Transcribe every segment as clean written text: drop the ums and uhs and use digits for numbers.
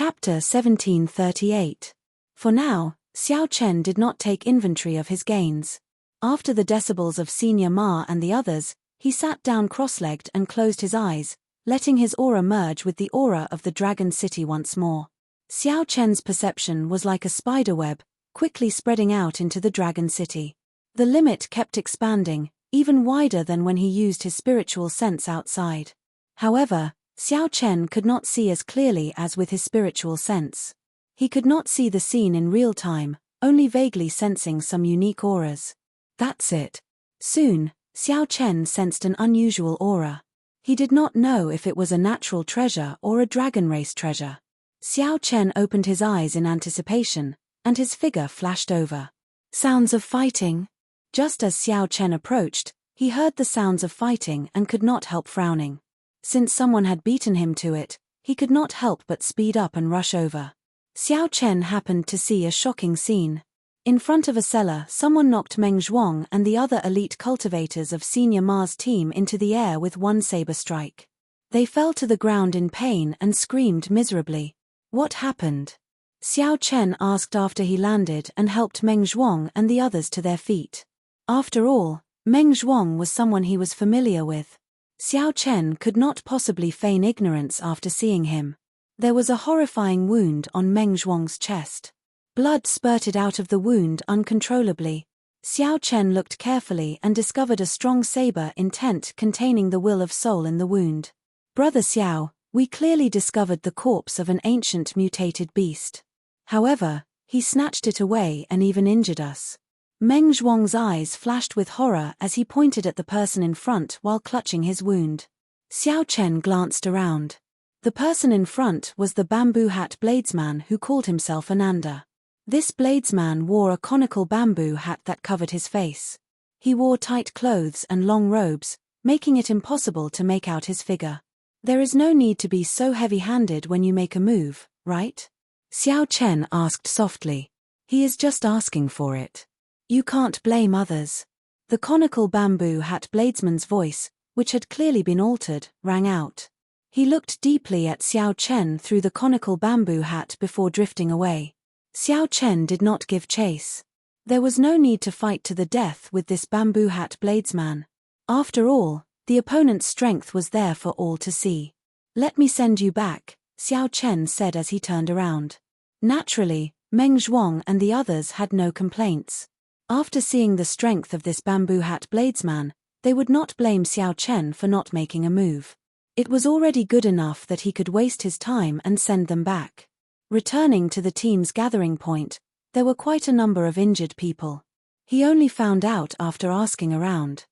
Chapter 1738. For now, Xiao Chen did not take inventory of his gains. After the decibels of Senior Ma and the others, he sat down cross-legged and closed his eyes, letting his aura merge with the aura of the Dragon City once more. Xiao Chen's perception was like a spiderweb, quickly spreading out into the Dragon City. The limit kept expanding, even wider than when he used his spiritual sense outside. However, Xiao Chen could not see as clearly as with his spiritual sense. He could not see the scene in real time, only vaguely sensing some unique auras. That's it. Soon, Xiao Chen sensed an unusual aura. He did not know if it was a natural treasure or a dragon race treasure. Xiao Chen opened his eyes in anticipation, and his figure flashed over. Sounds of fighting. Just as Xiao Chen approached, he heard the sounds of fighting and could not help frowning. Since someone had beaten him to it, he could not help but speed up and rush over. Xiao Chen happened to see a shocking scene. In front of a cellar, someone knocked Meng Zhuang and the other elite cultivators of Senior Ma's team into the air with one saber strike. They fell to the ground in pain and screamed miserably. What happened? Xiao Chen asked after he landed and helped Meng Zhuang and the others to their feet. After all, Meng Zhuang was someone he was familiar with. Xiao Chen could not possibly feign ignorance after seeing him. There was a horrifying wound on Meng Zhuang's chest. Blood spurted out of the wound uncontrollably. Xiao Chen looked carefully and discovered a strong saber intent containing the will of soul in the wound. Brother Xiao, we clearly discovered the corpse of an ancient mutated beast. However, he snatched it away and even injured us. Meng Zhuang's eyes flashed with horror as he pointed at the person in front while clutching his wound. Xiao Chen glanced around. The person in front was the bamboo hat bladesman who called himself Ananda. This bladesman wore a conical bamboo hat that covered his face. He wore tight clothes and long robes, making it impossible to make out his figure. There is no need to be so heavy-handed when you make a move, right? Xiao Chen asked softly. He is just asking for it. You can't blame others. The conical bamboo hat bladesman's voice, which had clearly been altered, rang out. He looked deeply at Xiao Chen through the conical bamboo hat before drifting away. Xiao Chen did not give chase. There was no need to fight to the death with this bamboo hat bladesman. After all, the opponent's strength was there for all to see. Let me send you back, Xiao Chen said as he turned around. Naturally, Meng Zhuang and the others had no complaints. After seeing the strength of this bamboo hat bladesman, they would not blame Xiao Chen for not making a move. It was already good enough that he could waste his time and send them back. Returning to the team's gathering point, there were quite a number of injured people. He only found out after asking around.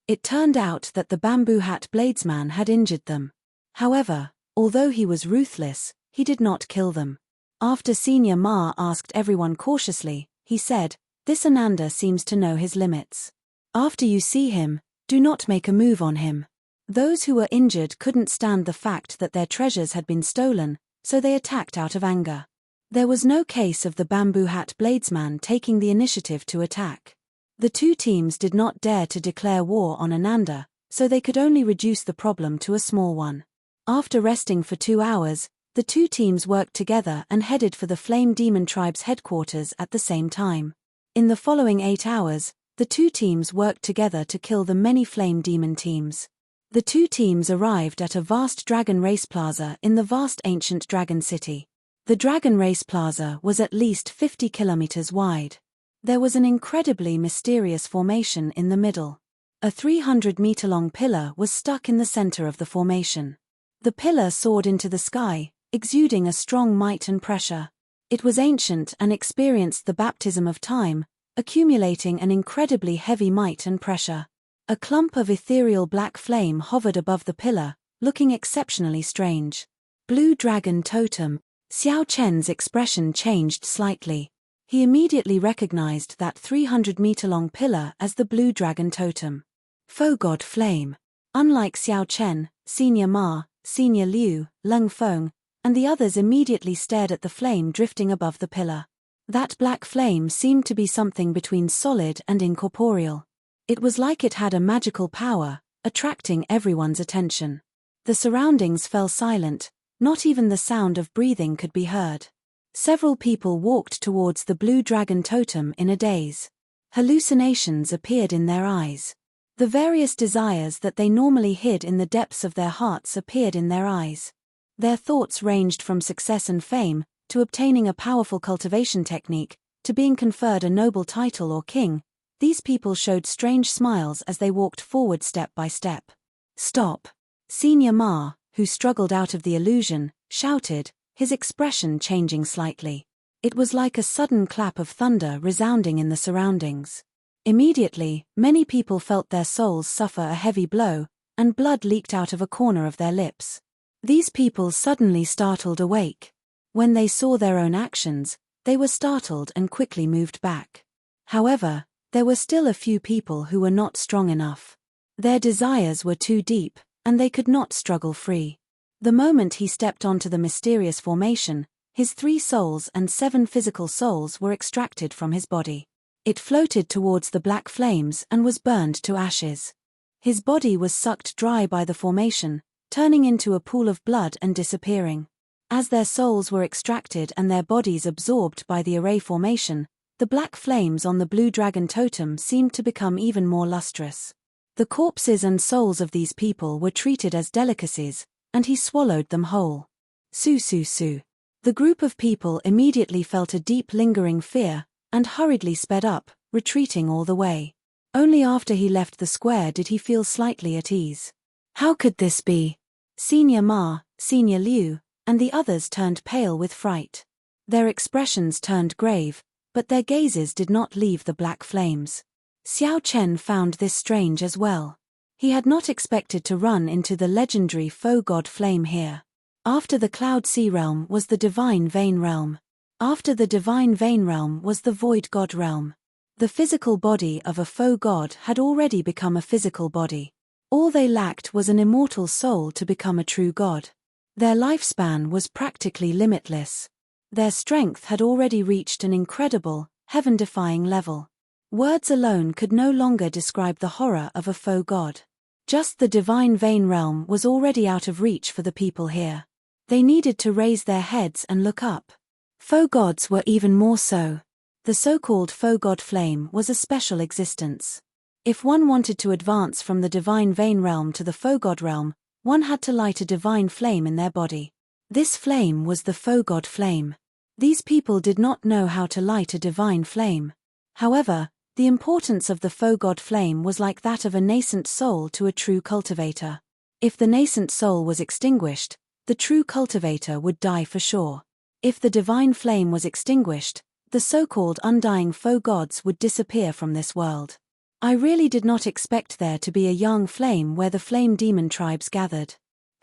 It turned out that the bamboo hat bladesman had injured them. However, although he was ruthless, he did not kill them. After Senior Ma asked everyone cautiously, he said, "This Ananda seems to know his limits. After you see him, do not make a move on him." Those who were injured couldn't stand the fact that their treasures had been stolen, so they attacked out of anger. There was no case of the bamboo hat bladesman taking the initiative to attack. The two teams did not dare to declare war on Ananda, so they could only reduce the problem to a small one. After resting for 2 hours, the two teams worked together and headed for the Flame Demon Tribe's headquarters at the same time. In the following 8 hours, the two teams worked together to kill the many Flame Demon teams. The two teams arrived at a vast dragon race plaza in the vast ancient Dragon City. The Dragon Race Plaza was at least 50 kilometers wide. There was an incredibly mysterious formation in the middle. A 300-meter-long pillar was stuck in the center of the formation. The pillar soared into the sky, exuding a strong might and pressure. It was ancient and experienced the baptism of time, accumulating an incredibly heavy might and pressure. A clump of ethereal black flame hovered above the pillar, looking exceptionally strange. Blue Dragon Totem. Xiao Chen's expression changed slightly. He immediately recognized that 300-meter-long pillar as the Blue Dragon Totem. Foe God Flame. Unlike Xiao Chen, Senior Ma, Senior Liu, Leng Feng, and the others immediately stared at the flame drifting above the pillar. That black flame seemed to be something between solid and incorporeal. It was like it had a magical power, attracting everyone's attention. The surroundings fell silent, Not even the sound of breathing could be heard. Several people walked towards the blue dragon totem in a daze. Hallucinations appeared in their eyes. The various desires that they normally hid in the depths of their hearts appeared in their eyes. Their thoughts ranged from success and fame, to obtaining a powerful cultivation technique, to being conferred a noble title or king. These people showed strange smiles as they walked forward step by step. "Stop!" Senior Ma, who struggled out of the illusion, shouted, his expression changing slightly. It was like a sudden clap of thunder resounding in the surroundings. Immediately, many people felt their souls suffer a heavy blow, and blood leaked out of a corner of their lips. These people suddenly startled awake. When they saw their own actions, they were startled and quickly moved back. However, there were still a few people who were not strong enough. Their desires were too deep, and they could not struggle free. The moment he stepped onto the mysterious formation, his 3 souls and 7 physical souls were extracted from his body. It floated towards the black flames and was burned to ashes. His body was sucked dry by the formation, turning into a pool of blood and disappearing. As their souls were extracted and their bodies absorbed by the array formation, the black flames on the blue dragon totem seemed to become even more lustrous. The corpses and souls of these people were treated as delicacies, and he swallowed them whole. Su su su. The group of people immediately felt a deep lingering fear, and hurriedly sped up, retreating all the way. Only after he left the square did he feel slightly at ease. How could this be? Senior Ma, Senior Liu, and the others turned pale with fright. Their expressions turned grave, but their gazes did not leave the black flames. Xiao Chen found this strange as well. He had not expected to run into the legendary faux god flame here. After the Cloud Sea realm was the Divine Vein realm. After the Divine Vein realm was the Void God realm. The physical body of a faux god had already become a physical body. All they lacked was an immortal soul to become a true god. Their lifespan was practically limitless. Their strength had already reached an incredible, heaven-defying level. Words alone could no longer describe the horror of a faux god. Just the Divine Vein realm was already out of reach for the people here. They needed to raise their heads and look up. Faux gods were even more so. The so-called faux god flame was a special existence. If one wanted to advance from the Divine Vein realm to the faux god realm, one had to light a divine flame in their body. This flame was the faux god flame. These people did not know how to light a divine flame. However, the importance of the faux god flame was like that of a nascent soul to a true cultivator. If the nascent soul was extinguished, the true cultivator would die for sure. If the divine flame was extinguished, the so-called undying faux gods would disappear from this world. I really did not expect there to be a young flame where the flame demon tribes gathered.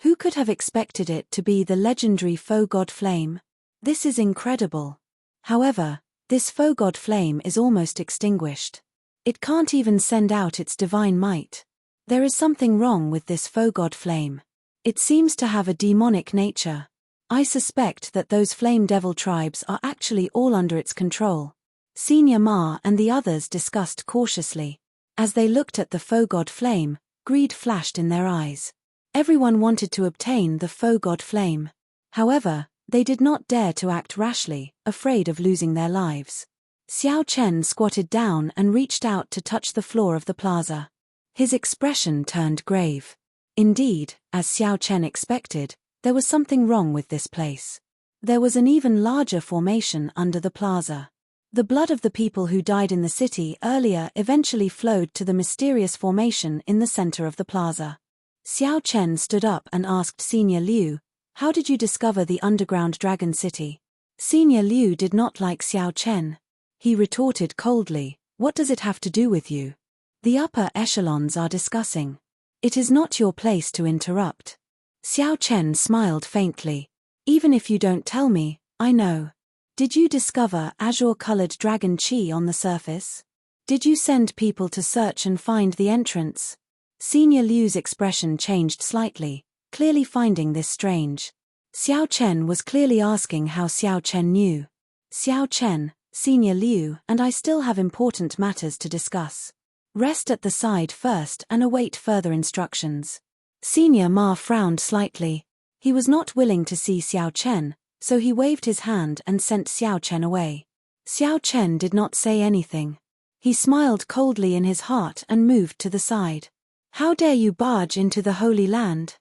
Who could have expected it to be the legendary faux god flame? This is incredible. However, this faux god flame is almost extinguished. It can't even send out its divine might. There is something wrong with this faux god flame. It seems to have a demonic nature. I suspect that those flame devil tribes are actually all under its control. Senior Ma and the others discussed cautiously. As they looked at the faux god flame, greed flashed in their eyes. Everyone wanted to obtain the faux god flame. However, they did not dare to act rashly, afraid of losing their lives. Xiao Chen squatted down and reached out to touch the floor of the plaza. His expression turned grave. Indeed, as Xiao Chen expected, there was something wrong with this place. There was an even larger formation under the plaza. The blood of the people who died in the city earlier eventually flowed to the mysterious formation in the center of the plaza. Xiao Chen stood up and asked Senior Liu, "How did you discover the underground dragon city?" Senior Liu did not like Xiao Chen. He retorted coldly, "What does it have to do with you? The upper echelons are discussing. It is not your place to interrupt." Xiao Chen smiled faintly. "Even if you don't tell me, I know. Did you discover azure-colored dragon chi on the surface? Did you send people to search and find the entrance?" Senior Liu's expression changed slightly, clearly finding this strange. Xiao Chen was clearly asking how Xiao Chen knew. "Xiao Chen, Senior Liu and I still have important matters to discuss. Rest at the side first and await further instructions." Senior Ma frowned slightly. He was not willing to see Xiao Chen, so he waved his hand and sent Xiao Chen away. Xiao Chen did not say anything. He smiled coldly in his heart and moved to the side. How dare you barge into the Holy Land?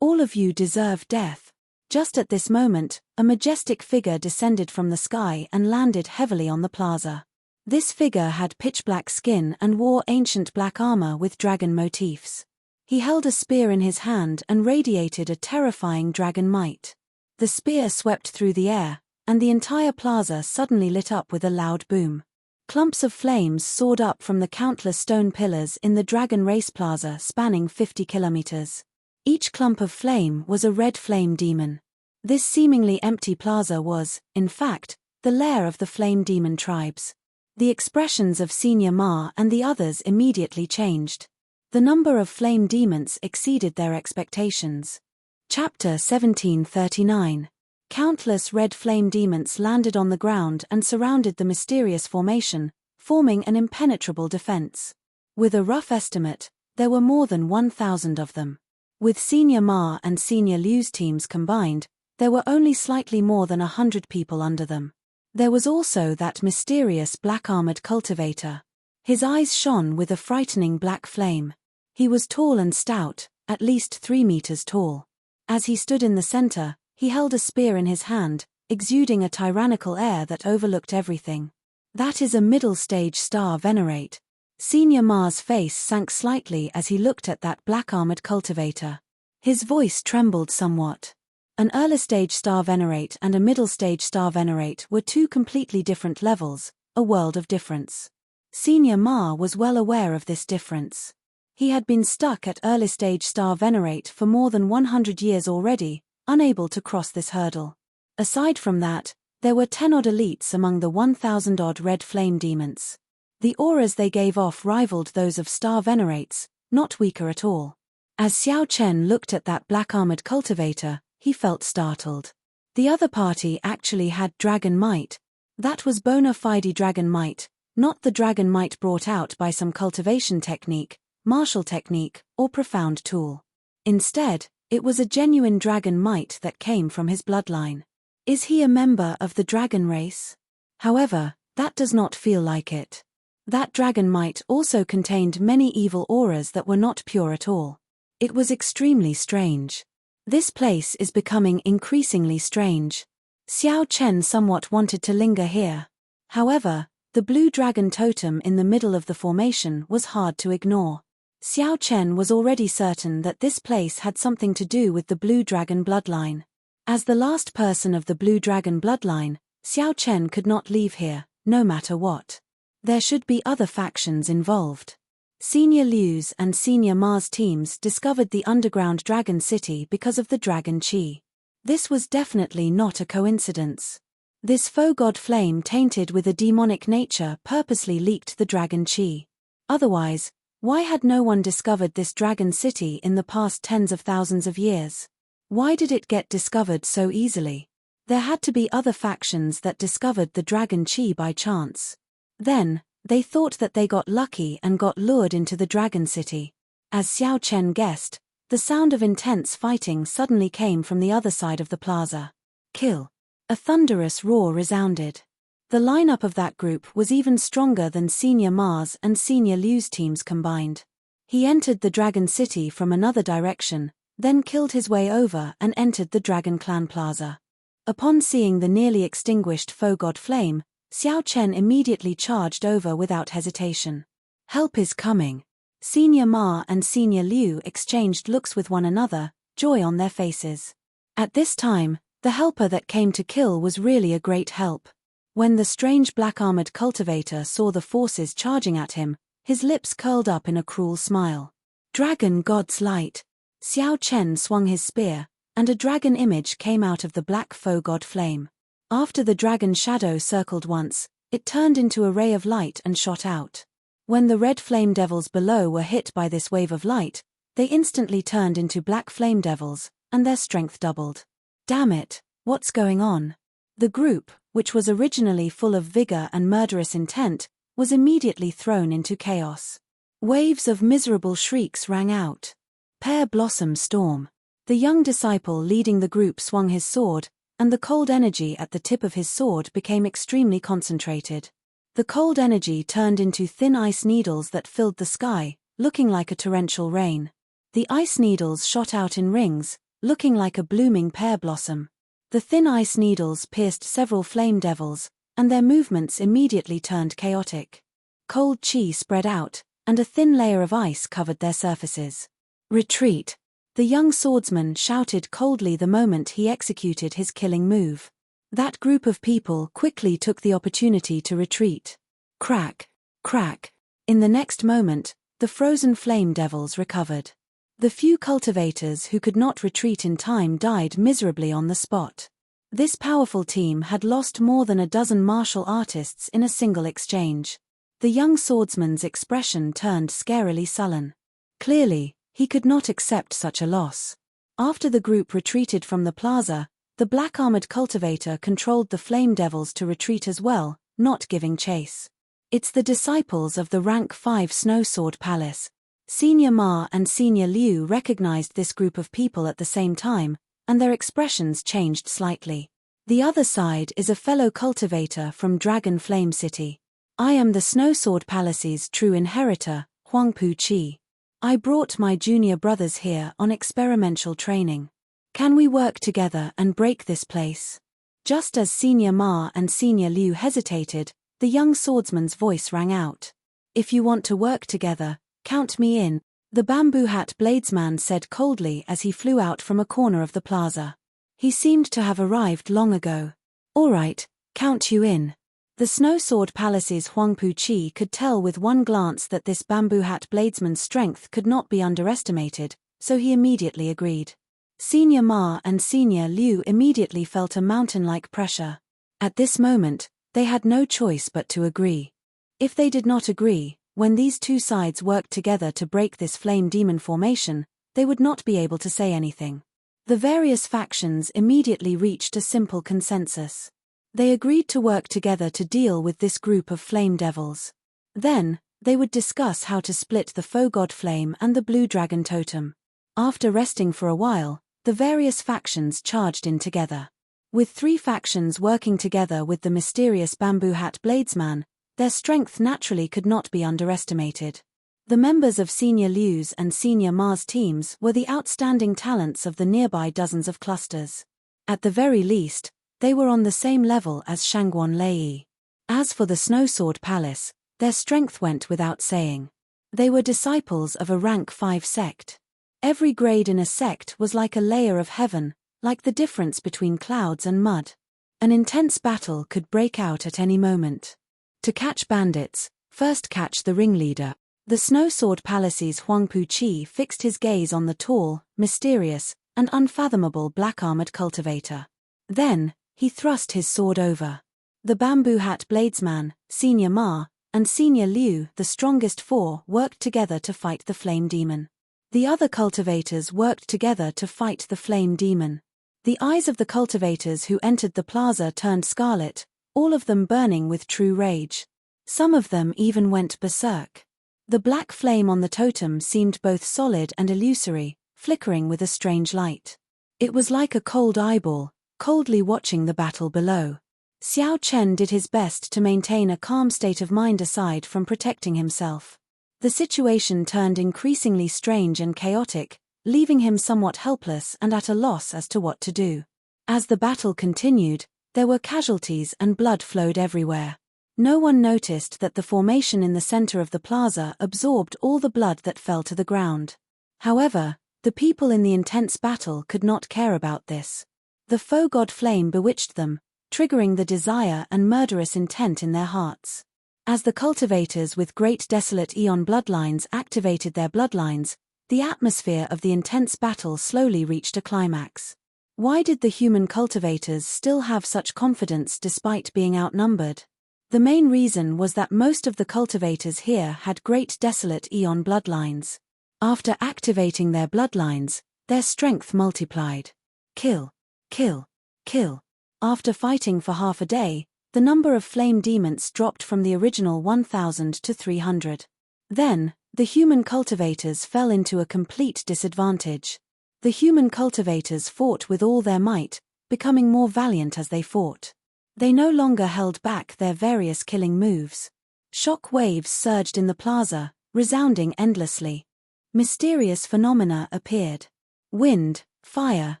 All of you deserve death. Just at this moment, a majestic figure descended from the sky and landed heavily on the plaza. This figure had pitch-black skin and wore ancient black armor with dragon motifs. He held a spear in his hand and radiated a terrifying dragon might. The spear swept through the air, and the entire plaza suddenly lit up with a loud boom. Clumps of flames soared up from the countless stone pillars in the Dragon Race Plaza spanning 50 kilometers. Each clump of flame was a red flame demon. This seemingly empty plaza was, in fact, the lair of the flame demon tribes. The expressions of Senior Ma and the others immediately changed. The number of flame demons exceeded their expectations. Chapter 1739. Countless red flame demons landed on the ground and surrounded the mysterious formation, forming an impenetrable defense. With a rough estimate, there were more than 1,000 of them. With Senior Ma and Senior Liu's teams combined, there were only slightly more than 100 people under them. There was also that mysterious black-armored cultivator. His eyes shone with a frightening black flame. He was tall and stout, at least 3 meters tall. As he stood in the center, he held a spear in his hand, exuding a tyrannical air that overlooked everything. That is a middle-stage star venerate. Senior Ma's face sank slightly as he looked at that black-armored cultivator. His voice trembled somewhat. An early-stage star venerate and a middle-stage star venerate were two completely different levels, a world of difference. Senior Ma was well aware of this difference. He had been stuck at early-stage star venerate for more than 100 years already, unable to cross this hurdle. Aside from that, there were 10-odd elites among the 1,000-odd red flame demons. The auras they gave off rivaled those of star venerates, not weaker at all. As Xiao Chen looked at that black-armored cultivator, he felt startled. The other party actually had dragon might. That was bona fide dragon might, not the dragon might brought out by some cultivation technique, martial technique, or profound tool. Instead, it was a genuine dragon might that came from his bloodline. Is he a member of the dragon race? However, that does not feel like it. That dragon might also contained many evil auras that were not pure at all. It was extremely strange. This place is becoming increasingly strange. Xiao Chen somewhat wanted to linger here. However, the blue dragon totem in the middle of the formation was hard to ignore. Xiao Chen was already certain that this place had something to do with the blue dragon bloodline. As the last person of the blue dragon bloodline, Xiao Chen could not leave here, no matter what. There should be other factions involved. Senior Liu's and Senior Ma's teams discovered the underground dragon city because of the dragon chi. This was definitely not a coincidence. This faux god flame tainted with a demonic nature purposely leaked the dragon chi. Otherwise, why had no one discovered this dragon city in the past tens of thousands of years? Why did it get discovered so easily? There had to be other factions that discovered the dragon chi by chance. Then, they thought that they got lucky and got lured into the dragon city. As Xiao Chen guessed, the sound of intense fighting suddenly came from the other side of the plaza. Kill. A thunderous roar resounded. The lineup of that group was even stronger than Senior Ma's and Senior Liu's teams combined. He entered the dragon city from another direction, then killed his way over and entered the Dragon Clan Plaza. Upon seeing the nearly extinguished faux god flame, Xiao Chen immediately charged over without hesitation. Help is coming. Senior Ma and Senior Liu exchanged looks with one another, joy on their faces. At this time, the helper that came to kill was really a great help. When the strange black-armored cultivator saw the forces charging at him, his lips curled up in a cruel smile. Dragon God's Light. Xiao Chen swung his spear, and a dragon image came out of the black faux god flame. After the dragon shadow circled once, it turned into a ray of light and shot out. When the red flame devils below were hit by this wave of light, they instantly turned into black flame devils, and their strength doubled. Damn it, what's going on? The group, which was originally full of vigor and murderous intent, was immediately thrown into chaos. Waves of miserable shrieks rang out. Pear Blossom Storm. The young disciple leading the group swung his sword, and the cold energy at the tip of his sword became extremely concentrated. The cold energy turned into thin ice needles that filled the sky, looking like a torrential rain. The ice needles shot out in rings, looking like a blooming pear blossom. The thin ice needles pierced several flame devils, and their movements immediately turned chaotic. Cold chi spread out, and a thin layer of ice covered their surfaces. Retreat! The young swordsman shouted coldly the moment he executed his killing move. That group of people quickly took the opportunity to retreat. Crack! Crack! In the next moment, the frozen flame devils recovered. The few cultivators who could not retreat in time died miserably on the spot. This powerful team had lost more than a dozen martial artists in a single exchange. The young swordsman's expression turned scarily sullen. Clearly, he could not accept such a loss. After the group retreated from the plaza, the black-armored cultivator controlled the flame devils to retreat as well, not giving chase. It's the disciples of the rank 5 Snow Sword Palace. Senior Ma and Senior Liu recognized this group of people at the same time, and their expressions changed slightly. The other side is a fellow cultivator from Dragon Flame City. I am the Snow Sword Palace's true inheritor, Huangpu Qi. I brought my junior brothers here on experimental training. Can we work together and break this place? Just as Senior Ma and Senior Liu hesitated, the young swordsman's voice rang out. If you want to work together, count me in, the bamboo hat bladesman said coldly as he flew out from a corner of the plaza. He seemed to have arrived long ago. All right, count you in. The Snow Sword Palace's Huangpu Qi could tell with one glance that this bamboo hat bladesman's strength could not be underestimated, so he immediately agreed. Senior Ma and Senior Liu immediately felt a mountain-like pressure. At this moment, they had no choice but to agree. If they did not agree, when these two sides worked together to break this flame demon formation, they would not be able to say anything. The various factions immediately reached a simple consensus. They agreed to work together to deal with this group of flame devils. Then, they would discuss how to split the faux god flame and the blue dragon totem. After resting for a while, the various factions charged in together. With 3 factions working together with the mysterious bamboo hat bladesman, their strength naturally could not be underestimated. The members of Senior Liu's and Senior Ma's teams were the outstanding talents of the nearby dozens of clusters. At the very least, they were on the same level as Shangguan Lei. As for the Snow Sword Palace, their strength went without saying. They were disciples of a rank 5 sect. Every grade in a sect was like a layer of heaven, like the difference between clouds and mud. An intense battle could break out at any moment. To catch bandits, first catch the ringleader. The Snow Sword Palace's Huangpu Qi fixed his gaze on the tall, mysterious, and unfathomable black-armored cultivator. Then, he thrust his sword over. The bamboo hat bladesman, Senior Ma, and Senior Liu, the strongest 4, worked together to fight the flame demon. The other cultivators worked together to fight the flame demon. The eyes of the cultivators who entered the plaza turned scarlet, all of them burning with true rage. Some of them even went berserk. The black flame on the totem seemed both solid and illusory, flickering with a strange light. It was like a cold eyeball, coldly watching the battle below. Xiao Chen did his best to maintain a calm state of mind aside from protecting himself. The situation turned increasingly strange and chaotic, leaving him somewhat helpless and at a loss as to what to do. As the battle continued, there were casualties and blood flowed everywhere. No one noticed that the formation in the center of the plaza absorbed all the blood that fell to the ground. However, the people in the intense battle could not care about this. The faux god flame bewitched them, triggering the desire and murderous intent in their hearts. As the cultivators with great desolate eon bloodlines activated their bloodlines, the atmosphere of the intense battle slowly reached a climax. Why did the human cultivators still have such confidence despite being outnumbered? The main reason was that most of the cultivators here had great desolate eon bloodlines. After activating their bloodlines, their strength multiplied. Kill. Kill. Kill. After fighting for half a day, the number of flame demons dropped from the original 1,000 to 300. Then, the human cultivators fell into a complete disadvantage. The The human cultivators fought with all their might, becoming more valiant as they fought. They no longer held back their various killing moves. Shock waves surged in the plaza, resounding endlessly. Mysterious phenomena appeared. Wind, fire,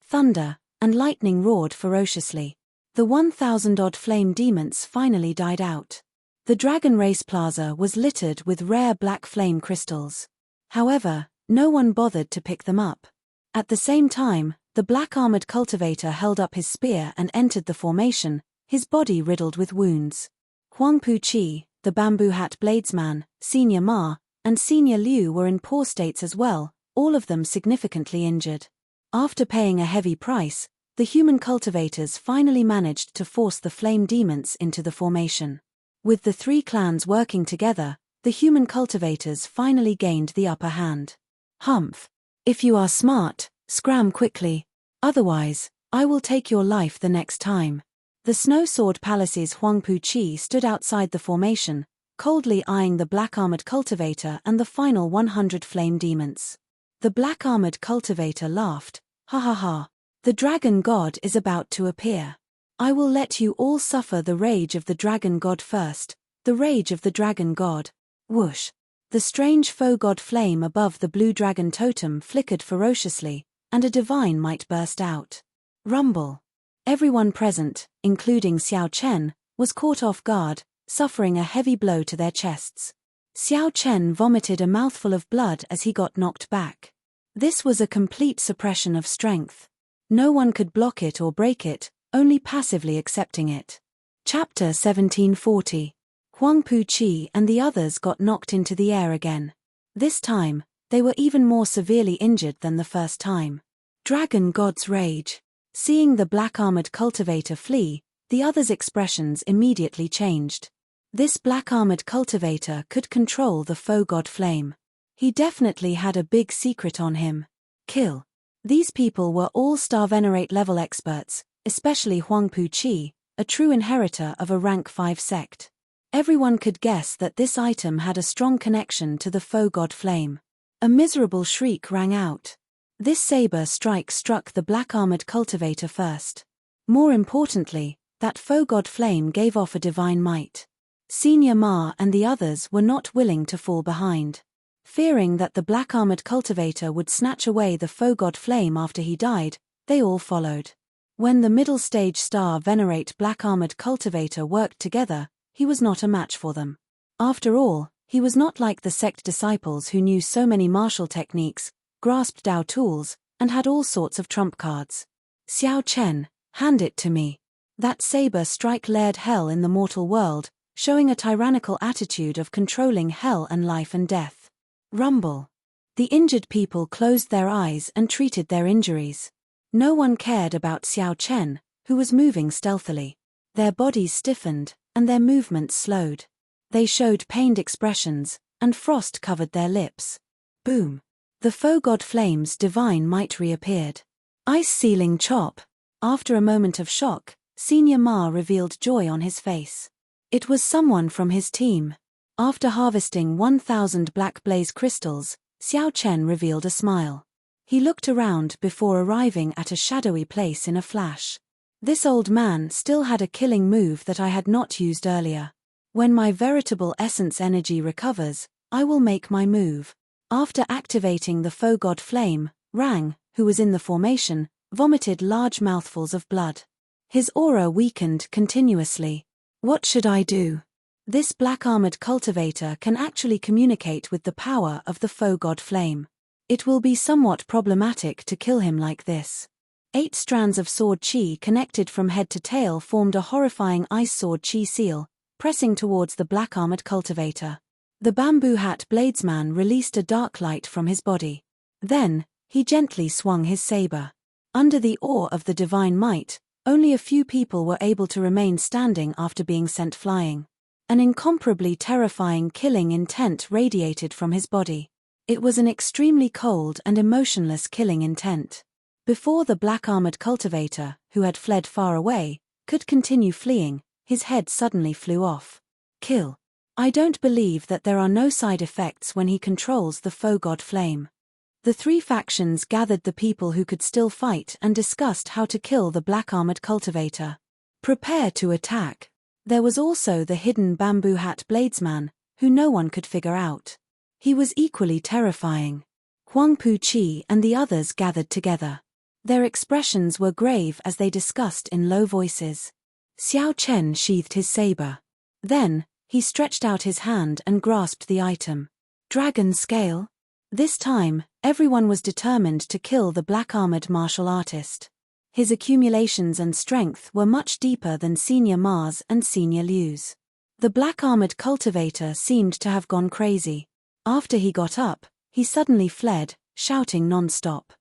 thunder, and lightning roared ferociously. The 1,000-odd flame demons finally died out. The Dragon Race Plaza was littered with rare black flame crystals. However, no one bothered to pick them up. At the same time, the black-armored cultivator held up his spear and entered the formation, his body riddled with wounds. Huang Pu-chi, the bamboo hat bladesman, Senior Ma, and Senior Liu were in poor states as well, all of them significantly injured. After paying a heavy price, the human cultivators finally managed to force the flame demons into the formation. With the three clans working together, the human cultivators finally gained the upper hand. Humph! If you are smart, scram quickly. Otherwise, I will take your life the next time. The Snow Sword Palace's Huang Pu-chi stood outside the formation, coldly eyeing the black-armored cultivator and the final 100 flame demons. The black-armored cultivator laughed, "Ha ha ha. The dragon god is about to appear. I will let you all suffer the rage of the dragon god first, the rage of the dragon god." Whoosh! The strange foe god flame above the blue dragon totem flickered ferociously, and a divine might burst out. Rumble! Everyone present, including Xiao Chen, was caught off guard, suffering a heavy blow to their chests. Xiao Chen vomited a mouthful of blood as he got knocked back. This was a complete suppression of strength. No one could block it or break it, only passively accepting it. Chapter 1740. Huang Pu-chi and the others got knocked into the air again. This time, they were even more severely injured than the first time. Dragon God's Rage. Seeing the black-armored cultivator flee, the others' expressions immediately changed. This black-armored cultivator could control the foe god flame. He definitely had a big secret on him. Kill. These people were all Star Venerate level experts, especially Huang Pu-chi, a true inheritor of a rank 5 sect. Everyone could guess that this item had a strong connection to the foe god flame. A miserable shriek rang out. This saber strike struck the black-armored cultivator first. More importantly, that foe god flame gave off a divine might. Senior Ma and the others were not willing to fall behind. Fearing that the black-armored cultivator would snatch away the foe god flame after he died, they all followed. When the middle stage Star Venerate black-armored cultivator worked together, he was not a match for them. After all, he was not like the sect disciples who knew so many martial techniques, grasped Dao tools, and had all sorts of trump cards. Xiao Chen, hand it to me. That saber strike lared hell in the mortal world, showing a tyrannical attitude of controlling hell and life and death. Rumble. The injured people closed their eyes and treated their injuries. No one cared about Xiao Chen, who was moving stealthily. Their bodies stiffened, and their movements slowed. They showed pained expressions, and frost covered their lips. Boom. The foe god flame's divine might reappeared. Ice Sealing Chop. After a moment of shock, Senior Ma revealed joy on his face. It was someone from his team. After harvesting 1,000 black blaze crystals, Xiao Chen revealed a smile. He looked around before arriving at a shadowy place in a flash. This old man still had a killing move that I had not used earlier. When my veritable essence energy recovers, I will make my move. After activating the foe god flame, Rang, who was in the formation, vomited large mouthfuls of blood. His aura weakened continuously. What should I do? This black-armored cultivator can actually communicate with the power of the foe god flame. It will be somewhat problematic to kill him like this. 8 strands of sword chi connected from head to tail formed a horrifying ice sword chi seal, pressing towards the black-armored cultivator. The bamboo hat bladesman released a dark light from his body. Then, he gently swung his saber. Under the awe of the divine might, only a few people were able to remain standing after being sent flying. An incomparably terrifying killing intent radiated from his body. It was an extremely cold and emotionless killing intent. Before the black-armored cultivator, who had fled far away, could continue fleeing, his head suddenly flew off. Kill. I don't believe that there are no side effects when he controls the foe god flame. The three factions gathered the people who could still fight and discussed how to kill the black-armored cultivator. Prepare to attack. There was also the hidden bamboo hat bladesman, who no one could figure out. He was equally terrifying. Huang Pu-chi and the others gathered together. Their expressions were grave as they discussed in low voices. Xiao Chen sheathed his saber. Then, he stretched out his hand and grasped the item. Dragon scale? This time, everyone was determined to kill the black-armored martial artist. His accumulations and strength were much deeper than Senior Ma's and Senior Liu's. The black-armored cultivator seemed to have gone crazy. After he got up, he suddenly fled, shouting non-stop.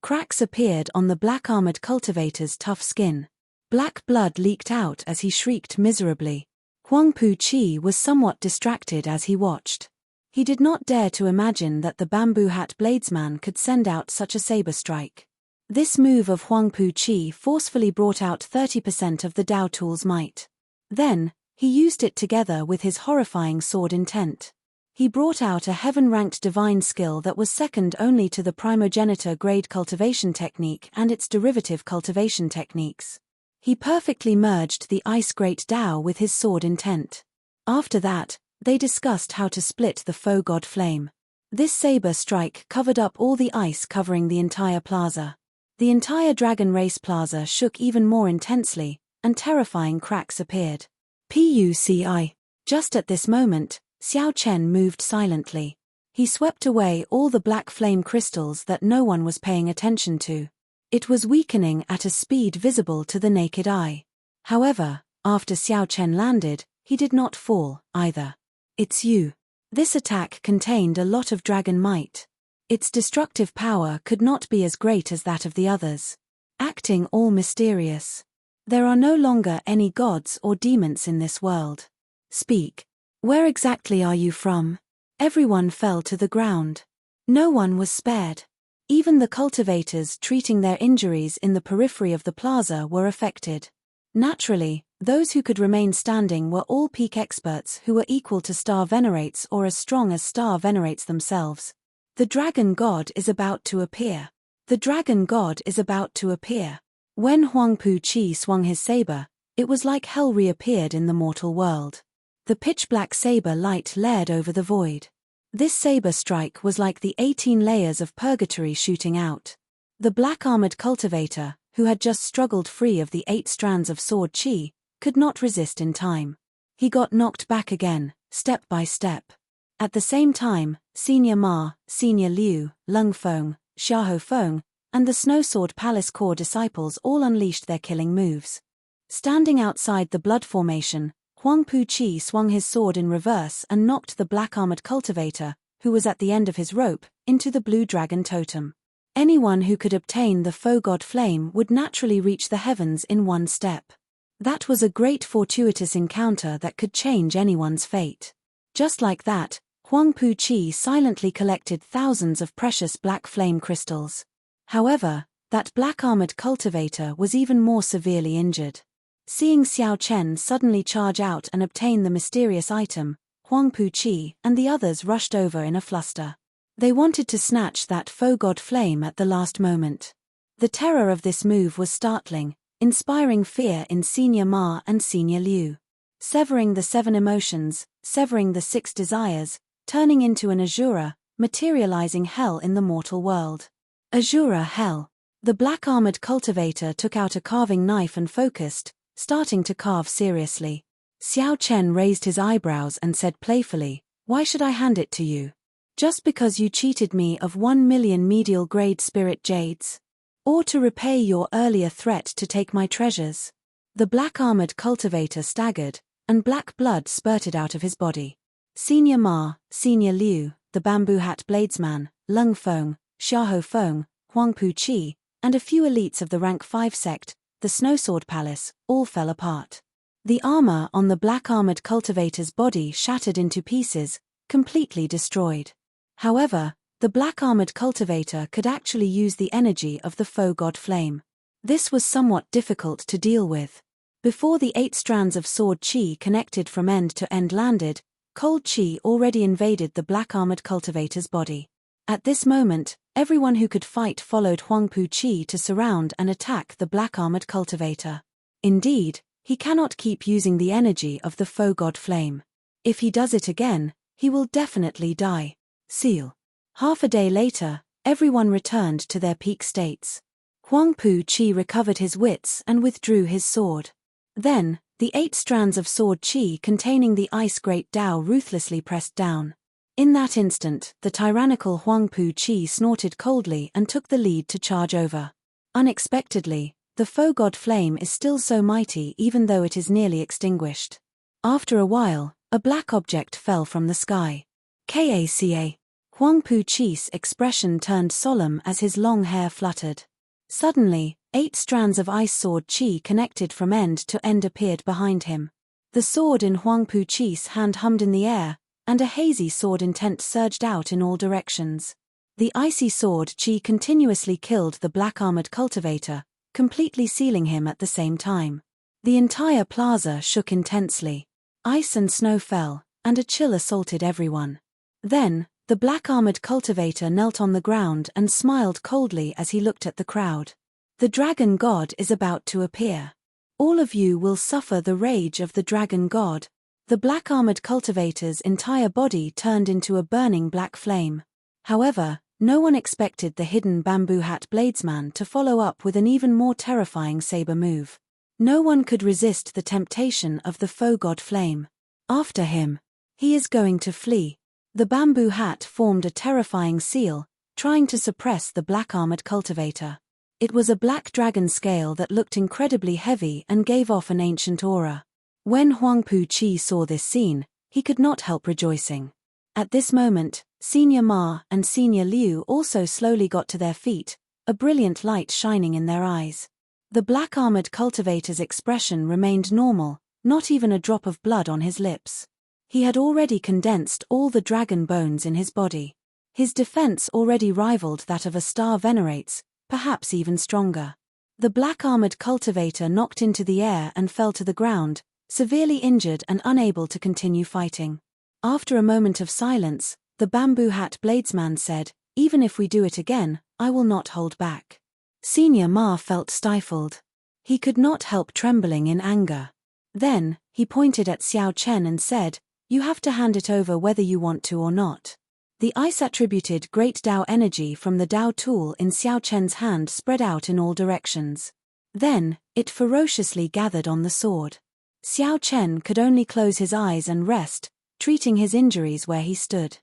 Cracks appeared on the black-armored cultivator's tough skin. Black blood leaked out as he shrieked miserably. Huang Pu-chi was somewhat distracted as he watched. He did not dare to imagine that the bamboo hat bladesman could send out such a saber strike. This move of Huang Pu-chi forcefully brought out 30% of the Dao tool's might. Then, he used it together with his horrifying sword intent. He brought out a heaven-ranked divine skill that was second only to the primogenitor grade cultivation technique and its derivative cultivation techniques. He perfectly merged the ice great Dao with his sword intent. After that, they discussed how to split the foe god flame. This saber strike covered up all the ice covering the entire plaza. The entire Dragon Race plaza shook even more intensely, and terrifying cracks appeared. Puci. Just at this moment, Xiao Chen moved silently. He swept away all the black flame crystals that no one was paying attention to. It was weakening at a speed visible to the naked eye. However, after Xiao Chen landed, he did not fall, either. It's you. This attack contained a lot of dragon might. Its destructive power could not be as great as that of the others. Acting all mysterious. There are no longer any gods or demons in this world. Speak. Where exactly are you from? Everyone fell to the ground. No one was spared. Even the cultivators treating their injuries in the periphery of the plaza were affected. Naturally, those who could remain standing were all peak experts who were equal to Star Venerates or as strong as Star Venerates themselves. The Dragon God is about to appear. The Dragon God is about to appear. When Huang Pu-chi swung his saber, it was like hell reappeared in the mortal world. The pitch-black saber light layered over the void. This saber strike was like the 18 layers of purgatory shooting out. The black-armored cultivator, who had just struggled free of the 8 strands of sword chi, could not resist in time. He got knocked back again, step by step. At the same time, Senior Ma, Senior Liu, Lung Feng, Xiahou Feng, and the Snowsword Palace core disciples all unleashed their killing moves. Standing outside the blood formation, Huang Pu-chi swung his sword in reverse and knocked the black-armored cultivator, who was at the end of his rope, into the blue dragon totem. Anyone who could obtain the foe god flame would naturally reach the heavens in one step. That was a great fortuitous encounter that could change anyone's fate. Just like that, Huang Pu-chi silently collected thousands of precious black flame crystals. However, that black-armored cultivator was even more severely injured. Seeing Xiao Chen suddenly charge out and obtain the mysterious item, Huang Pu-chi and the others rushed over in a fluster. They wanted to snatch that foe god flame at the last moment. The terror of this move was startling, inspiring fear in Senior Ma and Senior Liu. Severing the 7 emotions, severing the 6 desires, turning into an Azura, materializing hell in the mortal world. Azura hell. The black-armored cultivator took out a carving knife and focused, starting to carve seriously. Xiao Chen raised his eyebrows and said playfully, "Why should I hand it to you? Just because you cheated me of 1 million medial grade spirit jades? Or to repay your earlier threat to take my treasures?" The black-armored cultivator staggered, and black blood spurted out of his body. Senior Ma, Senior Liu, the bamboo hat bladesman, Lung Feng, Xiahou Feng, Huang Pu-chi, and a few elites of the rank 5 sect, the Snowsword Palace, all fell apart. The armor on the black-armored cultivator's body shattered into pieces, completely destroyed. However, the black-armored cultivator could actually use the energy of the foe god flame. This was somewhat difficult to deal with. Before the 8 strands of sword chi connected from end to end landed, cold chi already invaded the black-armored cultivator's body. At this moment, Everyone who could fight followed Huangpu Qi to surround and attack the black-armored cultivator. Indeed, he cannot keep using the energy of the foe god flame. If he does it again, he will definitely die. Seal. Half a day later, everyone returned to their peak states. Huangpu Qi recovered his wits and withdrew his sword. Then, the 8 strands of sword qi containing the ice great Dao ruthlessly pressed down. In that instant, the tyrannical Huangpu Qi snorted coldly and took the lead to charge over. Unexpectedly, the foe god flame is still so mighty even though it is nearly extinguished. After a while, a black object fell from the sky. Kaca. Huangpu Qi's expression turned solemn as his long hair fluttered. Suddenly, 8 strands of ice sword qi connected from end to end appeared behind him. The sword in Huangpu Qi's hand hummed in the air, and a hazy sword intent surged out in all directions. The icy sword qi continuously killed the black-armored cultivator, completely sealing him at the same time. The entire plaza shook intensely. Ice and snow fell, and a chill assaulted everyone. Then, the black-armored cultivator knelt on the ground and smiled coldly as he looked at the crowd. The dragon god is about to appear. All of you will suffer the rage of the dragon god. The black-armored cultivator's entire body turned into a burning black flame. However, no one expected the hidden bamboo hat bladesman to follow up with an even more terrifying saber move. No one could resist the temptation of the foe god flame. After him. He is going to flee. The bamboo hat formed a terrifying seal, trying to suppress the black-armored cultivator. It was a black dragon scale that looked incredibly heavy and gave off an ancient aura. When Huangpu Qi saw this scene, he could not help rejoicing. At this moment, Senior Ma and Senior Liu also slowly got to their feet, a brilliant light shining in their eyes. The black-armored cultivator's expression remained normal, not even a drop of blood on his lips. He had already condensed all the dragon bones in his body. His defense already rivaled that of a star venerates, perhaps even stronger. The black-armored cultivator knocked into the air and fell to the ground, severely injured and unable to continue fighting. After a moment of silence, the bamboo hat bladesman said, "Even if we do it again, I will not hold back." Senior Ma felt stifled. He could not help trembling in anger. Then, he pointed at Xiao Chen and said, "You have to hand it over whether you want to or not." The ice-attributed great Dao energy from the Dao tool in Xiao Chen's hand spread out in all directions. Then, it ferociously gathered on the sword. Xiao Chen could only close his eyes and rest, treating his injuries where he stood.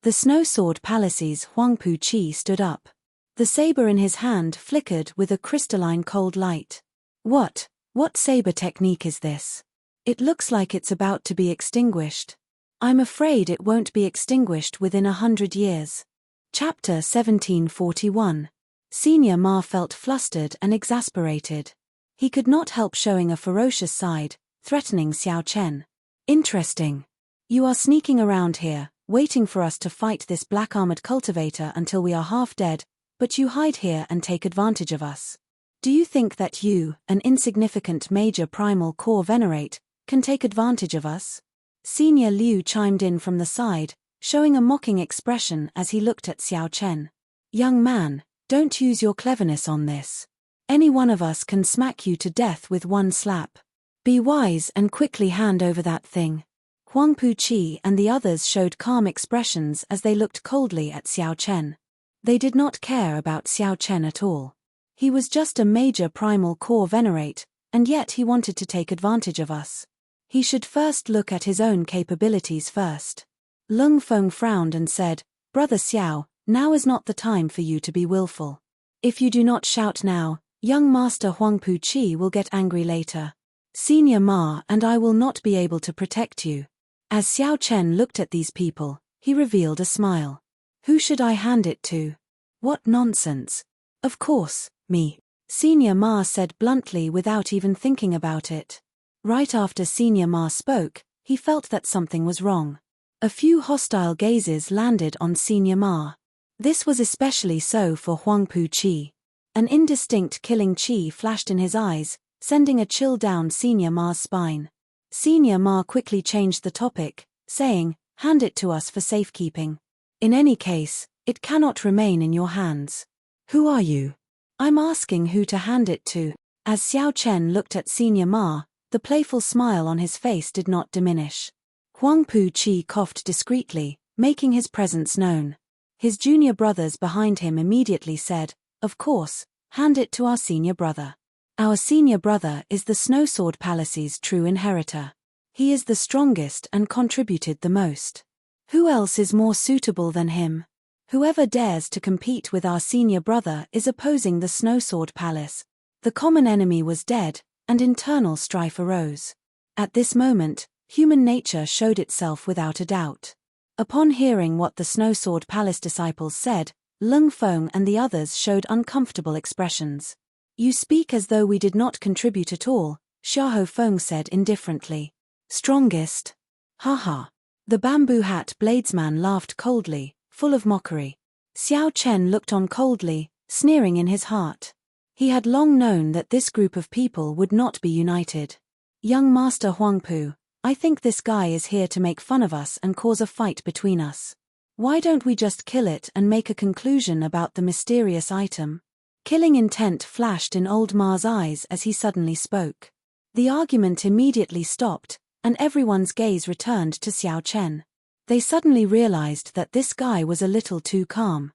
The snow sword palace's Huangpu Qi stood up. The saber in his hand flickered with a crystalline cold light. What saber technique is this? It looks like it's about to be extinguished. I'm afraid it won't be extinguished within 100 years. Chapter 1741. Senior Ma felt flustered and exasperated. He could not help showing a ferocious side, threatening Xiao Chen. "Interesting. You are sneaking around here, waiting for us to fight this black-armored cultivator until we are half dead, but you hide here and take advantage of us. Do you think that you, an insignificant major primal core venerate, can take advantage of us?" Senior Liu chimed in from the side, showing a mocking expression as he looked at Xiao Chen. "Young man, don't use your cleverness on this. Any one of us can smack you to death with one slap. Be wise and quickly hand over that thing." Huangpu Qi and the others showed calm expressions as they looked coldly at Xiao Chen. They did not care about Xiao Chen at all. He was just a major primal core venerate, and yet he wanted to take advantage of us. He should first look at his own capabilities first. Lung Feng frowned and said, "Brother Xiao, now is not the time for you to be willful. If you do not shout now, young Master Huangpu Qi will get angry later. Senior Ma and I will not be able to protect you." As Xiao Chen looked at these people, he revealed a smile. "Who should I hand it to? What nonsense. Of course, me." Senior Ma said bluntly without even thinking about it. Right after Senior Ma spoke, he felt that something was wrong. A few hostile gazes landed on Senior Ma. This was especially so for Huangpu Qi. An indistinct killing qi flashed in his eyes, sending a chill down Senior Ma's spine. Senior Ma quickly changed the topic, saying, "Hand it to us for safekeeping. In any case, It cannot remain in your hands. Who are you? I'm asking who to hand it to. As Xiao Chen looked at Senior Ma, the playful smile on his face did not diminish. Huang Pu-chi coughed discreetly, making his presence known. His junior brothers behind him immediately said, "Of course, hand it to our senior brother. Our senior brother is the Snowsword Palace's true inheritor. He is the strongest and contributed the most. Who else is more suitable than him? Whoever dares to compete with our senior brother is opposing the Snowsword Palace." The common enemy was dead, and internal strife arose. At this moment, human nature showed itself without a doubt. Upon hearing what the Snowsword Palace disciples said, Lung Feng and the others showed uncomfortable expressions. "You speak as though we did not contribute at all," Xiahou Feng said indifferently. "Strongest? Haha." The bamboo hat bladesman laughed coldly, full of mockery. Xiao Chen looked on coldly, sneering in his heart. He had long known that this group of people would not be united. "Young Master Huangpu, I think this guy is here to make fun of us and cause a fight between us. Why don't we just kill it and make a conclusion about the mysterious item?" Killing intent flashed in Old Ma's eyes as he suddenly spoke. The argument immediately stopped, and everyone's gaze returned to Xiao Chen. They suddenly realized that this guy was a little too calm.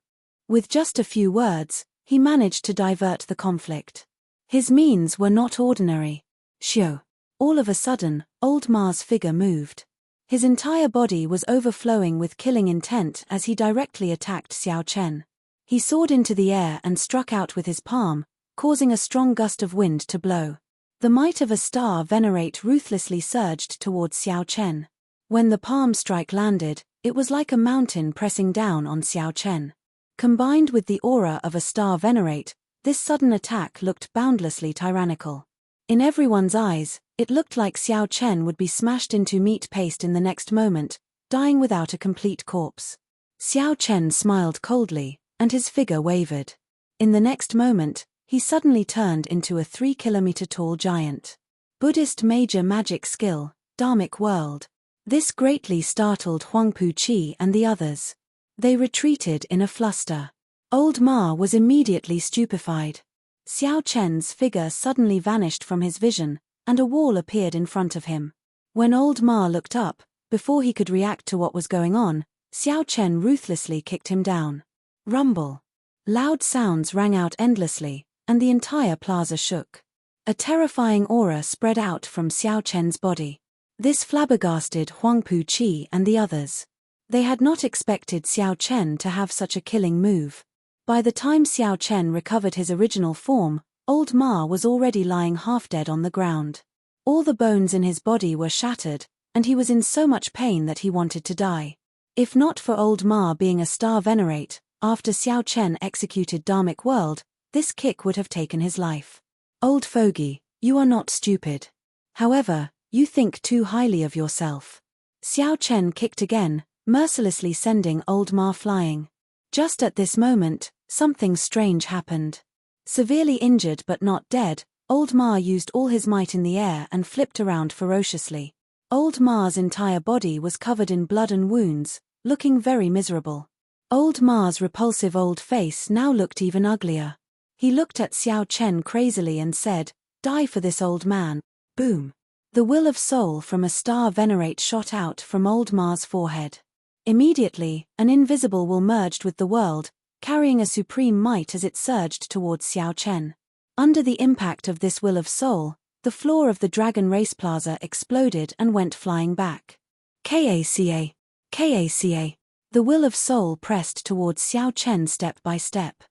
With just a few words, he managed to divert the conflict. His means were not ordinary. Shio. All of a sudden, Old Ma's figure moved. His entire body was overflowing with killing intent as he directly attacked Xiao Chen. He soared into the air and struck out with his palm, causing a strong gust of wind to blow. The might of a star venerate ruthlessly surged towards Xiao Chen. When the palm strike landed, it was like a mountain pressing down on Xiao Chen. Combined with the aura of a star venerate, this sudden attack looked boundlessly tyrannical. In everyone's eyes, it looked like Xiao Chen would be smashed into meat paste in the next moment, dying without a complete corpse. Xiao Chen smiled coldly, and his figure wavered. In the next moment, he suddenly turned into a 3-kilometer-tall giant. Buddhist major magic skill, Dharmic world. This greatly startled Huang Pu-chi and the others. They retreated in a fluster. Old Ma was immediately stupefied. Xiao Chen's figure suddenly vanished from his vision, and a wall appeared in front of him. When Old Ma looked up, before he could react to what was going on, Xiao Chen ruthlessly kicked him down. Rumble. Loud sounds rang out endlessly, and the entire plaza shook. A terrifying aura spread out from Xiao Chen's body. This flabbergasted Huang Pu-chi and the others. They had not expected Xiao Chen to have such a killing move. By the time Xiao Chen recovered his original form, Old Ma was already lying half-dead on the ground. All the bones in his body were shattered, and he was in so much pain that he wanted to die. If not for Old Ma being a star venerate, after Xiao Chen executed Dharmic world, this kick would have taken his life. "Old fogey, you are not stupid. However, you think too highly of yourself." Xiao Chen kicked again, mercilessly sending Old Ma flying. Just at this moment, something strange happened. Severely injured but not dead, Old Ma used all his might in the air and flipped around ferociously. Old Ma's entire body was covered in blood and wounds, looking very miserable. Old Ma's repulsive old face now looked even uglier. He looked at Xiao Chen crazily and said, "Die for this old man." Boom. The will of soul from a star venerate shot out from Old Ma's forehead. Immediately, an invisible will merged with the world, carrying a supreme might as it surged towards Xiao Chen. Under the impact of this will of soul, the floor of the Dragon Race Plaza exploded and went flying back. Kaca. Kaca. The will of soul pressed towards Xiao Chen step by step.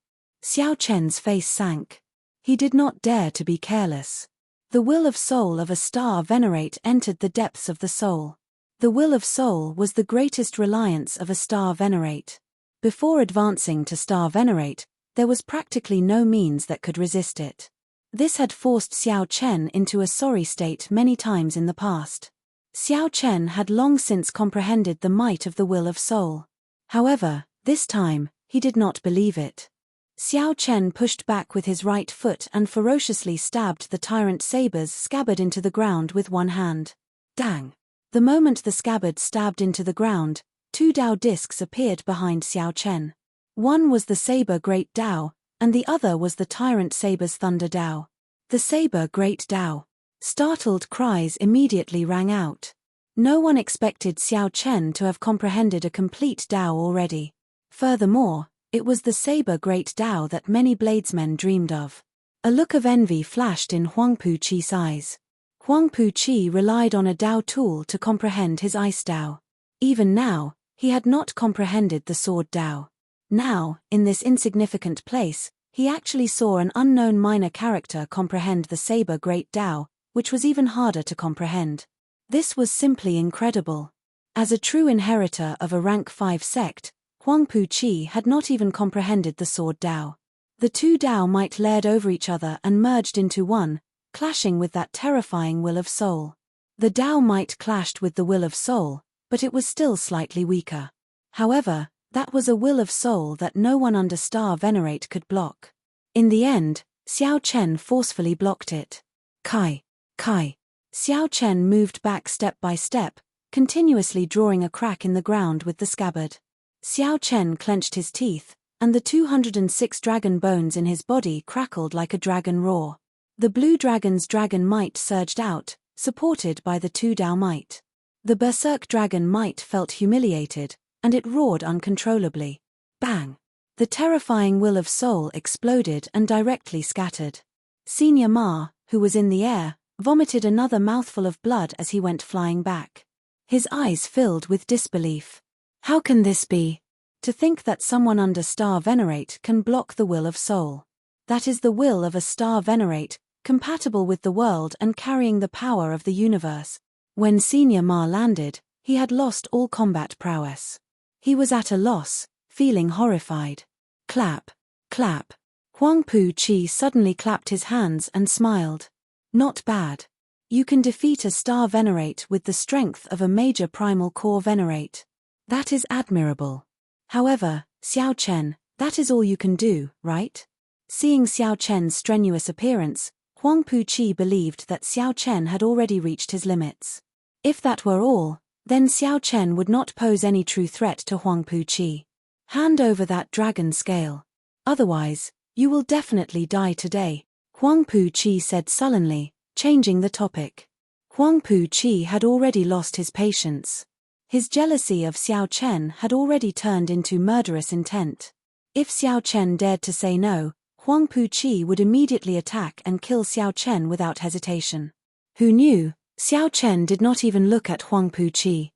Xiao Chen's face sank. He did not dare to be careless. The will of soul of a star venerate entered the depths of the soul. The will of soul was the greatest reliance of a star venerate. Before advancing to star venerate, there was practically no means that could resist it. This had forced Xiao Chen into a sorry state many times in the past. Xiao Chen had long since comprehended the might of the will of soul. However, this time, he did not believe it. Xiao Chen pushed back with his right foot and ferociously stabbed the tyrant saber's scabbard into the ground with one hand. Dang! The moment the scabbard stabbed into the ground, 2 Dao discs appeared behind Xiao Chen. One was the Saber Great Dao, and the other was the Tyrant Saber's Thunder Dao. The Saber Great Dao. Startled cries immediately rang out. No one expected Xiao Chen to have comprehended a complete Dao already. Furthermore, it was the Saber Great Dao that many bladesmen dreamed of. A look of envy flashed in Huangpu Qi's eyes. Huangpu Qi relied on a Dao tool to comprehend his Ice Dao. Even now, he had not comprehended the Sword Dao. Now, in this insignificant place, he actually saw an unknown minor character comprehend the Saber Great Dao, which was even harder to comprehend. This was simply incredible. As a true inheritor of a rank 5 sect, Huangpu Qi had not even comprehended the Sword Dao. The two Dao might layered over each other and merged into one, clashing with that terrifying Will of Soul. The Dao might clashed with the Will of Soul, but it was still slightly weaker. However, that was a Will of Soul that no one under Star Venerate could block. In the end, Xiao Chen forcefully blocked it. Kai. Xiao Chen moved back step by step, continuously drawing a crack in the ground with the scabbard. Xiao Chen clenched his teeth, and the 206 dragon bones in his body crackled like a dragon roar. The blue dragon's dragon might surged out, supported by the two Dao might. The berserk dragon might felt humiliated, and it roared uncontrollably. Bang! The terrifying Will of Soul exploded and directly scattered. Senior Ma, who was in the air, vomited another mouthful of blood as he went flying back. His eyes filled with disbelief. How can this be? To think that someone under Star Venerate can block the Will of Soul. That is the will of a Star Venerate, compatible with the world and carrying the power of the universe. When Senior Ma landed, he had lost all combat prowess. He was at a loss, feeling horrified. Clap. Huangpu Qi suddenly clapped his hands and smiled. Not bad. You can defeat a Star Venerate with the strength of a major primal core Venerate. That is admirable. However, Xiao Chen, that is all you can do, right? Seeing Xiao Chen's strenuous appearance, Huangpu Qi believed that Xiao Chen had already reached his limits. If that were all, then Xiao Chen would not pose any true threat to Huangpu Qi. Hand over that dragon scale. Otherwise, you will definitely die today, Huangpu Qi said sullenly, changing the topic. Huangpu Qi had already lost his patience. His jealousy of Xiao Chen had already turned into murderous intent. If Xiao Chen dared to say no, Huangpu Qi would immediately attack and kill Xiao Chen without hesitation. Who knew? Xiao Chen did not even look at Huangpu Qi.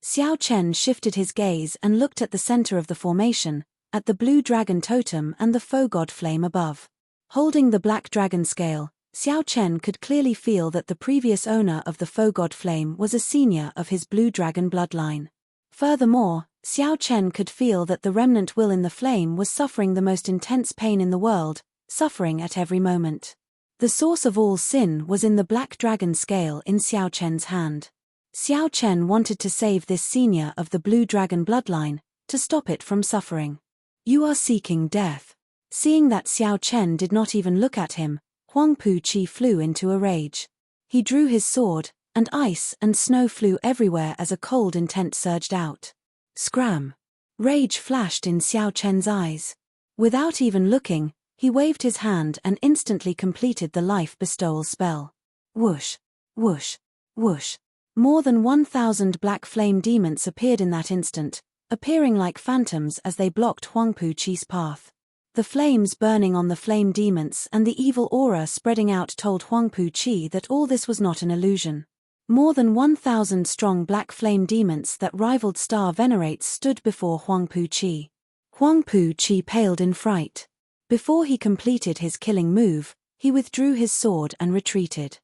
Xiao Chen shifted his gaze and looked at the center of the formation, at the blue dragon totem and the faux god flame above. Holding the black dragon scale, Xiao Chen could clearly feel that the previous owner of the faux god flame was a senior of his blue dragon bloodline. Furthermore, Xiao Chen could feel that the remnant will in the flame was suffering the most intense pain in the world, suffering at every moment. The source of all sin was in the black dragon scale in Xiao Chen's hand. Xiao Chen wanted to save this senior of the blue dragon bloodline, to stop it from suffering. You are seeking death. Seeing that Xiao Chen did not even look at him, Huangpu Qi flew into a rage. He drew his sword, and ice and snow flew everywhere as a cold intent surged out. Scram! Rage flashed in Xiao Chen's eyes. Without even looking, he waved his hand and instantly completed the life bestowal spell. Whoosh! Whoosh! Whoosh! More than 1,000 black flame demons appeared in that instant, appearing like phantoms as they blocked Huangpu Qi's path. The flames burning on the flame demons and the evil aura spreading out told Huangpu Qi that all this was not an illusion. More than 1,000 strong black flame demons that rivaled Star Venerates stood before Huangpu Qi. Huangpu Qi paled in fright. Before he completed his killing move, he withdrew his sword and retreated.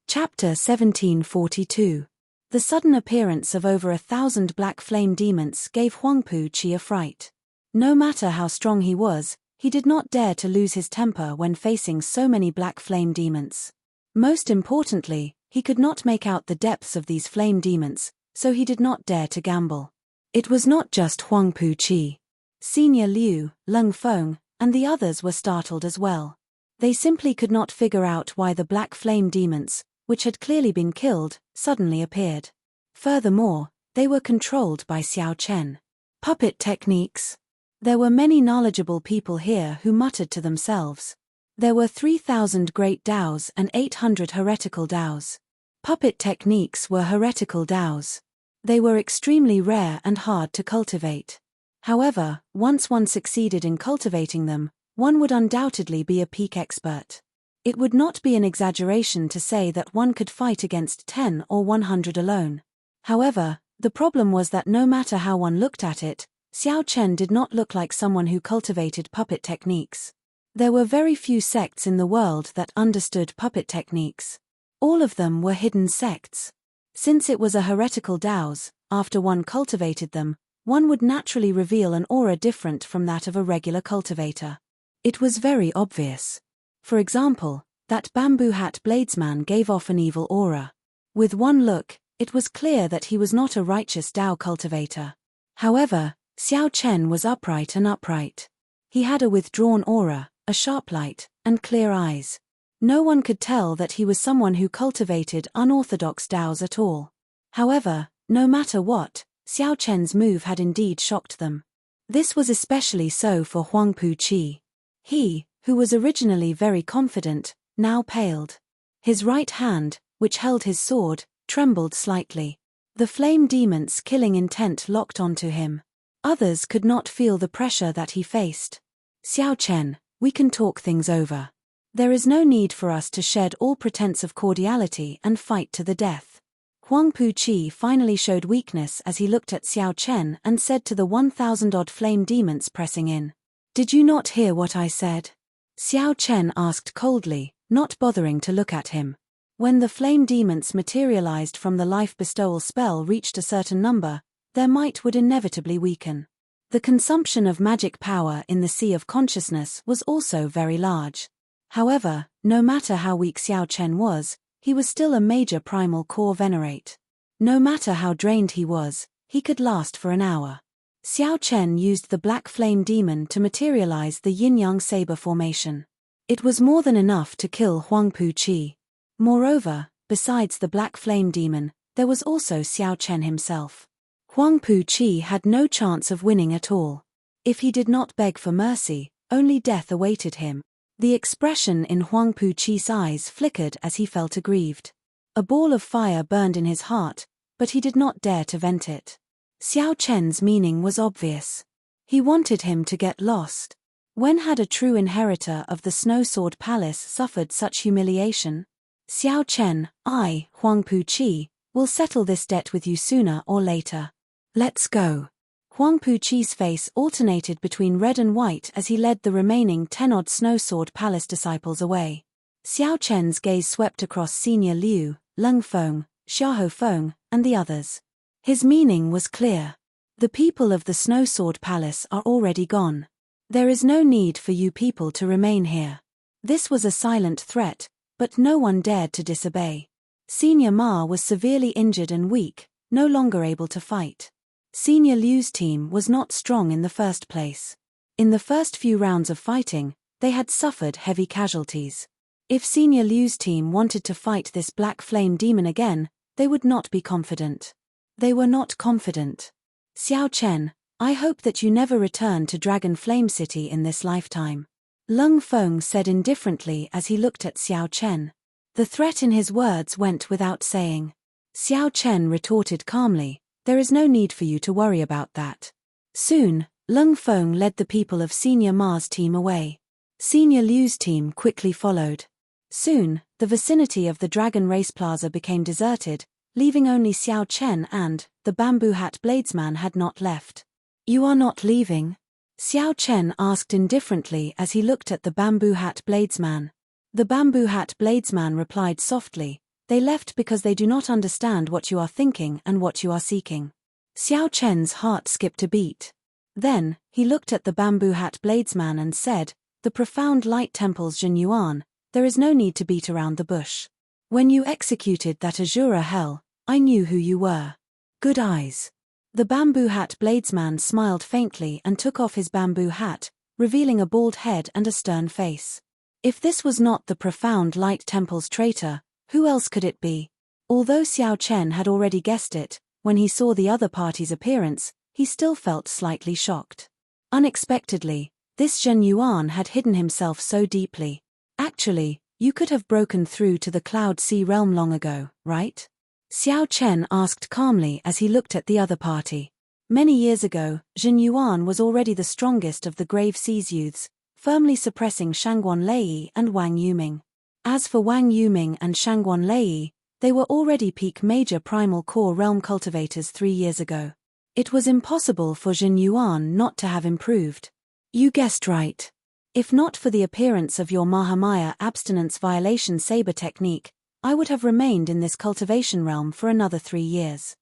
Chapter 1742. The sudden appearance of over 1,000 black flame demons gave Huangpu Qi a fright. No matter how strong he was, he did not dare to lose his temper when facing so many black flame demons. Most importantly, he could not make out the depths of these flame demons, so he did not dare to gamble. It was not just Huangpu Qi. Senior Liu, Leng Feng, and the others were startled as well. They simply could not figure out why the black flame demons, which had clearly been killed, suddenly appeared. Furthermore, they were controlled by Xiao Chen. Puppet techniques. There were many knowledgeable people here who muttered to themselves. There were 3,000 great Daos and 800 heretical Daos. Puppet techniques were heretical Daos. They were extremely rare and hard to cultivate. However, once one succeeded in cultivating them, one would undoubtedly be a peak expert. It would not be an exaggeration to say that one could fight against 10 or 100 alone. However, the problem was that no matter how one looked at it, Xiao Chen did not look like someone who cultivated puppet techniques. There were very few sects in the world that understood puppet techniques. All of them were hidden sects. Since it was a heretical Daos, after one cultivated them, one would naturally reveal an aura different from that of a regular cultivator. It was very obvious. For example, that bamboo hat bladesman gave off an evil aura. With one look, it was clear that he was not a righteous Dao cultivator. However, Xiao Chen was upright and upright. He had a withdrawn aura, a sharp light, and clear eyes. No one could tell that he was someone who cultivated unorthodox Daos at all. However, no matter what, Xiao Chen's move had indeed shocked them. This was especially so for Huangpu Qi. He, who was originally very confident, now paled. His right hand, which held his sword, trembled slightly. The flame demon's killing intent locked onto him. Others could not feel the pressure that he faced. Xiao Chen, we can talk things over. There is no need for us to shed all pretense of cordiality and fight to the death. Huangpu Qi finally showed weakness as he looked at Xiao Chen and said to the 1,000-odd flame demons pressing in. Did you not hear what I said? Xiao Chen asked coldly, not bothering to look at him. When the flame demons materialized from the life bestowal spell reached a certain number, their might would inevitably weaken. The consumption of magic power in the sea of consciousness was also very large. However, no matter how weak Xiao Chen was, he was still a major primal core venerate. No matter how drained he was, he could last for an hour. Xiao Chen used the black flame demon to materialize the yin-yang saber formation. It was more than enough to kill Huangpu Qi. Moreover, besides the black flame demon, there was also Xiao Chen himself. Huangpu Qi had no chance of winning at all. If he did not beg for mercy, only death awaited him. The expression in Huangpu Qi's eyes flickered as he felt aggrieved. A ball of fire burned in his heart, but he did not dare to vent it. Xiao Chen's meaning was obvious. He wanted him to get lost. When had a true inheritor of the Snow Sword Palace suffered such humiliation? Xiao Chen, I, Huangpu Qi, will settle this debt with you sooner or later. Let's go. Huangpu Qi's face alternated between red and white as he led the remaining 10-odd Snow Sword Palace disciples away. Xiao Chen's gaze swept across Senior Liu, Leng Feng, Xiahou Feng, and the others. His meaning was clear. The people of the Snow Sword Palace are already gone. There is no need for you people to remain here. This was a silent threat, but no one dared to disobey. Senior Ma was severely injured and weak, no longer able to fight. Senior Liu's team was not strong in the first place. In the first few rounds of fighting, they had suffered heavy casualties. If Senior Liu's team wanted to fight this black flame demon again, they would not be confident. They were not confident. Xiao Chen, I hope that you never return to Dragon Flame City in this lifetime. Leng Feng said indifferently as he looked at Xiao Chen. The threat in his words went without saying. Xiao Chen retorted calmly, there is no need for you to worry about that. Soon, Leng Feng led the people of Senior Ma's team away. Senior Liu's team quickly followed. Soon, the vicinity of the Dragon Race Plaza became deserted, leaving only Xiao Chen and, the bamboo hat bladesman had not left. You are not leaving? Xiao Chen asked indifferently as he looked at the bamboo hat bladesman. The bamboo hat bladesman replied softly, they left because they do not understand what you are thinking and what you are seeking. Xiao Chen's heart skipped a beat. Then, he looked at the bamboo hat bladesman and said, the profound light temples Zhen Yuan, there is no need to beat around the bush. When you executed that Azura hell, I knew who you were. Good eyes. The bamboo hat bladesman smiled faintly and took off his bamboo hat, revealing a bald head and a stern face. If this was not the profound light temple's traitor, who else could it be? Although Xiao Chen had already guessed it, when he saw the other party's appearance, he still felt slightly shocked. Unexpectedly, this Zhen Yuan had hidden himself so deeply. Actually, you could have broken through to the Cloud Sea realm long ago, right? Xiao Chen asked calmly as he looked at the other party. Many years ago, Zhen Yuan was already the strongest of the Grave Seas youths, firmly suppressing Shangguan Lei and Wang Yuming. As for Wang Yuming and Shangguan Lei, they were already peak major primal core realm cultivators 3 years ago. It was impossible for Zhen Yuan not to have improved. You guessed right. If not for the appearance of your Mahamaya abstinence violation saber technique, I would have remained in this cultivation realm for another 3 years.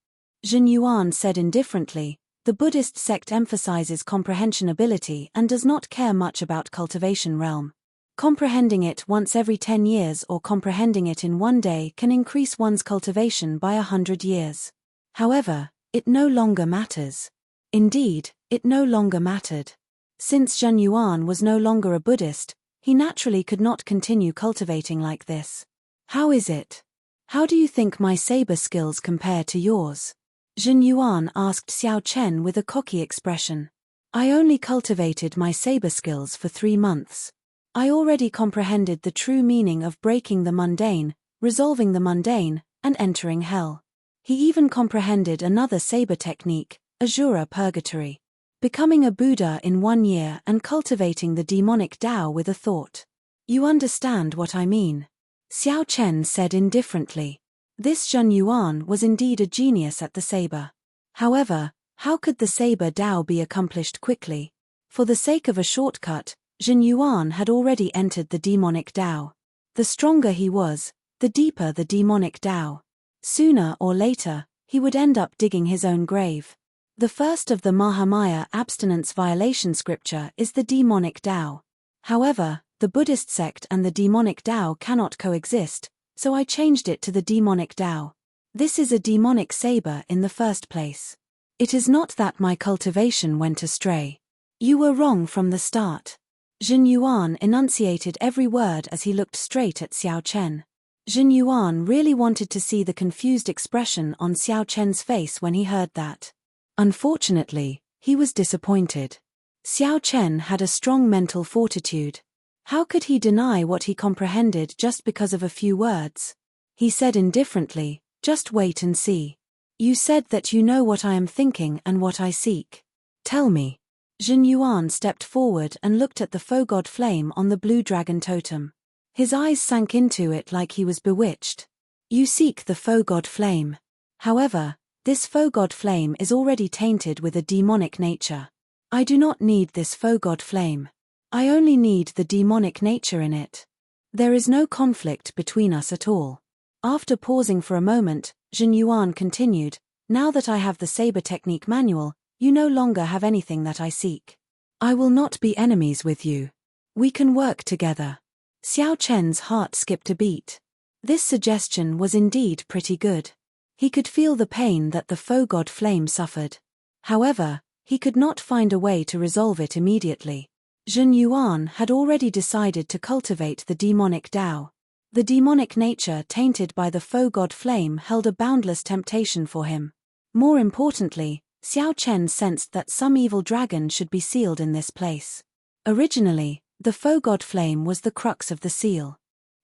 Zhen Yuan said indifferently, the Buddhist sect emphasizes comprehension ability and does not care much about cultivation realm. Comprehending it once every 10 years or comprehending it in 1 day can increase one's cultivation by 100 years. However, it no longer matters. Indeed, it no longer mattered. Since Zhen Yuan was no longer a Buddhist, he naturally could not continue cultivating like this. How is it? How do you think my saber skills compare to yours? Zhen Yuan asked Xiao Chen with a cocky expression. I only cultivated my saber skills for 3 months. I already comprehended the true meaning of breaking the mundane, resolving the mundane, and entering hell. He even comprehended another saber technique, Azura Purgatory. Becoming a Buddha in 1 year and cultivating the demonic Tao with a thought. You understand what I mean? Xiao Chen said indifferently. This Zhen Yuan was indeed a genius at the saber. However, how could the saber Tao be accomplished quickly? For the sake of a shortcut, Zhen Yuan had already entered the demonic Tao. The stronger he was, the deeper the demonic Tao. Sooner or later, he would end up digging his own grave. The first of the Mahamaya abstinence violation scripture is the demonic Tao. However, the Buddhist sect and the demonic Tao cannot coexist, so I changed it to the demonic Tao. This is a demonic saber in the first place. It is not that my cultivation went astray. You were wrong from the start. Zhen Yuan enunciated every word as he looked straight at Xiao Chen. Zhen Yuan really wanted to see the confused expression on Xiao Chen's face when he heard that. Unfortunately, he was disappointed. Xiao Chen had a strong mental fortitude. How could he deny what he comprehended just because of a few words? He said indifferently, just wait and see. You said that you know what I am thinking and what I seek. Tell me. Zhen Yuan stepped forward and looked at the faux god flame on the blue dragon totem. His eyes sank into it like he was bewitched. You seek the faux god flame. However, this faux god flame is already tainted with a demonic nature. I do not need this faux god flame. I only need the demonic nature in it. There is no conflict between us at all. After pausing for a moment, Zhen Yuan continued, now that I have the saber technique manual, you no longer have anything that I seek. I will not be enemies with you. We can work together. Xiao Chen's heart skipped a beat. This suggestion was indeed pretty good. He could feel the pain that the faux god flame suffered. However, he could not find a way to resolve it immediately. Zhen Yuan had already decided to cultivate the demonic Tao. The demonic nature tainted by the faux god flame held a boundless temptation for him. More importantly, Xiao Chen sensed that some evil dragon should be sealed in this place. Originally, the faux god flame was the crux of the seal.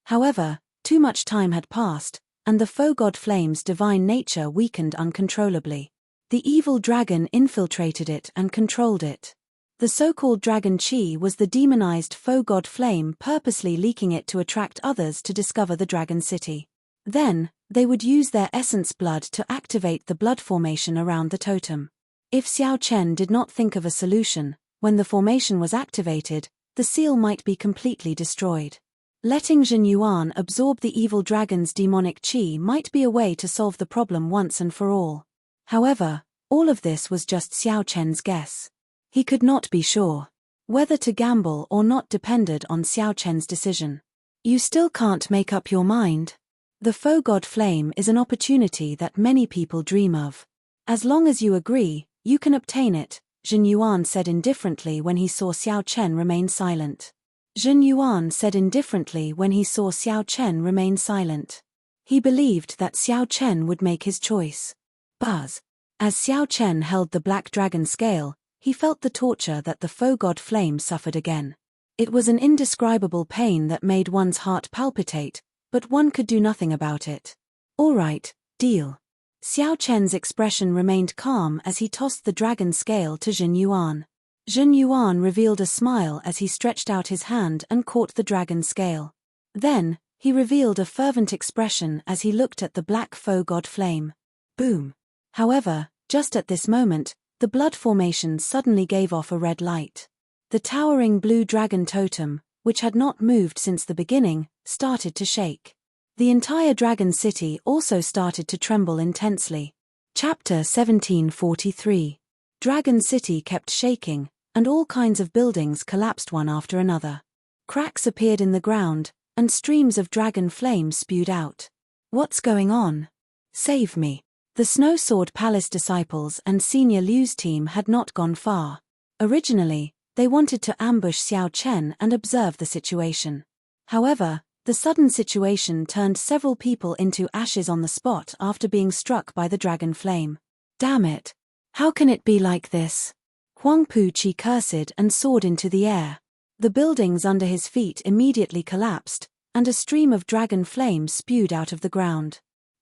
However, too much time had passed, and the faux god flame's divine nature weakened uncontrollably. The evil dragon infiltrated it and controlled it. The so-called dragon chi was the demonized faux god flame purposely leaking it to attract others to discover the dragon city. Then, they would use their essence blood to activate the blood formation around the totem. If Xiao Chen did not think of a solution, when the formation was activated, the seal might be completely destroyed. Letting Zhen Yuan absorb the evil dragon's demonic chi might be a way to solve the problem once and for all. However, all of this was just Xiao Chen's guess. He could not be sure. Whether to gamble or not depended on Xiao Chen's decision. You still can't make up your mind? The faux god flame is an opportunity that many people dream of. As long as you agree, you can obtain it, Zhen Yuan said indifferently when he saw Xiao Chen remain silent. Zhen Yuan said indifferently when he saw Xiao Chen remain silent. He believed that Xiao Chen would make his choice. Buzz. As Xiao Chen held the black dragon scale, he felt the torture that the faux god flame suffered again. It was an indescribable pain that made one's heart palpitate, but one could do nothing about it. All right, deal. Xiao Chen's expression remained calm as he tossed the dragon scale to Jin Yuan. Jin Yuan revealed a smile as he stretched out his hand and caught the dragon scale. Then, he revealed a fervent expression as he looked at the black faux god flame. Boom. However, just at this moment, the blood formation suddenly gave off a red light. The towering blue dragon totem, which had not moved since the beginning, started to shake. The entire dragon city also started to tremble intensely. Chapter 1743. Dragon City kept shaking, and all kinds of buildings collapsed one after another. Cracks appeared in the ground, and streams of dragon flame spewed out. What's going on? Save me. The Snow Sword Palace disciples and Senior Liu's team had not gone far. Originally, they wanted to ambush Xiao Chen and observe the situation. However, the sudden situation turned several people into ashes on the spot after being struck by the dragon flame. Damn it! How can it be like this? Huang Pu-chi cursed and soared into the air. The buildings under his feet immediately collapsed, and a stream of dragon flame spewed out of the ground.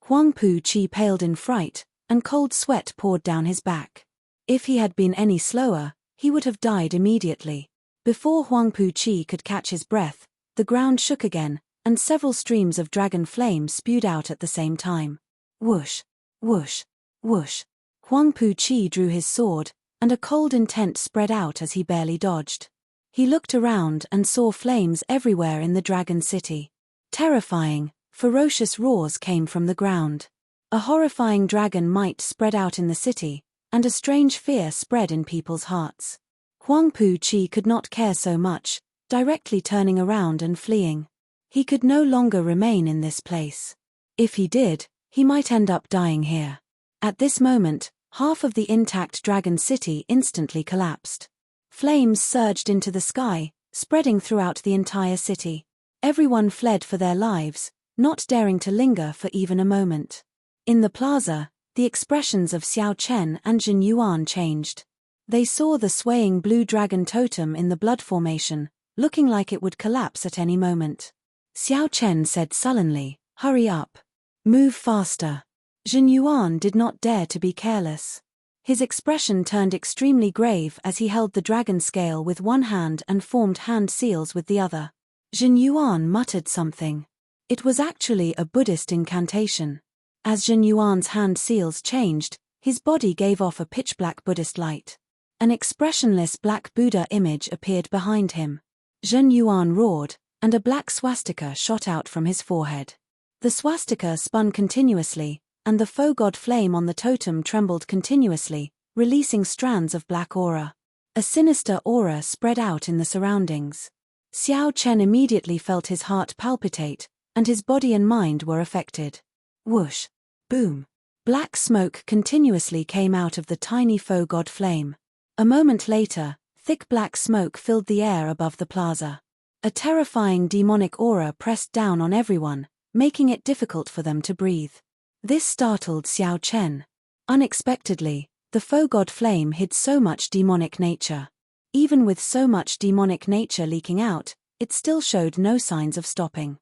Huang Pu-chi paled in fright, and cold sweat poured down his back. If he had been any slower, he would have died immediately. Before Huang Pu-chi could catch his breath, the ground shook again, and several streams of dragon flame spewed out at the same time. Whoosh, whoosh, whoosh. Huang Pu-chi drew his sword, and a cold intent spread out as he barely dodged. He looked around and saw flames everywhere in the dragon city. Terrifying, ferocious roars came from the ground. A horrifying dragon might spread out in the city, and a strange fear spread in people's hearts. Huang Pu-chi could not care so much, directly turning around and fleeing. He could no longer remain in this place. If he did, he might end up dying here. At this moment, half of the intact dragon city instantly collapsed. Flames surged into the sky, spreading throughout the entire city. Everyone fled for their lives, not daring to linger for even a moment. In the plaza, the expressions of Xiao Chen and Jin Yuan changed. They saw the swaying blue dragon totem in the blood formation, looking like it would collapse at any moment. Xiao Chen said sullenly, "Hurry up. Move faster." Jin Yuan did not dare to be careless. His expression turned extremely grave as he held the dragon scale with one hand and formed hand seals with the other. Jin Yuan muttered something. It was actually a Buddhist incantation. As Jin Yuan's hand seals changed, his body gave off a pitch-black Buddhist light. An expressionless black Buddha image appeared behind him. Jin Yuan roared, and a black swastika shot out from his forehead. The swastika spun continuously, and the faux god flame on the totem trembled continuously, releasing strands of black aura. A sinister aura spread out in the surroundings. Xiao Chen immediately felt his heart palpitate, and his body and mind were affected. Whoosh! Boom! Black smoke continuously came out of the tiny faux god flame. A moment later, thick black smoke filled the air above the plaza. A terrifying demonic aura pressed down on everyone, making it difficult for them to breathe. This startled Xiao Chen. Unexpectedly, the faux god flame hid so much demonic nature. Even with so much demonic nature leaking out, it still showed no signs of stopping.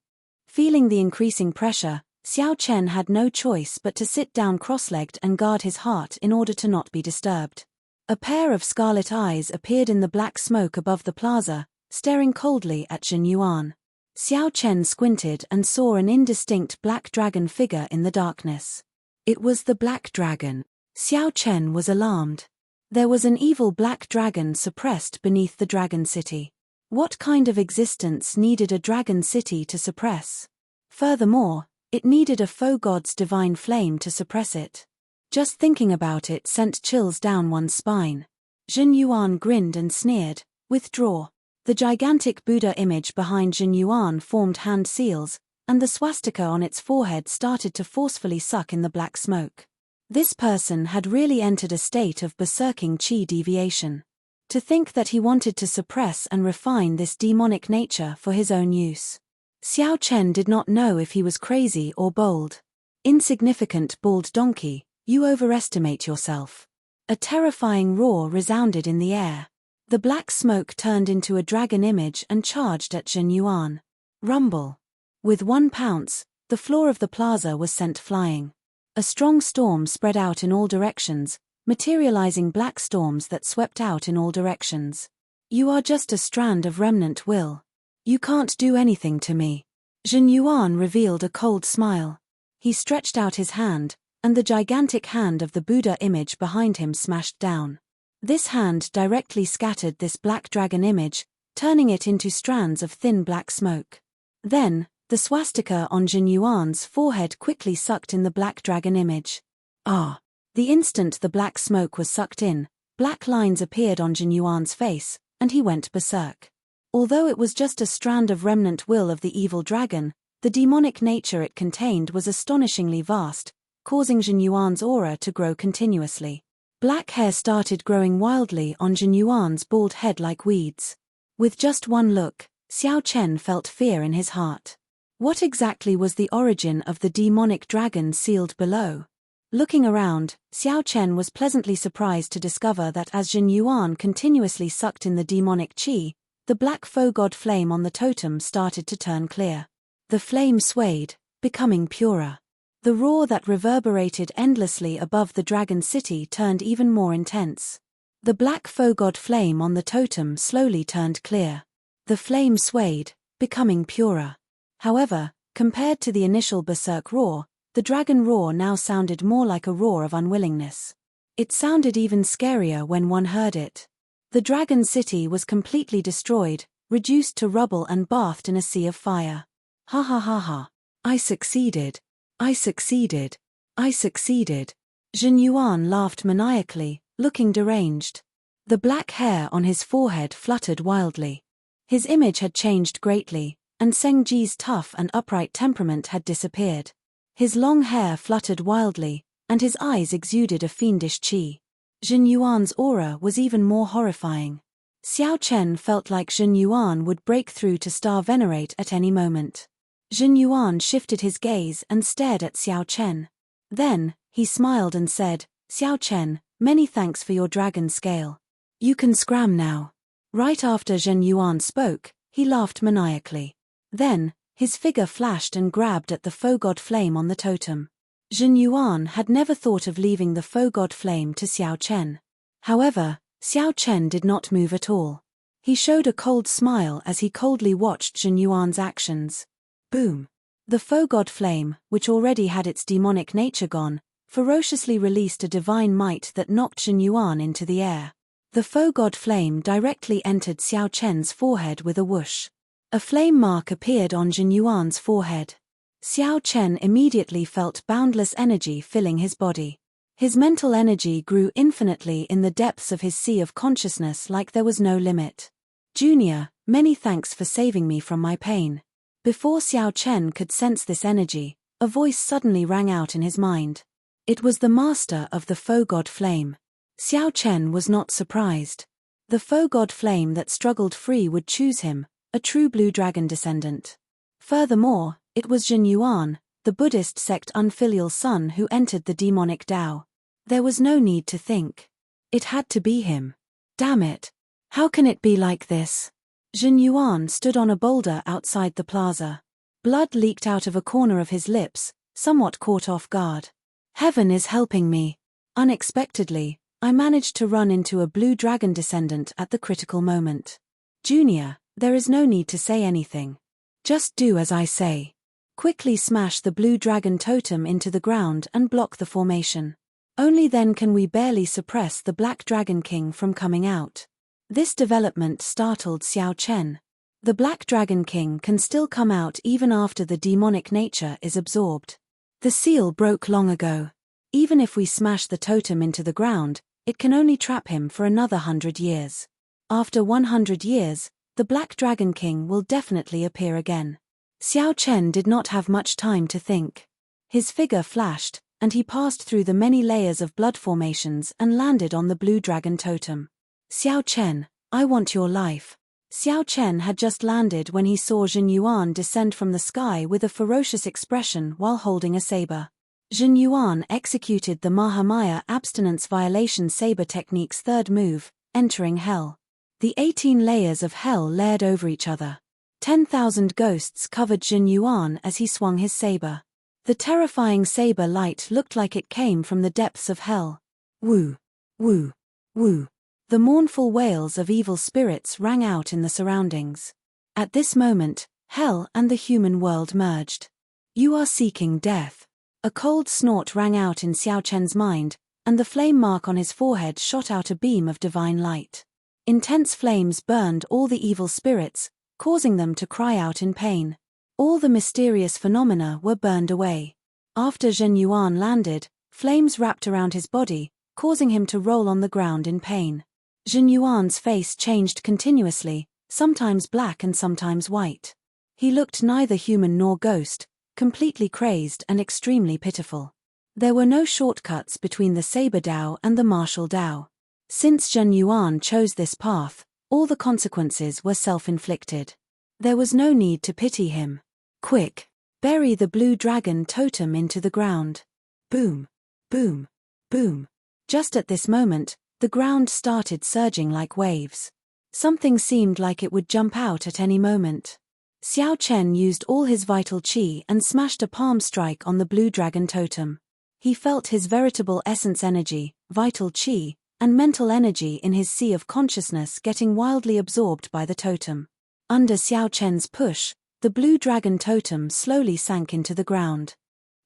Feeling the increasing pressure, Xiao Chen had no choice but to sit down cross-legged and guard his heart in order to not be disturbed. A pair of scarlet eyes appeared in the black smoke above the plaza, staring coldly at Jin Yuan. Xiao Chen squinted and saw an indistinct black dragon figure in the darkness. It was the black dragon. Xiao Chen was alarmed. There was an evil black dragon suppressed beneath the dragon city. What kind of existence needed a dragon city to suppress? Furthermore, it needed a faux god's divine flame to suppress it. Just thinking about it sent chills down one's spine. Jin Yuan grinned and sneered, "Withdraw." The gigantic Buddha image behind Jin Yuan formed hand seals, and the swastika on its forehead started to forcefully suck in the black smoke. This person had really entered a state of berserking chi deviation. To think that he wanted to suppress and refine this demonic nature for his own use. Xiao Chen did not know if he was crazy or bold. Insignificant bald donkey, you overestimate yourself. A terrifying roar resounded in the air. The black smoke turned into a dragon image and charged at Zhen Yuan. Rumble. With one pounce, the floor of the plaza was sent flying. A strong storm spread out in all directions, materializing black storms that swept out in all directions. You are just a strand of remnant will. You can't do anything to me. Zhen Yuan revealed a cold smile. He stretched out his hand, and the gigantic hand of the Buddha image behind him smashed down. This hand directly scattered this black dragon image, turning it into strands of thin black smoke. Then, the swastika on Zhen Yuan's forehead quickly sucked in the black dragon image. Ah! The instant the black smoke was sucked in, black lines appeared on Zhen Yuan's face, and he went berserk. Although it was just a strand of remnant will of the evil dragon, the demonic nature it contained was astonishingly vast, causing Zhen Yuan's aura to grow continuously. Black hair started growing wildly on Zhen Yuan's bald head like weeds. With just one look, Xiao Chen felt fear in his heart. What exactly was the origin of the demonic dragon sealed below? Looking around, Xiao Chen was pleasantly surprised to discover that as Zhen Yuan continuously sucked in the demonic qi, the black foe god flame on the totem started to turn clear. The flame swayed, becoming purer. The roar that reverberated endlessly above the dragon city turned even more intense. The black foe god flame on the totem slowly turned clear. The flame swayed, becoming purer. However, compared to the initial berserk roar, the dragon roar now sounded more like a roar of unwillingness. It sounded even scarier when one heard it. The dragon city was completely destroyed, reduced to rubble and bathed in a sea of fire. Ha ha ha ha. I succeeded. I succeeded. I succeeded. Zhen Yuan laughed maniacally, looking deranged. The black hair on his forehead fluttered wildly. His image had changed greatly, and Seng Ji's tough and upright temperament had disappeared. His long hair fluttered wildly, and his eyes exuded a fiendish qi. Zhen Yuan's aura was even more horrifying. Xiao Chen felt like Zhen Yuan would break through to star venerate at any moment. Zhen Yuan shifted his gaze and stared at Xiao Chen. Then, he smiled and said, Xiao Chen, many thanks for your dragon scale. You can scram now. Right after Zhen Yuan spoke, he laughed maniacally. Then, his figure flashed and grabbed at the foe god flame on the totem. Zhen Yuan had never thought of leaving the foe god flame to Xiao Chen. However, Xiao Chen did not move at all. He showed a cold smile as he coldly watched Zhen Yuan's actions. Boom! The foe god flame, which already had its demonic nature gone, ferociously released a divine might that knocked Zhen Yuan into the air. The foe god flame directly entered Xiao Chen's forehead with a whoosh. A flame mark appeared on Zhen Yuan's forehead. Xiao Chen immediately felt boundless energy filling his body. His mental energy grew infinitely in the depths of his sea of consciousness like there was no limit. Junior, many thanks for saving me from my pain. Before Xiao Chen could sense this energy, a voice suddenly rang out in his mind. It was the master of the foe god flame. Xiao Chen was not surprised. The foe god flame that struggled free would choose him, a true blue dragon descendant. Furthermore, it was Zhen Yuan, the Buddhist sect unfilial son who entered the demonic Tao. There was no need to think. It had to be him. Damn it. How can it be like this? Zhen Yuan stood on a boulder outside the plaza. Blood leaked out of a corner of his lips, somewhat caught off guard. Heaven is helping me. Unexpectedly, I managed to run into a blue dragon descendant at the critical moment. Junior, there is no need to say anything. Just do as I say. Quickly smash the blue dragon totem into the ground and block the formation. Only then can we barely suppress the black dragon king from coming out. This development startled Xiao Chen. The Black Dragon King can still come out even after the demonic nature is absorbed. The seal broke long ago. Even if we smash the totem into the ground, it can only trap him for another 100 years. After 100 years, the Black Dragon King will definitely appear again. Xiao Chen did not have much time to think. His figure flashed, and he passed through the many layers of blood formations and landed on the blue dragon totem. Xiao Chen, I want your life. Xiao Chen had just landed when he saw Zhen Yuan descend from the sky with a ferocious expression while holding a saber. Jin Yuan executed the Mahamaya abstinence violation saber technique's third move, entering hell. The 18 layers of hell layered over each other. 10,000 ghosts covered Jin Yuan as he swung his saber. The terrifying saber light looked like it came from the depths of hell. Woo! Woo! Woo! The mournful wails of evil spirits rang out in the surroundings. At this moment, hell and the human world merged. You are seeking death. A cold snort rang out in Xiao Chen's mind, and the flame mark on his forehead shot out a beam of divine light. Intense flames burned all the evil spirits, causing them to cry out in pain. All the mysterious phenomena were burned away. After Jin Yuan landed, flames wrapped around his body, causing him to roll on the ground in pain. Jin Yuan's face changed continuously, sometimes black and sometimes white. He looked neither human nor ghost, completely crazed and extremely pitiful. There were no shortcuts between the Saber Dao and the Martial Dao. Since Jin Yuan chose this path, all the consequences were self-inflicted. There was no need to pity him. Quick! Bury the blue dragon totem into the ground. Boom! Boom! Boom! Just at this moment, the ground started surging like waves. Something seemed like it would jump out at any moment. Xiao Chen used all his vital qi and smashed a palm strike on the blue dragon totem. He felt his veritable essence energy, vital qi, and mental energy in his sea of consciousness getting wildly absorbed by the totem. Under Xiao Chen's push, the blue dragon totem slowly sank into the ground.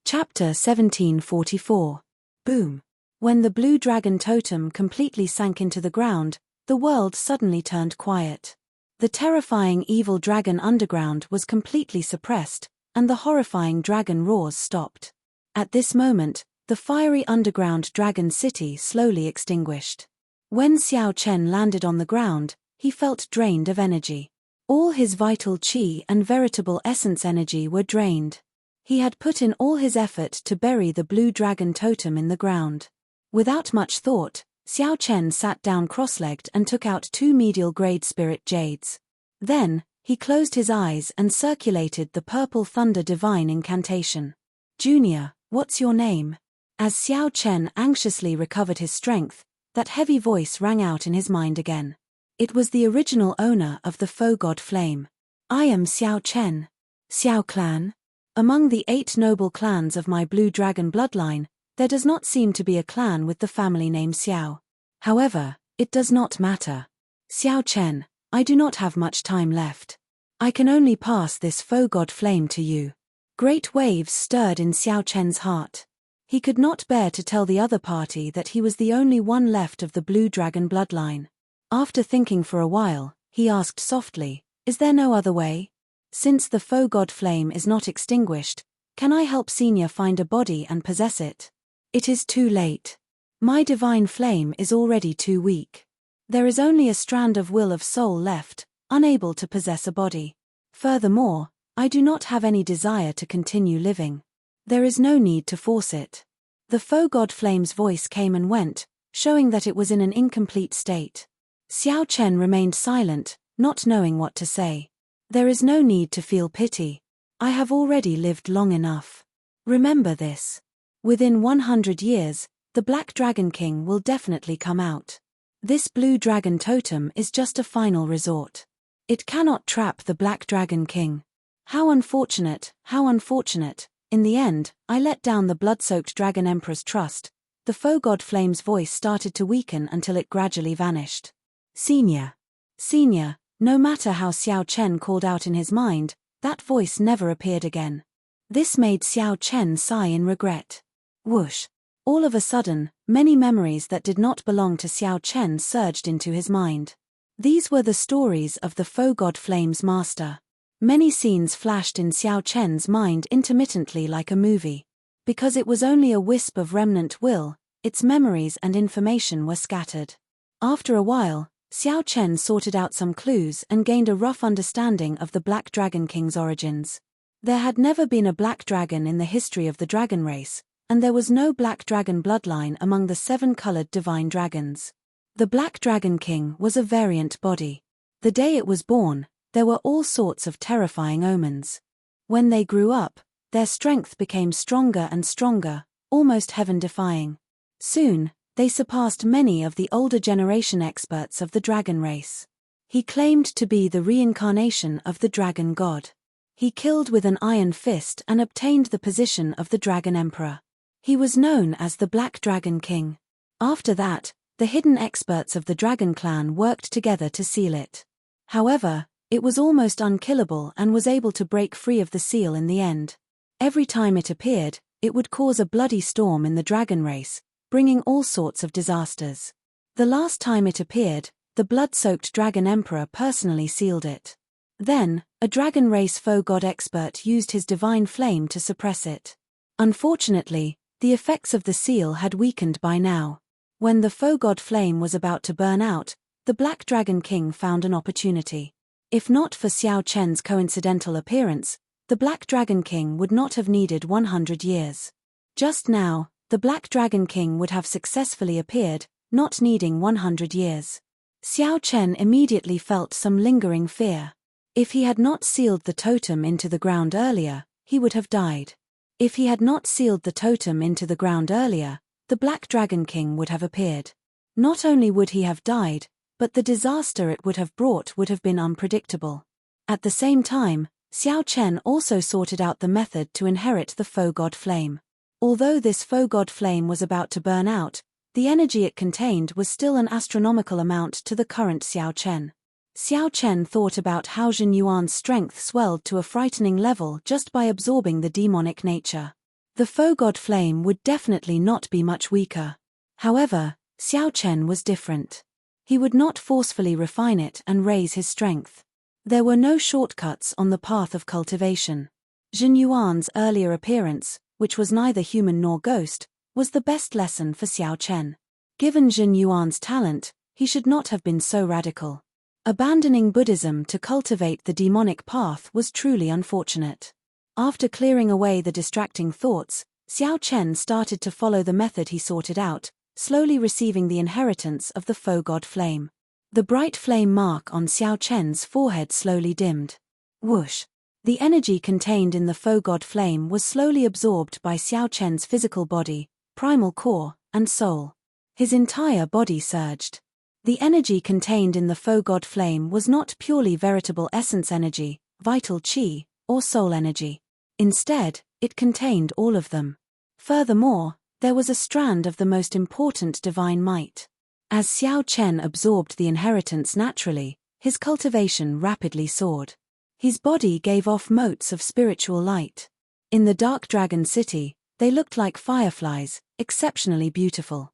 Chapter 1744. Boom. When the blue dragon totem completely sank into the ground, the world suddenly turned quiet. The terrifying evil dragon underground was completely suppressed, and the horrifying dragon roars stopped. At this moment, the fiery underground dragon city slowly extinguished. When Xiao Chen landed on the ground, he felt drained of energy. All his vital qi and veritable essence energy were drained. He had put in all his effort to bury the blue dragon totem in the ground. Without much thought, Xiao Chen sat down cross-legged and took out 2 medial grade spirit jades. Then, he closed his eyes and circulated the purple thunder divine incantation. Junior, what's your name? As Xiao Chen anxiously recovered his strength, that heavy voice rang out in his mind again. It was the original owner of the faux god flame. I am Xiao Chen. Xiao clan? Among the 8 noble clans of my blue dragon bloodline, there does not seem to be a clan with the family name Xiao. However, it does not matter. Xiao Chen, I do not have much time left. I can only pass this faux god flame to you. Great waves stirred in Xiao Chen's heart. He could not bear to tell the other party that he was the only one left of the blue dragon bloodline. After thinking for a while, he asked softly, is there no other way? Since the faux god flame is not extinguished, can I help Senior find a body and possess it? It is too late. My divine flame is already too weak. There is only a strand of will of soul left, unable to possess a body. Furthermore, I do not have any desire to continue living. There is no need to force it. The faux god flame's voice came and went, showing that it was in an incomplete state. Xiao Chen remained silent, not knowing what to say. There is no need to feel pity. I have already lived long enough. Remember this. Within 100 years, the Black Dragon King will definitely come out. This blue dragon totem is just a final resort. It cannot trap the Black Dragon King. How unfortunate, how unfortunate. In the end, I let down the blood-soaked Dragon Emperor's trust. The faux god flame's voice started to weaken until it gradually vanished. Senior. Senior, no matter how Xiao Chen called out in his mind, that voice never appeared again. This made Xiao Chen sigh in regret. Whoosh. All of a sudden, many memories that did not belong to Xiao Chen surged into his mind. These were the stories of the faux god flame's master. Many scenes flashed in Xiao Chen's mind intermittently like a movie. Because it was only a wisp of remnant will, its memories and information were scattered. After a while, Xiao Chen sorted out some clues and gained a rough understanding of the Black Dragon King's origins. There had never been a black dragon in the history of the dragon race, and there was no black dragon bloodline among the 7-colored divine dragons. The Black Dragon King was a variant body. The day it was born, there were all sorts of terrifying omens. When they grew up, their strength became stronger and stronger, almost heaven-defying. Soon, they surpassed many of the older generation experts of the dragon race. He claimed to be the reincarnation of the dragon god. He killed with an iron fist and obtained the position of the Dragon Emperor. He was known as the Black Dragon King. After that, the hidden experts of the Dragon Clan worked together to seal it. However, it was almost unkillable and was able to break free of the seal in the end. Every time it appeared, it would cause a bloody storm in the dragon race, bringing all sorts of disasters. The last time it appeared, the blood-soaked Dragon Emperor personally sealed it. Then, a dragon race foe god expert used his divine flame to suppress it. Unfortunately, the effects of the seal had weakened by now. When the foe god flame was about to burn out, the Black Dragon King found an opportunity. If not for Xiao Chen's coincidental appearance, the Black Dragon King would not have needed 100 years. Just now, the Black Dragon King would have successfully appeared, not needing 100 years. Xiao Chen immediately felt some lingering fear. If he had not sealed the totem into the ground earlier, he would have died. If he had not sealed the totem into the ground earlier, the Black Dragon King would have appeared. Not only would he have died, but the disaster it would have brought would have been unpredictable. At the same time, Xiao Chen also sorted out the method to inherit the foe god flame. Although this foe god flame was about to burn out, the energy it contained was still an astronomical amount to the current Xiao Chen. Xiao Chen thought about how Jin Yuan's strength swelled to a frightening level just by absorbing the demonic nature. The foe god flame would definitely not be much weaker. However, Xiao Chen was different. He would not forcefully refine it and raise his strength. There were no shortcuts on the path of cultivation. Jin Yuan's earlier appearance, which was neither human nor ghost, was the best lesson for Xiao Chen. Given Jin Yuan's talent, he should not have been so radical. Abandoning Buddhism to cultivate the demonic path was truly unfortunate. After clearing away the distracting thoughts, Xiao Chen started to follow the method he sorted out, slowly receiving the inheritance of the foe god flame. The bright flame mark on Xiao Chen's forehead slowly dimmed. Whoosh! The energy contained in the foe god flame was slowly absorbed by Xiao Chen's physical body, primal core, and soul. His entire body surged. The energy contained in the foe god flame was not purely veritable essence energy, vital qi, or soul energy. Instead, it contained all of them. Furthermore, there was a strand of the most important divine might. As Xiao Chen absorbed the inheritance naturally, his cultivation rapidly soared. His body gave off motes of spiritual light. In the dark dragon city, they looked like fireflies, exceptionally beautiful.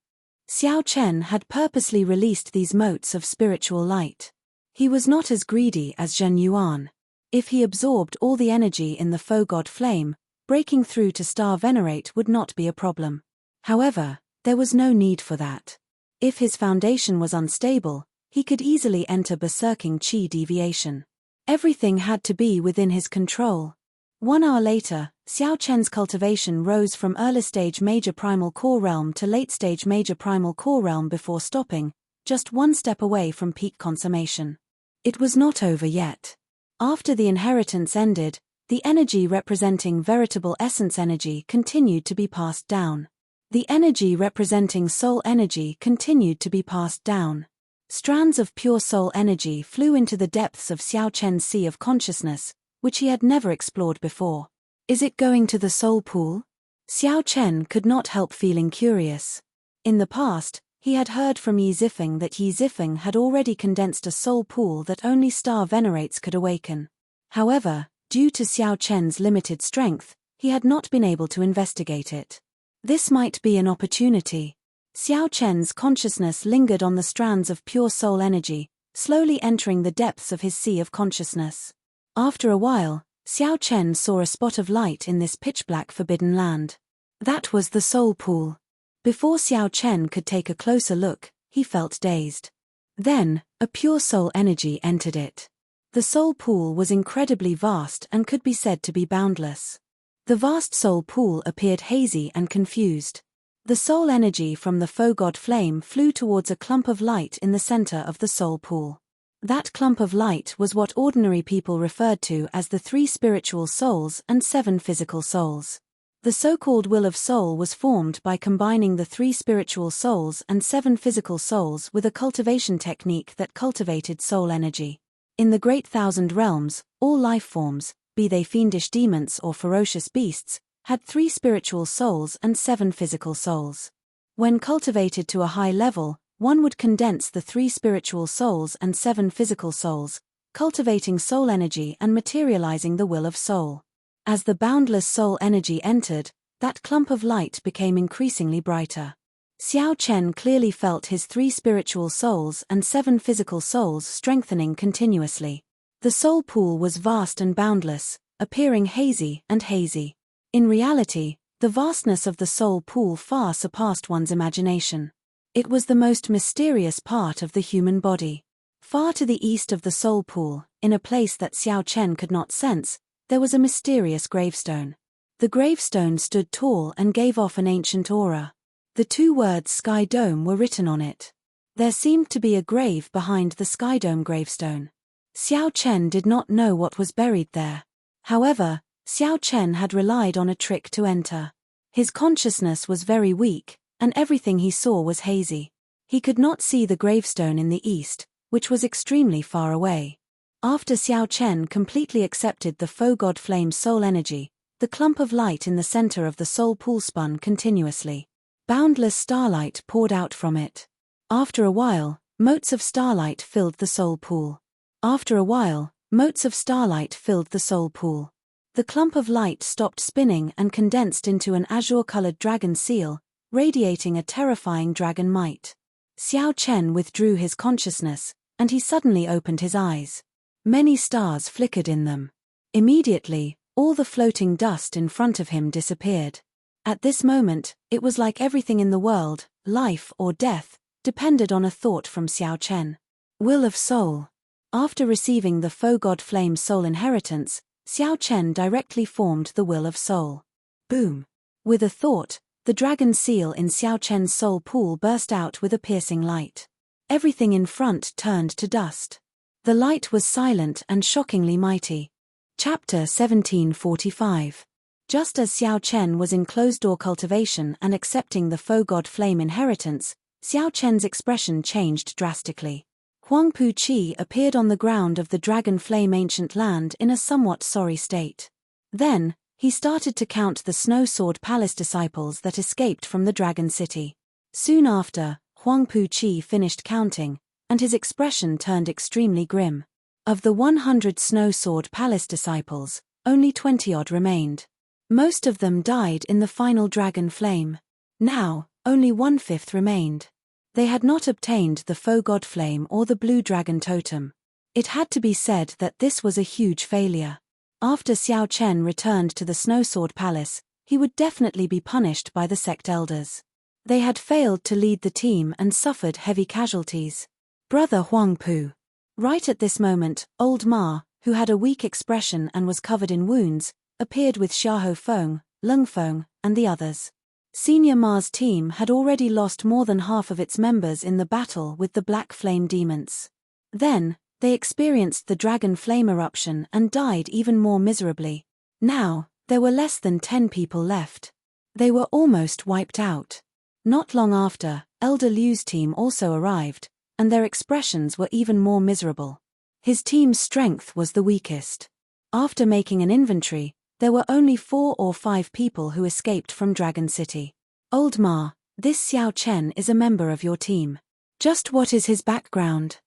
Xiao Chen had purposely released these motes of spiritual light. He was not as greedy as Zhen Yuan. If he absorbed all the energy in the foe god flame, breaking through to star venerate would not be a problem. However, there was no need for that. If his foundation was unstable, he could easily enter berserking qi deviation. Everything had to be within his control. 1 hour later, Xiao Chen's cultivation rose from early-stage major primal core realm to late-stage major primal core realm before stopping, just one step away from peak consummation. It was not over yet. After the inheritance ended, the energy representing veritable essence energy continued to be passed down. The energy representing soul energy continued to be passed down. Strands of pure soul energy flew into the depths of Xiao Chen's sea of consciousness, which he had never explored before. Is it going to the soul pool? Xiao Chen could not help feeling curious. In the past, he had heard from Yi Zifeng that Yi Zifeng had already condensed a soul pool that only star venerates could awaken. However, due to Xiao Chen's limited strength, he had not been able to investigate it. This might be an opportunity. Xiao Chen's consciousness lingered on the strands of pure soul energy, slowly entering the depths of his sea of consciousness. After a while, Xiao Chen saw a spot of light in this pitch-black forbidden land. That was the soul pool. Before Xiao Chen could take a closer look, he felt dazed. Then, a pure soul energy entered it. The soul pool was incredibly vast and could be said to be boundless. The vast soul pool appeared hazy and confused. The soul energy from the foe god flame flew towards a clump of light in the center of the soul pool. That clump of light was what ordinary people referred to as the 3 spiritual souls and 7 physical souls. The so-called will of soul was formed by combining the 3 spiritual souls and 7 physical souls with a cultivation technique that cultivated soul energy. In the Great Thousand Realms, all life forms, be they fiendish demons or ferocious beasts, had 3 spiritual souls and 7 physical souls. When cultivated to a high level, one would condense the 3 spiritual souls and 7 physical souls, cultivating soul energy and materializing the will of soul. As the boundless soul energy entered, that clump of light became increasingly brighter. Xiao Chen clearly felt his 3 spiritual souls and 7 physical souls strengthening continuously. The soul pool was vast and boundless, appearing hazy and hazy. In reality, the vastness of the soul pool far surpassed one's imagination. It was the most mysterious part of the human body. Far to the east of the soul pool, in a place that Xiao Chen could not sense, there was a mysterious gravestone. The gravestone stood tall and gave off an ancient aura. The 2 words Sky Dome were written on it. There seemed to be a grave behind the Sky Dome gravestone. Xiao Chen did not know what was buried there. However, Xiao Chen had relied on a trick to enter. His consciousness was very weak, and everything he saw was hazy. He could not see the gravestone in the east, which was extremely far away. After Xiao Chen completely accepted the faux god flame's soul energy, the clump of light in the center of the soul pool spun continuously. Boundless starlight poured out from it. After a while, motes of starlight filled the soul pool. After a while, motes of starlight filled the soul pool. The clump of light stopped spinning and condensed into an azure-colored dragon seal, radiating a terrifying dragon might. Xiao Chen withdrew his consciousness, and he suddenly opened his eyes. Many stars flickered in them. Immediately, all the floating dust in front of him disappeared. At this moment, it was like everything in the world, life or death, depended on a thought from Xiao Chen. Will of soul. After receiving the faux god flame's soul inheritance, Xiao Chen directly formed the will of soul. Boom! With a thought, the dragon seal in Xiao Chen's soul pool burst out with a piercing light. Everything in front turned to dust. The light was silent and shockingly mighty. Chapter 1745. Just as Xiao Chen was in closed-door cultivation and accepting the faux god flame inheritance, Xiao Chen's expression changed drastically. Huang Pu Qi appeared on the ground of the dragon flame ancient land in a somewhat sorry state. Then, he started to count the Snow Sword Palace disciples that escaped from the Dragon City. Soon after, Huang Pu Qi finished counting, and his expression turned extremely grim. Of the 100 Snow Sword Palace disciples, only 20-odd remained. Most of them died in the final dragon flame. Now, only 1/5 remained. They had not obtained the faux god flame or the blue dragon totem. It had to be said that this was a huge failure. After Xiao Chen returned to the Snow Sword Palace, he would definitely be punished by the sect elders. They had failed to lead the team and suffered heavy casualties. Brother Huang Pu. Right at this moment, old Ma, who had a weak expression and was covered in wounds, appeared with Xiahou Feng, Lung Feng, and the others. Senior Ma's team had already lost more than half of its members in the battle with the Black Flame Demons. Then, they experienced the Dragon Flame eruption and died even more miserably. Now, there were less than 10 people left. They were almost wiped out. Not long after, Elder Liu's team also arrived, and their expressions were even more miserable. His team's strength was the weakest. After making an inventory, there were only 4 or 5 people who escaped from Dragon City. Old Ma, this Xiao Chen is a member of your team. Just what is his background?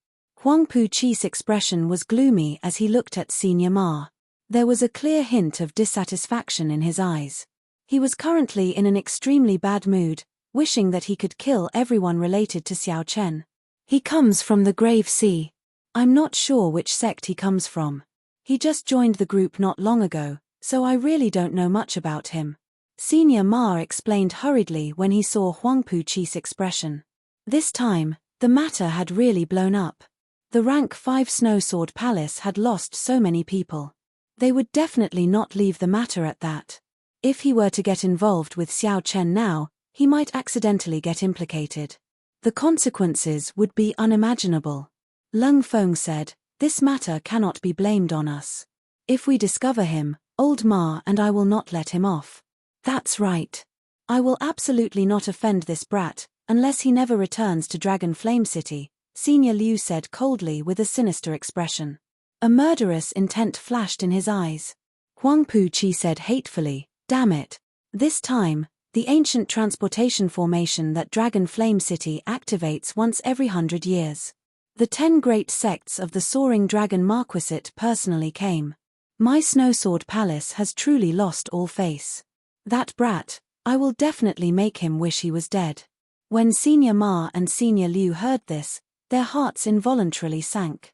Huang Pu Qi's expression was gloomy as he looked at Senior Ma. There was a clear hint of dissatisfaction in his eyes. He was currently in an extremely bad mood, wishing that he could kill everyone related to Xiao Chen. He comes from the Grave Sea. I'm not sure which sect he comes from. He just joined the group not long ago, so I really don't know much about him. Senior Ma explained hurriedly when he saw Huang Pu Qi's expression. This time, the matter had really blown up. The Rank 5 Snow Sword Palace had lost so many people. They would definitely not leave the matter at that. If he were to get involved with Xiao Chen now, he might accidentally get implicated. The consequences would be unimaginable. Lung Feng said, "This matter cannot be blamed on us. If we discover him, Old Ma and I will not let him off." That's right. I will absolutely not offend this brat, unless he never returns to Dragon Flame City, Senior Liu said coldly with a sinister expression. A murderous intent flashed in his eyes. Huang Puqi said hatefully, damn it. This time, the ancient transportation formation that Dragon Flame City activates once every 100 years. The 10 great sects of the Soaring Dragon Marquisate personally came. My Snowsword Palace has truly lost all face. That brat, I will definitely make him wish he was dead. When Senior Ma and Senior Liu heard this, their hearts involuntarily sank.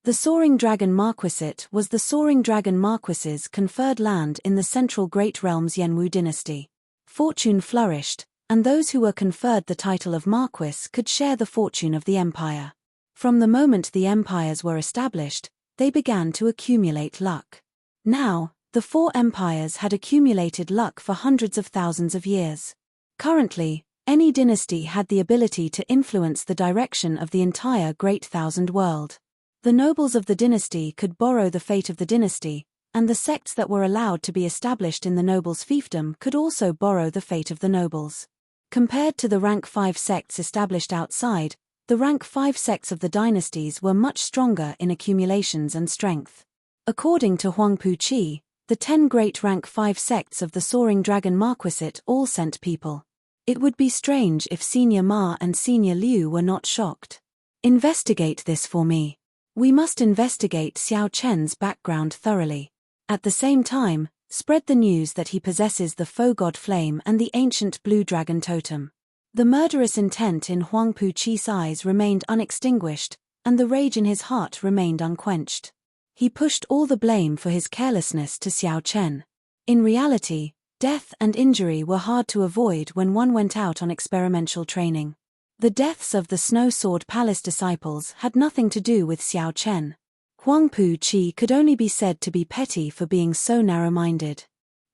The Soaring Dragon Marquisate was the Soaring Dragon Marquis's conferred land in the central Great Realm's Yanwu dynasty. Fortune flourished, and those who were conferred the title of Marquis could share the fortune of the empire. From the moment the empires were established, they began to accumulate luck. Now, the 4 empires had accumulated luck for hundreds of thousands of years. Currently, any dynasty had the ability to influence the direction of the entire Great Thousand World. The nobles of the dynasty could borrow the fate of the dynasty, and the sects that were allowed to be established in the nobles' fiefdom could also borrow the fate of the nobles. Compared to the rank 5 sects established outside, the rank 5 sects of the dynasties were much stronger in accumulations and strength. According to Huang Puqi, the 10 great rank 5 sects of the Soaring Dragon Marquisate all sent people. It would be strange if Senior Ma and Senior Liu were not shocked. Investigate this for me. We must investigate Xiao Chen's background thoroughly. At the same time, spread the news that he possesses the Foe God Flame and the ancient Blue Dragon Totem. The murderous intent in Huang Puqi's eyes remained unextinguished, and the rage in his heart remained unquenched. He pushed all the blame for his carelessness to Xiao Chen. In reality, death and injury were hard to avoid when one went out on experimental training. The deaths of the Snowsword Palace disciples had nothing to do with Xiao Chen. Huang Puqi could only be said to be petty for being so narrow-minded.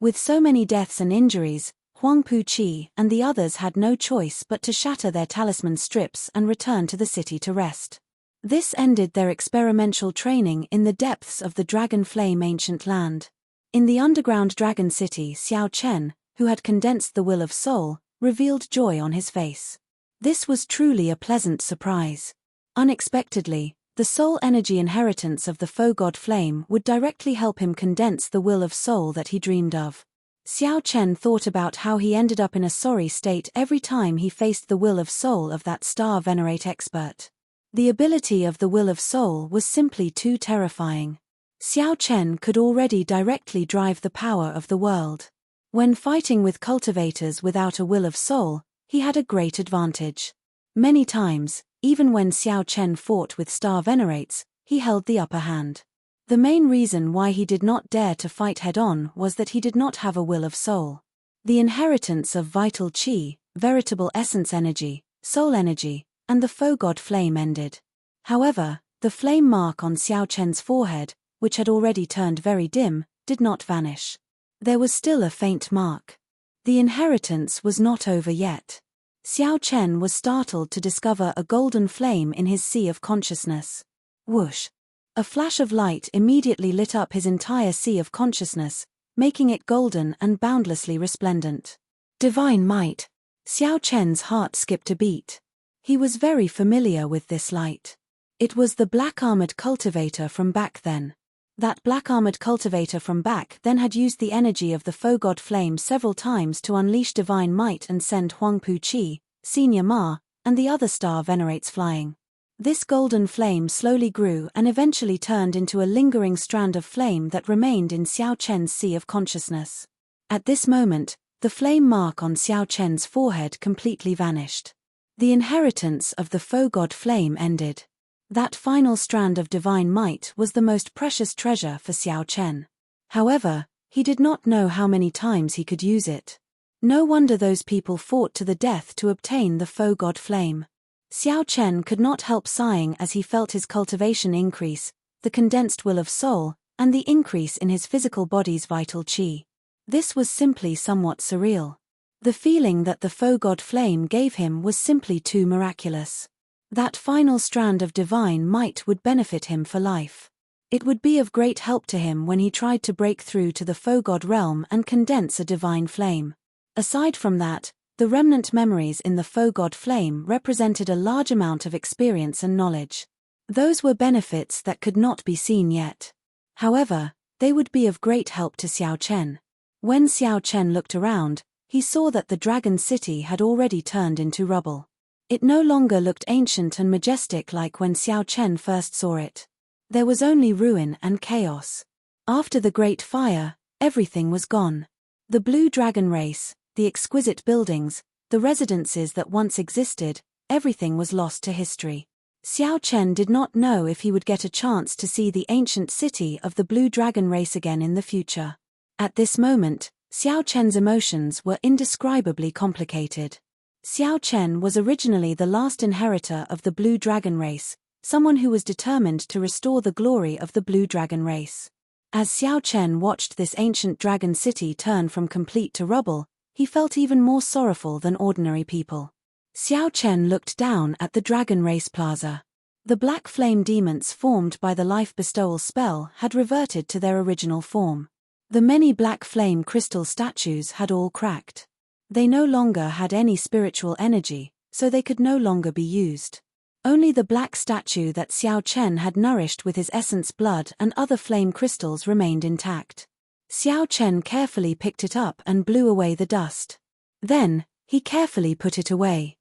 With so many deaths and injuries, Huang Puqi and the others had no choice but to shatter their talisman strips and return to the city to rest. This ended their experimental training in the depths of the Dragon Flame ancient land. In the underground dragon city, Xiao Chen, who had condensed the will of soul, revealed joy on his face. This was truly a pleasant surprise. Unexpectedly, the soul energy inheritance of the Foe God Flame would directly help him condense the will of soul that he dreamed of. Xiao Chen thought about how he ended up in a sorry state every time he faced the will of soul of that star venerate expert. The ability of the will of soul was simply too terrifying. Xiao Chen could already directly drive the power of the world. When fighting with cultivators without a will of soul, he had a great advantage. Many times, even when Xiao Chen fought with star venerates, he held the upper hand. The main reason why he did not dare to fight head-on was that he did not have a will of soul. The inheritance of vital qi, veritable essence energy, soul energy, and the Foe God Flame ended. However, the flame mark on Xiao Chen's forehead, which had already turned very dim, did not vanish. There was still a faint mark. The inheritance was not over yet. Xiao Chen was startled to discover a golden flame in his sea of consciousness. Whoosh! A flash of light immediately lit up his entire sea of consciousness, making it golden and boundlessly resplendent. Divine might! Xiao Chen's heart skipped a beat. He was very familiar with this light. It was the black-armored cultivator from back then. That black-armored cultivator from back then had used the energy of the Foe God Flame several times to unleash divine might and send Huang Puqi, Senior Ma, and the other star venerates flying. This golden flame slowly grew and eventually turned into a lingering strand of flame that remained in Xiao Chen's sea of consciousness. At this moment, the flame mark on Xiao Chen's forehead completely vanished. The inheritance of the Foe God Flame ended. That final strand of divine might was the most precious treasure for Xiao Chen. However, he did not know how many times he could use it. No wonder those people fought to the death to obtain the Foe God Flame. Xiao Chen could not help sighing as he felt his cultivation increase, the condensed will of soul, and the increase in his physical body's vital qi. This was simply somewhat surreal. The feeling that the Foe God Flame gave him was simply too miraculous. That final strand of divine might would benefit him for life. It would be of great help to him when he tried to break through to the Foe God realm and condense a divine flame. Aside from that, the remnant memories in the faux god flame represented a large amount of experience and knowledge. Those were benefits that could not be seen yet. However, they would be of great help to Xiao Chen. When Xiao Chen looked around, he saw that the dragon city had already turned into rubble. It no longer looked ancient and majestic like when Xiao Chen first saw it. There was only ruin and chaos. After the Great Fire, everything was gone. The blue dragon race, the exquisite buildings, the residences that once existed, everything was lost to history. Xiao Chen did not know if he would get a chance to see the ancient city of the blue dragon race again in the future. At this moment, Xiao Chen's emotions were indescribably complicated. Xiao Chen was originally the last inheritor of the blue dragon race, someone who was determined to restore the glory of the blue dragon race. As Xiao Chen watched this ancient dragon city turn from complete to rubble, he felt even more sorrowful than ordinary people. Xiao Chen looked down at the dragon race plaza. The black flame demons formed by the life bestowal spell had reverted to their original form. The many black flame crystal statues had all cracked. They no longer had any spiritual energy, so they could no longer be used. Only the black statue that Xiao Chen had nourished with his essence blood and other flame crystals remained intact. Xiao Chen carefully picked it up and blew away the dust. Then, he carefully put it away.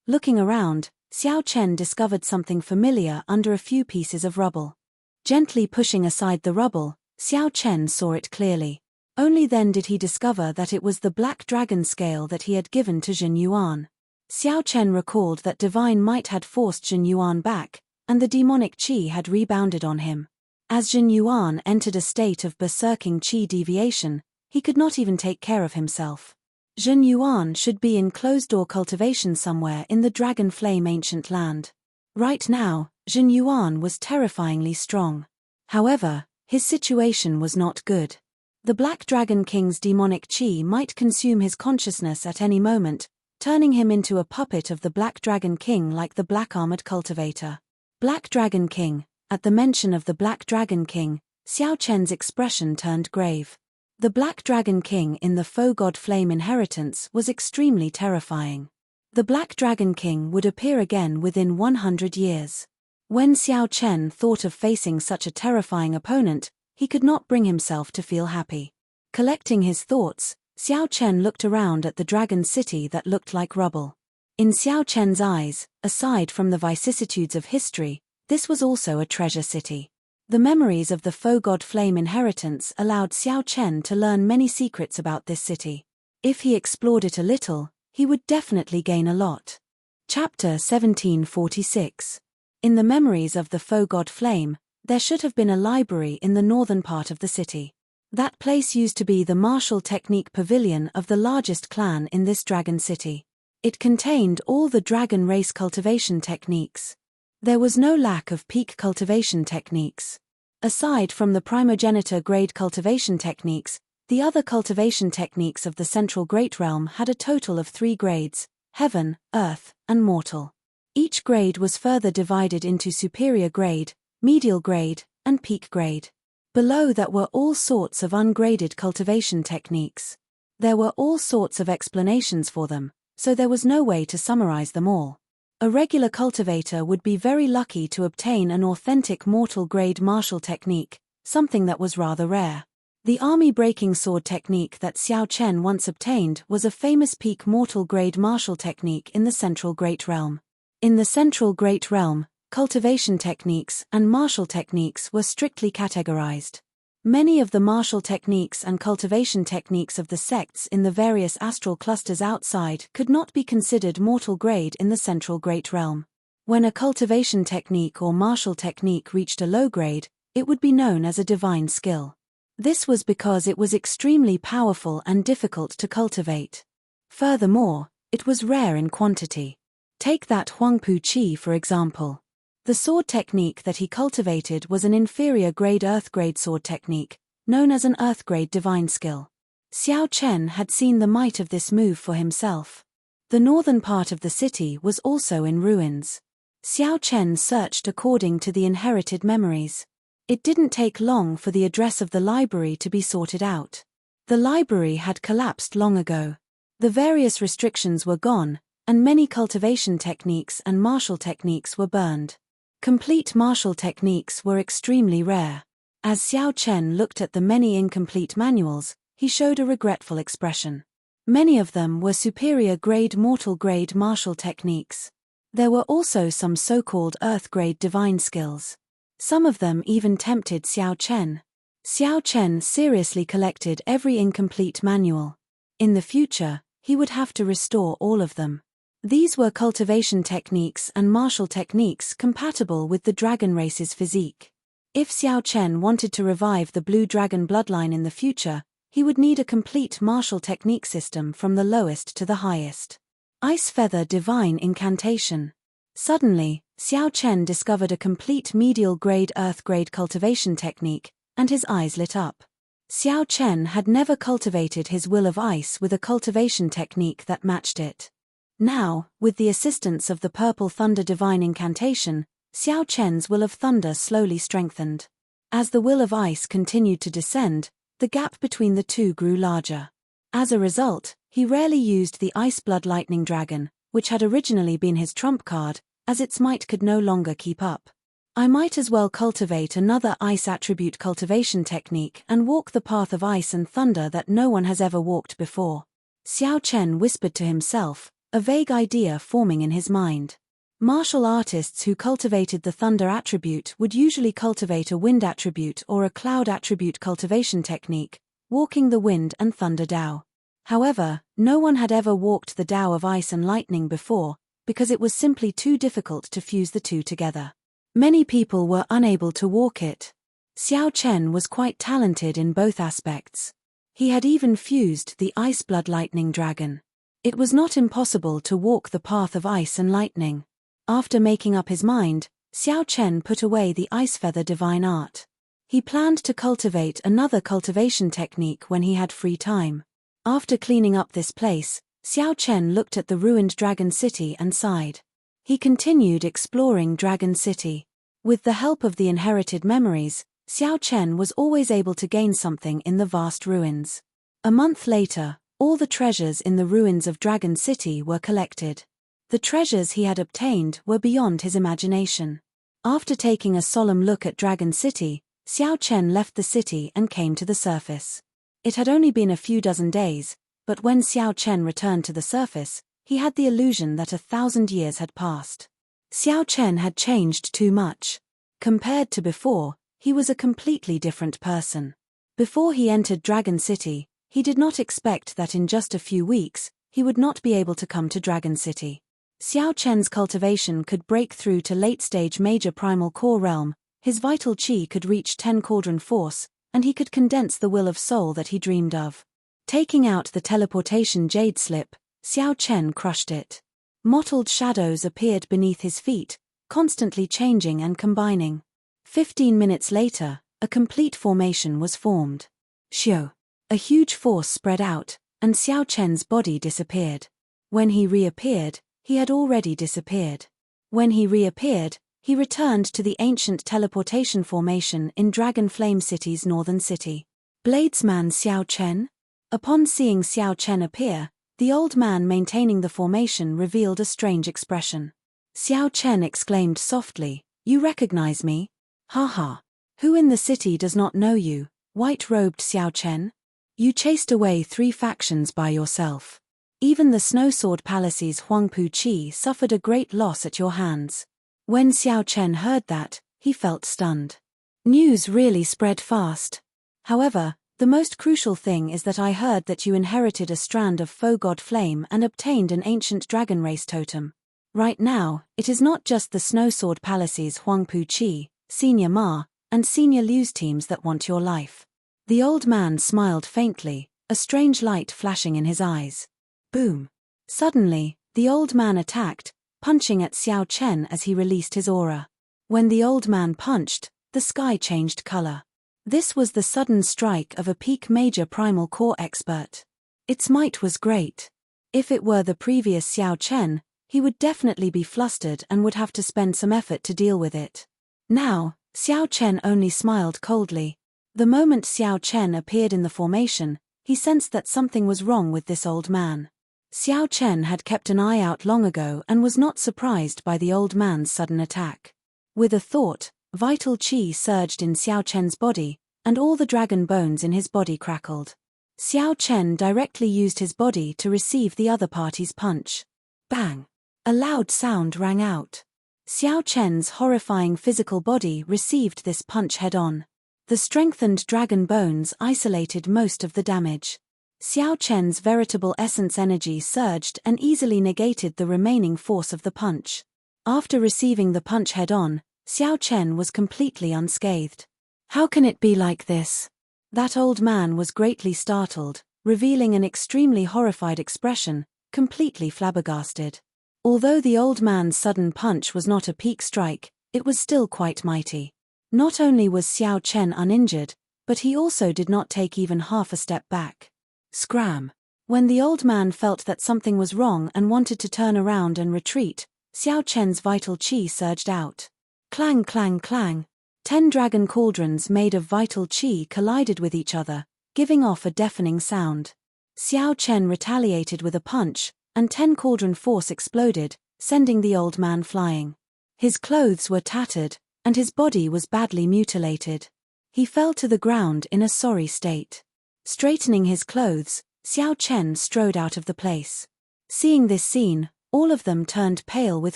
Looking around, Xiao Chen discovered something familiar under a few pieces of rubble. Gently pushing aside the rubble, Xiao Chen saw it clearly. Only then did he discover that it was the black dragon scale that he had given to Jin Yuan. Xiao Chen recalled that divine might had forced Jin Yuan back, and the demonic qi had rebounded on him. As Jin Yuan entered a state of berserking qi deviation, he could not even take care of himself. Jin Yuan should be in closed-door cultivation somewhere in the Dragon Flame ancient land. Right now, Jin Yuan was terrifyingly strong. However, his situation was not good. The Black Dragon King's demonic qi might consume his consciousness at any moment, turning him into a puppet of the Black Dragon King like the Black Armored Cultivator. Black Dragon King. At the mention of the Black Dragon King, Xiao Chen's expression turned grave. The Black Dragon King in the faux god flame inheritance was extremely terrifying. The Black Dragon King would appear again within 100 years. When Xiao Chen thought of facing such a terrifying opponent, he could not bring himself to feel happy. Collecting his thoughts, Xiao Chen looked around at the dragon city that looked like rubble. In Xiao Chen's eyes, aside from the vicissitudes of history, this was also a treasure city. The memories of the faux god flame inheritance allowed Xiao Chen to learn many secrets about this city. If he explored it a little, he would definitely gain a lot. Chapter 1746. In the memories of the faux god flame, there should have been a library in the northern part of the city. That place used to be the martial technique pavilion of the largest clan in this dragon city. It contained all the dragon race cultivation techniques. There was no lack of peak cultivation techniques. Aside from the primogenitor grade cultivation techniques, the other cultivation techniques of the Central Great Realm had a total of 3 grades: Heaven, Earth, and Mortal. Each grade was further divided into Superior Grade, Medial Grade, and Peak Grade. Below that were all sorts of ungraded cultivation techniques. There were all sorts of explanations for them, so there was no way to summarize them all. A regular cultivator would be very lucky to obtain an authentic mortal grade martial technique, something that was rather rare. The army breaking sword technique that Xiao Chen once obtained was a famous peak mortal grade martial technique in the Central Great Realm. In the Central Great Realm, cultivation techniques and martial techniques were strictly categorized. Many of the martial techniques and cultivation techniques of the sects in the various astral clusters outside could not be considered mortal grade in the Central Great Realm. When a cultivation technique or martial technique reached a low grade, it would be known as a divine skill. This was because it was extremely powerful and difficult to cultivate. Furthermore, it was rare in quantity. Take that Huangpu Qi for example. The sword technique that he cultivated was an inferior grade earth grade sword technique, known as an earth grade divine skill. Xiao Chen had seen the might of this move for himself. The northern part of the city was also in ruins. Xiao Chen searched according to the inherited memories. It didn't take long for the address of the library to be sorted out. The library had collapsed long ago. The various restrictions were gone, and many cultivation techniques and martial techniques were burned. Complete martial techniques were extremely rare. As Xiao Chen looked at the many incomplete manuals, he showed a regretful expression. Many of them were superior-grade mortal-grade martial techniques. There were also some so-called earth-grade divine skills. Some of them even tempted Xiao Chen. Xiao Chen seriously collected every incomplete manual. In the future, he would have to restore all of them. These were cultivation techniques and martial techniques compatible with the dragon race's physique. If Xiao Chen wanted to revive the blue dragon bloodline in the future, he would need a complete martial technique system from the lowest to the highest. Ice Feather Divine Incantation. Suddenly, Xiao Chen discovered a complete medial-grade earth-grade cultivation technique, and his eyes lit up. Xiao Chen had never cultivated his will of ice with a cultivation technique that matched it. Now, with the assistance of the Purple Thunder Divine Incantation, Xiao Chen's will of thunder slowly strengthened. As the will of ice continued to descend, the gap between the two grew larger. As a result, he rarely used the Ice Blood Lightning Dragon, which had originally been his trump card, as its might could no longer keep up. I might as well cultivate another ice attribute cultivation technique and walk the path of ice and thunder that no one has ever walked before. Xiao Chen whispered to himself, a vague idea forming in his mind. Martial artists who cultivated the thunder attribute would usually cultivate a wind attribute or a cloud attribute cultivation technique, walking the wind and thunder Dao. However, no one had ever walked the Dao of ice and lightning before, because it was simply too difficult to fuse the two together. Many people were unable to walk it. Xiao Chen was quite talented in both aspects. He had even fused the Ice Blood Lightning Dragon. It was not impossible to walk the path of ice and lightning. After making up his mind, Xiao Chen put away the Ice Feather Divine Art. He planned to cultivate another cultivation technique when he had free time. After cleaning up this place, Xiao Chen looked at the ruined Dragon City and sighed. He continued exploring Dragon City. With the help of the inherited memories, Xiao Chen was always able to gain something in the vast ruins. A month later, all the treasures in the ruins of Dragon City were collected. The treasures he had obtained were beyond his imagination. After taking a solemn look at Dragon City, Xiao Chen left the city and came to the surface. It had only been a few dozen days, but when Xiao Chen returned to the surface, he had the illusion that 1,000 years had passed. Xiao Chen had changed too much. Compared to before, he was a completely different person. Before he entered Dragon City, he did not expect that in just a few weeks, he would not be able to come to Dragon City. Xiao Chen's cultivation could break through to late-stage major primal core realm, his vital qi could reach 10 cauldron force, and he could condense the will of soul that he dreamed of. Taking out the teleportation jade slip, Xiao Chen crushed it. Mottled shadows appeared beneath his feet, constantly changing and combining. 15 minutes later, a complete formation was formed. Xiao. A huge force spread out, and Xiao Chen's body disappeared. When he reappeared, he had already disappeared. When he reappeared, he returned to the ancient teleportation formation in Dragon Flame City's northern city. Bladesman Xiao Chen? Upon seeing Xiao Chen appear, the old man maintaining the formation revealed a strange expression. Xiao Chen exclaimed softly, "You recognize me? Ha ha. Who in the city does not know you, white-robed Xiao Chen? You chased away 3 factions by yourself. Even the Snow Sword Palace's Huangpu Qi suffered a great loss at your hands." When Xiao Chen heard that, he felt stunned. News really spread fast. However, the most crucial thing is that I heard that you inherited a strand of Faux God Flame and obtained an ancient dragon race totem. Right now, it is not just the Snow Sword Palace's Huangpu Qi, Senior Ma, and Senior Liu's teams that want your life. The old man smiled faintly, a strange light flashing in his eyes. Boom. Suddenly, the old man attacked, punching at Xiao Chen as he released his aura. When the old man punched, the sky changed color. This was the sudden strike of a peak major primal core expert. Its might was great. If it were the previous Xiao Chen, he would definitely be flustered and would have to spend some effort to deal with it. Now, Xiao Chen only smiled coldly. The moment Xiao Chen appeared in the formation, He sensed that something was wrong with this old man. Xiao Chen had kept an eye out long ago and was not surprised by the old man's sudden attack. With a thought, vital qi surged in Xiao Chen's body, and all the dragon bones in his body crackled. Xiao Chen directly used his body to receive the other party's punch. Bang! A loud sound rang out. Xiao Chen's horrifying physical body received this punch head-on. The strengthened dragon bones isolated most of the damage. Xiao Chen's veritable essence energy surged and easily negated the remaining force of the punch. After receiving the punch head-on, Xiao Chen was completely unscathed. How can it be like this? That old man was greatly startled, revealing an extremely horrified expression, completely flabbergasted. Although the old man's sudden punch was not a peak strike, it was still quite mighty. Not only was Xiao Chen uninjured, but he also did not take even half a step back. Scram! When the old man felt that something was wrong and wanted to turn around and retreat, Xiao Chen's vital qi surged out. Clang clang clang! 10 dragon cauldrons made of vital qi collided with each other, giving off a deafening sound. Xiao Chen retaliated with a punch, and 10 cauldron force exploded, sending the old man flying. His clothes were tattered, and his body was badly mutilated. He fell to the ground in a sorry state. Straightening his clothes, Xiao Chen strode out of the place. Seeing this scene, all of them turned pale with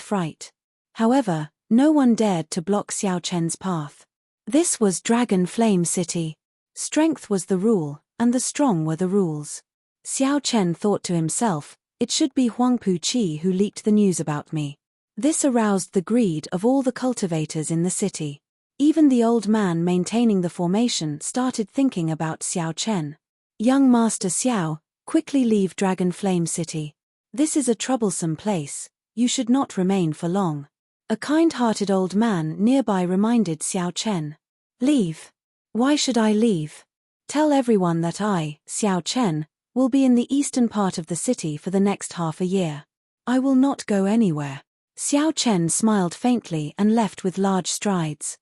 fright. However, no one dared to block Xiao Chen's path. This was Dragon Flame City. Strength was the rule, and the strong were the rules. Xiao Chen thought to himself, it should be Huangpu Qi who leaked the news about me. This aroused the greed of all the cultivators in the city. Even the old man maintaining the formation started thinking about Xiao Chen. Young Master Xiao, quickly leave Dragon Flame City. This is a troublesome place, you should not remain for long. A kind-hearted old man nearby reminded Xiao Chen. Leave? Why should I leave? Tell everyone that I, Xiao Chen, will be in the eastern part of the city for the next half a year. I will not go anywhere. Xiao Chen smiled faintly and left with large strides.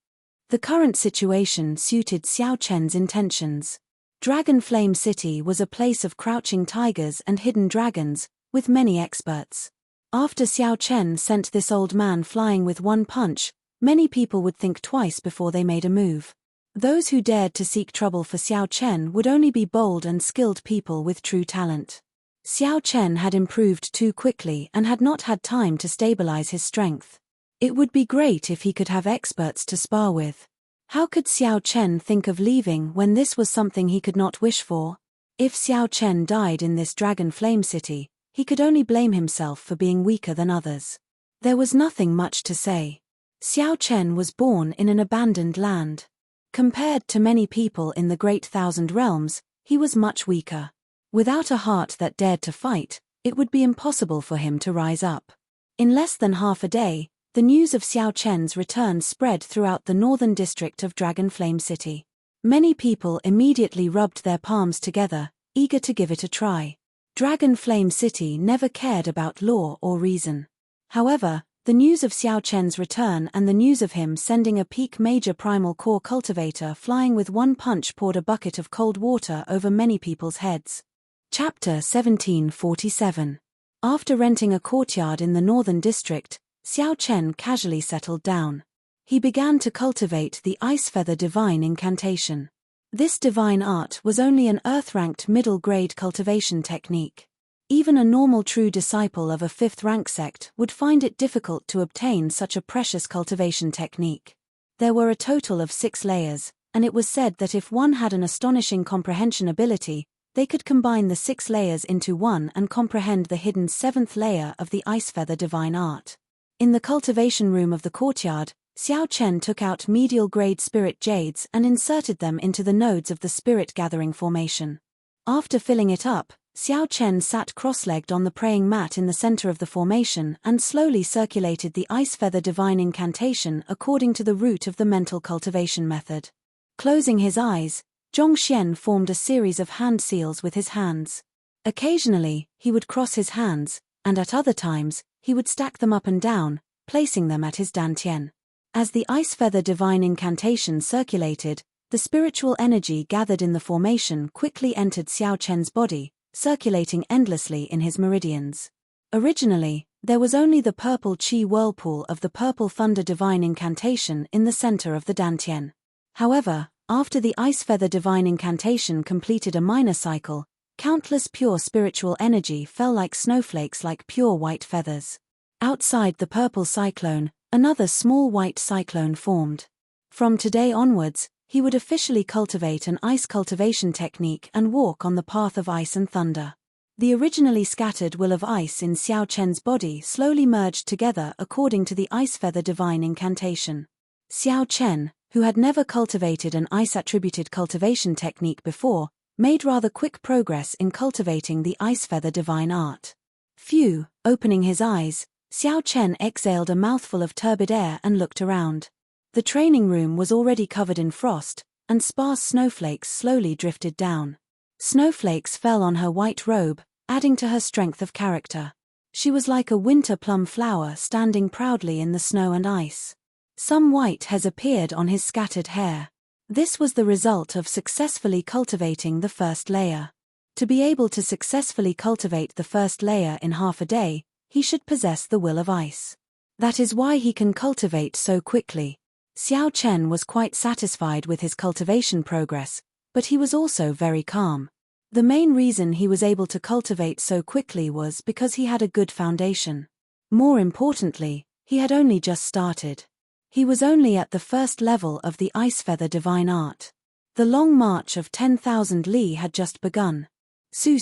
The current situation suited Xiao Chen's intentions. Dragon Flame City was a place of crouching tigers and hidden dragons, with many experts. After Xiao Chen sent this old man flying with one punch, many people would think twice before they made a move. Those who dared to seek trouble for Xiao Chen would only be bold and skilled people with true talent. Xiao Chen had improved too quickly and had not had time to stabilize his strength. It would be great if he could have experts to spar with. How could Xiao Chen think of leaving when this was something he could not wish for? If Xiao Chen died in this Dragon Flame City, he could only blame himself for being weaker than others. There was nothing much to say. Xiao Chen was born in an abandoned land. Compared to many people in the Great Thousand Realms, he was much weaker. Without a heart that dared to fight, it would be impossible for him to rise up. In less than half a day, the news of Xiao Chen's return spread throughout the northern district of Dragon Flame City. Many people immediately rubbed their palms together, eager to give it a try. Dragon Flame City never cared about law or reason. However, the news of Xiao Chen's return and the news of him sending a peak major primal core cultivator flying with one punch poured a bucket of cold water over many people's heads. Chapter 1747. After renting a courtyard in the northern district, Xiao Chen casually settled down. He began to cultivate the Ice Feather Divine Incantation. This divine art was only an earth-ranked middle-grade cultivation technique. Even a normal true disciple of a 5th rank sect would find it difficult to obtain such a precious cultivation technique. There were a total of 6 layers, and it was said that if one had an astonishing comprehension ability, they could combine the 6 layers into one and comprehend the hidden 7th layer of the Ice Feather Divine Art. In the cultivation room of the courtyard, Xiao Chen took out medial-grade spirit jades and inserted them into the nodes of the spirit-gathering formation. After filling it up, Xiao Chen sat cross-legged on the praying mat in the center of the formation and slowly circulated the Ice Feather Divine Incantation according to the route of the mental cultivation method. Closing his eyes, Zhongxian formed a series of hand seals with his hands. Occasionally, he would cross his hands, and at other times, he would stack them up and down, placing them at his dantian. As the Ice Feather Divine Incantation circulated, The spiritual energy gathered in the formation quickly entered Xiao Chen's body, circulating endlessly in his meridians. Originally, there was only the purple qi whirlpool of the purple thunder divine incantation in the center of the dantian. However, after the ice feather divine incantation completed a minor cycle, countless pure spiritual energy fell like snowflakes like pure white feathers. Outside the purple cyclone, another small white cyclone formed. From today onwards, he would officially cultivate an ice cultivation technique and walk on the path of ice and thunder. The originally scattered will of ice in Xiao Chen's body slowly merged together according to the ice feather divine incantation. Xiao Chen, who had never cultivated an ice-attributed cultivation technique before, made rather quick progress in cultivating the ice feather divine art. Opening his eyes, Xiao Chen exhaled a mouthful of turbid air and looked around. The training room was already covered in frost, and sparse snowflakes slowly drifted down. Snowflakes fell on her white robe, adding to her strength of character. She was like a winter plum flower standing proudly in the snow and ice. Some white has appeared on his scattered hair. This was the result of successfully cultivating the first layer. To be able to successfully cultivate the first layer in half a day, he should possess the will of ice. That is why he can cultivate so quickly. Xiao Chen was quite satisfied with his cultivation progress, but he was also very calm. The main reason he was able to cultivate so quickly was because he had a good foundation. More importantly, he had only just started. He was only at the first level of the ice feather divine art. The long march of 10,000 li had just begun. Su.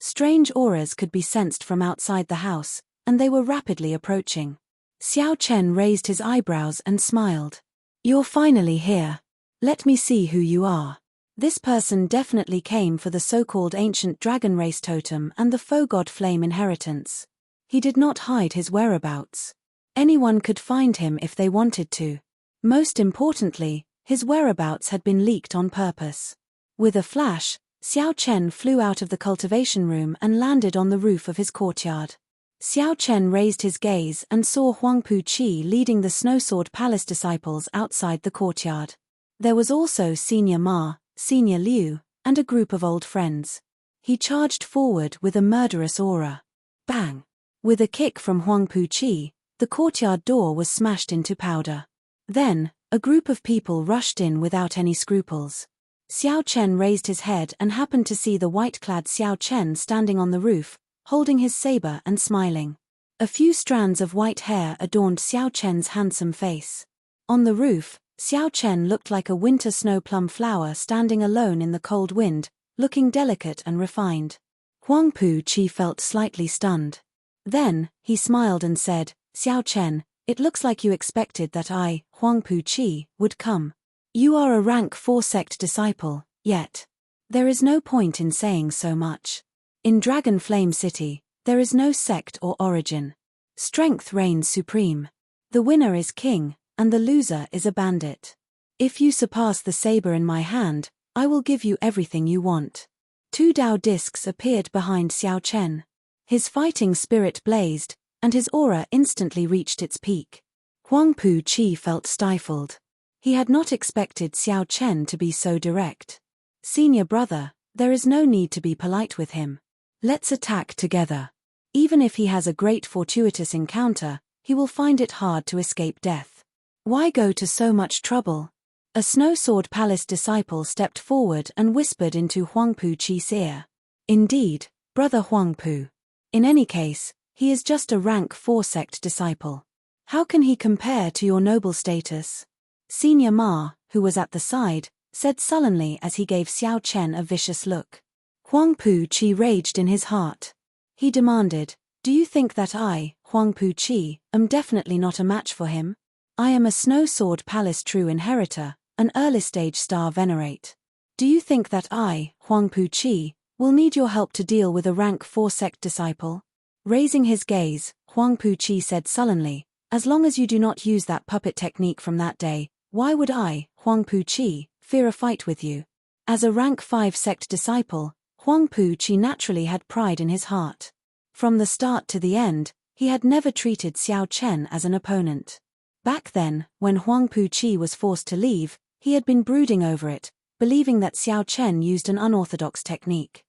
Strange auras could be sensed from outside the house, and they were rapidly approaching. Xiao Chen raised his eyebrows and smiled. "You're finally here. Let me see who you are." This person definitely came for the so-called ancient dragon race totem and the faux god flame inheritance. He did not hide his whereabouts. Anyone could find him if they wanted to. Most importantly, his whereabouts had been leaked on purpose. With a flash, Xiao Chen flew out of the cultivation room and landed on the roof of his courtyard. Xiao Chen raised his gaze and saw Huangpu Qi leading the Snowsword Palace disciples outside the courtyard. There was also Senior Ma, Senior Liu, and a group of old friends. He charged forward with a murderous aura. Bang! With a kick from Huangpu Qi, the courtyard door was smashed into powder. Then, a group of people rushed in without any scruples. Xiao Chen raised his head and happened to see the white-clad Xiao Chen standing on the roof, holding his saber and smiling. A few strands of white hair adorned Xiao Chen's handsome face. On the roof, Xiao Chen looked like a winter snow plum flower standing alone in the cold wind, looking delicate and refined. Huangpu Qi felt slightly stunned. Then, he smiled and said, "Xiao Chen, it looks like you expected that I, Huangpu Qi, would come. You are a rank 4 sect disciple, yet there is no point in saying so much. In Dragon Flame City, there is no sect or origin. Strength reigns supreme. The winner is king, and the loser is a bandit. If you surpass the saber in my hand, I will give you everything you want." 2 Dao discs appeared behind Xiao Chen. His fighting spirit blazed, and his aura instantly reached its peak. Huangpu Qi felt stifled. He had not expected Xiao Chen to be so direct. "Senior brother, there is no need to be polite with him. Let's attack together. Even if he has a great fortuitous encounter, he will find it hard to escape death. Why go to so much trouble?" A Snowsword Palace disciple stepped forward and whispered into Huangpu Qi's ear. "Indeed, brother Huangpu. In any case, he is just a rank 4 sect disciple. How can he compare to your noble status?" Senior Ma, who was at the side, said sullenly as he gave Xiao Chen a vicious look. Huangpu Qi raged in his heart. He demanded, "Do you think that I, Huangpu Qi, am definitely not a match for him? I am a Snowsword Palace true inheritor, an early-stage star venerate. Do you think that I, Huangpu Qi, will need your help to deal with a rank 4 sect disciple?" Raising his gaze, Huangpu Qi said sullenly, "As long as you do not use that puppet technique from that day, why would I, Huangpu Qi, fear a fight with you?" As a rank 5 sect disciple, Huangpu Qi naturally had pride in his heart. From the start to the end, he had never treated Xiao Chen as an opponent. Back then, when Huangpu Qi was forced to leave, He had been brooding over it, believing that Xiao Chen used an unorthodox technique.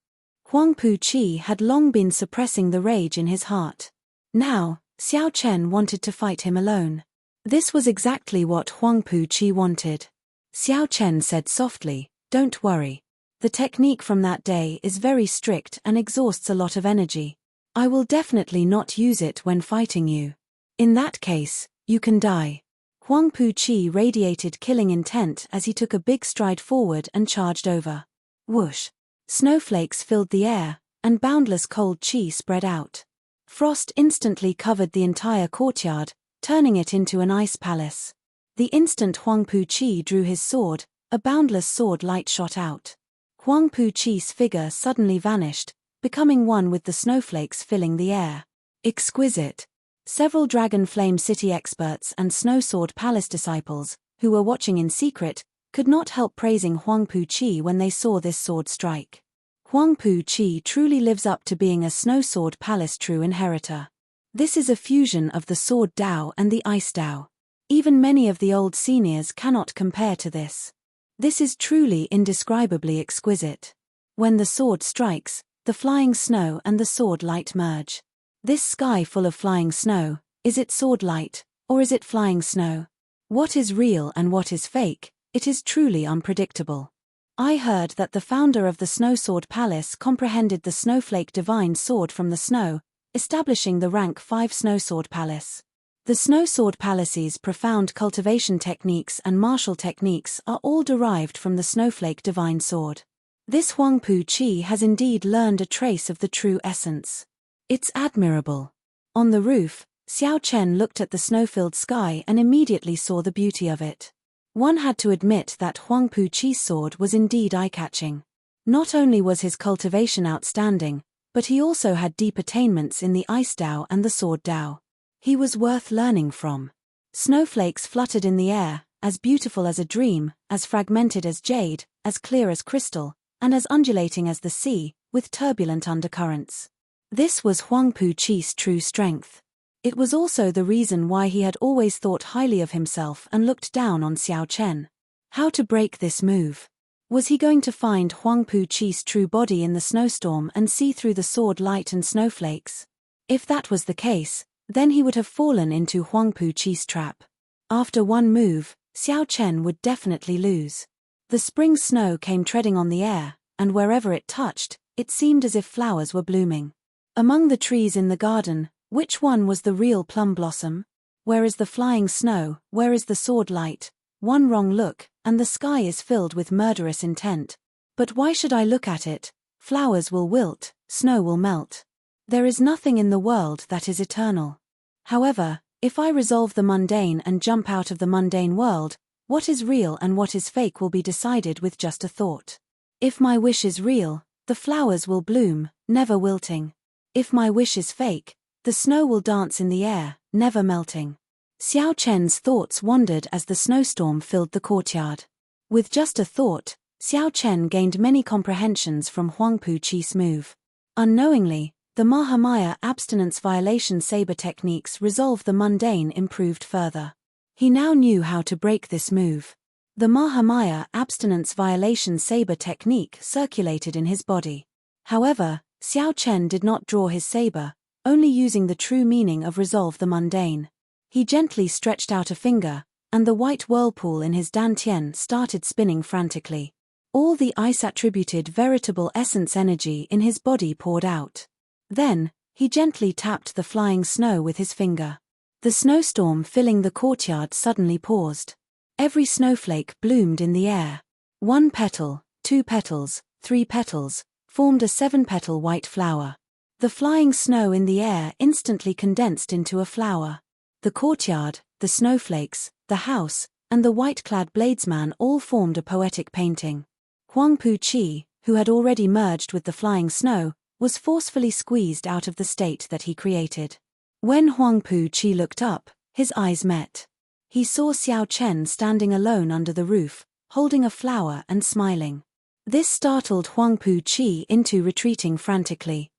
Huang Pu-chi had long been suppressing the rage in his heart. Now, Xiao Chen wanted to fight him alone. This was exactly what Huang Pu-chi wanted. Xiao Chen said softly, "Don't worry. The technique from that day is very strict and exhausts a lot of energy. I will definitely not use it when fighting you. In that case, you can die." Huang Pu-chi radiated killing intent as he took a big stride forward and charged over. Whoosh! Snowflakes filled the air, and boundless cold chi spread out. Frost instantly covered the entire courtyard, turning it into an ice palace. The instant Huang Pu-chi drew his sword, a boundless sword light shot out. Huang Pu-chi's figure suddenly vanished, becoming one with the snowflakes filling the air. Exquisite! Several Dragon Flame City experts and Snow Sword Palace disciples, who were watching in secret, could not help praising Huang Pu-chi when they saw this sword strike. Huang Pu-chi truly lives up to being a Snow Sword Palace true inheritor. This is a fusion of the Sword Dao and the Ice Dao. Even many of the old seniors cannot compare to this. This is truly indescribably exquisite. When the sword strikes, the flying snow and the sword light merge. This sky full of flying snow, is it sword light, or is it flying snow? What is real and what is fake? It is truly unpredictable. I heard that the founder of the Snow Sword Palace comprehended the Snowflake Divine Sword from the snow, establishing the rank 5 Snow Sword Palace. The Snow Sword Palace's profound cultivation techniques and martial techniques are all derived from the Snowflake Divine Sword. This Huang Pu-chi has indeed learned a trace of the true essence. It's admirable. On the roof, Xiao Chen looked at the snow-filled sky and immediately saw the beauty of it. One had to admit that Huang Pu-chi's sword was indeed eye-catching. Not only was his cultivation outstanding, but he also had deep attainments in the Ice Dao and the Sword Dao. He was worth learning from. Snowflakes fluttered in the air, as beautiful as a dream, as fragmented as jade, as clear as crystal, and as undulating as the sea, with turbulent undercurrents. This was Huang Pu-chi's true strength. It was also the reason why he had always thought highly of himself and looked down on Xiao Chen. How to break this move? Was he going to find Huang Pu-chi's true body in the snowstorm and see through the sword light and snowflakes? If that was the case, then he would have fallen into Huang Pu-chi's trap. After one move, Xiao Chen would definitely lose. The spring snow came treading on the air, and wherever it touched, it seemed as if flowers were blooming. Among the trees in the garden, which one was the real plum blossom? Where is the flying snow, where is the sword light? One wrong look, and the sky is filled with murderous intent. But why should I look at it? Flowers will wilt, snow will melt. There is nothing in the world that is eternal. However, if I resolve the mundane and jump out of the mundane world, what is real and what is fake will be decided with just a thought. If my wish is real, the flowers will bloom, never wilting. If my wish is fake, the snow will dance in the air, never melting. Xiao Chen's thoughts wandered as the snowstorm filled the courtyard. With just a thought, Xiao Chen gained many comprehensions from Huang Pu-chi's move. Unknowingly, the Mahamaya abstinence violation saber techniques resolved the mundane improved further. He now knew how to break this move. The Mahamaya abstinence violation saber technique circulated in his body. However, Xiao Chen did not draw his saber, only using the true meaning of resolve the mundane. He gently stretched out a finger, and the white whirlpool in his dantian started spinning frantically. All the ice-attributed veritable essence energy in his body poured out. Then, he gently tapped the flying snow with his finger. The snowstorm filling the courtyard suddenly paused. Every snowflake bloomed in the air. 1 petal, 2 petals, 3 petals, formed a 7-petal white flower. The flying snow in the air instantly condensed into a flower. The courtyard, the snowflakes, the house, and the white-clad bladesman all formed a poetic painting. Huang Pu-chi, who had already merged with the flying snow, was forcefully squeezed out of the state that he created. When Huang Pu-chi looked up, his eyes met. He saw Xiao Chen standing alone under the roof, holding a flower and smiling. This startled Huang Pu-chi into retreating frantically.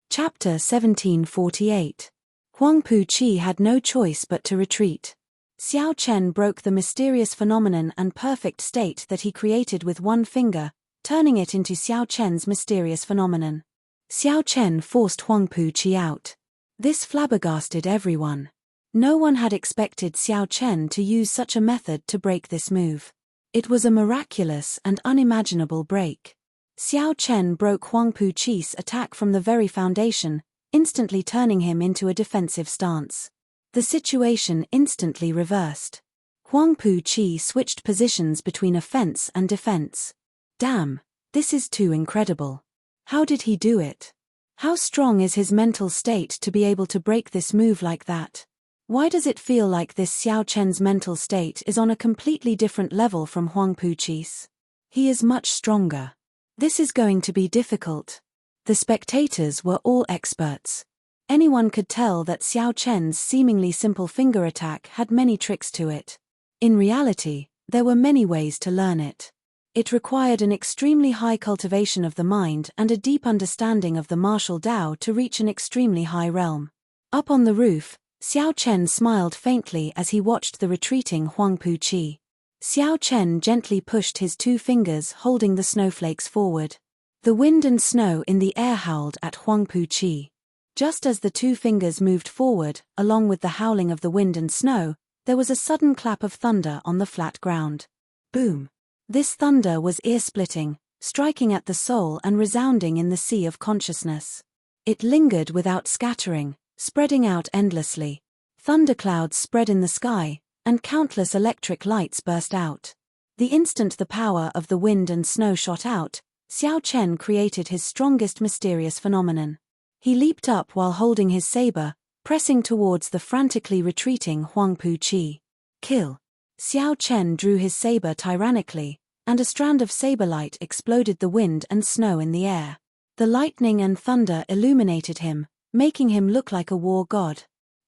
Chapter 1748. Huang Pu-chi had no choice but to retreat. Xiao Chen broke the mysterious phenomenon and perfect state that he created with one finger, turning it into Xiao Chen's mysterious phenomenon. Xiao Chen forced Huangpu Qi out. This flabbergasted everyone. No one had expected Xiao Chen to use such a method to break this move. It was a miraculous and unimaginable break. Xiao Chen broke Huangpu Qi's attack from the very foundation, instantly turning him into a defensive stance. The situation instantly reversed. Huangpu Qi switched positions between offense and defense. Damn, this is too incredible. How did he do it? How strong is his mental state to be able to break this move like that? Why does it feel like this Xiao Chen's mental state is on a completely different level from Huangpu Qi's? He is much stronger. This is going to be difficult. The spectators were all experts. Anyone could tell that Xiao Chen's seemingly simple finger attack had many tricks to it. In reality, there were many ways to learn it. It required an extremely high cultivation of the mind and a deep understanding of the martial Tao to reach an extremely high realm. Up on the roof, Xiao Chen smiled faintly as he watched the retreating Huangpu Qi. Xiao Chen gently pushed his two fingers holding the snowflakes forward. The wind and snow in the air howled at Huangpu Qi. Just as the two fingers moved forward, along with the howling of the wind and snow, there was a sudden clap of thunder on the flat ground. Boom! This thunder was ear-splitting, striking at the soul and resounding in the sea of consciousness. It lingered without scattering, spreading out endlessly. Thunderclouds spread in the sky, and countless electric lights burst out. The instant the power of the wind and snow shot out, Xiao Chen created his strongest mysterious phenomenon. He leaped up while holding his saber, pressing towards the frantically retreating Huangpu Qi. Kill! Xiao Chen drew his saber tyrannically, and a strand of saber light exploded the wind and snow in the air. The lightning and thunder illuminated him, making him look like a war god.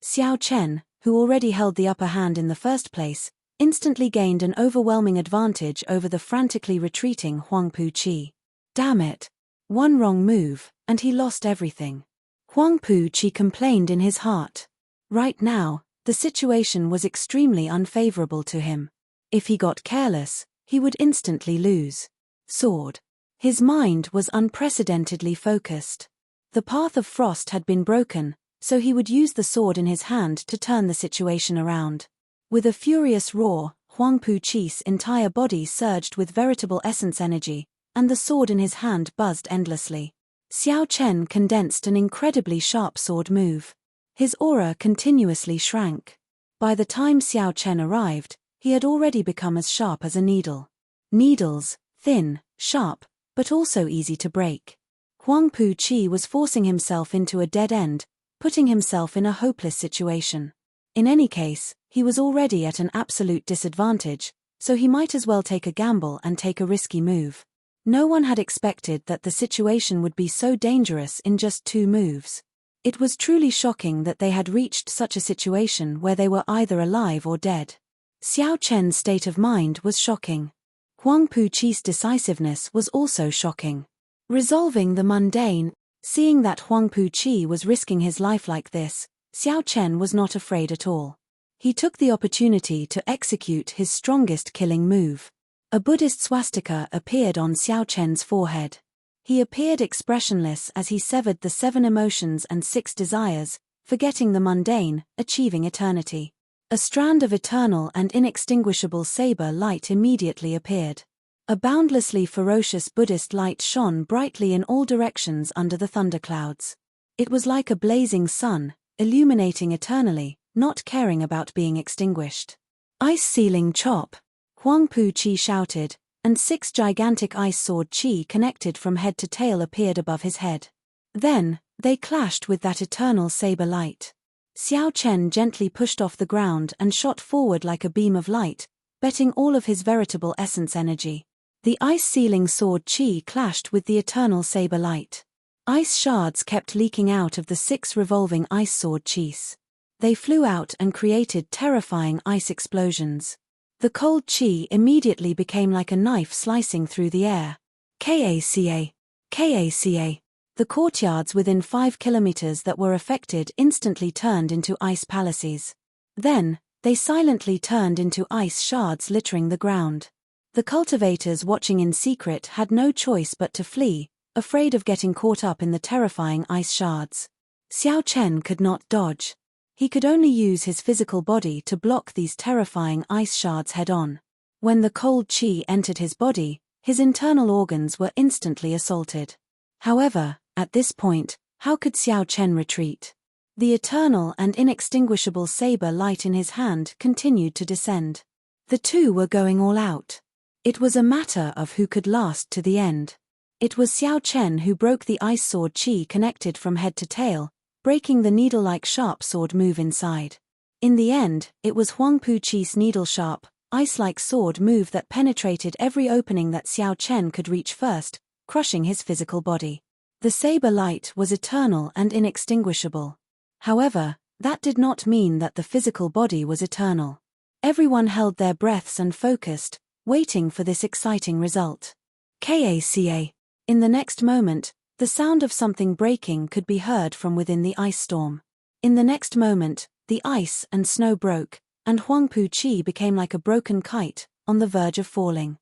Xiao Chen, who already held the upper hand in the first place, instantly gained an overwhelming advantage over the frantically retreating Huangpu Qi. Damn it! One wrong move, and he lost everything. Huangpu Qi complained in his heart. Right now, the situation was extremely unfavorable to him. If he got careless, he would instantly lose. Sword. His mind was unprecedentedly focused. The path of frost had been broken, so he would use the sword in his hand to turn the situation around. With a furious roar, Huangpu Qi's entire body surged with veritable essence energy, and the sword in his hand buzzed endlessly. Xiao Chen condensed an incredibly sharp sword move. His aura continuously shrank. By the time Xiao Chen arrived, he had already become as sharp as a needle. Needles, thin, sharp, but also easy to break. Huangpu Qi was forcing himself into a dead end, putting himself in a hopeless situation. In any case, he was already at an absolute disadvantage, so he might as well take a gamble and take a risky move. No one had expected that the situation would be so dangerous in just 2 moves. It was truly shocking that they had reached such a situation where they were either alive or dead. Xiao Chen's state of mind was shocking. Huangpu Qi's decisiveness was also shocking. Resolving the mundane, seeing that Huangpu Qi was risking his life like this, Xiao Chen was not afraid at all. He took the opportunity to execute his strongest killing move. A Buddhist swastika appeared on Xiao Chen's forehead. He appeared expressionless as he severed the 7 emotions and 6 desires, forgetting the mundane, achieving eternity. A strand of eternal and inextinguishable saber light immediately appeared. A boundlessly ferocious Buddhist light shone brightly in all directions under the thunderclouds. It was like a blazing sun, illuminating eternally, not caring about being extinguished. Ice ceiling chop! Huangpu Qi shouted, and 6 gigantic ice sword qi connected from head to tail appeared above his head. Then, they clashed with that eternal saber light. Xiao Chen gently pushed off the ground and shot forward like a beam of light, betting all of his veritable essence energy. The ice ceiling sword qi clashed with the eternal saber light. Ice shards kept leaking out of the 6 revolving ice sword qis. They flew out and created terrifying ice explosions. The cold qi immediately became like a knife slicing through the air. Kaca! Kaca! The courtyards within 5 kilometers that were affected instantly turned into ice palaces. Then, They silently turned into ice shards littering the ground. The cultivators watching in secret had no choice but to flee, afraid of getting caught up in the terrifying ice shards. Xiao Chen could not dodge. He could only use his physical body to block these terrifying ice shards head-on. When the cold qi entered his body, his internal organs were instantly assaulted. However, at this point, how could Xiao Chen retreat? The eternal and inextinguishable saber light in his hand continued to descend. The two were going all out. It was a matter of who could last to the end. It was Xiao Chen who broke the ice sword qi connected from head to tail, breaking the needle-like sharp sword move inside. In the end, it was Huangpu Qi's needle-sharp, ice-like sword move that penetrated every opening that Xiao Chen could reach first, crushing his physical body. The saber light was eternal and inextinguishable. However, that did not mean that the physical body was eternal. Everyone held their breaths and focused, waiting for this exciting result. Kaca. In the next moment, the sound of something breaking could be heard from within the ice storm. In the next moment, the ice and snow broke, and Huangpu Qi became like a broken kite, on the verge of falling.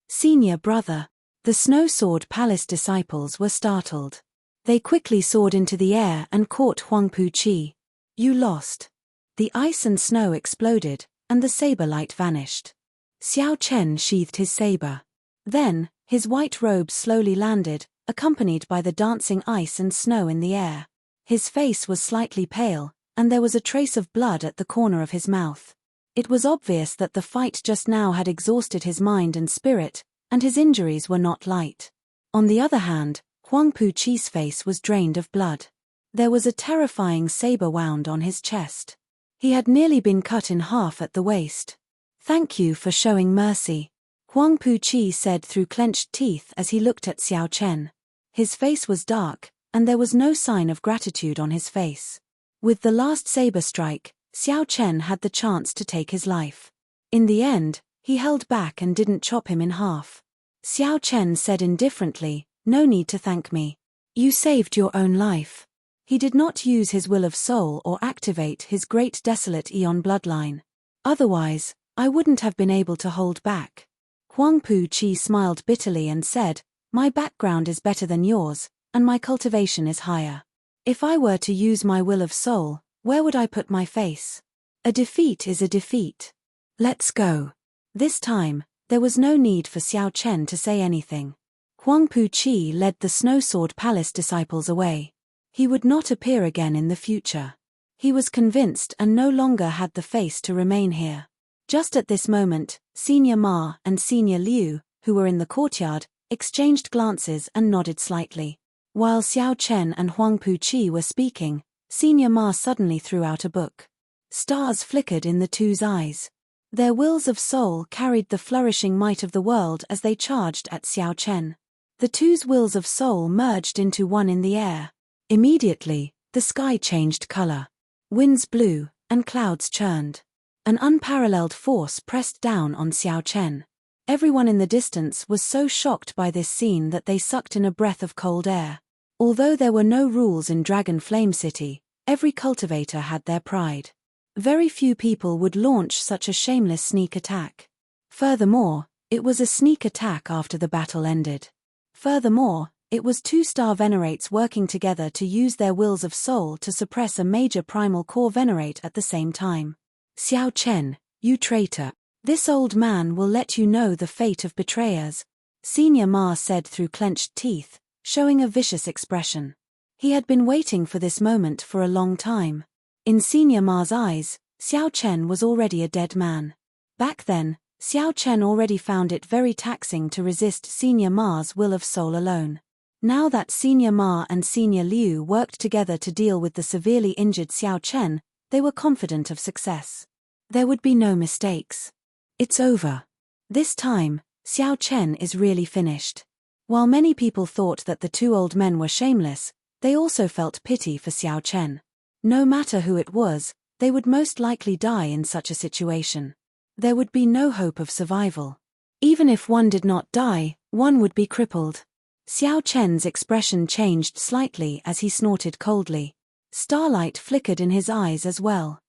Senior brother. The Snow Sword Palace disciples were startled. They quickly soared into the air and caught Huangpu Qi. You lost. The ice and snow exploded, and the saber light vanished. Xiao Chen sheathed his saber. Then, his white robes slowly landed, accompanied by the dancing ice and snow in the air. His face was slightly pale, and there was a trace of blood at the corner of his mouth. It was obvious that the fight just now had exhausted his mind and spirit, and his injuries were not light. On the other hand, Huangpu Qi's face was drained of blood. There was a terrifying saber wound on his chest. He had nearly been cut in half at the waist. Thank you for showing mercy, Huangpu Qi said through clenched teeth as he looked at Xiao Chen. His face was dark, and there was no sign of gratitude on his face. With the last saber strike, Xiao Chen had the chance to take his life. In the end, he held back and didn't chop him in half. Xiao Chen said indifferently, "No need to thank me. You saved your own life." He did not use his will of soul or activate his great desolate Eon bloodline. Otherwise, I wouldn't have been able to hold back. Huangpu Qi smiled bitterly and said, "My background is better than yours, and my cultivation is higher. If I were to use my will of soul, where would I put my face? A defeat is a defeat. Let's go." This time, there was no need for Xiao Chen to say anything. Huangpu Qi led the Snow Sword Palace disciples away. He would not appear again in the future. He was convinced and no longer had the face to remain here. Just at this moment, Senior Ma and Senior Liu, who were in the courtyard, exchanged glances and nodded slightly. While Xiao Chen and Huangpu Qi were speaking, Senior Ma suddenly threw out a book. Stars flickered in the two's eyes. Their wills of soul carried the flourishing might of the world as they charged at Xiao Chen. The two's wills of soul merged into one in the air. Immediately, the sky changed color. Winds blew, and clouds churned. An unparalleled force pressed down on Xiao Chen. Everyone in the distance was so shocked by this scene that they sucked in a breath of cold air. Although there were no rules in Dragon Flame City, every cultivator had their pride. Very few people would launch such a shameless sneak attack. Furthermore, it was a sneak attack after the battle ended. Furthermore, it was two-star Venerates working together to use their wills of soul to suppress a major primal core Venerate at the same time. Xiao Chen, you traitor. This old man will let you know the fate of betrayers, Senior Ma said through clenched teeth, showing a vicious expression. He had been waiting for this moment for a long time. In Senior Ma's eyes, Xiao Chen was already a dead man. Back then, Xiao Chen already found it very taxing to resist Senior Ma's will of soul alone. Now that Senior Ma and Senior Liu worked together to deal with the severely injured Xiao Chen, they were confident of success. There would be no mistakes. It's over. This time, Xiao Chen is really finished. While many people thought that the two old men were shameless, they also felt pity for Xiao Chen. No matter who it was, they would most likely die in such a situation. There would be no hope of survival. Even if one did not die, one would be crippled. Xiao Chen's expression changed slightly as he snorted coldly. Starlight flickered in his eyes as well.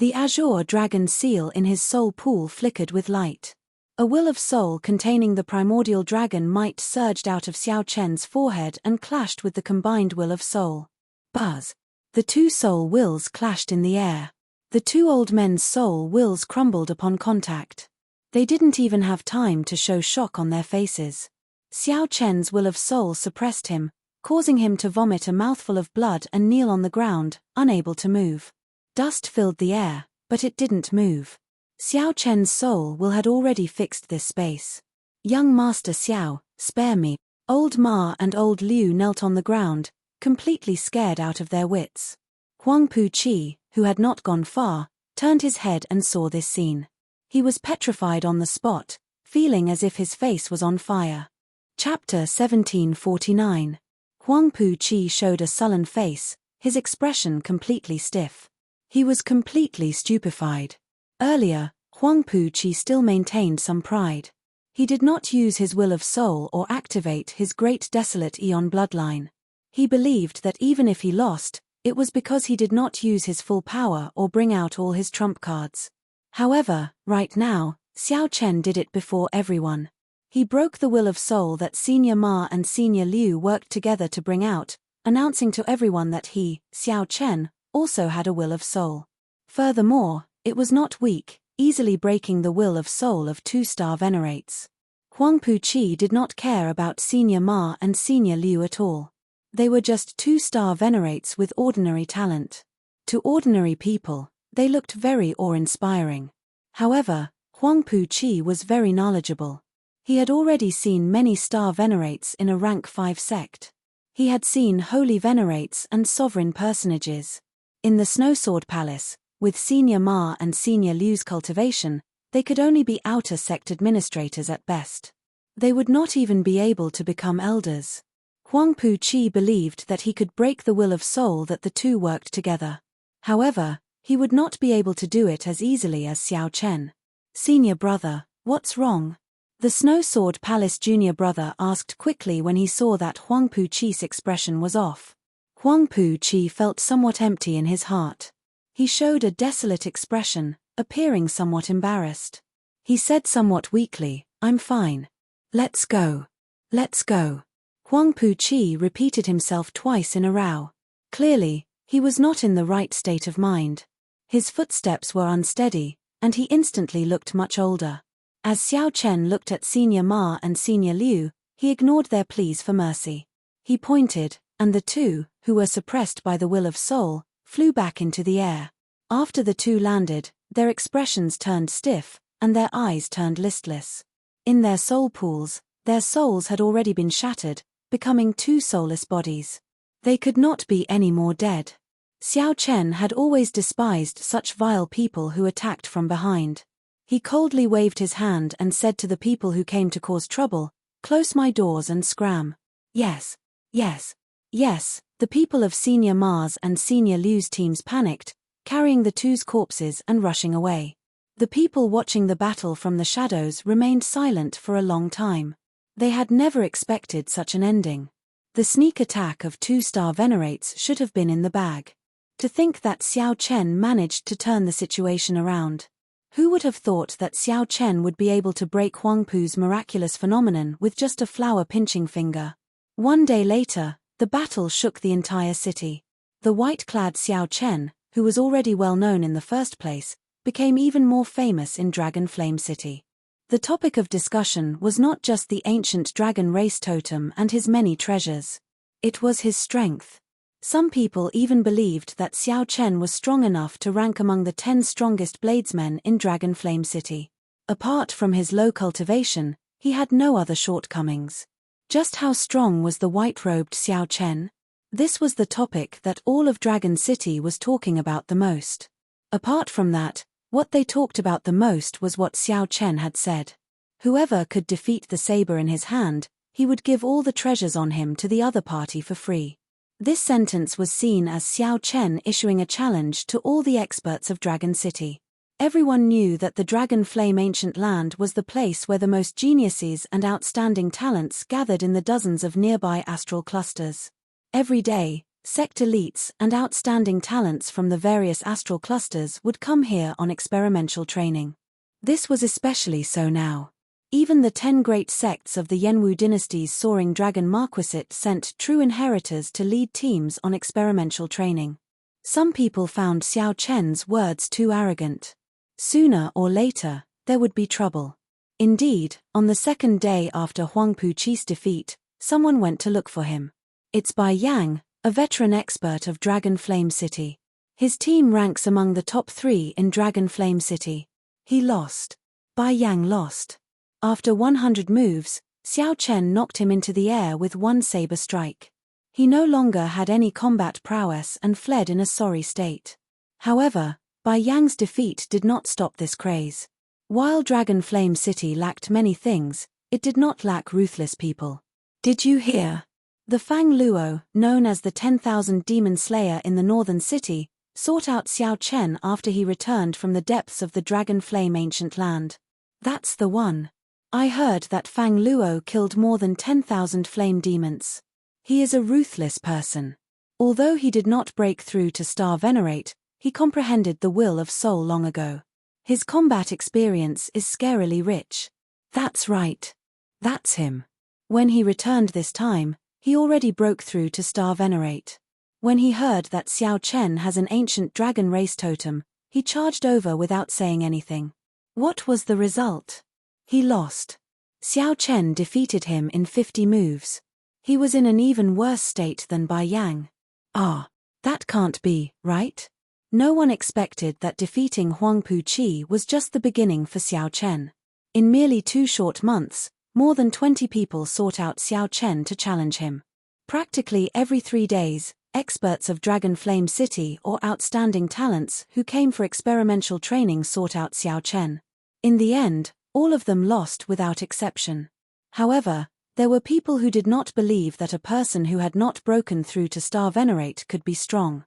The azure dragon seal in his soul pool flickered with light. A will of soul containing the primordial dragon might surged out of Xiao Chen's forehead and clashed with the combined will of soul. Buzz! The two soul wills clashed in the air. The two old men's soul wills crumbled upon contact. They didn't even have time to show shock on their faces. Xiao Chen's will of soul suppressed him, causing him to vomit a mouthful of blood and kneel on the ground, unable to move. Dust filled the air, but it didn't move. Xiao Chen's soul will had already fixed this space. Young Master Xiao, spare me. Old Ma and old Liu knelt on the ground, completely scared out of their wits. Huang Pu Chi, who had not gone far, turned his head and saw this scene. He was petrified on the spot, feeling as if his face was on fire. Chapter 1749. Huang Pu Chi showed a sullen face, his expression completely stiff. He was completely stupefied. Earlier, Huang Pu Chi still maintained some pride. He did not use his will of soul or activate his great desolate Eon bloodline. He believed that even if he lost, it was because he did not use his full power or bring out all his trump cards. However, right now, Xiao Chen did it before everyone. He broke the will of soul that Senior Ma and Senior Liu worked together to bring out, announcing to everyone that he, Xiao Chen, also had a will of soul. Furthermore, it was not weak, easily breaking the will of soul of two-star venerates. Huang Pu Chi did not care about Senior Ma and Senior Liu at all. They were just two-star venerates with ordinary talent. To ordinary people, they looked very awe-inspiring. However, Huang Pu Chi was very knowledgeable. He had already seen many star venerates in a rank 5 sect. He had seen holy venerates and sovereign personages. In the Snowsword Palace, with Senior Ma and Senior Liu's cultivation, they could only be outer sect administrators at best. They would not even be able to become elders. Huang Pu Chi believed that he could break the will of soul that the two worked together. However, he would not be able to do it as easily as Xiao Chen. Senior brother, what's wrong? The Snowsword Palace junior brother asked quickly when he saw that Huang Pu Chi's expression was off. Huang Pu Chi felt somewhat empty in his heart. He showed a desolate expression, appearing somewhat embarrassed. He said somewhat weakly, "I'm fine. Let's go. Let's go." Huang Pu Chi repeated himself twice in a row. Clearly, he was not in the right state of mind. His footsteps were unsteady, and he instantly looked much older. As Xiao Chen looked at Senior Ma and Senior Liu, he ignored their pleas for mercy. He pointed, and the two, who were suppressed by the will of soul, flew back into the air. After the two landed, their expressions turned stiff, and their eyes turned listless. In their soul pools, their souls had already been shattered, becoming two soulless bodies. They could not be any more dead. Xiao Chen had always despised such vile people who attacked from behind. He coldly waved his hand and said to the people who came to cause trouble, "Close my doors and scram." Yes. Yes. Yes, the people of Senior Ma's and Senior Liu's teams panicked, carrying the two's corpses and rushing away. The people watching the battle from the shadows remained silent for a long time. They had never expected such an ending. The sneak attack of two-star venerates should have been in the bag. To think that Xiao Chen managed to turn the situation around. Who would have thought that Xiao Chen would be able to break Huang Pu's miraculous phenomenon with just a flower pinching finger? One day later, the battle shook the entire city. The white-clad Xiao Chen, who was already well known in the first place, became even more famous in Dragon Flame City. The topic of discussion was not just the ancient dragon race totem and his many treasures. It was his strength. Some people even believed that Xiao Chen was strong enough to rank among the 10 strongest bladesmen in Dragon Flame City. Apart from his low cultivation, he had no other shortcomings. Just how strong was the white-robed Xiao Chen? This was the topic that all of Dragon City was talking about the most. Apart from that, what they talked about the most was what Xiao Chen had said. Whoever could defeat the saber in his hand, he would give all the treasures on him to the other party for free. This sentence was seen as Xiao Chen issuing a challenge to all the experts of Dragon City. Everyone knew that the Dragon Flame Ancient Land was the place where the most geniuses and outstanding talents gathered in the dozens of nearby astral clusters. Every day, Sect elites and outstanding talents from the various astral clusters would come here on experimental training. This was especially so now. Even the 10 great sects of the Yenwu dynasty's soaring dragon marquisate sent true inheritors to lead teams on experimental training. Some people found Xiao Chen's words too arrogant. Sooner or later, there would be trouble. Indeed, on the second day after Huang Puqi's defeat, someone went to look for him. It's Bai Yang, a veteran expert of Dragon Flame City. His team ranks among the top 3 in Dragon Flame City. He lost. Bai Yang lost. After 100 moves, Xiao Chen knocked him into the air with one saber strike. He no longer had any combat prowess and fled in a sorry state. However, Bai Yang's defeat did not stop this craze. While Dragon Flame City lacked many things, it did not lack ruthless people. Did you hear? The Fang Luo, known as the 10,000 Demon Slayer in the northern city, sought out Xiao Chen after he returned from the depths of the Dragon Flame ancient land. That's the one. I heard that Fang Luo killed more than 10,000 flame demons. He is a ruthless person. Although he did not break through to Star Venerate, he comprehended the will of Soul long ago. His combat experience is scarily rich. That's right. That's him. When he returned this time, he already broke through to Star Venerate. When he heard that Xiao Chen has an ancient dragon race totem, he charged over without saying anything. What was the result? He lost. Xiao Chen defeated him in 50 moves. He was in an even worse state than Bai Yang. Ah, that can't be, right? No one expected that defeating Huang Puqi was just the beginning for Xiao Chen. In merely 2 short months, more than 20 people sought out Xiao Chen to challenge him. Practically every 3 days, experts of Dragon Flame City or outstanding talents who came for experimental training sought out Xiao Chen. In the end, all of them lost without exception. However, there were people who did not believe that a person who had not broken through to Star Venerate could be strong.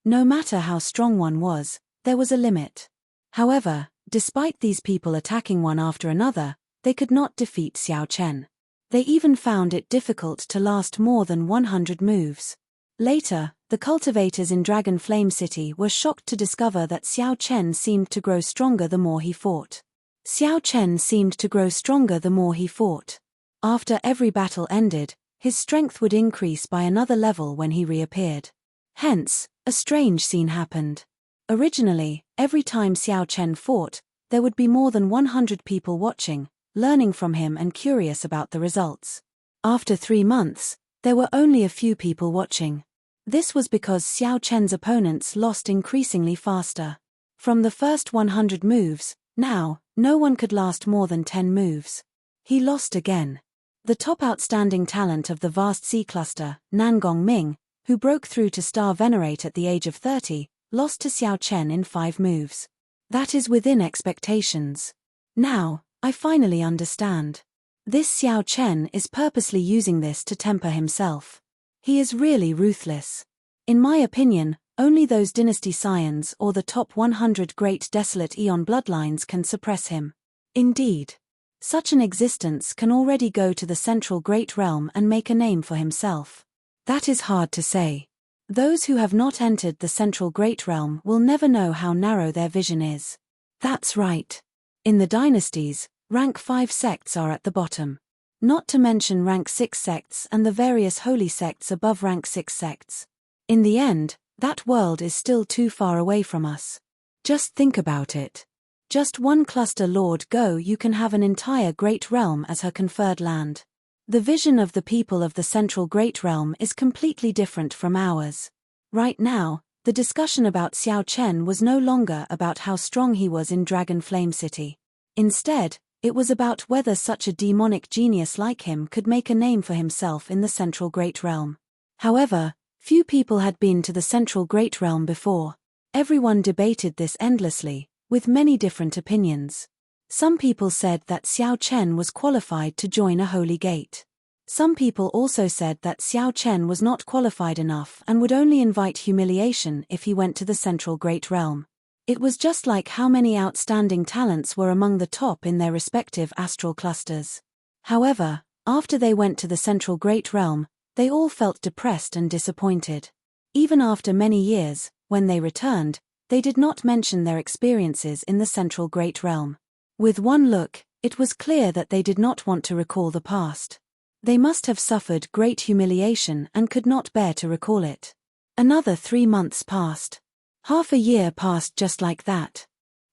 No matter how strong one was, there was a limit. However, despite these people attacking one after another, they could not defeat Xiao Chen. They even found it difficult to last more than 100 moves. Later, the cultivators in Dragon Flame City were shocked to discover that Xiao Chen seemed to grow stronger the more he fought. Xiao Chen seemed to grow stronger the more he fought. After every battle ended, his strength would increase by another level when he reappeared. Hence, a strange scene happened. Originally, every time Xiao Chen fought, there would be more than 100 people watching, learning from him and curious about the results. After 3 months, there were only a few people watching. This was because Xiao Chen's opponents lost increasingly faster. From the first 100 moves, now, no one could last more than 10 moves. He lost again. The top outstanding talent of the vast sea cluster, Nangong Ming, who broke through to Star Venerate at the age of 30, lost to Xiao Chen in 5 moves. That is within expectations. Now, I finally understand. This Xiao Chen is purposely using this to temper himself. He is really ruthless. In my opinion, only those dynasty scions or the top 100 great desolate Eon bloodlines can suppress him. Indeed. Such an existence can already go to the central great realm and make a name for himself. That is hard to say. Those who have not entered the central great realm will never know how narrow their vision is. That's right. In the dynasties, rank 5 sects are at the bottom. Not to mention rank 6 sects and the various holy sects above rank 6 sects. In the end, that world is still too far away from us. Just think about it. Just one cluster lord go, you can have an entire great realm as her conferred land. The vision of the people of the central great realm is completely different from ours. Right now, the discussion about Xiao Chen was no longer about how strong he was in Dragon Flame City. Instead, it was about whether such a demonic genius like him could make a name for himself in the central great realm. However, few people had been to the central great realm before. Everyone debated this endlessly, with many different opinions. Some people said that Xiao Chen was qualified to join a holy gate. Some people also said that Xiao Chen was not qualified enough and would only invite humiliation if he went to the central great realm. It was just like how many outstanding talents were among the top in their respective astral clusters. However, after they went to the central great realm, they all felt depressed and disappointed. Even after many years, when they returned, they did not mention their experiences in the central Great Realm. With one look, it was clear that they did not want to recall the past. They must have suffered great humiliation and could not bear to recall it. Another 3 months passed. Half a year passed just like that.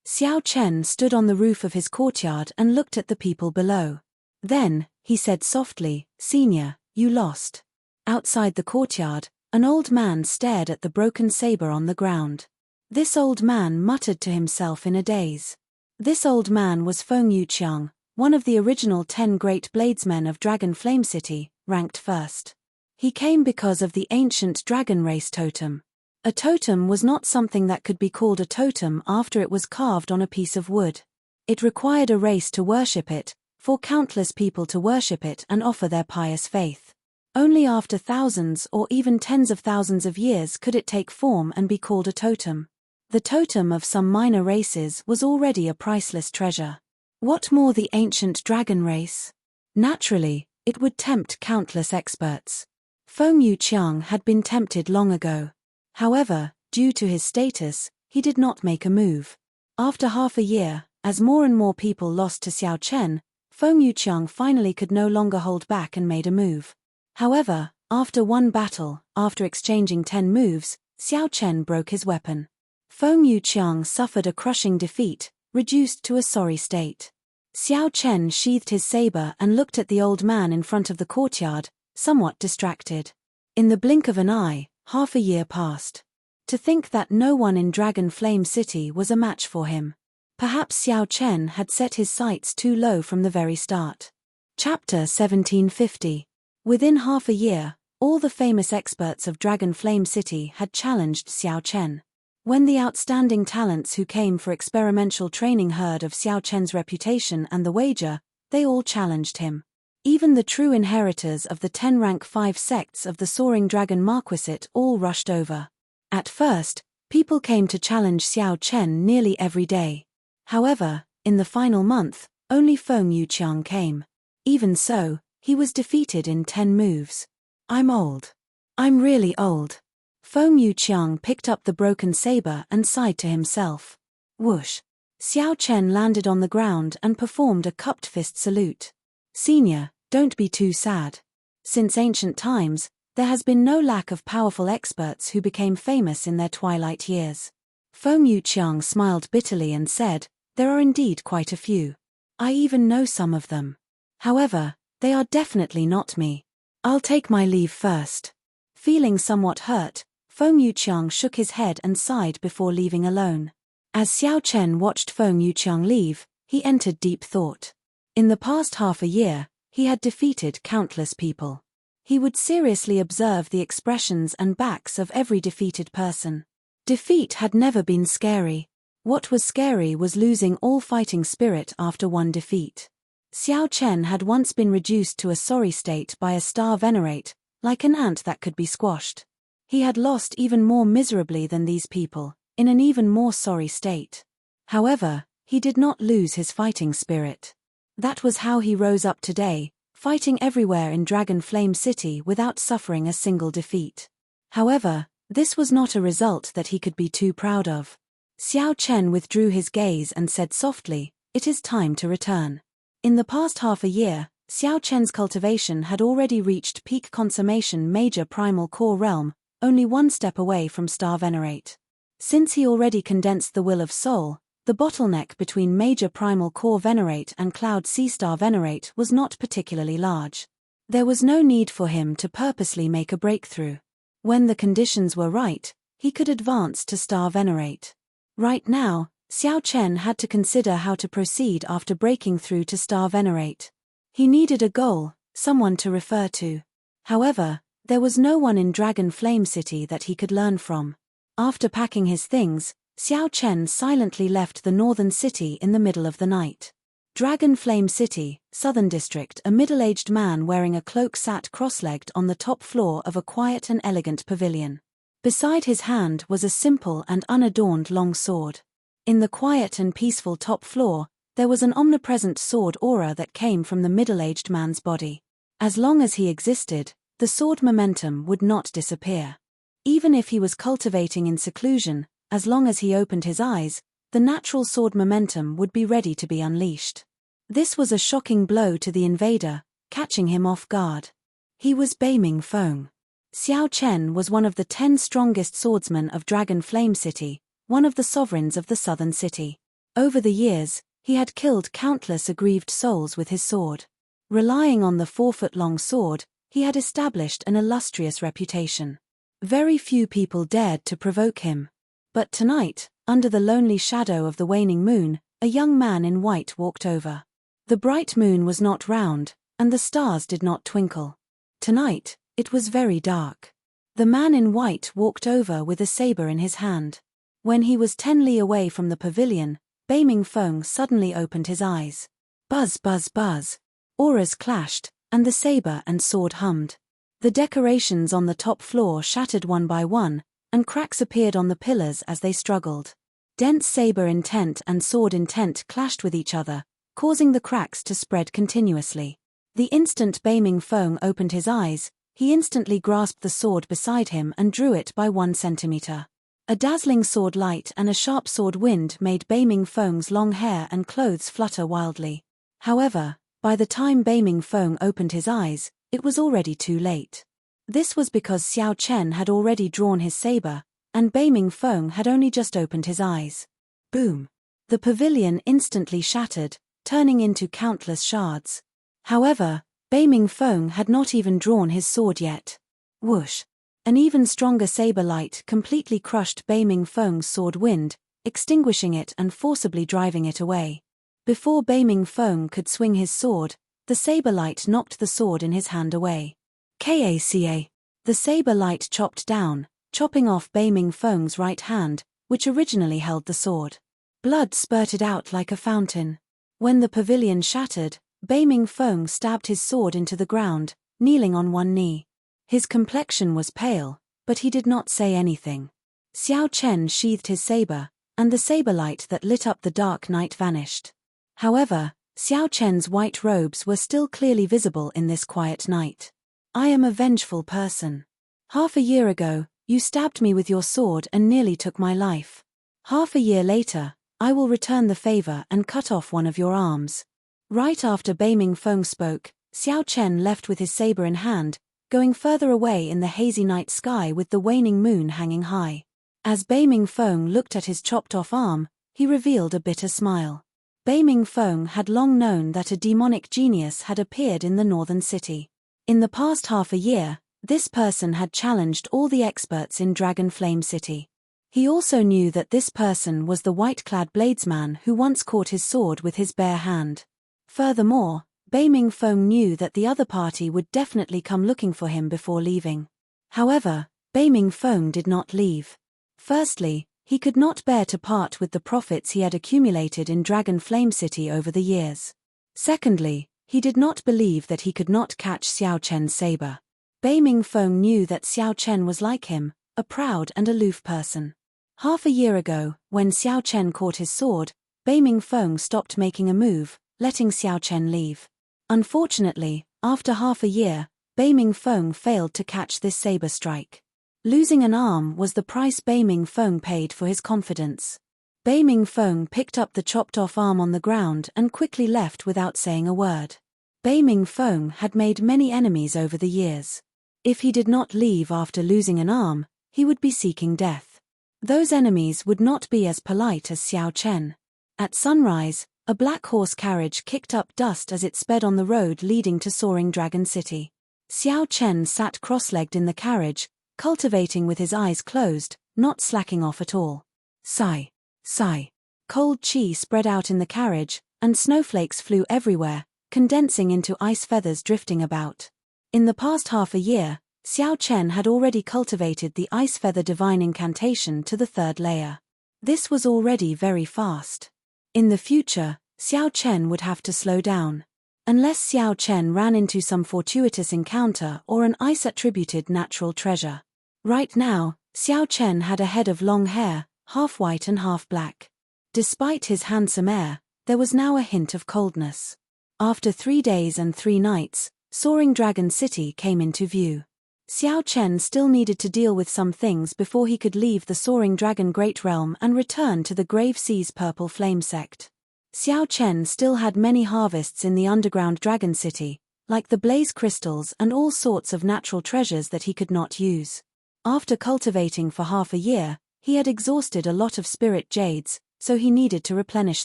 Xiao Chen stood on the roof of his courtyard and looked at the people below. Then, he said softly, "Senior, you lost." Outside the courtyard, an old man stared at the broken saber on the ground. This old man muttered to himself in a daze. This old man was Feng Yuqiang, one of the original 10 great bladesmen of Dragon Flame City, ranked first. He came because of the ancient dragon race totem. A totem was not something that could be called a totem after it was carved on a piece of wood. It required a race to worship it, for countless people to worship it and offer their pious faith. Only after thousands or even tens of thousands of years could it take form and be called a totem. The totem of some minor races was already a priceless treasure. What more the ancient dragon race? Naturally, it would tempt countless experts. Feng Yuqiang had been tempted long ago. However, due to his status, he did not make a move. After half a year, as more and more people lost to Xiao Chen, Feng Yuqiang finally could no longer hold back and made a move. However, after one battle, after exchanging 10 moves, Xiao Chen broke his weapon. Feng Yuqiang suffered a crushing defeat, reduced to a sorry state. Xiao Chen sheathed his saber and looked at the old man in front of the courtyard, somewhat distracted. In the blink of an eye, half a year passed. To think that no one in Dragon Flame City was a match for him. Perhaps Xiao Chen had set his sights too low from the very start. Chapter 1750. Within half a year, all the famous experts of Dragon Flame City had challenged Xiao Chen. When the outstanding talents who came for experimental training heard of Xiao Chen's reputation and the wager, they all challenged him. Even the true inheritors of the 10 rank 5 sects of the Soaring Dragon Marquisate all rushed over. At first, people came to challenge Xiao Chen nearly every day. However, in the final month, only Feng Yuqiang came. Even so, he was defeated in 10 moves. "I'm old. I'm really old." Feng Yuqiang picked up the broken saber and sighed to himself. Whoosh! Xiao Chen landed on the ground and performed a cupped fist salute. "Senior, don't be too sad. Since ancient times, there has been no lack of powerful experts who became famous in their twilight years." Feng Yuqiang smiled bitterly and said, "There are indeed quite a few. I even know some of them. However, they are definitely not me. I'll take my leave first." Feeling somewhat hurt, Feng Yuqiang shook his head and sighed before leaving alone. As Xiao Chen watched Feng Yuqiang leave, he entered deep thought. In the past half a year, he had defeated countless people. He would seriously observe the expressions and backs of every defeated person. Defeat had never been scary. What was scary was losing all fighting spirit after one defeat. Xiao Chen had once been reduced to a sorry state by a star venerate, like an ant that could be squashed. He had lost even more miserably than these people, in an even more sorry state. However, he did not lose his fighting spirit. That was how he rose up today, fighting everywhere in Dragon Flame City without suffering a single defeat. However, this was not a result that he could be too proud of. Xiao Chen withdrew his gaze and said softly, "It is time to return." In the past half a year, Xiao Chen's cultivation had already reached peak consummation major primal core realm, only one step away from Star Venerate. Since he already condensed the will of soul, the bottleneck between major primal core Venerate and Cloud Sea Star Venerate was not particularly large. There was no need for him to purposely make a breakthrough. When the conditions were right, he could advance to Star Venerate. Right now, Xiao Chen had to consider how to proceed after breaking through to Star Venerate. He needed a goal, someone to refer to. However, there was no one in Dragon Flame City that he could learn from. After packing his things, Xiao Chen silently left the northern city in the middle of the night. Dragon Flame City, Southern District. A middle-aged man wearing a cloak sat cross-legged on the top floor of a quiet and elegant pavilion. Beside his hand was a simple and unadorned long sword. In the quiet and peaceful top floor, there was an omnipresent sword aura that came from the middle-aged man's body. As long as he existed, the sword momentum would not disappear. Even if he was cultivating in seclusion, as long as he opened his eyes, the natural sword momentum would be ready to be unleashed. This was a shocking blow to the invader, catching him off guard. He was Beiming Feng. Xiao Chen was one of the 10 strongest swordsmen of Dragon Flame City, one of the sovereigns of the southern city. Over the years, he had killed countless aggrieved souls with his sword. Relying on the 4-foot-long sword, he had established an illustrious reputation. Very few people dared to provoke him. But tonight, under the lonely shadow of the waning moon, a young man in white walked over. The bright moon was not round, and the stars did not twinkle. Tonight, it was very dark. The man in white walked over with a saber in his hand. When he was 10 li away from the pavilion, Beiming Feng suddenly opened his eyes. Buzz, buzz, buzz. Auras clashed, and the saber and sword hummed. The decorations on the top floor shattered one by one, and cracks appeared on the pillars as they struggled. Dense saber intent and sword intent clashed with each other, causing the cracks to spread continuously. The instant Beiming Feng opened his eyes, he instantly grasped the sword beside him and drew it by 1 centimeter. A dazzling sword light and a sharp sword wind made Beiming Feng's long hair and clothes flutter wildly. However, by the time Beiming Feng opened his eyes, it was already too late. This was because Xiao Chen had already drawn his saber, and Beiming Feng had only just opened his eyes. Boom! The pavilion instantly shattered, turning into countless shards. However, Beiming Feng had not even drawn his sword yet. Whoosh! An even stronger saber light completely crushed Beiming Feng's sword wind, extinguishing it and forcibly driving it away. Before Beiming Feng could swing his sword, the saber light knocked the sword in his hand away. Kaca! The saber light chopped down, chopping off Beiming Feng's right hand, which originally held the sword. Blood spurted out like a fountain. When the pavilion shattered, Beiming Feng stabbed his sword into the ground, kneeling on one knee. His complexion was pale, but he did not say anything. Xiao Chen sheathed his saber, and the saber light that lit up the dark night vanished. However, Xiao Chen's white robes were still clearly visible in this quiet night. I am a vengeful person. Half a year ago, you stabbed me with your sword and nearly took my life. Half a year later, I will return the favor and cut off one of your arms. Right after Beiming Feng spoke, Xiao Chen left with his saber in hand, going further away in the hazy night sky with the waning moon hanging high. As Beiming Feng looked at his chopped-off arm, he revealed a bitter smile. Beiming Feng had long known that a demonic genius had appeared in the northern city. In the past half a year, this person had challenged all the experts in Dragon Flame City. He also knew that this person was the white-clad bladesman who once caught his sword with his bare hand. Furthermore, Beiming Feng knew that the other party would definitely come looking for him before leaving. However, Beiming Feng did not leave. Firstly, he could not bear to part with the profits he had accumulated in Dragon Flame City over the years. Secondly, he did not believe that he could not catch Xiao Chen's saber. Beiming Feng knew that Xiao Chen was like him, a proud and aloof person. Half a year ago, when Xiao Chen caught his sword, Beiming Feng stopped making a move, letting Xiao Chen leave. Unfortunately, after half a year, Beiming Feng failed to catch this saber strike. Losing an arm was the price Beiming Feng paid for his confidence. Beiming Feng picked up the chopped-off arm on the ground and quickly left without saying a word. Beiming Feng had made many enemies over the years. If he did not leave after losing an arm, he would be seeking death. Those enemies would not be as polite as Xiao Chen. At sunrise, a black horse carriage kicked up dust as it sped on the road leading to Soaring Dragon City. Xiao Chen sat cross-legged in the carriage, cultivating with his eyes closed, not slacking off at all. Sigh. Sigh. Cold chi spread out in the carriage, and snowflakes flew everywhere, condensing into ice feathers drifting about. In the past half a year, Xiao Chen had already cultivated the ice feather divine incantation to the 3rd layer. This was already very fast. In the future, Xiao Chen would have to slow down. Unless Xiao Chen ran into some fortuitous encounter or an ice-attributed natural treasure. Right now, Xiao Chen had a head of long hair, half white and half black. Despite his handsome air, there was now a hint of coldness. After 3 days and 3 nights, Soaring Dragon City came into view. Xiao Chen still needed to deal with some things before he could leave the Soaring Dragon Great Realm and return to the Grave Sea's Purple Flame sect. Xiao Chen still had many harvests in the underground Dragon City, like the blaze crystals and all sorts of natural treasures that he could not use. After cultivating for half a year, he had exhausted a lot of spirit jades, so he needed to replenish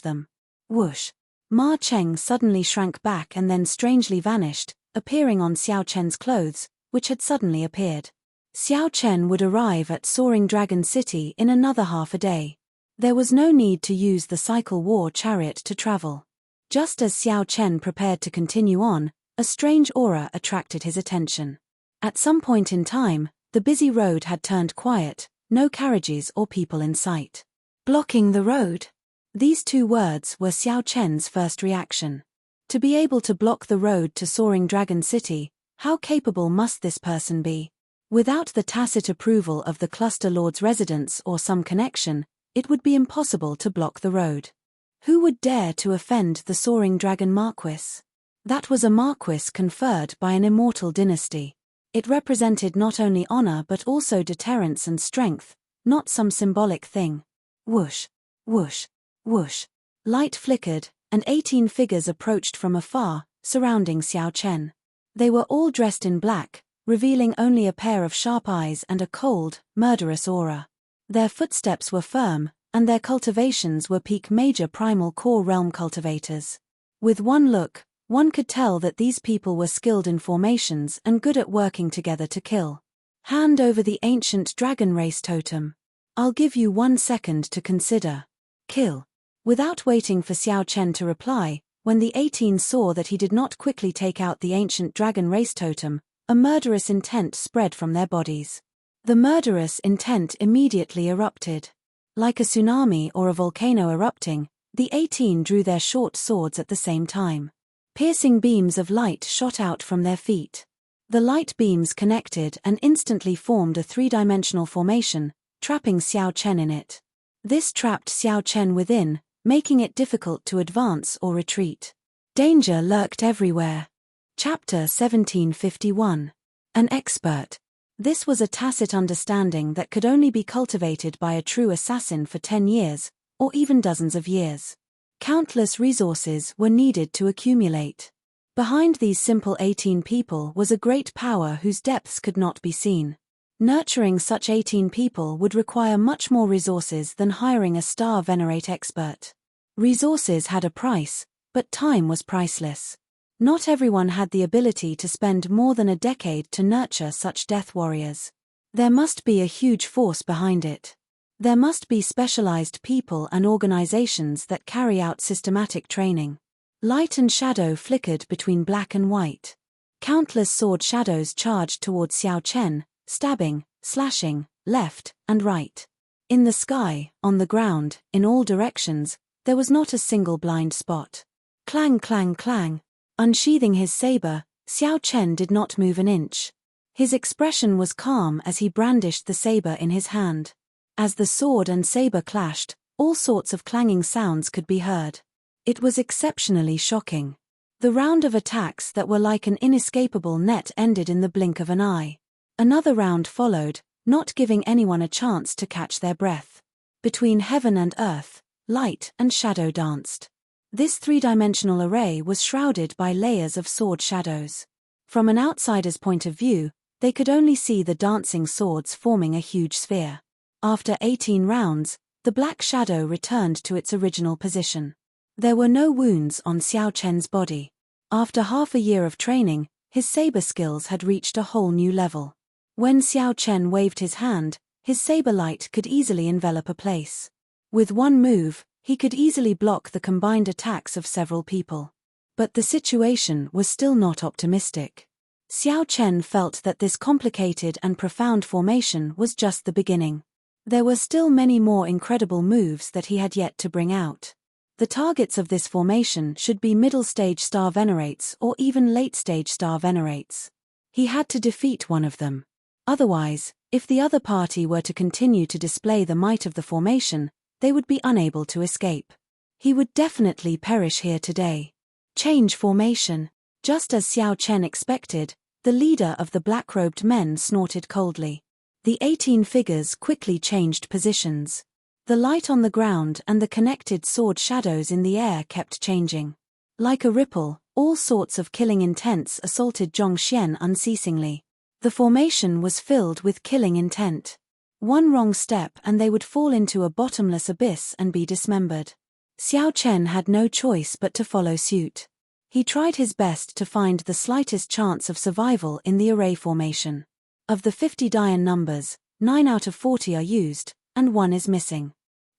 them. Whoosh! Ma Cheng suddenly shrank back and then strangely vanished, appearing on Xiao Chen's clothes, which had suddenly appeared. Xiao Chen would arrive at Soaring Dragon City in another half a day. There was no need to use the cycle war chariot to travel. Just as Xiao Chen prepared to continue on, a strange aura attracted his attention. At some point in time, the busy road had turned quiet, no carriages or people in sight. Blocking the road. These two words were Xiao Chen's first reaction. To be able to block the road to Soaring Dragon City, how capable must this person be? Without the tacit approval of the Cluster Lord's residence or some connection, it would be impossible to block the road. Who would dare to offend the Soaring Dragon Marquis? That was a marquis conferred by an immortal dynasty. It represented not only honor but also deterrence and strength, not some symbolic thing. Whoosh, whoosh, whoosh. Light flickered, and 18 figures approached from afar, surrounding Xiao Chen. They were all dressed in black, revealing only a pair of sharp eyes and a cold, murderous aura. Their footsteps were firm, and their cultivations were peak major primal core realm cultivators. With one look, one could tell that these people were skilled in formations and good at working together to kill. Hand over the ancient dragon race totem. I'll give you 1 second to consider. Kill. Without waiting for Xiao Chen to reply, when the 18 saw that he did not quickly take out the ancient dragon race totem, a murderous intent spread from their bodies. The murderous intent immediately erupted. Like a tsunami or a volcano erupting, the 18 drew their short swords at the same time. Piercing beams of light shot out from their feet. The light beams connected and instantly formed a 3-dimensional formation, trapping Xiao Chen in it. This trapped Xiao Chen within, making it difficult to advance or retreat. Danger lurked everywhere. Chapter 1751. An expert. This was a tacit understanding that could only be cultivated by a true assassin for 10 years, or even dozens of years. Countless resources were needed to accumulate. Behind these simple 18 people was a great power whose depths could not be seen. Nurturing such 18 people would require much more resources than hiring a star venerate expert. Resources had a price, but time was priceless. Not everyone had the ability to spend more than a decade to nurture such death warriors. There must be a huge force behind it. There must be specialized people and organizations that carry out systematic training. Light and shadow flickered between black and white. Countless sword shadows charged towards Xiao Chen, stabbing, slashing, left and right. In the sky, on the ground, in all directions, there was not a single blind spot. Clang, clang, clang. Unsheathing his saber, Xiao Chen did not move an inch. His expression was calm as he brandished the saber in his hand. As the sword and saber clashed, all sorts of clanging sounds could be heard. It was exceptionally shocking. The round of attacks that were like an inescapable net ended in the blink of an eye. Another round followed, not giving anyone a chance to catch their breath. Between heaven and earth, light and shadow danced. This 3-dimensional array was shrouded by layers of sword shadows. From an outsider's point of view, they could only see the dancing swords forming a huge sphere. After 18 rounds, the black shadow returned to its original position. There were no wounds on Xiao Chen's body. After half a year of training, his saber skills had reached a whole new level. When Xiao Chen waved his hand, his saber light could easily envelop a place. With one move, he could easily block the combined attacks of several people. But the situation was still not optimistic. Xiao Chen felt that this complicated and profound formation was just the beginning. There were still many more incredible moves that he had yet to bring out. The targets of this formation should be middle-stage star venerates or even late-stage star venerates. He had to defeat one of them. Otherwise, if the other party were to continue to display the might of the formation, they would be unable to escape. He would definitely perish here today. Change formation. Just as Xiao Chen expected, The leader of the black-robed men snorted coldly. The 18 figures quickly changed positions. The light on the ground and the connected sword shadows in the air kept changing. Like a ripple, all sorts of killing intents assaulted Zhongxian unceasingly. The formation was filled with killing intent. One wrong step and they would fall into a bottomless abyss and be dismembered. Xiao Chen had no choice but to follow suit. He tried his best to find the slightest chance of survival in the array formation. Of the 50 Dian numbers, 9 out of 40 are used, and 1 is missing.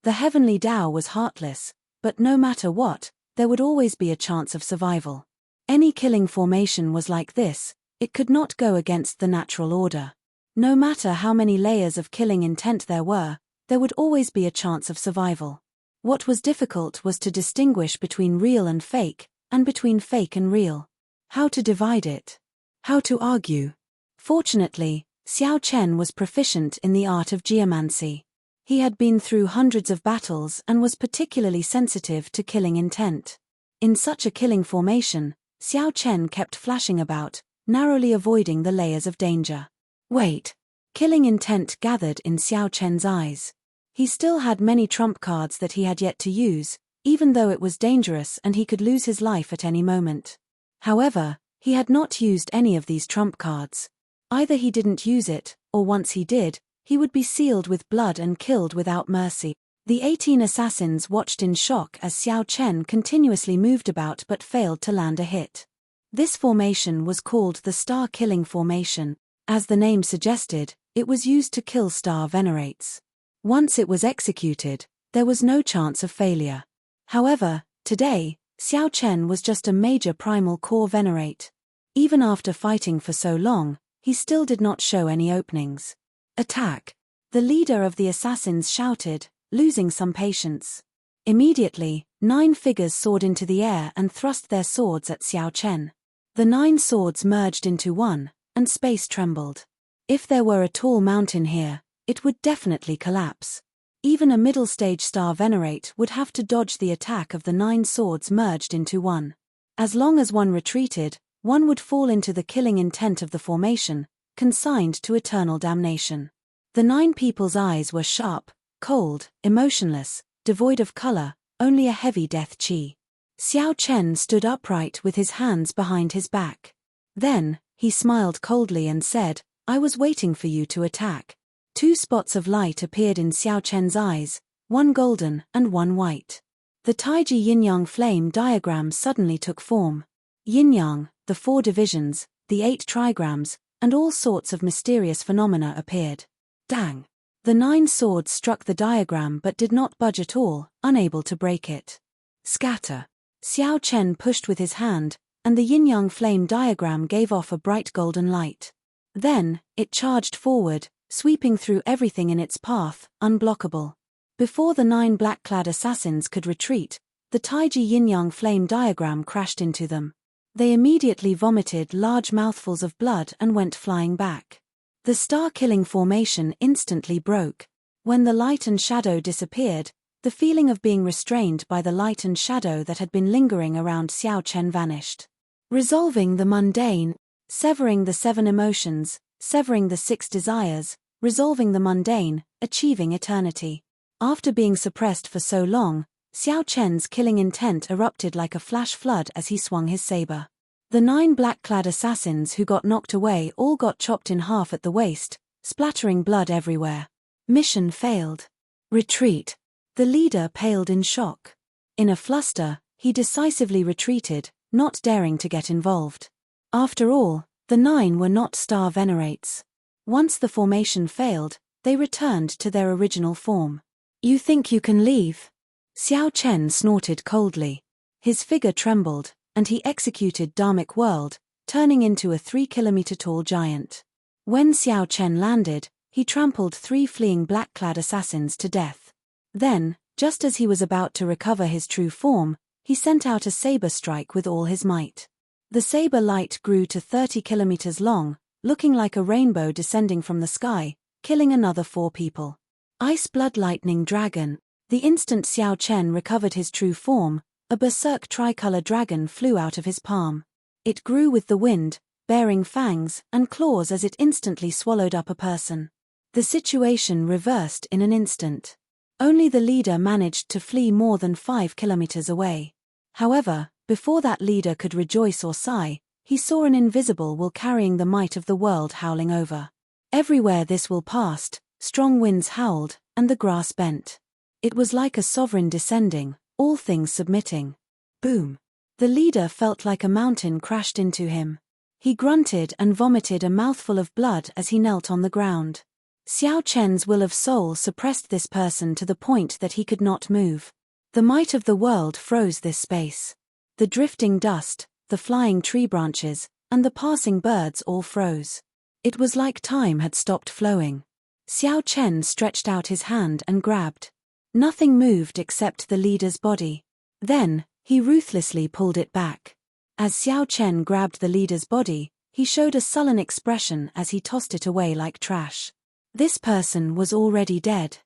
The heavenly Tao was heartless, but no matter what, there would always be a chance of survival. Any killing formation was like this, it could not go against the natural order. No matter how many layers of killing intent there would always be a chance of survival. What was difficult was to distinguish between real and fake, and between fake and real. How to divide it? How to argue? Fortunately, Xiao Chen was proficient in the art of geomancy. He had been through hundreds of battles and was particularly sensitive to killing intent. In such a killing formation, Xiao Chen kept flashing about, narrowly avoiding the layers of danger. Wait. Killing intent gathered in Xiao Chen's eyes. He still had many trump cards that he had yet to use, even though it was dangerous and he could lose his life at any moment. However, he had not used any of these trump cards. Either he didn't use it, or once he did, he would be sealed with blood and killed without mercy. The 18 assassins watched in shock as Xiao Chen continuously moved about but failed to land a hit. This formation was called the Star Killing Formation. As the name suggested, it was used to kill star venerates. Once it was executed, there was no chance of failure. However, today, Xiao Chen was just a major primal core venerate. Even after fighting for so long, he still did not show any openings. Attack! The leader of the assassins shouted, losing some patience. Immediately, 9 figures soared into the air and thrust their swords at Xiao Chen. The 9 swords merged into one, and space trembled. If there were a tall mountain here, it would definitely collapse. Even a middle-stage star venerate would have to dodge the attack of the 9 swords merged into one. As long as one retreated, one would fall into the killing intent of the formation, consigned to eternal damnation. The 9 people's eyes were sharp, cold, emotionless, devoid of color, only a heavy death chi. Xiao Chen stood upright with his hands behind his back. Then, he smiled coldly and said, "I was waiting for you to attack." 2 spots of light appeared in Xiao Chen's eyes, 1 golden and 1 white. The Taiji yin-yang flame diagram suddenly took form. Yin-yang, the 4 divisions, the 8 trigrams, and all sorts of mysterious phenomena appeared. Dang! The 9 swords struck the diagram but did not budge at all, unable to break it. Scatter! Xiao Chen pushed with his hand, and the yin-yang flame diagram gave off a bright golden light. Then, it charged forward, sweeping through everything in its path, unblockable. Before the 9 black-clad assassins could retreat, the Taiji yin-yang flame diagram crashed into them. They immediately vomited large mouthfuls of blood and went flying back. The star-killing formation instantly broke. When the light and shadow disappeared, the feeling of being restrained by the light and shadow that had been lingering around Xiao Chen vanished. Resolving the mundane, severing the 7 emotions, severing the 6 desires, resolving the mundane, achieving eternity. After being suppressed for so long, Xiao Chen's killing intent erupted like a flash flood as he swung his saber. The 9 black-clad assassins who got knocked away all got chopped in half at the waist, splattering blood everywhere. Mission failed. Retreat. The leader paled in shock. In a fluster, he decisively retreated, not daring to get involved. After all, the 9 were not star venerates. Once the formation failed, they returned to their original form. "You think you can leave?" Xiao Chen snorted coldly. His figure trembled, and he executed Dharmic World, turning into a 3-kilometer-tall giant. When Xiao Chen landed, he trampled 3 fleeing black-clad assassins to death. Then, just as he was about to recover his true form, he sent out a saber strike with all his might. The saber light grew to 30 kilometers long, looking like a rainbow descending from the sky, killing another 4 people. Ice Blood Lightning Dragon. The instant Xiao Chen recovered his true form, a berserk tricolor dragon flew out of his palm. It grew with the wind, bearing fangs and claws as it instantly swallowed up a person. The situation reversed in an instant. Only the leader managed to flee more than 5 kilometers away. However, before that leader could rejoice or sigh, he saw an invisible will carrying the might of the world howling over. Everywhere this will passed, strong winds howled, and the grass bent. It was like a sovereign descending, all things submitting. Boom! The leader felt like a mountain crashed into him. He grunted and vomited a mouthful of blood as he knelt on the ground. Xiao Chen's will of soul suppressed this person to the point that he could not move. The might of the world froze this space. The drifting dust, the flying tree branches, and the passing birds all froze. It was like time had stopped flowing. Xiao Chen stretched out his hand and grabbed. Nothing moved except the leader's body. Then, he ruthlessly pulled it back. As Xiao Chen grabbed the leader's body, he showed a sullen expression as he tossed it away like trash. This person was already dead.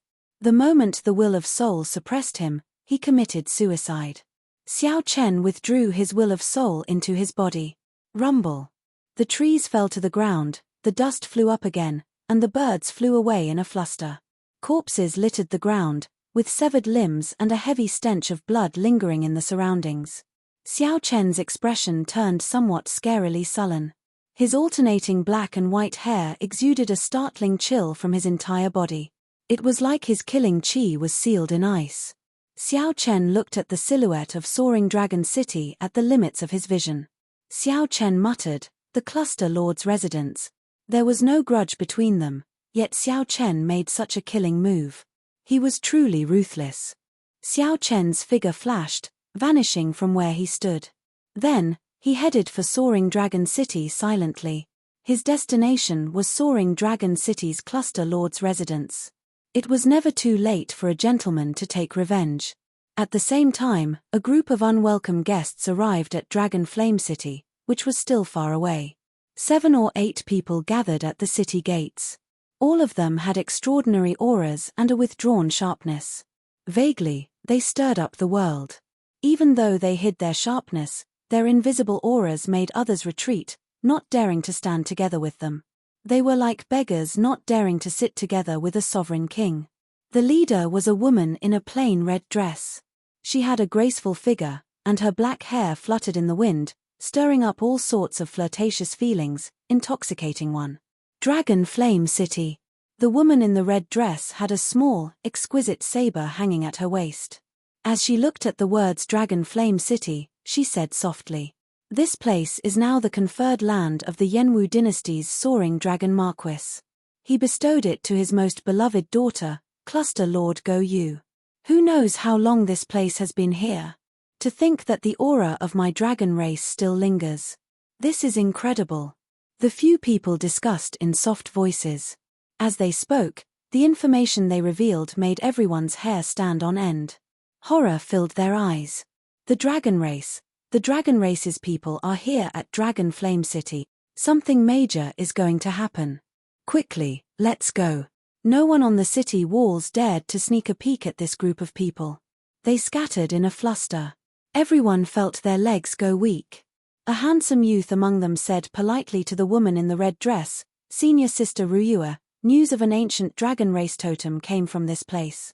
The moment the will of soul suppressed him, he committed suicide. Xiao Chen withdrew his will of soul into his body. Rumble. The trees fell to the ground, the dust flew up again, and the birds flew away in a fluster. Corpses littered the ground, with severed limbs and a heavy stench of blood lingering in the surroundings. Xiao Chen's expression turned somewhat scarily sullen. His alternating black and white hair exuded a startling chill from his entire body. It was like his killing chi was sealed in ice. Xiao Chen looked at the silhouette of soaring Dragon City at the limits of his vision. Xiao Chen muttered, "The Cluster Lord's residence." There was no grudge between them, yet Xiao Chen made such a killing move. He was truly ruthless. Xiao Chen's figure flashed, vanishing from where he stood. Then, he headed for Soaring Dragon City silently. His destination was Soaring Dragon City's Cluster Lord's residence. It was never too late for a gentleman to take revenge. At the same time, a group of unwelcome guests arrived at Dragon Flame City, which was still far away. 7 or 8 people gathered at the city gates. All of them had extraordinary auras and a withdrawn sharpness. Vaguely, they stirred up the world. Even though they hid their sharpness, their invisible auras made others retreat, not daring to stand together with them. They were like beggars not daring to sit together with a sovereign king. The leader was a woman in a plain red dress. She had a graceful figure, and her black hair fluttered in the wind, stirring up all sorts of flirtatious feelings, intoxicating one. Dragon Flame City. The woman in the red dress had a small, exquisite saber hanging at her waist. As she looked at the words Dragon Flame City, she said softly, "This place is now the conferred land of the Yenwu dynasty's soaring dragon Marquis. He bestowed it to his most beloved daughter, Cluster Lord Go Yu. Who knows how long this place has been here? To think that the aura of my dragon race still lingers. This is incredible." The few people discussed in soft voices. As they spoke, the information they revealed made everyone's hair stand on end. Horror filled their eyes. The dragon race's people are here at Dragon Flame City. Something major is going to happen. Quickly, let's go. No one on the city walls dared to sneak a peek at this group of people. They scattered in a fluster. Everyone felt their legs go weak. A handsome youth among them said politely to the woman in the red dress, "Senior Sister Ruyue, news of an ancient dragon race totem came from this place."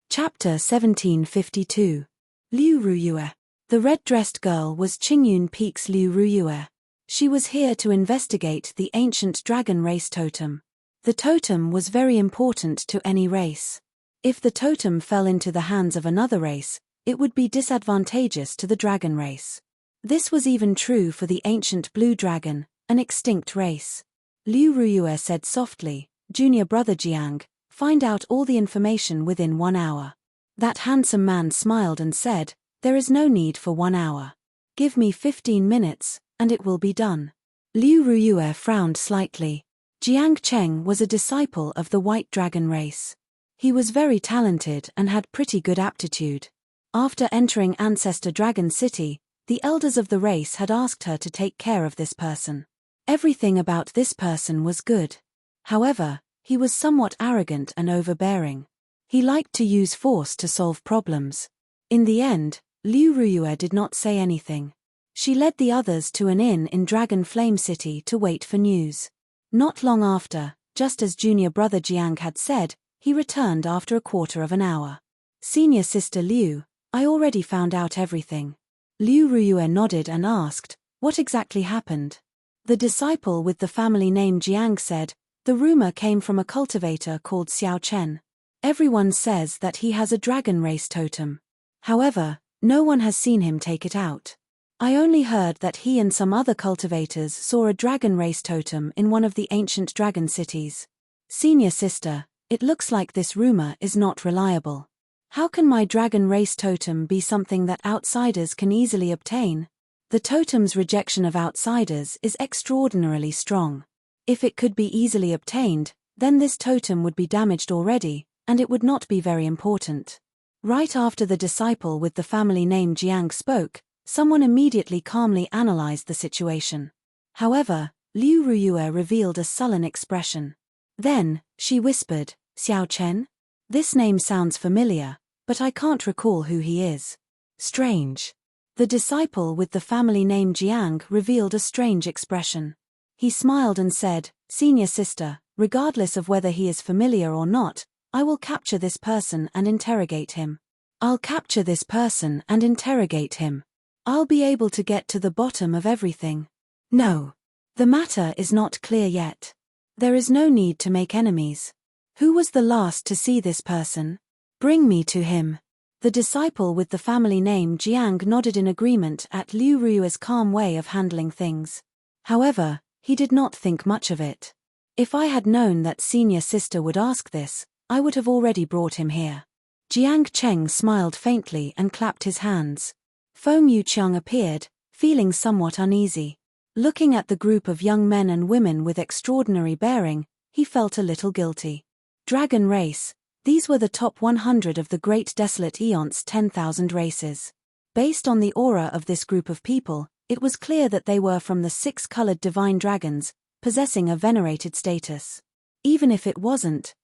Chapter 1752. Liu Ruyue. The red-dressed girl was Qingyun Peak's Liu Ruyue. She was here to investigate the ancient dragon race totem. The totem was very important to any race. If the totem fell into the hands of another race, it would be disadvantageous to the dragon race. This was even true for the ancient blue dragon, an extinct race. Liu Ruyue said softly, "Junior brother Jiang, find out all the information within 1 hour." That handsome man smiled and said, "There is no need for 1 hour. Give me 15 minutes, and it will be done." Liu Ruyue frowned slightly. Jiang Cheng was a disciple of the white dragon race. He was very talented and had pretty good aptitude. After entering Ancestor Dragon City, the elders of the race had asked her to take care of this person. Everything about this person was good. However, he was somewhat arrogant and overbearing. He liked to use force to solve problems. In the end, Liu Ruyue did not say anything. She led the others to an inn in Dragon Flame City to wait for news. Not long after, just as junior brother Jiang had said, he returned after a quarter of an hour. Senior sister Liu, I already found out everything. Liu Ruyue nodded and asked, what exactly happened? The disciple with the family name Jiang said, the rumor came from a cultivator called Xiao Chen. Everyone says that he has a dragon race totem. However, no one has seen him take it out. I only heard that he and some other cultivators saw a dragon race totem in one of the ancient dragon cities. Senior sister, it looks like this rumor is not reliable. How can my dragon race totem be something that outsiders can easily obtain? The totem's rejection of outsiders is extraordinarily strong. If it could be easily obtained, then this totem would be damaged already, and it would not be very important. Right after the disciple with the family name Jiang spoke, someone immediately calmly analyzed the situation. However, Liu Ruyue revealed a sullen expression. Then, she whispered, Xiao Chen? This name sounds familiar, but I can't recall who he is. Strange. The disciple with the family name Jiang revealed a strange expression. He smiled and said, Senior sister, regardless of whether he is familiar or not, I will capture this person and interrogate him. I'll capture this person and interrogate him. I'll be able to get to the bottom of everything. No. The matter is not clear yet. There is no need to make enemies. Who was the last to see this person? Bring me to him. The disciple with the family name Jiang nodded in agreement at Liu Ruyue's calm way of handling things. However, he did not think much of it. If I had known that senior sister would ask this, I would have already brought him here. Jiang Cheng smiled faintly and clapped his hands. Feng Yuqiang appeared, feeling somewhat uneasy. Looking at the group of young men and women with extraordinary bearing, he felt a little guilty. Dragon race. These were the top 100 of the Great Desolate Eon's 10,000 races. Based on the aura of this group of people, it was clear that they were from the 6-colored divine dragons, possessing a venerated status. Even if it wasn't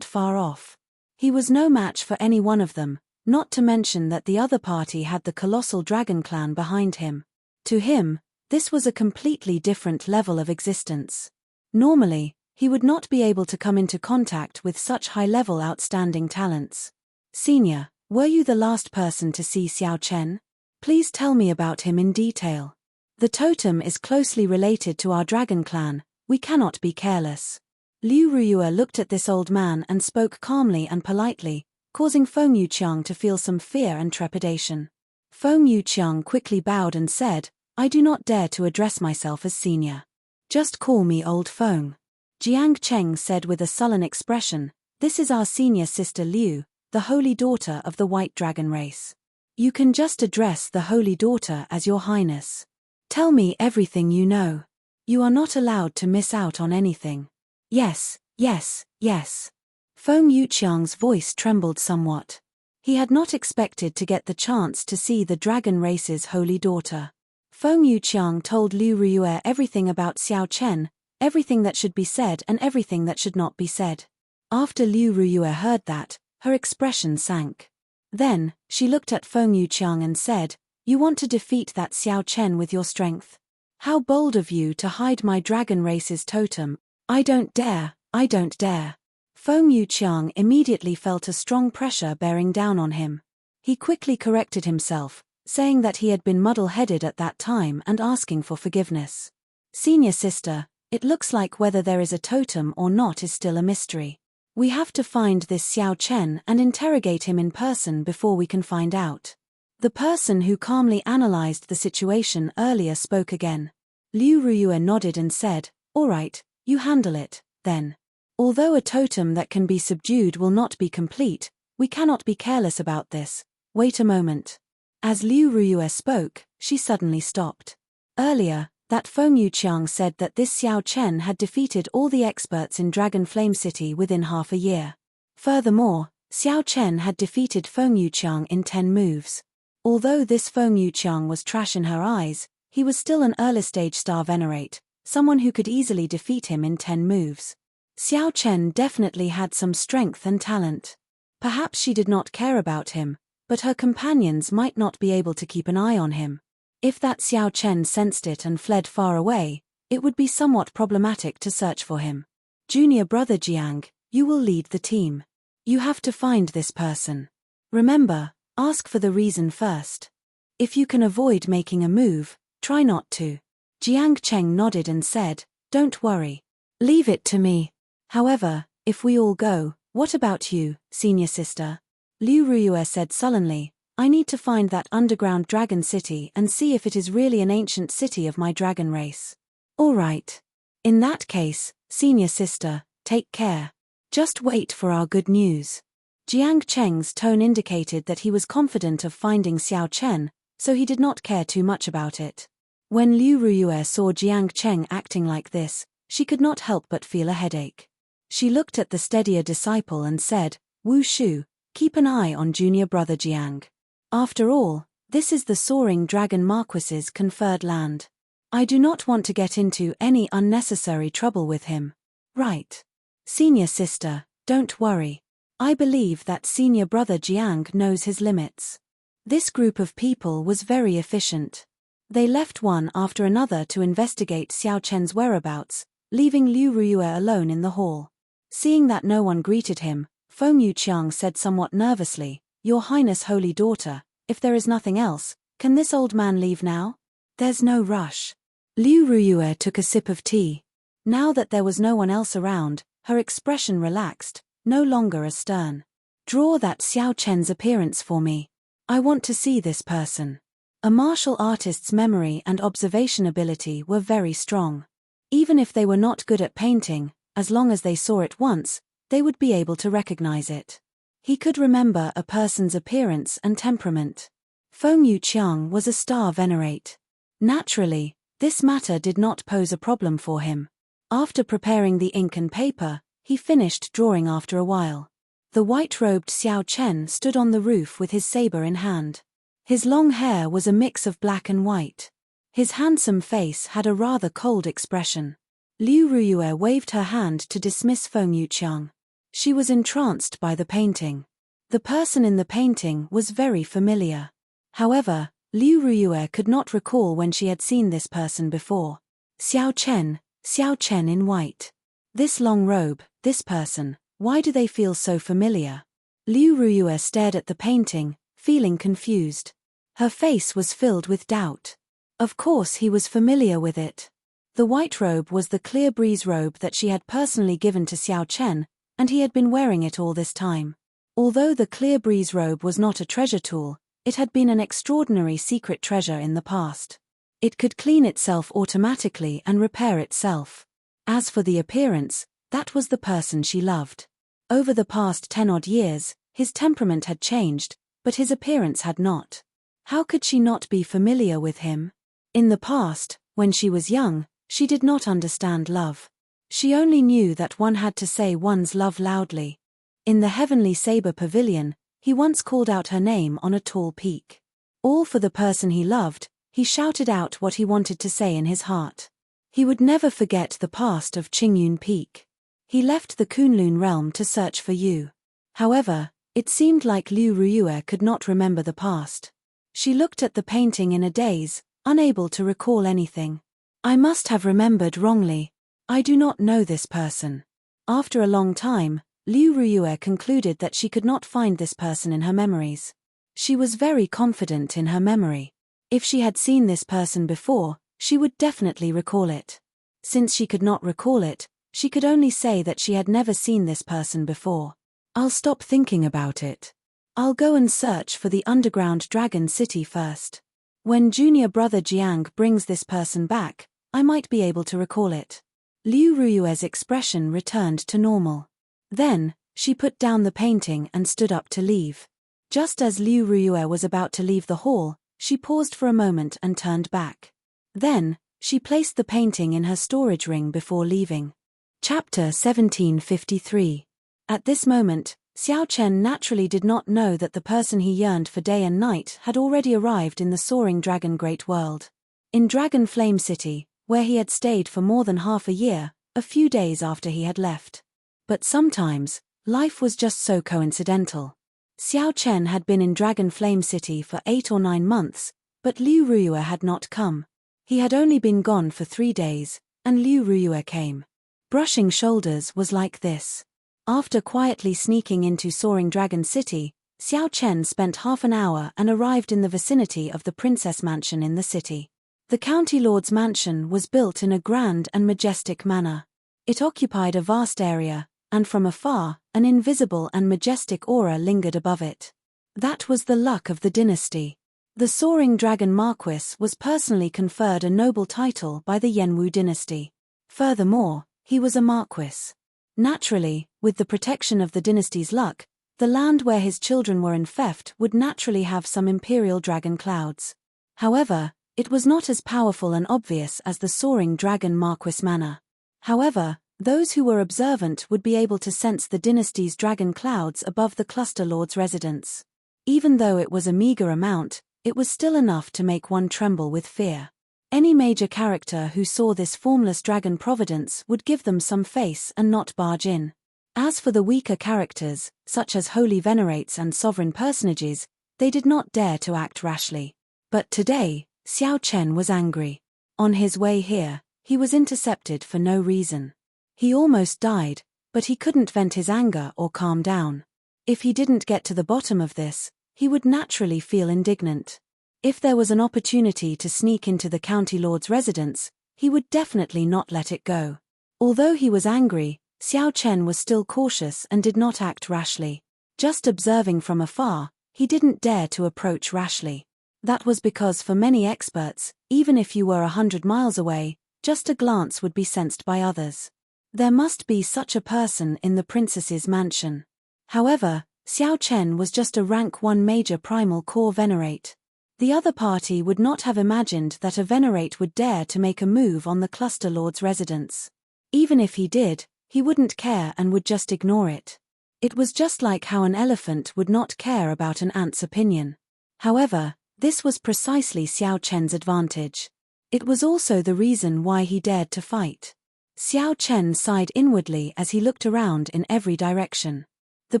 far off. He was no match for any one of them, not to mention that the other party had the colossal dragon clan behind him. To him, this was a completely different level of existence. Normally, he would not be able to come into contact with such high-level outstanding talents. Senior, were you the last person to see Xiao Chen? Please tell me about him in detail. The totem is closely related to our dragon clan, we cannot be careless. Liu Ruyue looked at this old man and spoke calmly and politely, causing Feng Yuqiang to feel some fear and trepidation. Feng Yuqiang quickly bowed and said, I do not dare to address myself as senior. Just call me old Feng. Jiang Cheng said with a sullen expression, this is our senior sister Liu, the holy daughter of the white dragon race. You can just address the holy daughter as your highness. Tell me everything you know. You are not allowed to miss out on anything. Yes, yes, yes. Feng Yuqiang's voice trembled somewhat. He had not expected to get the chance to see the dragon race's holy daughter. Feng Yuqiang told Liu Ruyue everything about Xiao Chen, everything that should be said and everything that should not be said. After Liu Ruyue heard that, her expression sank. Then, she looked at Feng Yuqiang and said, you want to defeat that Xiao Chen with your strength? How bold of you to hide my dragon race's totem. I don't dare, I don't dare. Feng Yuqiang immediately felt a strong pressure bearing down on him. He quickly corrected himself, saying that he had been muddle-headed at that time and asking for forgiveness. Senior sister, it looks like whether there is a totem or not is still a mystery. We have to find this Xiao Chen and interrogate him in person before we can find out. The person who calmly analyzed the situation earlier spoke again. Liu Ruyue nodded and said, all right, you handle it, then. Although a totem that can be subdued will not be complete, we cannot be careless about this. Wait a moment. As Liu Ruyue spoke, she suddenly stopped. Earlier, that Feng Yuqiang said that this Xiao Chen had defeated all the experts in Dragon Flame City within half a year. Furthermore, Xiao Chen had defeated Feng Yuqiang in 10 moves. Although this Feng Yuqiang was trash in her eyes, he was still an early-stage star venerate, someone who could easily defeat him in 10 moves. Xiao Chen definitely had some strength and talent. Perhaps she did not care about him, but her companions might not be able to keep an eye on him. If that Xiao Chen sensed it and fled far away, it would be somewhat problematic to search for him. Junior brother Jiang, you will lead the team. You have to find this person. Remember, ask for the reason first. If you can avoid making a move, try not to. Jiang Cheng nodded and said, don't worry. Leave it to me. However, if we all go, what about you, senior sister? Liu Ruyue said sullenly, I need to find that underground dragon city and see if it is really an ancient city of my dragon race. All right. In that case, senior sister, take care. Just wait for our good news. Jiang Cheng's tone indicated that he was confident of finding Xiao Chen, so he did not care too much about it. When Liu Ruyue saw Jiang Cheng acting like this, she could not help but feel a headache. She looked at the steadier disciple and said, Wu Shu, keep an eye on junior brother Jiang. After all, this is the soaring dragon marquis's conferred land. I do not want to get into any unnecessary trouble with him. Right. Senior sister, don't worry. I believe that senior brother Jiang knows his limits. This group of people was very efficient. They left one after another to investigate Xiao Chen's whereabouts, leaving Liu Ruyue alone in the hall. Seeing that no one greeted him, Feng Yuqiang said somewhat nervously, Your Highness holy daughter, if there is nothing else, can this old man leave now? There's no rush. Liu Ruyue took a sip of tea. Now that there was no one else around, her expression relaxed, no longer as stern. Draw that Xiao Chen's appearance for me. I want to see this person. A martial artist's memory and observation ability were very strong. Even if they were not good at painting, as long as they saw it once, they would be able to recognize it. He could remember a person's appearance and temperament. Feng Yuqiang was a star venerate. Naturally, this matter did not pose a problem for him. After preparing the ink and paper, he finished drawing after a while. The white-robed Xiao Chen stood on the roof with his saber in hand. His long hair was a mix of black and white. His handsome face had a rather cold expression. Liu Ruyue waved her hand to dismiss Feng Yuqiang. She was entranced by the painting. The person in the painting was very familiar. However, Liu Ruyue could not recall when she had seen this person before. Xiao Chen in white. This long robe, this person, why do they feel so familiar? Liu Ruyue stared at the painting, feeling confused. Her face was filled with doubt. Of course he was familiar with it. The white robe was the clear breeze robe that she had personally given to Xiao Chen, and he had been wearing it all this time. Although the clear breeze robe was not a treasure tool, it had been an extraordinary secret treasure in the past. It could clean itself automatically and repair itself. As for the appearance, that was the person she loved. Over the past 10-odd years, his temperament had changed, but his appearance had not. How could she not be familiar with him? In the past, when she was young, she did not understand love. She only knew that one had to say one's love loudly. In the Heavenly Saber Pavilion, he once called out her name on a tall peak. All for the person he loved, he shouted out what he wanted to say in his heart. He would never forget the past of Qingyun Peak. He left the Kunlun realm to search for you. However, it seemed like Liu Ruyue could not remember the past. She looked at the painting in a daze, unable to recall anything. I must have remembered wrongly. I do not know this person. After a long time, Liu Ruyue concluded that she could not find this person in her memories. She was very confident in her memory. If she had seen this person before, she would definitely recall it. Since she could not recall it, she could only say that she had never seen this person before. I'll stop thinking about it. I'll go and search for the underground dragon city first. When junior brother Jiang brings this person back, I might be able to recall it. Liu Ruyue's expression returned to normal. Then, she put down the painting and stood up to leave. Just as Liu Ruyue was about to leave the hall, she paused for a moment and turned back. Then, she placed the painting in her storage ring before leaving. Chapter 1753. At this moment, Xiao Chen naturally did not know that the person he yearned for day and night had already arrived in the soaring dragon great world. In Dragon Flame City, where he had stayed for more than half a year, a few days after he had left. But sometimes, life was just so coincidental. Xiao Chen had been in Dragon Flame City for 8 or 9 months, But Liu Ruiyue had not come. He had only been gone for 3 days, and Liu Ruiyue came. Brushing shoulders was like this. After quietly sneaking into Soaring Dragon City, Xiao Chen spent half an hour and arrived in the vicinity of the princess mansion in the city. The county lord's mansion was built in a grand and majestic manner. It occupied a vast area, and from afar, an invisible and majestic aura lingered above it. That was the luck of the dynasty. The Soaring Dragon Marquis was personally conferred a noble title by the Yanwu dynasty. Furthermore, he was a marquis. Naturally, with the protection of the dynasty's luck, the land where his children were infeft would naturally have some imperial dragon clouds. However, it was not as powerful and obvious as the Soaring Dragon Marquis manor. However, those who were observant would be able to sense the dynasty's dragon clouds above the cluster lord's residence. Even though it was a meager amount, it was still enough to make one tremble with fear. Any major character who saw this formless dragon providence would give them some face and not barge in. As for the weaker characters, such as holy venerates and sovereign personages, they did not dare to act rashly. But today, Xiao Chen was angry. On his way here, he was intercepted for no reason. He almost died, but he couldn't vent his anger or calm down. If he didn't get to the bottom of this, he would naturally feel indignant. If there was an opportunity to sneak into the county lord's residence, he would definitely not let it go. Although he was angry, Xiao Chen was still cautious and did not act rashly. Just observing from afar, he didn't dare to approach rashly. That was because for many experts, even if you were 100 miles away, just a glance would be sensed by others. There must be such a person in the princess's mansion. However, Xiao Chen was just a rank 1 major primal core venerate. The other party would not have imagined that a venerate would dare to make a move on the cluster lord's residence. Even if he did, he wouldn't care and would just ignore it. It was just like how an elephant would not care about an ant's opinion. However, this was precisely Xiao Chen's advantage. It was also the reason why he dared to fight. Xiao Chen sighed inwardly as he looked around in every direction. The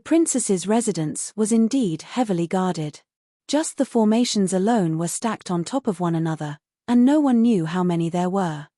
princess's residence was indeed heavily guarded. Just the formations alone were stacked on top of one another, and no one knew how many there were.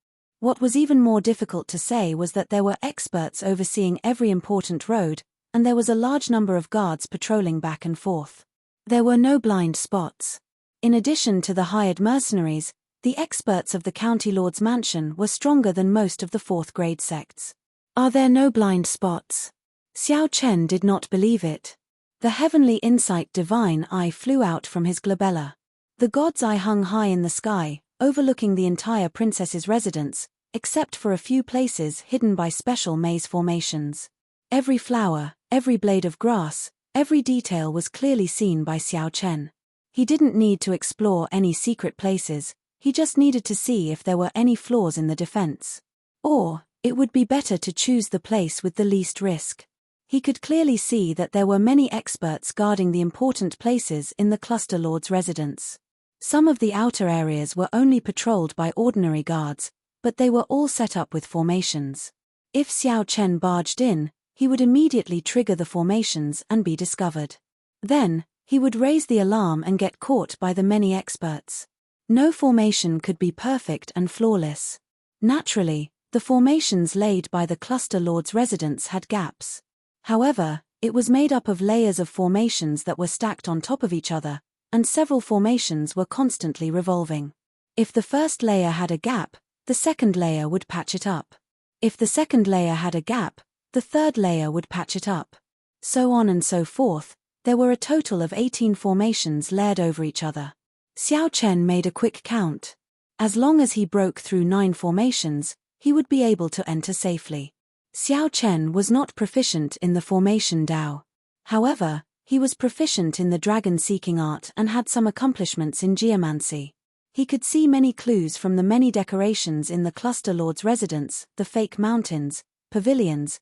What was even more difficult to say was that there were experts overseeing every important road, and there was a large number of guards patrolling back and forth. There were no blind spots. In addition to the hired mercenaries, the experts of the county lord's mansion were stronger than most of the 4th grade sects. Are there no blind spots? Xiao Chen did not believe it. The heavenly insight divine eye flew out from his glabella. The god's eye hung high in the sky, overlooking the entire princess's residence, except for a few places hidden by special maze formations. Every flower, every blade of grass, every detail was clearly seen by Xiao Chen. He didn't need to explore any secret places, he just needed to see if there were any flaws in the defense. Or, it would be better to choose the place with the least risk. He could clearly see that there were many experts guarding the important places in the cluster lord's residence. Some of the outer areas were only patrolled by ordinary guards, but they were all set up with formations. If Xiao Chen barged in, he would immediately trigger the formations and be discovered. Then, he would raise the alarm and get caught by the many experts. No formation could be perfect and flawless. Naturally, the formations laid by the cluster lord's residence had gaps. However, it was made up of layers of formations that were stacked on top of each other, and several formations were constantly revolving. If the first layer had a gap, the second layer would patch it up. If the second layer had a gap, the third layer would patch it up. So on and so forth. There were a total of 18 formations layered over each other. Xiao Chen made a quick count. As long as he broke through 9 formations, he would be able to enter safely. Xiao Chen was not proficient in the formation Dao. However, he was proficient in the dragon-seeking art and had some accomplishments in geomancy. He could see many clues from the many decorations in the cluster lord's residence, the fake mountains, pavilions,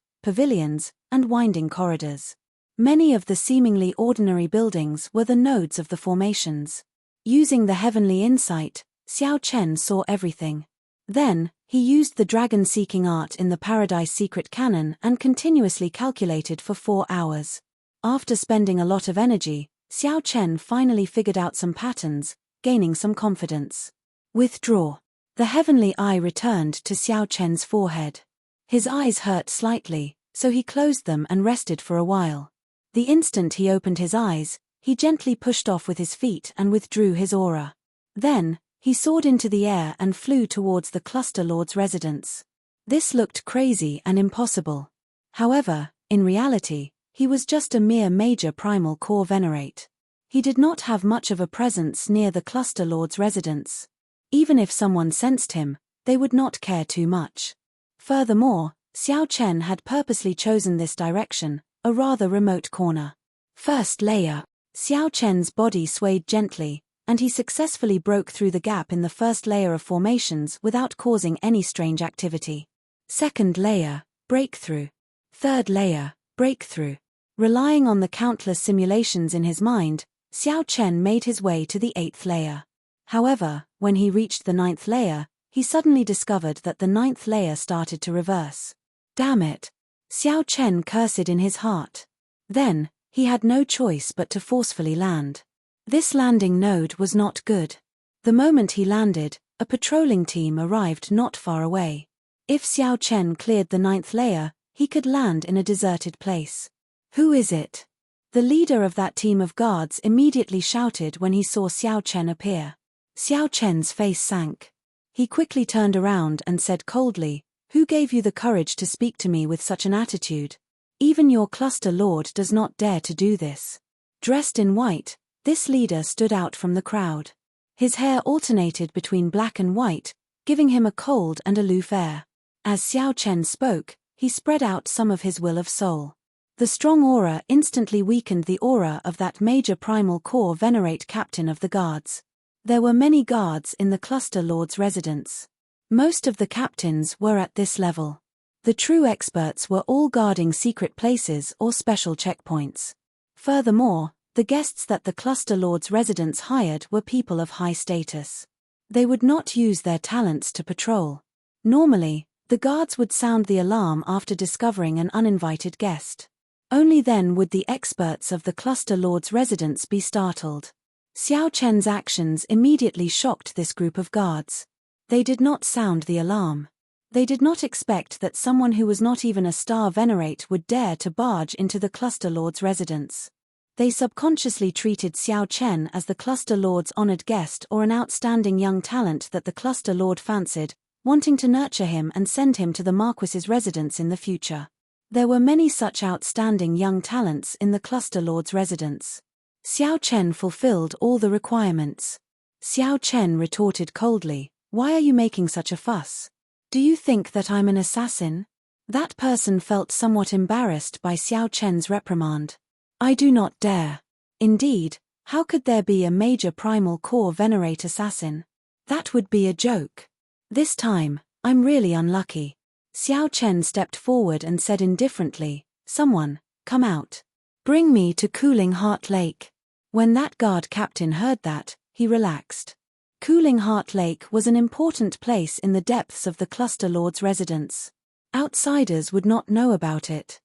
and winding corridors. Many of the seemingly ordinary buildings were the nodes of the formations. Using the heavenly insight, Xiao Chen saw everything. Then, he used the dragon-seeking art in the Paradise Secret Canon and continuously calculated for 4 hours. After spending a lot of energy, Xiao Chen finally figured out some patterns, gaining some confidence. Withdraw. The heavenly eye returned to Xiao Chen's forehead. His eyes hurt slightly, so he closed them and rested for a while. The instant he opened his eyes, he gently pushed off with his feet and withdrew his aura. Then, he soared into the air and flew towards the Cluster Lord's residence. This looked crazy and impossible. However, in reality, he was just a mere major primal core venerate. He did not have much of a presence near the Cluster Lord's residence. Even if someone sensed him, they would not care too much. Furthermore, Xiao Chen had purposely chosen this direction, a rather remote corner. First layer. Xiao Chen's body swayed gently, and he successfully broke through the gap in the first layer of formations without causing any strange activity. Second layer, breakthrough. Third layer, breakthrough. Relying on the countless simulations in his mind, Xiao Chen made his way to the 8th layer. However, when he reached the 9th layer, he suddenly discovered that the 9th layer started to reverse. Damn it! Xiao Chen cursed in his heart. Then, he had no choice but to forcefully land. This landing node was not good. The moment he landed, a patrolling team arrived not far away. If Xiao Chen cleared the 9th layer, he could land in a deserted place. Who is it? The leader of that team of guards immediately shouted when he saw Xiao Chen appear. Xiao Chen's face sank. He quickly turned around and said coldly, "Who gave you the courage to speak to me with such an attitude? Even your cluster lord does not dare to do this." Dressed in white, this leader stood out from the crowd. His hair alternated between black and white, giving him a cold and aloof air. As Xiao Chen spoke, he spread out some of his will of soul. The strong aura instantly weakened the aura of that major primal core venerate captain of the guards. There were many guards in the cluster lord's residence. Most of the captains were at this level. The true experts were all guarding secret places or special checkpoints. Furthermore, the guests that the cluster lord's residence hired were people of high status. They would not use their talents to patrol. Normally, the guards would sound the alarm after discovering an uninvited guest. Only then would the experts of the cluster lord's residence be startled. Xiao Chen's actions immediately shocked this group of guards. They did not sound the alarm. They did not expect that someone who was not even a star venerate would dare to barge into the cluster lord's residence. They subconsciously treated Xiao Chen as the cluster lord's honored guest or an outstanding young talent that the cluster lord fancied, wanting to nurture him and send him to the Marquis's residence in the future. There were many such outstanding young talents in the cluster lord's residence. Xiao Chen fulfilled all the requirements. Xiao Chen retorted coldly, "Why are you making such a fuss? Do you think that I'm an assassin?" That person felt somewhat embarrassed by Xiao Chen's reprimand. "I do not dare." Indeed, how could there be a major primal core venerate assassin? That would be a joke. This time, I'm really unlucky. Xiao Chen stepped forward and said indifferently, "Someone, come out. Bring me to Cooling Heart Lake." When that guard captain heard that, he relaxed. Cooling Heart Lake was an important place in the depths of the cluster lord's residence. Outsiders would not know about it.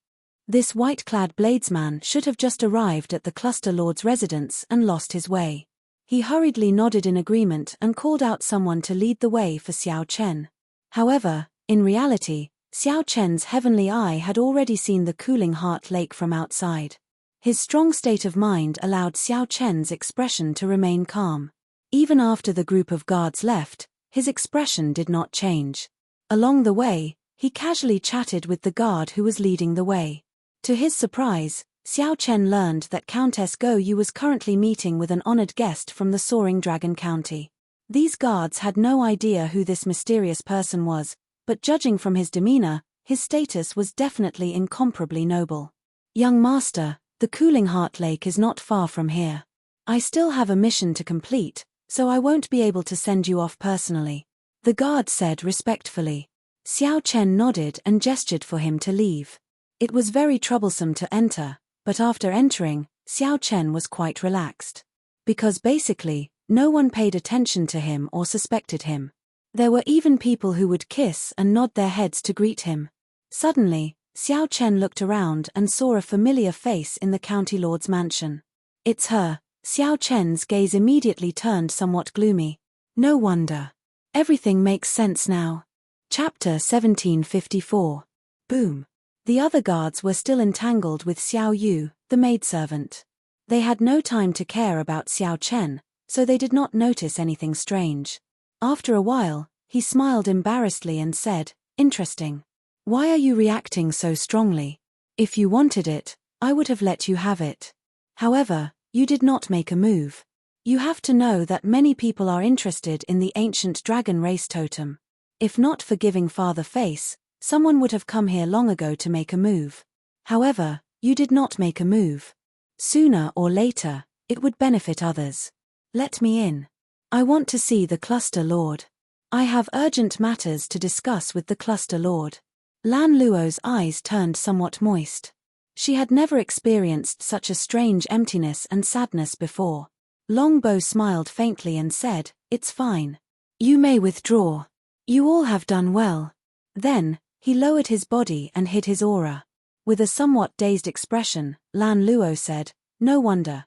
This white-clad bladesman should have just arrived at the cluster lord's residence and lost his way. He hurriedly nodded in agreement and called out someone to lead the way for Xiao Chen. However, in reality, Xiao Chen's heavenly eye had already seen the Cooling Heart Lake from outside. His strong state of mind allowed Xiao Chen's expression to remain calm. Even after the group of guards left, his expression did not change. Along the way, he casually chatted with the guard who was leading the way. To his surprise, Xiao Chen learned that Countess Go Yu was currently meeting with an honored guest from the Soaring Dragon County. These guards had no idea who this mysterious person was, but judging from his demeanor, his status was definitely incomparably noble. "Young master, the Cooling Heart Lake is not far from here. I still have a mission to complete, so I won't be able to send you off personally," the guard said respectfully. Xiao Chen nodded and gestured for him to leave. It was very troublesome to enter, but after entering, Xiao Chen was quite relaxed. Because basically, no one paid attention to him or suspected him. There were even people who would kiss and nod their heads to greet him. Suddenly, Xiao Chen looked around and saw a familiar face in the county lord's mansion. "It's her," Xiao Chen's gaze immediately turned somewhat gloomy. No wonder. Everything makes sense now. Chapter 1754. Boom. The other guards were still entangled with Xiao Yu, the maidservant. They had no time to care about Xiao Chen, so they did not notice anything strange. After a while, he smiled embarrassedly and said, "Interesting. Why are you reacting so strongly? If you wanted it, I would have let you have it. However, you did not make a move. You have to know that many people are interested in the ancient dragon race totem. If not for giving Father face, someone would have come here long ago to make a move. However, you did not make a move. Sooner or later, it would benefit others. Let me in. I want to see the Cluster Lord. I have urgent matters to discuss with the Cluster Lord." Lan Luo's eyes turned somewhat moist. She had never experienced such a strange emptiness and sadness before. Long Bo smiled faintly and said, "It's fine. You may withdraw. You all have done well." Then, he lowered his body and hid his aura. With a somewhat dazed expression, Lan Luo said, No wonder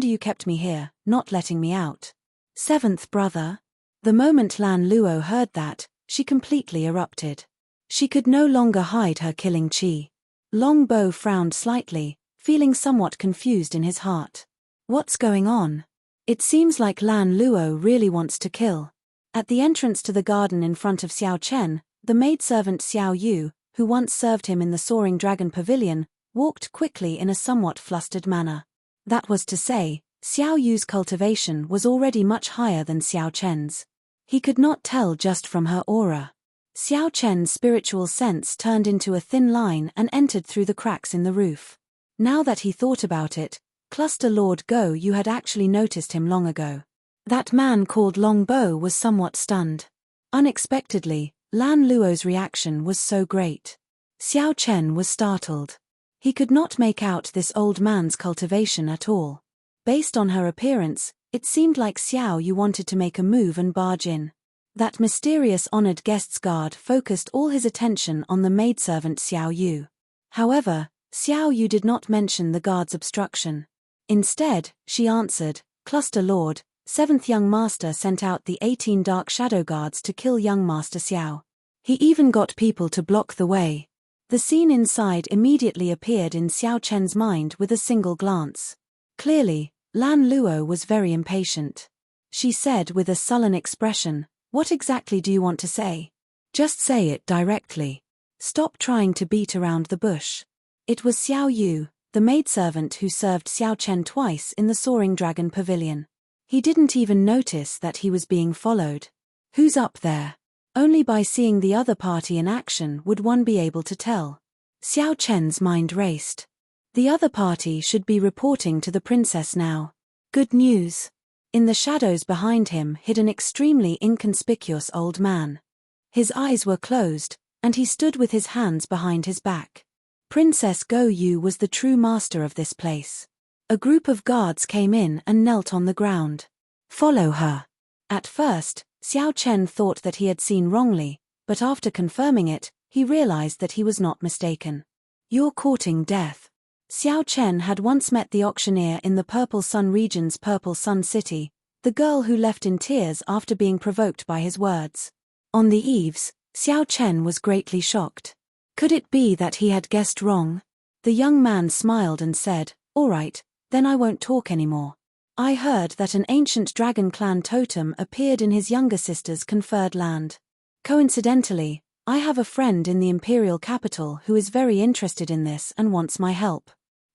you kept me here, not letting me out. Seventh brother?" The moment Lan Luo heard that, she completely erupted. She could no longer hide her killing chi. Long Bo frowned slightly, feeling somewhat confused in his heart. What's going on? It seems like Lan Luo really wants to kill. At the entrance to the garden in front of Xiao Chen, the maidservant Xiao Yu, who once served him in the Soaring Dragon Pavilion, walked quickly in a somewhat flustered manner. That was to say, Xiao Yu's cultivation was already much higher than Xiao Chen's. He could not tell just from her aura. Xiao Chen's spiritual sense turned into a thin line and entered through the cracks in the roof. Now that he thought about it, Cluster Lord Go Yu had actually noticed him long ago. That man called Long Bo was somewhat stunned. Unexpectedly, Lan Luo's reaction was so great. Xiao Chen was startled. He could not make out this old man's cultivation at all. Based on her appearance, it seemed like Xiao Yu wanted to make a move and barge in. That mysterious honored guest's guard focused all his attention on the maidservant Xiao Yu. However, Xiao Yu did not mention the guard's obstruction. Instead, she answered, "Cluster Lord, 7th Young Master sent out the 18 Dark Shadow Guards to kill Young Master Xiao. He even got people to block the way." The scene inside immediately appeared in Xiao Chen's mind with a single glance. Clearly, Lan Luo was very impatient. She said with a sullen expression, "What exactly do you want to say? Just say it directly. Stop trying to beat around the bush." It was Xiao Yu, the maidservant who served Xiao Chen twice in the Soaring Dragon Pavilion. He didn't even notice that he was being followed. Who's up there? Only by seeing the other party in action would one be able to tell. Xiao Chen's mind raced. The other party should be reporting to the princess now. Good news. In the shadows behind him hid an extremely inconspicuous old man. His eyes were closed, and he stood with his hands behind his back. Princess Go Yu was the true master of this place. A group of guards came in and knelt on the ground. "Follow her." At first, Xiao Chen thought that he had seen wrongly, but after confirming it, he realized that he was not mistaken. "You're courting death." Xiao Chen had once met the auctioneer in the Purple Sun region's Purple Sun City, the girl who left in tears after being provoked by his words. On the eaves, Xiao Chen was greatly shocked. Could it be that he had guessed wrong? The young man smiled and said, "All right, then I won't talk anymore. I heard that an ancient dragon clan totem appeared in his younger sister's conferred land. Coincidentally, I have a friend in the imperial capital who is very interested in this and wants my help."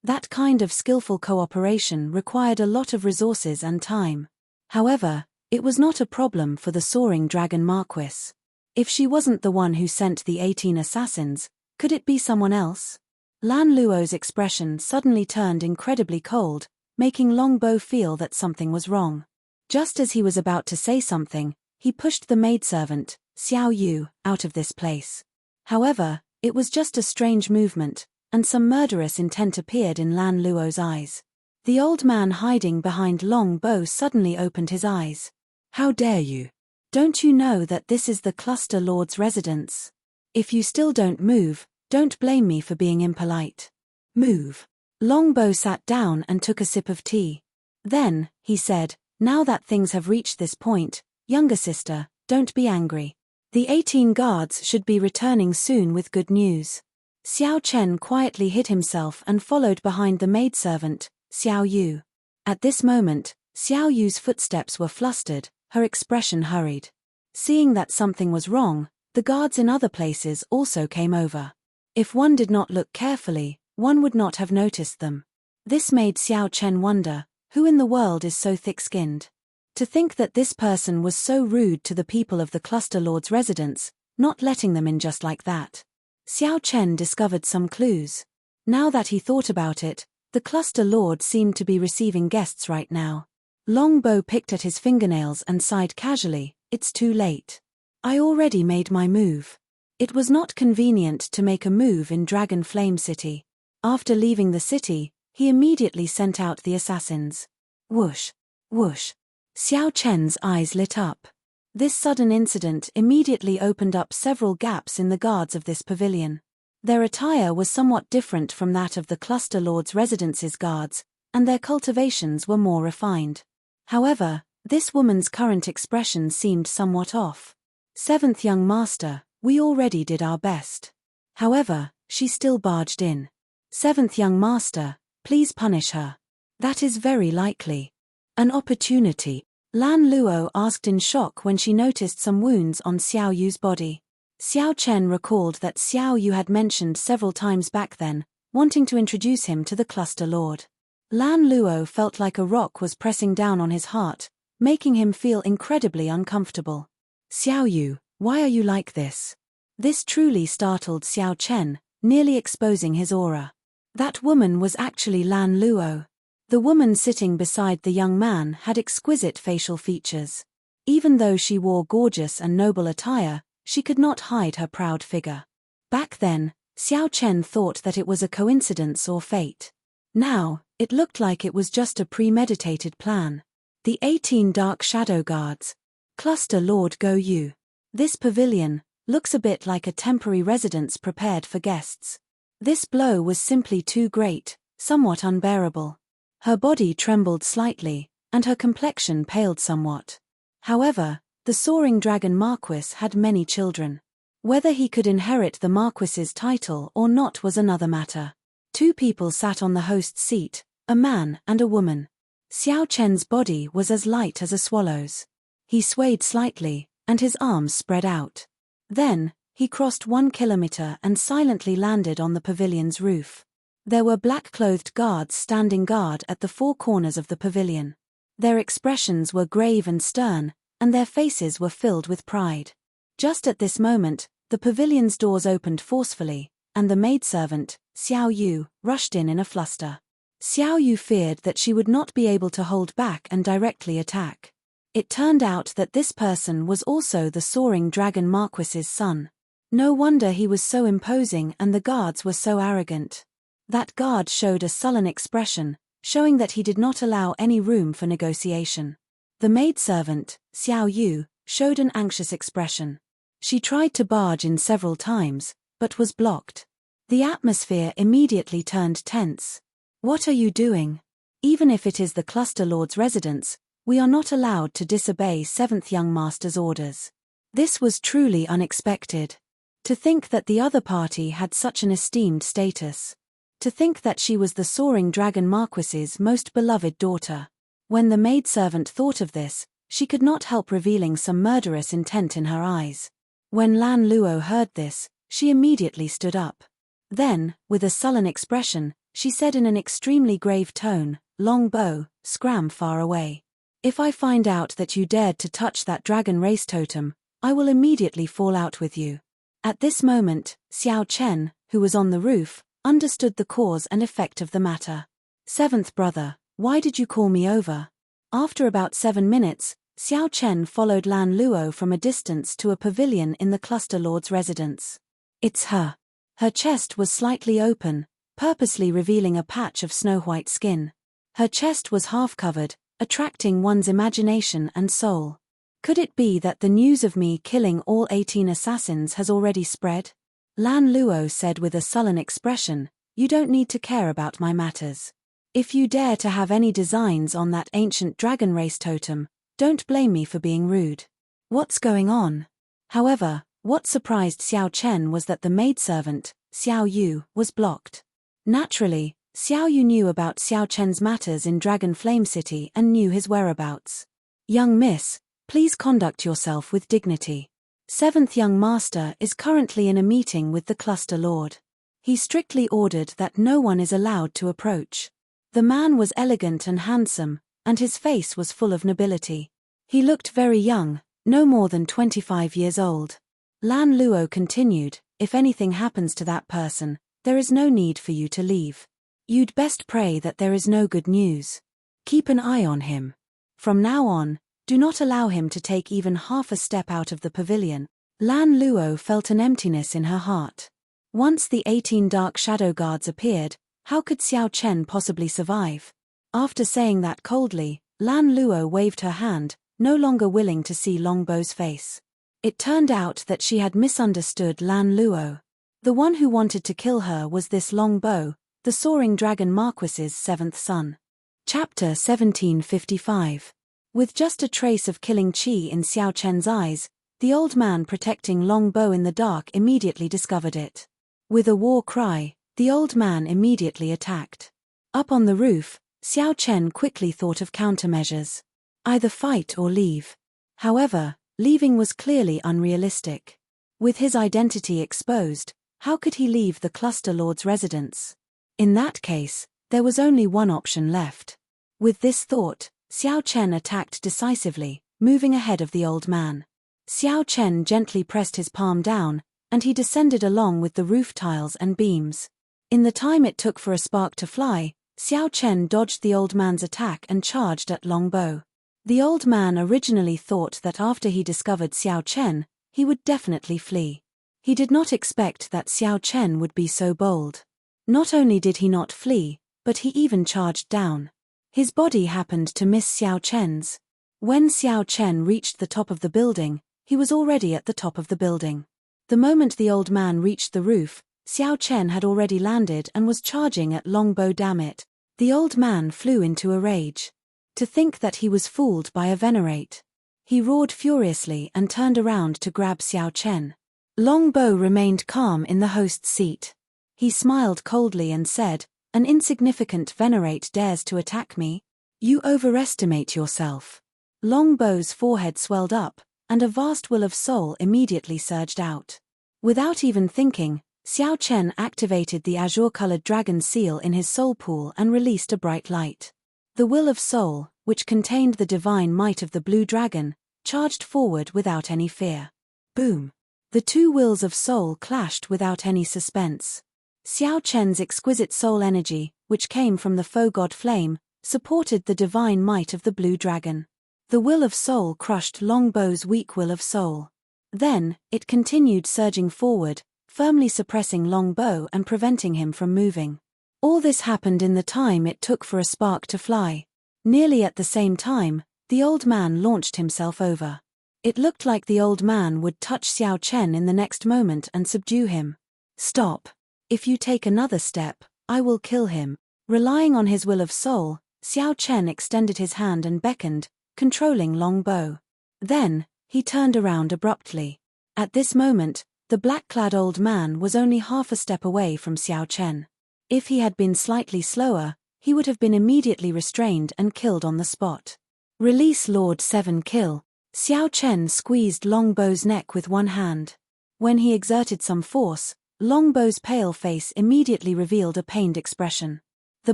That kind of skillful cooperation required a lot of resources and time. However, it was not a problem for the Soaring Dragon Marquis. If she wasn't the one who sent the 18 assassins, could it be someone else? Lan Luo's expression suddenly turned incredibly cold, making Long Bo feel that something was wrong. Just as he was about to say something, he pushed the maidservant, Xiao Yu, out of this place. However, it was just a strange movement, and some murderous intent appeared in Lan Luo's eyes. The old man hiding behind Long Bo suddenly opened his eyes. "How dare you? Don't you know that this is the Cluster Lord's residence? If you still don't move, don't blame me for being impolite. Move." Long Bo sat down and took a sip of tea. Then, he said, now that things have reached this point, younger sister, don't be angry. The 18 guards should be returning soon with good news. Xiao Chen quietly hid himself and followed behind the maidservant, Xiao Yu. At this moment, Xiao Yu's footsteps were flustered, her expression hurried. Seeing that something was wrong, the guards in other places also came over. If one did not look carefully, one would not have noticed them. This made Xiao Chen wonder, who in the world is so thick-skinned? To think that this person was so rude to the people of the Cluster Lord's residence, not letting them in just like that. Xiao Chen discovered some clues. Now that he thought about it, the Cluster Lord seemed to be receiving guests right now. Longbow picked at his fingernails and sighed casually, it's too late. I already made my move. It was not convenient to make a move in Dragon Flame City. After leaving the city, he immediately sent out the assassins. Whoosh! Whoosh! Xiao Chen's eyes lit up. This sudden incident immediately opened up several gaps in the guards of this pavilion. Their attire was somewhat different from that of the Cluster Lord's residence's guards, and their cultivations were more refined. However, this woman's current expression seemed somewhat off. Seventh young master, we already did our best. However, she still barged in. Seventh young master, please punish her. That is very likely. An opportunity. Lan Luo asked in shock when she noticed some wounds on Xiao Yu's body. Xiao Chen recalled that Xiao Yu had mentioned several times back then, wanting to introduce him to the Cluster Lord. Lan Luo felt like a rock was pressing down on his heart, making him feel incredibly uncomfortable. Xiao Yu, why are you like this? This truly startled Xiao Chen, nearly exposing his aura. That woman was actually Lan Luo. The woman sitting beside the young man had exquisite facial features. Even though she wore gorgeous and noble attire, she could not hide her proud figure. Back then, Xiao Chen thought that it was a coincidence or fate. Now, it looked like it was just a premeditated plan. The 18 Dark Shadow Guards. Cluster Lord Go Yu. This pavilion looks a bit like a temporary residence prepared for guests. This blow was simply too great, somewhat unbearable. Her body trembled slightly, and her complexion paled somewhat. However, the soaring dragon Marquis had many children. Whether he could inherit the Marquis's title or not was another matter. 2 people sat on the host's seat, a man and a woman. Xiao Chen's body was as light as a swallow's. He swayed slightly, and his arms spread out. Then, he crossed 1 kilometer and silently landed on the pavilion's roof. There were black-clothed guards standing guard at the 4 corners of the pavilion. Their expressions were grave and stern, and their faces were filled with pride. Just at this moment, the pavilion's doors opened forcefully, and the maidservant, Xiao Yu, rushed in a fluster. Xiao Yu feared that she would not be able to hold back and directly attack. It turned out that this person was also the soaring dragon Marquis's son. No wonder he was so imposing and the guards were so arrogant. That guard showed a sullen expression, showing that he did not allow any room for negotiation. The maidservant, Xiao Yu, showed an anxious expression. She tried to barge in several times, but was blocked. The atmosphere immediately turned tense. What are you doing? Even if it is the Cluster Lord's residence, we are not allowed to disobey 7th young master's orders. This was truly unexpected. To think that the other party had such an esteemed status. To think that she was the soaring dragon Marquis's most beloved daughter. When the maidservant thought of this, she could not help revealing some murderous intent in her eyes. When Lan Luo heard this, she immediately stood up. Then, with a sullen expression, she said in an extremely grave tone, Longbow, scram far away. If I find out that you dared to touch that dragon race totem, I will immediately fall out with you. At this moment, Xiao Chen, who was on the roof, understood the cause and effect of the matter. 7th brother, why did you call me over? After about 7 minutes, Xiao Chen followed Lan Luo from a distance to a pavilion in the Cluster Lord's residence. It's her. Her chest was slightly open, purposely revealing a patch of snow-white skin. Her chest was half-covered, attracting one's imagination and soul. Could it be that the news of me killing all 18 assassins has already spread? Lan Luo said with a sullen expression, you don't need to care about my matters. If you dare to have any designs on that ancient dragon race totem, don't blame me for being rude. What's going on? However, what surprised Xiao Chen was that the maidservant, Xiao Yu, was blocked. Naturally, Xiao Yu knew about Xiao Chen's matters in Dragon Flame City and knew his whereabouts. Young miss, please conduct yourself with dignity. Seventh young master is currently in a meeting with the cluster lord. He strictly ordered that no one is allowed to approach. The man was elegant and handsome, and his face was full of nobility. He looked very young, no more than 25 years old. Lan Luo continued, if anything happens to that person, there is no need for you to leave. You'd best pray that there is no good news. Keep an eye on him. From now on, do not allow him to take even half a step out of the pavilion. Lan Luo felt an emptiness in her heart. Once the 18 dark shadow guards appeared, how could Xiao Chen possibly survive? After saying that coldly, Lan Luo waved her hand, no longer willing to see Longbow's face. It turned out that she had misunderstood Lan Luo. The one who wanted to kill her was this Longbow, the soaring dragon Marquis's seventh son. Chapter 1755. With just a trace of killing qi in Xiao Chen's eyes, the old man protecting Longbow in the dark immediately discovered it. With a war cry, the old man immediately attacked. Up on the roof, Xiao Chen quickly thought of countermeasures. Either fight or leave. However, leaving was clearly unrealistic. With his identity exposed, how could he leave the cluster lord's residence? In that case, there was only one option left. With this thought, Xiao Chen attacked decisively, moving ahead of the old man. Xiao Chen gently pressed his palm down, and he descended along with the roof tiles and beams. In the time it took for a spark to fly, Xiao Chen dodged the old man's attack and charged at Longbow. The old man originally thought that after he discovered Xiao Chen, he would definitely flee. He did not expect that Xiao Chen would be so bold. Not only did he not flee, but he even charged down. His body happened to miss Xiao Chen's. When Xiao Chen reached the top of the building, he was already at the top of the building. The moment the old man reached the roof, Xiao Chen had already landed and was charging at Longbow. Damn it. The old man flew into a rage. To think that he was fooled by a venerate. He roared furiously and turned around to grab Xiao Chen. Longbow remained calm in the host's seat. He smiled coldly and said, "An insignificant venerate dares to attack me? You overestimate yourself." Longbow's forehead swelled up, and a vast will of soul immediately surged out. Without even thinking, Xiao Chen activated the azure-colored dragon seal in his soul pool and released a bright light. The will of soul, which contained the divine might of the blue dragon, charged forward without any fear. Boom! The two wills of soul clashed without any suspense. Xiao Chen's exquisite soul energy, which came from the faux god flame, supported the divine might of the blue dragon. The will of soul crushed Longbow's weak will of soul. Then, it continued surging forward, firmly suppressing Longbow and preventing him from moving. All this happened in the time it took for a spark to fly. Nearly at the same time, the old man launched himself over. It looked like the old man would touch Xiao Chen in the next moment and subdue him. Stop. If you take another step, I will kill him. Relying on his will of soul, Xiao Chen extended his hand and beckoned, controlling Longbow. Then, he turned around abruptly. At this moment, the black-clad old man was only half a step away from Xiao Chen. If he had been slightly slower, he would have been immediately restrained and killed on the spot. Release Lord 7 kill. Xiao Chen squeezed Longbow's neck with one hand. When he exerted some force, Longbow's pale face immediately revealed a pained expression. The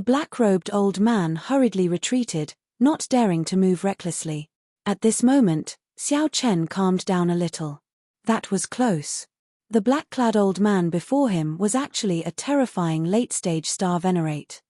black-robed old man hurriedly retreated, not daring to move recklessly. At this moment, Xiao Chen calmed down a little. That was close. The black-clad old man before him was actually a terrifying late-stage star venerate.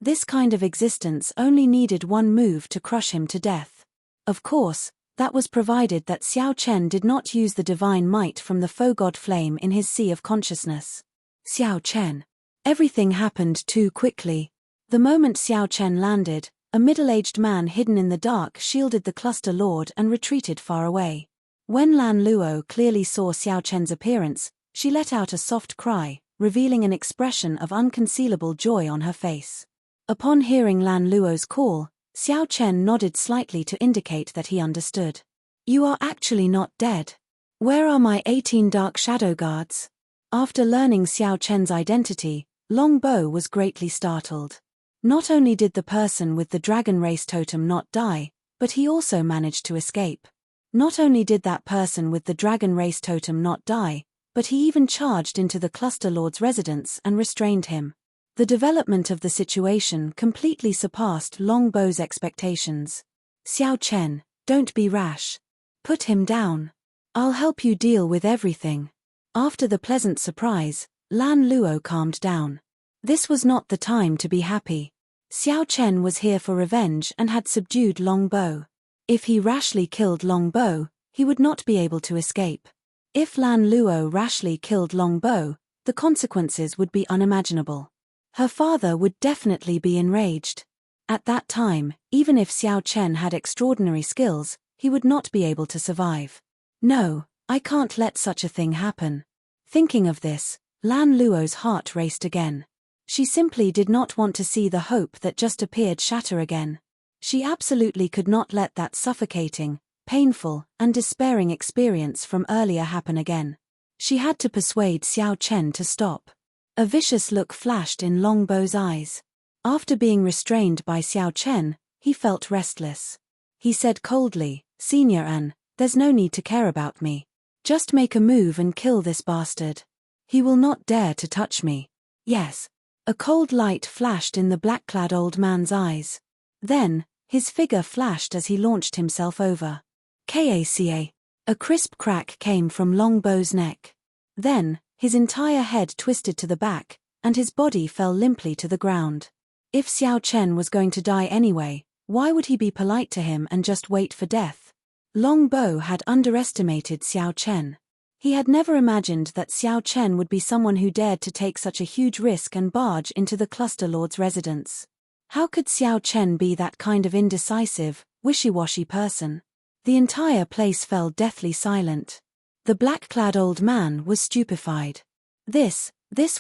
This kind of existence only needed one move to crush him to death. Of course, that was provided that Xiao Chen did not use the divine might from the faux god flame in his sea of consciousness. Xiao Chen. Everything happened too quickly. The moment Xiao Chen landed, a middle-aged man hidden in the dark shielded the cluster lord and retreated far away. When Lan Luo clearly saw Xiao Chen's appearance, she let out a soft cry, revealing an expression of unconcealable joy on her face. Upon hearing Lan Luo's call, Xiao Chen nodded slightly to indicate that he understood. You are actually not dead. Where are my 18 dark shadow guards? After learning Xiao Chen's identity, Long Bo was greatly startled. Not only did the person with the dragon race totem not die, but he also managed to escape. Not only did that person with the dragon race totem not die, but he even charged into the cluster lord's residence and restrained him. The development of the situation completely surpassed Long Bo's expectations. Xiao Chen, don't be rash. Put him down. I'll help you deal with everything. After the pleasant surprise, Lan Luo calmed down. This was not the time to be happy. Xiao Chen was here for revenge and had subdued Long Bo. If he rashly killed Long Bo, he would not be able to escape. If Lan Luo rashly killed Long Bo, the consequences would be unimaginable. Her father would definitely be enraged. At that time, even if Xiao Chen had extraordinary skills, he would not be able to survive. No, I can't let such a thing happen. Thinking of this, Lan Luo's heart raced again. She simply did not want to see the hope that just appeared shatter again. She absolutely could not let that suffocating, painful, and despairing experience from earlier happen again. She had to persuade Xiao Chen to stop. A vicious look flashed in Long Bo's eyes. After being restrained by Xiao Chen, he felt restless. He said coldly, Senior An, there's no need to care about me. Just make a move and kill this bastard. He will not dare to touch me. Yes. A cold light flashed in the black-clad old man's eyes. Then, his figure flashed as he launched himself over. Kaca. A crisp crack came from Long Bo's neck. Then, his entire head twisted to the back, and his body fell limply to the ground. If Xiao Chen was going to die anyway, why would he be polite to him and just wait for death? Long Bo had underestimated Xiao Chen. He had never imagined that Xiao Chen would be someone who dared to take such a huge risk and barge into the cluster lord's residence. How could Xiao Chen be that kind of indecisive, wishy-washy person? The entire place fell deathly silent. The black-clad old man was stupefied. This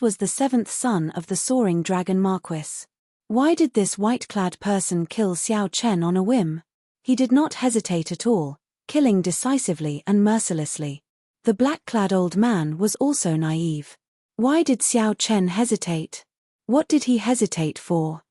was the seventh son of the soaring dragon Marquis. Why did this white-clad person kill Xiao Chen on a whim? He did not hesitate at all, killing decisively and mercilessly. The black-clad old man was also naive. Why did Xiao Chen hesitate? What did he hesitate for?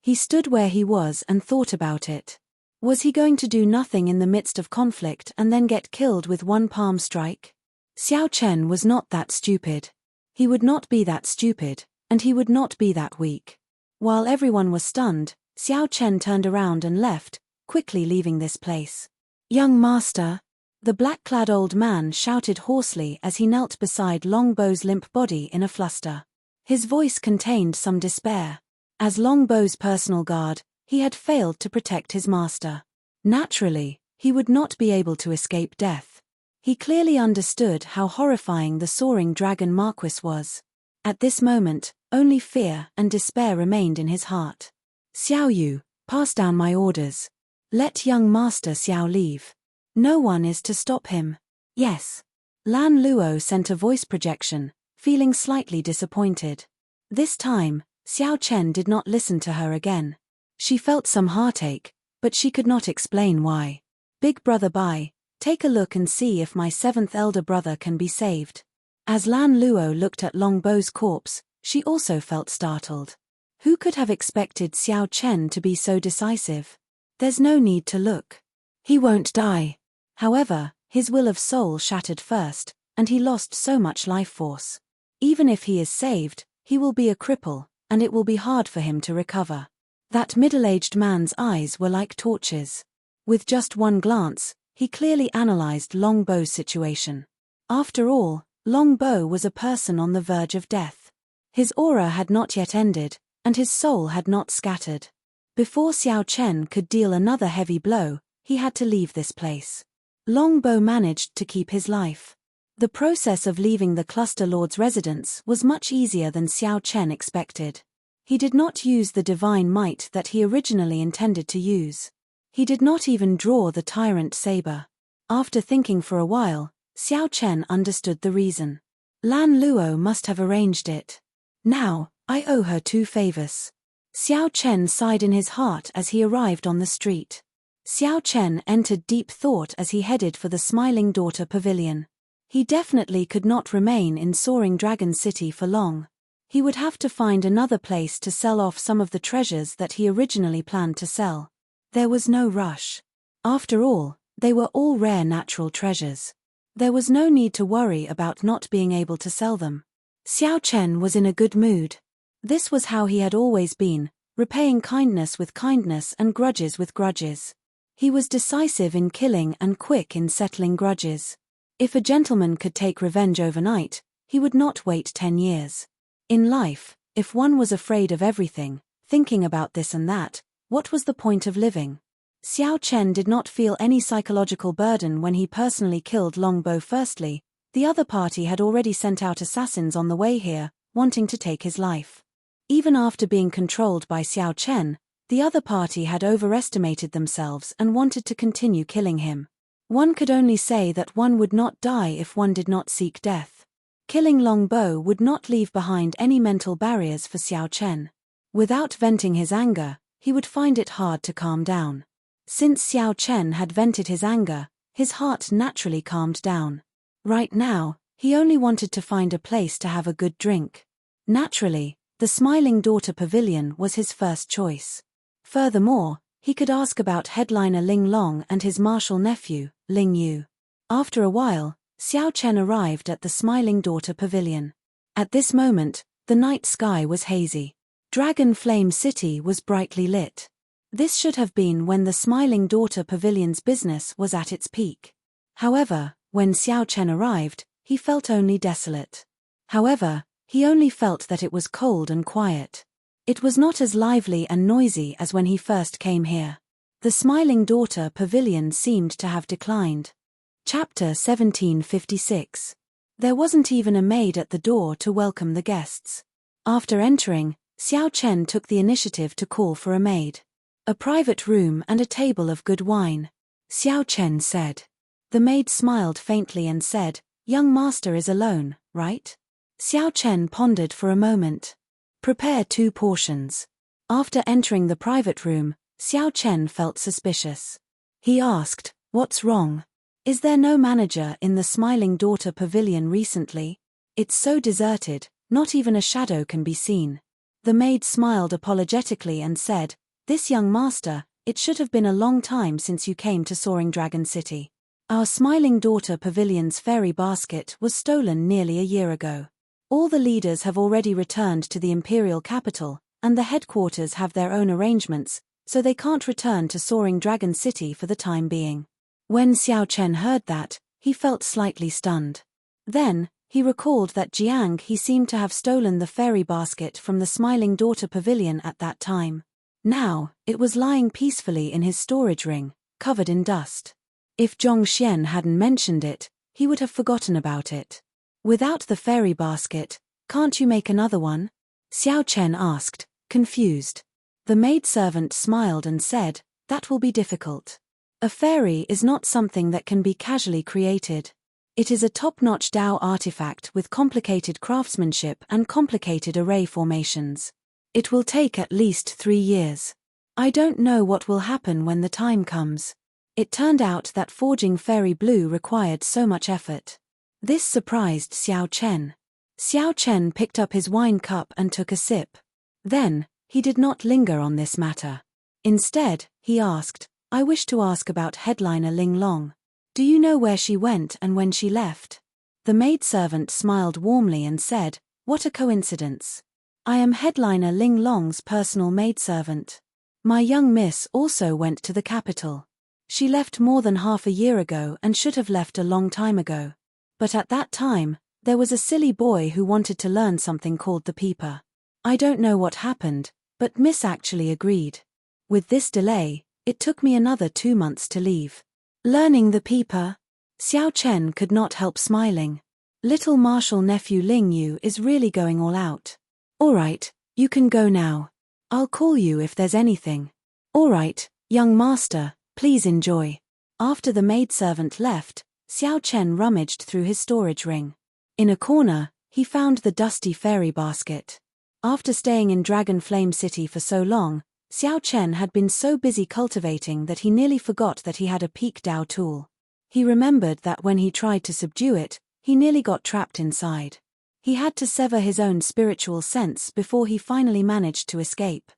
He stood where he was and thought about it. Was he going to do nothing in the midst of conflict and then get killed with one palm strike? Xiao Chen was not that stupid. He would not be that stupid, and he would not be that weak. While everyone was stunned, Xiao Chen turned around and left, quickly leaving this place. Young master! The black-clad old man shouted hoarsely as he knelt beside Long Bo's limp body in a fluster. His voice contained some despair. As Long Bo's personal guard, he had failed to protect his master. Naturally, he would not be able to escape death. He clearly understood how horrifying the soaring dragon Marquis was. At this moment, only fear and despair remained in his heart. Xiao Yu, pass down my orders. Let young master Xiao leave. No one is to stop him. Yes. Lan Luo sent a voice projection, feeling slightly disappointed. This time, Xiao Chen did not listen to her again. She felt some heartache, but she could not explain why. Big brother Bai, take a look and see if my seventh elder brother can be saved. As Lan Luo looked at Long Bo's corpse, she also felt startled. Who could have expected Xiao Chen to be so decisive? There's no need to look. He won't die. However, his will of soul shattered first, and he lost so much life force. Even if he is saved, he will be a cripple, and it will be hard for him to recover. That middle-aged man's eyes were like torches. With just one glance, he clearly analyzed Long Bo's situation. After all, Long Bo was a person on the verge of death. His aura had not yet ended, and his soul had not scattered. Before Xiao Chen could deal another heavy blow, he had to leave this place. Long Bo managed to keep his life. The process of leaving the cluster lord's residence was much easier than Xiao Chen expected. He did not use the divine might that he originally intended to use. He did not even draw the tyrant saber. After thinking for a while, Xiao Chen understood the reason. Lan Luo must have arranged it. Now, I owe her 2 favors. Xiao Chen sighed in his heart as he arrived on the street. Xiao Chen entered deep thought as he headed for the Smiling Daughter Pavilion. He definitely could not remain in Soaring Dragon City for long. He would have to find another place to sell off some of the treasures that he originally planned to sell. There was no rush. After all, they were all rare natural treasures. There was no need to worry about not being able to sell them. Xiao Chen was in a good mood. This was how he had always been, repaying kindness with kindness and grudges with grudges. He was decisive in killing and quick in settling grudges. If a gentleman could take revenge overnight, he would not wait 10 years. In life, if one was afraid of everything, thinking about this and that, what was the point of living? Xiao Chen did not feel any psychological burden when he personally killed Longbow. Firstly, the other party had already sent out assassins on the way here, wanting to take his life. Even after being controlled by Xiao Chen, the other party had overestimated themselves and wanted to continue killing him. One could only say that one would not die if one did not seek death. Killing Longbow would not leave behind any mental barriers for Xiao Chen. Without venting his anger, he would find it hard to calm down. Since Xiao Chen had vented his anger, his heart naturally calmed down. Right now, he only wanted to find a place to have a good drink. Naturally, the Smiling Daughter Pavilion was his first choice. Furthermore, he could ask about headliner Ling Long and his martial nephew, Ling Yu. After a while, Xiao Chen arrived at the Smiling Daughter Pavilion. At this moment, the night sky was hazy. Dragon Flame City was brightly lit. This should have been when the Smiling Daughter Pavilion's business was at its peak. However, when Xiao Chen arrived, he felt only desolate. However, he only felt that it was cold and quiet. It was not as lively and noisy as when he first came here. The Smiling Daughter Pavilion seemed to have declined. Chapter 1756. There wasn't even a maid at the door to welcome the guests. After entering, Xiao Chen took the initiative to call for a maid. A private room and a table of good wine, Xiao Chen said. The maid smiled faintly and said, "Young master is alone, right?" Xiao Chen pondered for a moment. "Prepare 2 portions." After entering the private room, Xiao Chen felt suspicious. He asked, "What's wrong? Is there no manager in the Smiling Daughter Pavilion recently? It's so deserted, not even a shadow can be seen." The maid smiled apologetically and said, "This young master, it should have been a long time since you came to Soaring Dragon City. Our Smiling Daughter Pavilion's fairy basket was stolen nearly a year ago. All the leaders have already returned to the imperial capital, and the headquarters have their own arrangements, so they can't return to Soaring Dragon City for the time being." When Xiao Chen heard that, he felt slightly stunned. Then, he recalled that he seemed to have stolen the fairy basket from the Smiling Daughter Pavilion at that time. Now, it was lying peacefully in his storage ring, covered in dust. If Zhongxian hadn't mentioned it, he would have forgotten about it. "Without the fairy basket, can't you make another one?" Xiao Chen asked, confused. The maidservant smiled and said, "That will be difficult. A fairy is not something that can be casually created. It is a top-notch Dao artifact with complicated craftsmanship and complicated array formations. It will take at least 3 years. I don't know what will happen when the time comes." It turned out that forging fairy blue required so much effort. This surprised Xiao Chen. Xiao Chen picked up his wine cup and took a sip. Then, he did not linger on this matter. Instead, he asked, "I wish to ask about headliner Ling Long. Do you know where she went and when she left?" The maidservant smiled warmly and said, "What a coincidence. I am headliner Ling Long's personal maidservant. My young miss also went to the capital. She left more than half a year ago and should have left a long time ago. But at that time, there was a silly boy who wanted to learn something called the peeper. I don't know what happened, but Miss actually agreed. With this delay, it took me another 2 months to leave." Learning the peeper? Xiao Chen could not help smiling. Little martial nephew Ling Yu is really going all out. "All right, you can go now. I'll call you if there's anything." "All right, young master, please enjoy." After the maidservant left, Xiao Chen rummaged through his storage ring. In a corner, he found the dusty fairy basket. After staying in Dragon Flame City for so long, Xiao Chen had been so busy cultivating that he nearly forgot that he had a peak Dao tool. He remembered that when he tried to subdue it, he nearly got trapped inside. He had to sever his own spiritual sense before he finally managed to escape.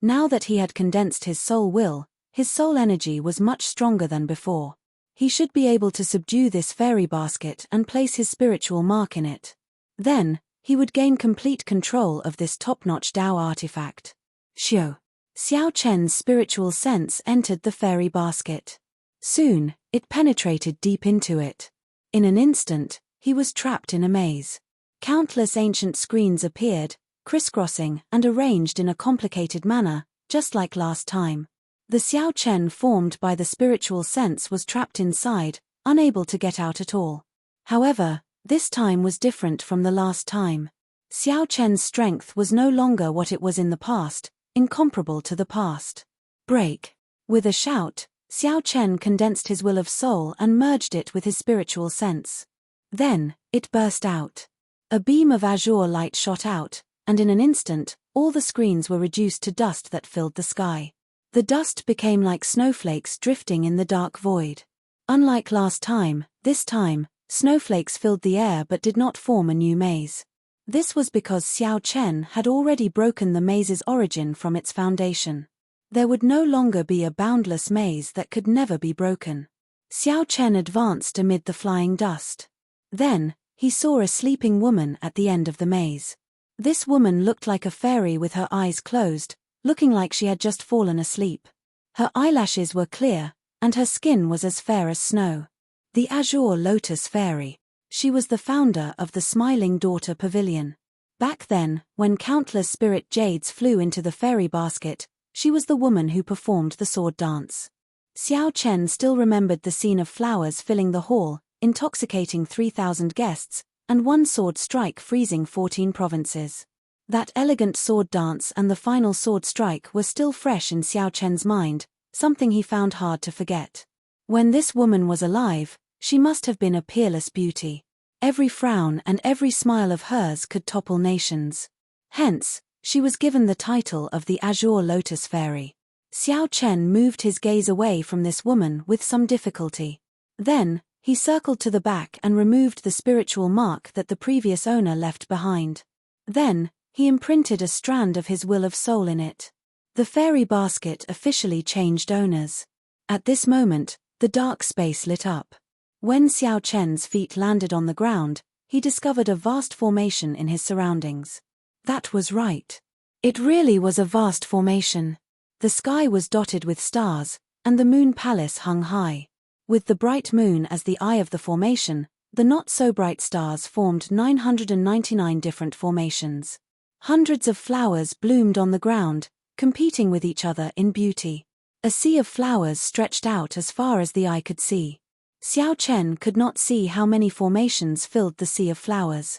Now that he had condensed his soul will, his soul energy was much stronger than before. He should be able to subdue this fairy basket and place his spiritual mark in it. Then, he would gain complete control of this top-notch Dao artifact. Xiao Chen's spiritual sense entered the fairy basket. Soon, it penetrated deep into it. In an instant, he was trapped in a maze. Countless ancient screens appeared, crisscrossing and arranged in a complicated manner, just like last time. The Xiao Chen formed by the spiritual sense was trapped inside, unable to get out at all. However, this time was different from the last time. Xiao Chen's strength was no longer what it was in the past, incomparable to the past. Break. With a shout, Xiao Chen condensed his will of soul and merged it with his spiritual sense. Then, it burst out. A beam of azure light shot out, and in an instant, all the screens were reduced to dust that filled the sky. The dust became like snowflakes drifting in the dark void. Unlike last time, this time, snowflakes filled the air but did not form a new maze. This was because Xiao Chen had already broken the maze's origin from its foundation. There would no longer be a boundless maze that could never be broken. Xiao Chen advanced amid the flying dust. Then, he saw a sleeping woman at the end of the maze. This woman looked like a fairy with her eyes closed, looking like she had just fallen asleep. Her eyelashes were clear, and her skin was as fair as snow. The Azure Lotus Fairy. She was the founder of the Smiling Daughter Pavilion. Back then, when countless spirit jades flew into the fairy basket, she was the woman who performed the sword dance. Xiao Chen still remembered the scene of flowers filling the hall, intoxicating 3,000 guests, and one sword strike freezing 14 provinces. That elegant sword dance and the final sword strike were still fresh in Xiao Chen's mind, something he found hard to forget. When this woman was alive, she must have been a peerless beauty. Every frown and every smile of hers could topple nations. Hence, she was given the title of the Azure Lotus Fairy. Xiao Chen moved his gaze away from this woman with some difficulty. Then, he circled to the back and removed the spiritual mark that the previous owner left behind. Then, he imprinted a strand of his will of soul in it. The fairy basket officially changed owners. At this moment, the dark space lit up. When Xiao Chen's feet landed on the ground, he discovered a vast formation in his surroundings. That was right. It really was a vast formation. The sky was dotted with stars, and the moon palace hung high. With the bright moon as the eye of the formation, the not-so-bright stars formed 999 different formations. Hundreds of flowers bloomed on the ground, competing with each other in beauty. A sea of flowers stretched out as far as the eye could see. Xiao Chen could not see how many formations filled the sea of flowers.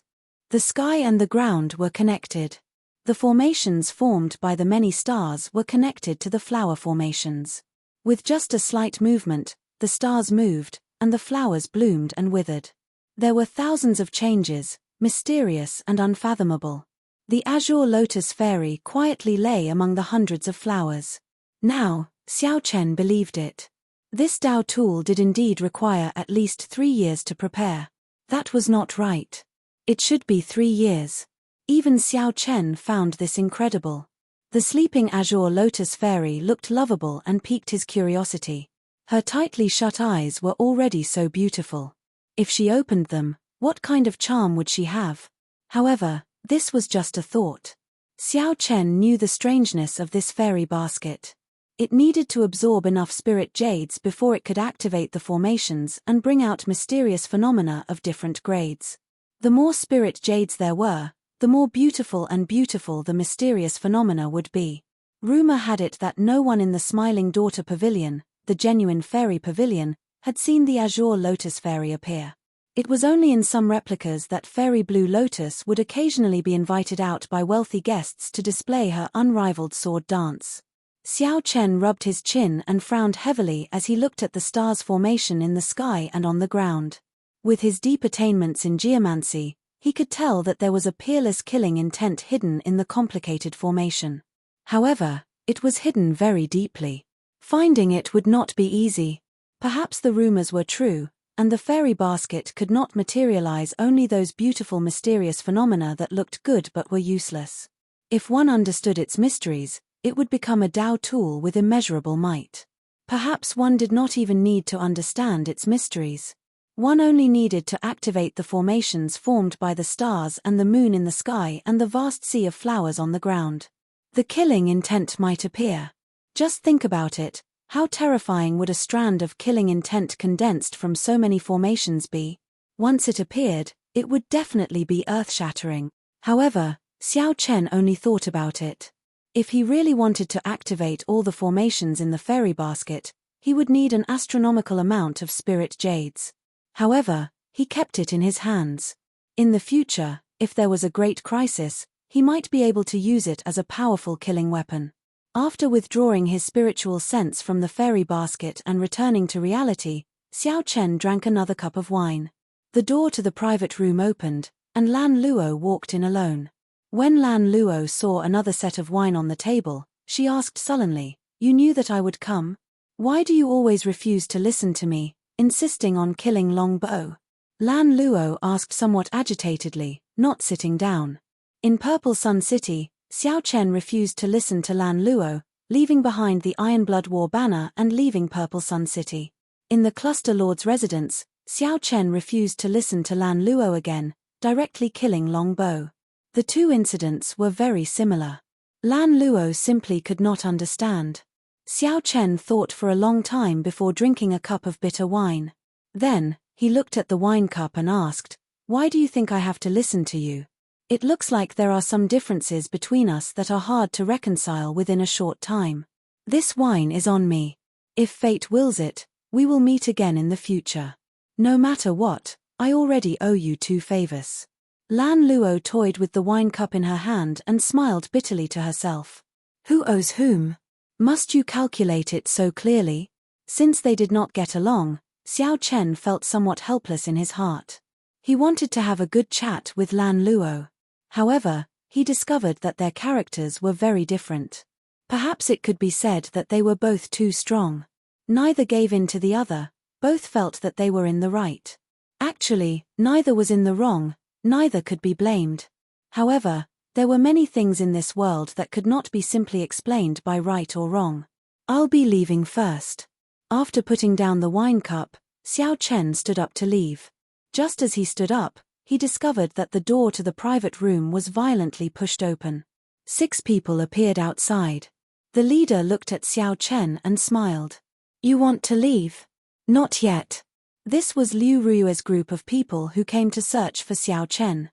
The sky and the ground were connected. The formations formed by the many stars were connected to the flower formations. With just a slight movement, the stars moved, and the flowers bloomed and withered. There were thousands of changes, mysterious and unfathomable. The Azure Lotus Fairy quietly lay among the hundreds of flowers. Now, Xiao Chen believed it. This Dao tool did indeed require at least 3 years to prepare. That was not right. It should be 3 years. Even Xiao Chen found this incredible. The sleeping Azure Lotus Fairy looked lovable and piqued his curiosity. Her tightly shut eyes were already so beautiful. If she opened them, what kind of charm would she have? However, this was just a thought. Xiao Chen knew the strangeness of this fairy basket. It needed to absorb enough spirit jades before it could activate the formations and bring out mysterious phenomena of different grades. The more spirit jades there were, the more beautiful the mysterious phenomena would be. Rumor had it that no one in the Smiling Daughter Pavilion, the genuine fairy pavilion, had seen the Azure Lotus Fairy appear. It was only in some replicas that Fairy Blue Lotus would occasionally be invited out by wealthy guests to display her unrivaled sword dance. Xiao Chen rubbed his chin and frowned heavily as he looked at the stars' formation in the sky and on the ground. With his deep attainments in geomancy, He could tell that there was a peerless killing intent hidden in the complicated formation. However, it was hidden very deeply. Finding it would not be easy. Perhaps the rumors were true, and the fairy basket could not materialize only those beautiful mysterious phenomena that looked good but were useless. If one understood its mysteries, it would become a Tao tool with immeasurable might. Perhaps one did not even need to understand its mysteries. One only needed to activate the formations formed by the stars and the moon in the sky and the vast sea of flowers on the ground. The killing intent might appear. Just think about it. How terrifying would a strand of killing intent condensed from so many formations be? Once it appeared, it would definitely be earth-shattering. However, Xiao Chen only thought about it. If he really wanted to activate all the formations in the fairy basket, he would need an astronomical amount of spirit jades. However, he kept it in his hands. In the future, if there was a great crisis, he might be able to use it as a powerful killing weapon. After withdrawing his spiritual sense from the fairy basket and returning to reality, Xiao Chen drank another cup of wine. The door to the private room opened, and Lan Luo walked in alone. When Lan Luo saw another set of wine on the table, she asked sullenly, "You knew that I would come? Why do you always refuse to listen to me, insisting on killing Long Bo?" Lan Luo asked somewhat agitatedly, not sitting down. In Purple Sun City, Xiao Chen refused to listen to Lan Luo, leaving behind the Iron Blood War banner and leaving Purple Sun City. In the Cluster Lord's residence, Xiao Chen refused to listen to Lan Luo again, directly killing Long Bo. The two incidents were very similar. Lan Luo simply could not understand. Xiao Chen thought for a long time before drinking a cup of bitter wine. Then, he looked at the wine cup and asked, "Why do you think I have to listen to you? It looks like there are some differences between us that are hard to reconcile within a short time. This wine is on me. If fate wills it, we will meet again in the future. No matter what, I already owe you 2 favors." Lan Luo toyed with the wine cup in her hand and smiled bitterly to herself. Who owes whom? Must you calculate it so clearly? Since they did not get along, Xiao Chen felt somewhat helpless in his heart. He wanted to have a good chat with Lan Luo. However, he discovered that their characters were very different. Perhaps it could be said that they were both too strong. Neither gave in to the other, both felt that they were in the right. Actually, neither was in the wrong, neither could be blamed. However, there were many things in this world that could not be simply explained by right or wrong. "I'll be leaving first." After putting down the wine cup, Xiao Chen stood up to leave. Just as he stood up, he discovered that the door to the private room was violently pushed open. 6 people appeared outside. The leader looked at Xiao Chen and smiled. "You want to leave?" "Not yet." This was Liu Rui's group of people who came to search for Xiao Chen.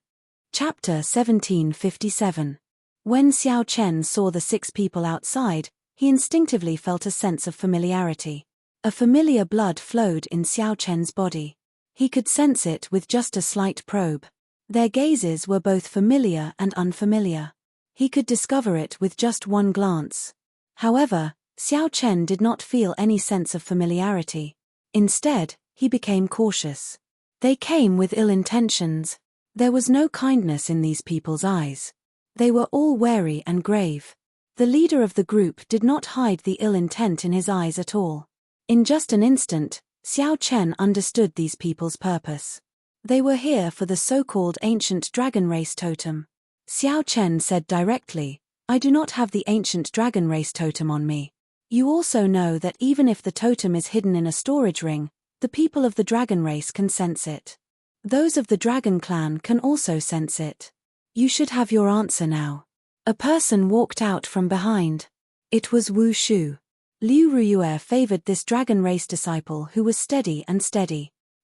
Chapter 1757. When Xiao Chen saw the 6 people outside, he instinctively felt a sense of familiarity. A familiar blood flowed in Xiao Chen's body. He could sense it with just a slight probe. Their gazes were both familiar and unfamiliar. He could discover it with just one glance. However, Xiao Chen did not feel any sense of familiarity. Instead, he became cautious. They came with ill intentions. There was no kindness in these people's eyes. They were all wary and grave. The leader of the group did not hide the ill intent in his eyes at all. In just an instant, Xiao Chen understood these people's purpose. They were here for the so-called ancient dragon race totem. Xiao Chen said directly, "I do not have the ancient dragon race totem on me. You also know that even if the totem is hidden in a storage ring, the people of the dragon race can sense it. Those of the dragon clan can also sense it. You should have your answer now." A person walked out from behind. It was Wu Shu. Liu Ruyue favored this dragon race disciple who was steady.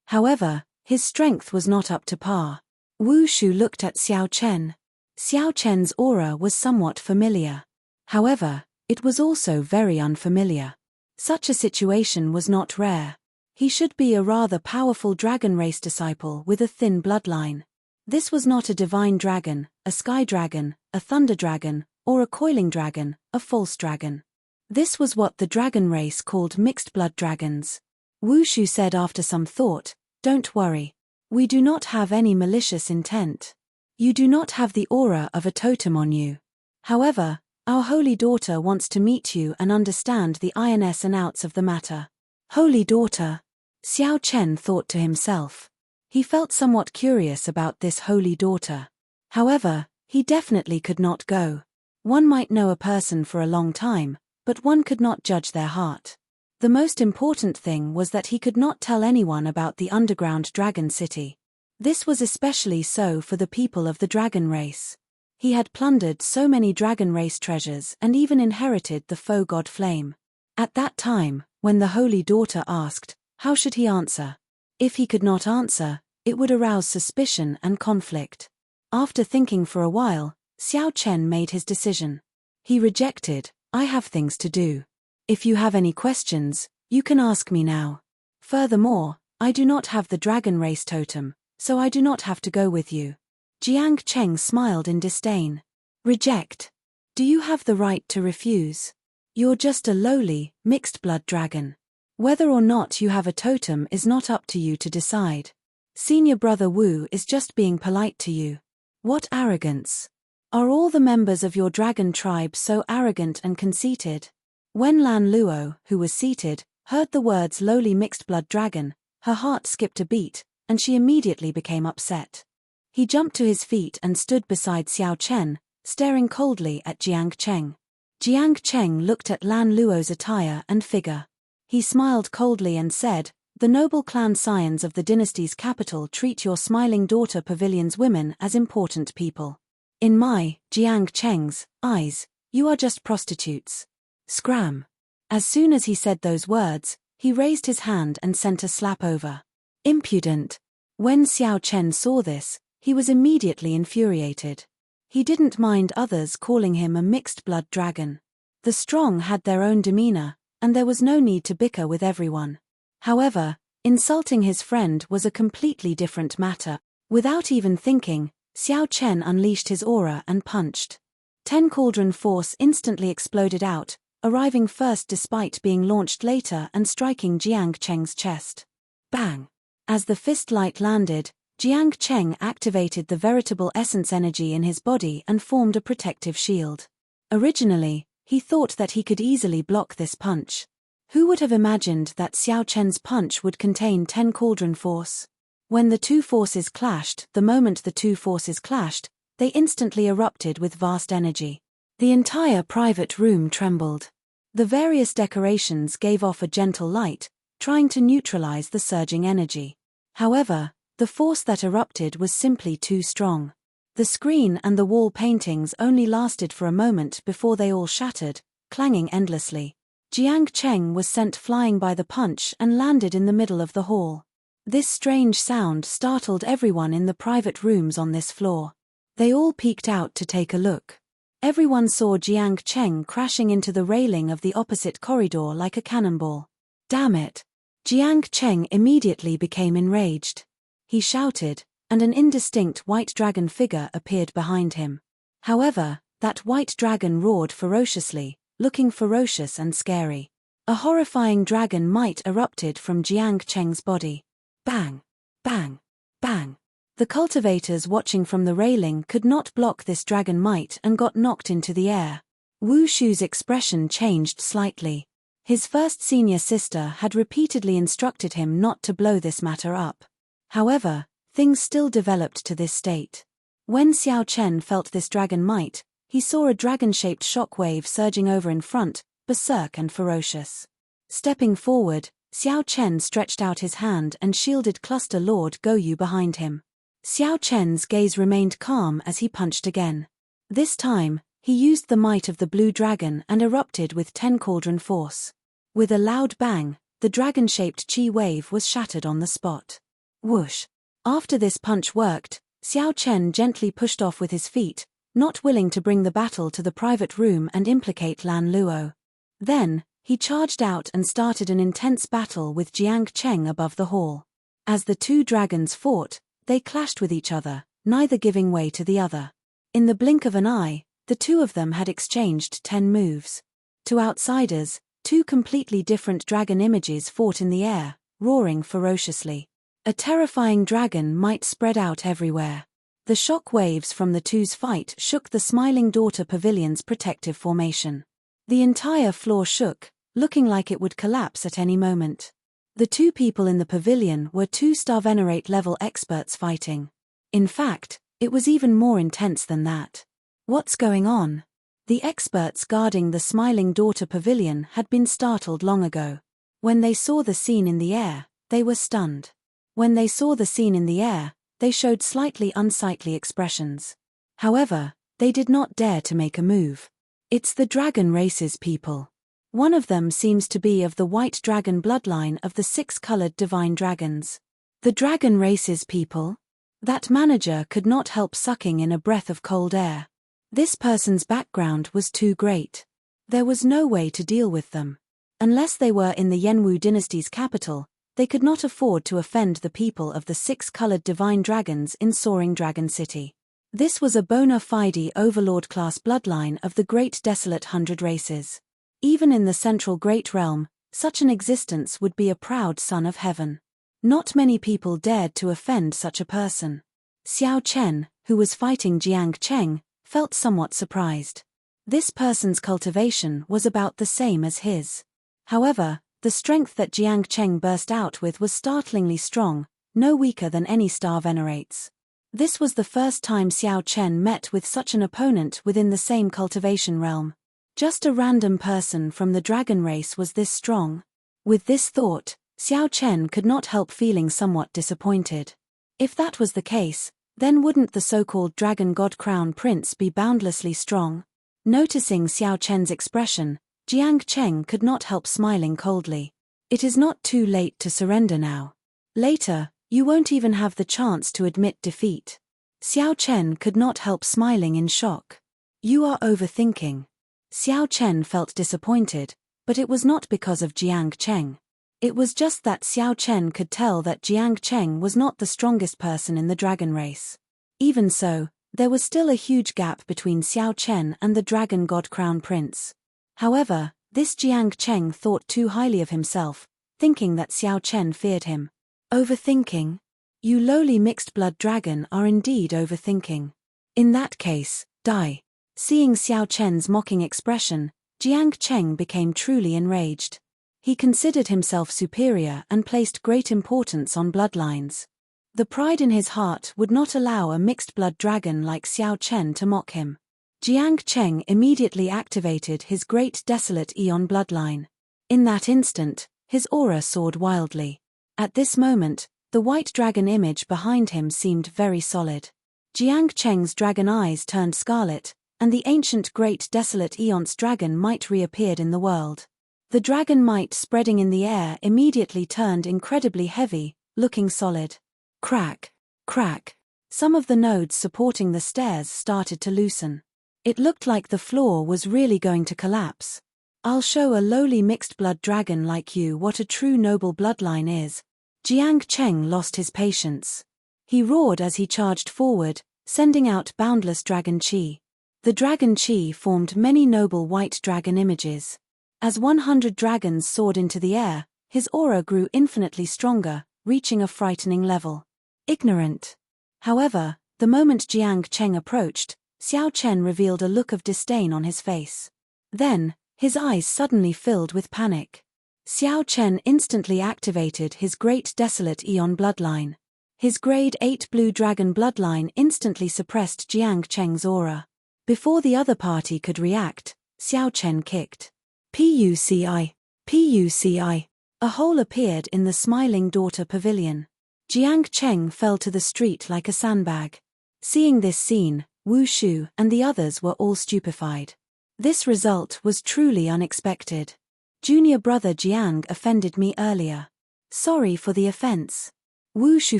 However, his strength was not up to par. Wu Shu looked at Xiao Chen. Xiao Chen's aura was somewhat familiar. However, it was also very unfamiliar. Such a situation was not rare. He should be a rather powerful dragon race disciple with a thin bloodline. This was not a divine dragon, a sky dragon, a thunder dragon, or a coiling dragon, a false dragon. This was what the dragon race called mixed blood dragons. Wu Shu said after some thought, "Don't worry. We do not have any malicious intent. You do not have the aura of a totem on you. However, our holy daughter wants to meet you and understand the ins and outs of the matter. Holy daughter, Xiao Chen thought to himself. He felt somewhat curious about this holy daughter. However, he definitely could not go. One might know a person for a long time, but one could not judge their heart. The most important thing was that he could not tell anyone about the underground dragon city. This was especially so for the people of the dragon race. He had plundered so many dragon race treasures and even inherited the faux god flame. At that time, when the holy daughter asked, how should he answer? If he could not answer, it would arouse suspicion and conflict. After thinking for a while, Xiao Chen made his decision. He rejected, I have things to do. If you have any questions, you can ask me now. Furthermore, I do not have the dragon race totem, so I do not have to go with you. Jiang Cheng smiled in disdain. Reject. Do you have the right to refuse? You're just a lowly, mixed-blood dragon. Whether or not you have a totem is not up to you to decide. Senior brother Wu is just being polite to you. What arrogance! Are all the members of your dragon tribe so arrogant and conceited? When Lan Luo, who was seated, heard the words lowly mixed-blood dragon, her heart skipped a beat, and she immediately became upset. He jumped to his feet and stood beside Xiao Chen, staring coldly at Jiang Cheng. Jiang Cheng looked at Lan Luo's attire and figure. He smiled coldly and said, the noble clan scions of the dynasty's capital treat your smiling daughter pavilion's women as important people. In my, Jiang Cheng's, eyes, you are just prostitutes. Scram. As soon as he said those words, he raised his hand and sent a slap over. Impudent. When Xiao Chen saw this, he was immediately infuriated. He didn't mind others calling him a mixed-blood dragon. The strong had their own demeanor, and there was no need to bicker with everyone. However, insulting his friend was a completely different matter. Without even thinking, Xiao Chen unleashed his aura and punched. 10 cauldron force instantly exploded out, arriving first despite being launched later and striking Jiang Cheng's chest. Bang! As the fist light landed, Jiang Cheng activated the veritable essence energy in his body and formed a protective shield. Originally, he thought that he could easily block this punch. Who would have imagined that Xiao Chen's punch would contain 10 cauldron force? When the two forces clashed, the moment the two forces clashed, they instantly erupted with vast energy. The entire private room trembled. The various decorations gave off a gentle light, trying to neutralize the surging energy. However, the force that erupted was simply too strong. The screen and the wall paintings only lasted for a moment before they all shattered, clanging endlessly. Jiang Cheng was sent flying by the punch and landed in the middle of the hall. This strange sound startled everyone in the private rooms on this floor. They all peeked out to take a look. Everyone saw Jiang Cheng crashing into the railing of the opposite corridor like a cannonball. Damn it! Jiang Cheng immediately became enraged. He shouted, and an indistinct white dragon figure appeared behind him. However, that white dragon roared ferociously, looking ferocious and scary. A horrifying dragon might erupted from Jiang Cheng's body. Bang! Bang! Bang! The cultivators watching from the railing could not block this dragon might and got knocked into the air. Wu Shu's expression changed slightly. His first senior sister had repeatedly instructed him not to blow this matter up. However, things still developed to this state. When Xiao Chen felt this dragon might, he saw a dragon-shaped shockwave surging over in front, berserk and ferocious. Stepping forward, Xiao Chen stretched out his hand and shielded Cluster Lord Goyu behind him. Xiao Chen's gaze remained calm as he punched again. This time, he used the might of the blue dragon and erupted with 10 cauldron force. With a loud bang, the dragon-shaped chi wave was shattered on the spot. Whoosh! After this punch worked, Xiao Chen gently pushed off with his feet, not willing to bring the battle to the private room and implicate Lan Luo. Then, he charged out and started an intense battle with Jiang Cheng above the hall. As the two dragons fought, they clashed with each other, neither giving way to the other. In the blink of an eye, the two of them had exchanged 10 moves. To outsiders, two completely different dragon images fought in the air, roaring ferociously. A terrifying dragon might spread out everywhere. The shock waves from the two's fight shook the Smiling Daughter Pavilion's protective formation. The entire floor shook, looking like it would collapse at any moment. The two people in the pavilion were 2-star Venerate level experts fighting. In fact, it was even more intense than that. What's going on? The experts guarding the Smiling Daughter Pavilion had been startled long ago. When they saw the scene in the air, they were stunned. When they saw the scene in the air, they showed slightly unsightly expressions. However, they did not dare to make a move. It's the dragon race's people. One of them seems to be of the white dragon bloodline of the 6-colored divine dragons. The dragon race's people? That manager could not help sucking in a breath of cold air. This person's background was too great. There was no way to deal with them. Unless they were in the Yenwu dynasty's capital, they could not afford to offend the people of the 6-colored divine dragons in Soaring Dragon City. This was a bona fide overlord-class bloodline of the Great Desolate 100 Races. Even in the Central Great Realm, such an existence would be a proud son of heaven. Not many people dared to offend such a person. Xiao Chen, who was fighting Jiang Cheng, felt somewhat surprised. This person's cultivation was about the same as his. However, the strength that Jiang Cheng burst out with was startlingly strong, no weaker than any star venerates. This was the first time Xiao Chen met with such an opponent within the same cultivation realm. Just a random person from the dragon race was this strong. With this thought, Xiao Chen could not help feeling somewhat disappointed. If that was the case, then wouldn't the so-called Dragon God Crown Prince be boundlessly strong? Noticing Xiao Chen's expression, Jiang Cheng could not help smiling coldly. It is not too late to surrender now. Later, you won't even have the chance to admit defeat. Xiao Chen could not help smiling in shock. You are overthinking. Xiao Chen felt disappointed, but it was not because of Jiang Cheng. It was just that Xiao Chen could tell that Jiang Cheng was not the strongest person in the dragon race. Even so, there was still a huge gap between Xiao Chen and the Dragon God Crown Prince. However, this Jiang Cheng thought too highly of himself, thinking that Xiao Chen feared him. Overthinking? You lowly mixed-blood dragon are indeed overthinking. In that case, die. Seeing Xiao Chen's mocking expression, Jiang Cheng became truly enraged. He considered himself superior and placed great importance on bloodlines. The pride in his heart would not allow a mixed-blood dragon like Xiao Chen to mock him. Jiang Cheng immediately activated his Great Desolate Eon bloodline. In that instant, his aura soared wildly. At this moment, the white dragon image behind him seemed very solid. Jiang Cheng's dragon eyes turned scarlet, and the ancient Great Desolate Eon's dragon might reappeared in the world. The dragon might spreading in the air immediately turned incredibly heavy, looking solid. Crack, crack. Some of the nodes supporting the stairs started to loosen. It looked like the floor was really going to collapse. I'll show a lowly mixed-blood dragon like you what a true noble bloodline is. Jiang Cheng lost his patience. He roared as he charged forward, sending out boundless dragon chi. The dragon chi formed many noble white dragon images. As 100 dragons soared into the air, his aura grew infinitely stronger, reaching a frightening level. Ignorant. However, the moment Jiang Cheng approached, Xiao Chen revealed a look of disdain on his face. Then, his eyes suddenly filled with panic. Xiao Chen instantly activated his Great Desolate Eon bloodline. His Grade 8 Blue Dragon bloodline instantly suppressed Jiang Cheng's aura. Before the other party could react, Xiao Chen kicked. Puci. Puci. A hole appeared in the Smiling Daughter Pavilion. Jiang Cheng fell to the street like a sandbag. Seeing this scene, Wu Shu and the others were all stupefied. This result was truly unexpected. Junior brother Jiang offended me earlier. Sorry for the offense. Wu Shu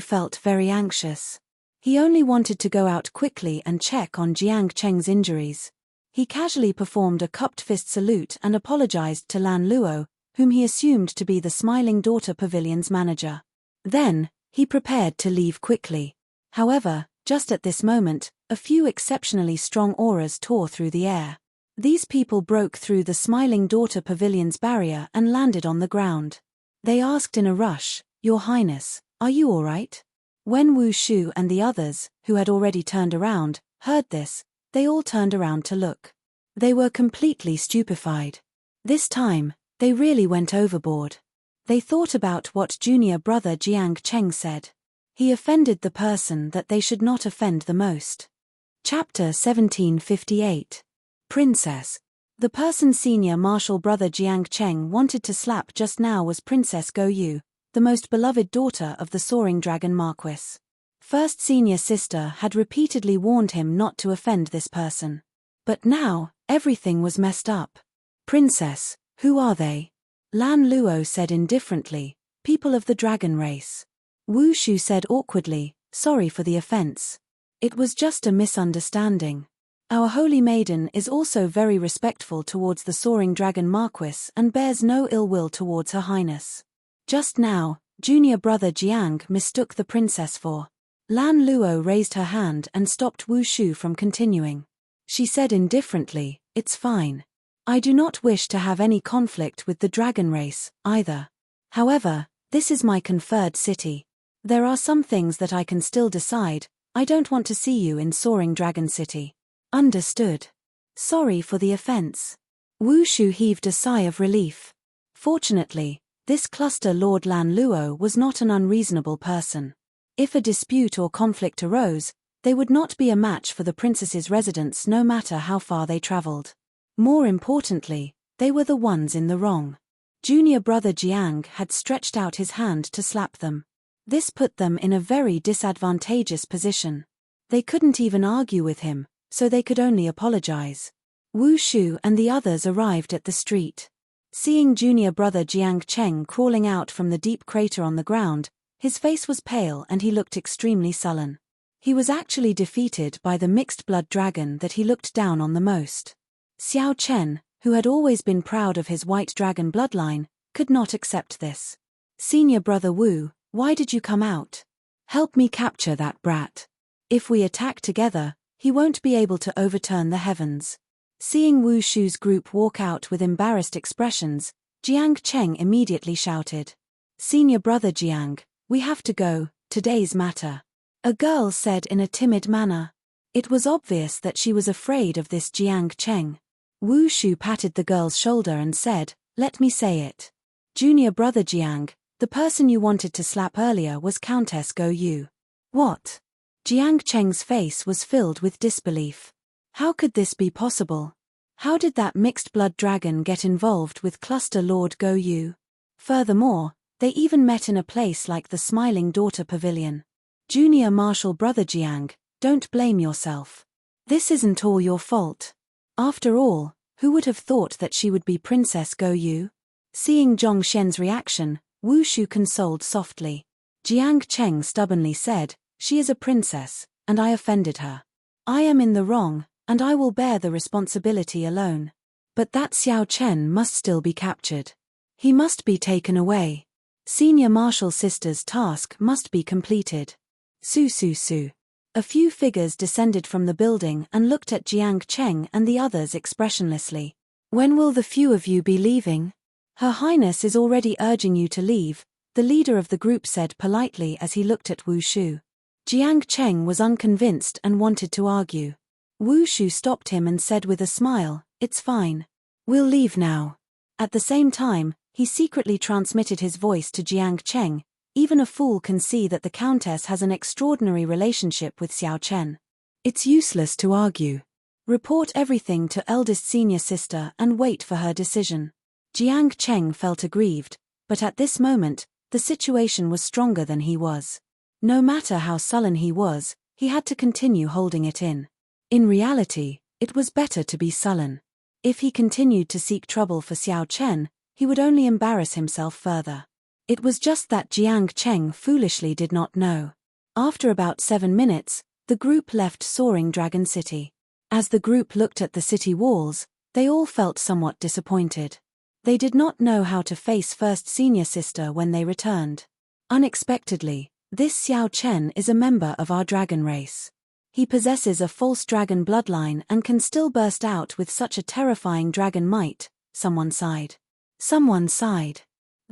felt very anxious. He only wanted to go out quickly and check on Jiang Cheng's injuries. He casually performed a cupped fist salute and apologized to Lan Luo, whom he assumed to be the Smiling Daughter Pavilion's manager. Then, he prepared to leave quickly. However, just at this moment, a few exceptionally strong auras tore through the air. These people broke through the Smiling Daughter Pavilion's barrier and landed on the ground. They asked in a rush, "Your Highness, Are you all right? When Wu Shu and the others, who had already turned around, heard this, they all turned around to look. They were completely stupefied. This time, they really went overboard. They thought about what junior brother Jiang Cheng said. He offended the person that they should not offend the most. Chapter 1758. Princess. The person senior martial brother Jiang Cheng wanted to slap just now was Princess Go Yu, the most beloved daughter of the Soaring Dragon Marquis. First senior sister had repeatedly warned him not to offend this person. But now, everything was messed up. Princess, who are they? Lan Luo said indifferently, people of the dragon race. Wu Shu said awkwardly, sorry for the offense. It was just a misunderstanding. Our holy maiden is also very respectful towards the Soaring Dragon Marquis and bears no ill will towards her highness. Just now, junior brother Jiang mistook the princess for. Lan Luo raised her hand and stopped Wu Shu from continuing. She said indifferently, it's fine. I do not wish to have any conflict with the dragon race, either. However, this is my conferred city. There are some things that I can still decide. I don't want to see you in Soaring Dragon City. Understood. Sorry for the offense. Wu Shu heaved a sigh of relief. Fortunately, this cluster Lord Lan Luo was not an unreasonable person. If a dispute or conflict arose, they would not be a match for the princess's residents no matter how far they traveled. More importantly, they were the ones in the wrong. Junior brother Jiang had stretched out his hand to slap them. This put them in a very disadvantageous position. They couldn't even argue with him, so they could only apologize. Wu Shu and the others arrived at the street. Seeing junior brother Jiang Cheng crawling out from the deep crater on the ground, his face was pale and he looked extremely sullen. He was actually defeated by the mixed blood dragon that he looked down on the most. Xiao Chen, who had always been proud of his white dragon bloodline, could not accept this. Senior brother Wu, why did you come out? Help me capture that brat. If we attack together, he won't be able to overturn the heavens. Seeing Wu Shu's group walk out with embarrassed expressions, Jiang Cheng immediately shouted. Senior brother Jiang, we have to go, today's matter. A girl said in a timid manner. It was obvious that she was afraid of this Jiang Cheng. Wu Shu patted the girl's shoulder and said, let me say it. Junior brother Jiang, the person you wanted to slap earlier was Countess Go Yu. What? Jiang Cheng's face was filled with disbelief. How could this be possible? How did that mixed blood dragon get involved with Cluster Lord Go Yu? Furthermore, they even met in a place like the Smiling Daughter Pavilion. Junior martial brother Jiang, don't blame yourself. This isn't all your fault. After all, who would have thought that she would be Princess Go Yu? Seeing Zhong Xian's reaction, Wu Shu consoled softly. Jiang Cheng stubbornly said, she is a princess, and I offended her. I am in the wrong, and I will bear the responsibility alone. But that Xiao Chen must still be captured. He must be taken away. Senior martial sister's task must be completed. Su. A few figures descended from the building and looked at Jiang Cheng and the others expressionlessly. When will the few of you be leaving? Her Highness is already urging you to leave, the leader of the group said politely as he looked at Wu Shu. Jiang Cheng was unconvinced and wanted to argue. Wu Shu stopped him and said with a smile, it's fine. We'll leave now. At the same time, he secretly transmitted his voice to Jiang Cheng. Even a fool can see that the Countess has an extraordinary relationship with Xiao Chen. It's useless to argue. Report everything to eldest senior sister and wait for her decision. Jiang Cheng felt aggrieved, but at this moment, the situation was stronger than he was. No matter how sullen he was, he had to continue holding it in. In reality, it was better to be sullen. If he continued to seek trouble for Xiao Chen, he would only embarrass himself further. It was just that Jiang Cheng foolishly did not know. After about 7 minutes, the group left Soaring Dragon City. As the group looked at the city walls, they all felt somewhat disappointed. They did not know how to face first senior sister when they returned. Unexpectedly, this Xiao Chen is a member of our dragon race. He possesses a false dragon bloodline and can still burst out with such a terrifying dragon might, someone sighed. Someone sighed.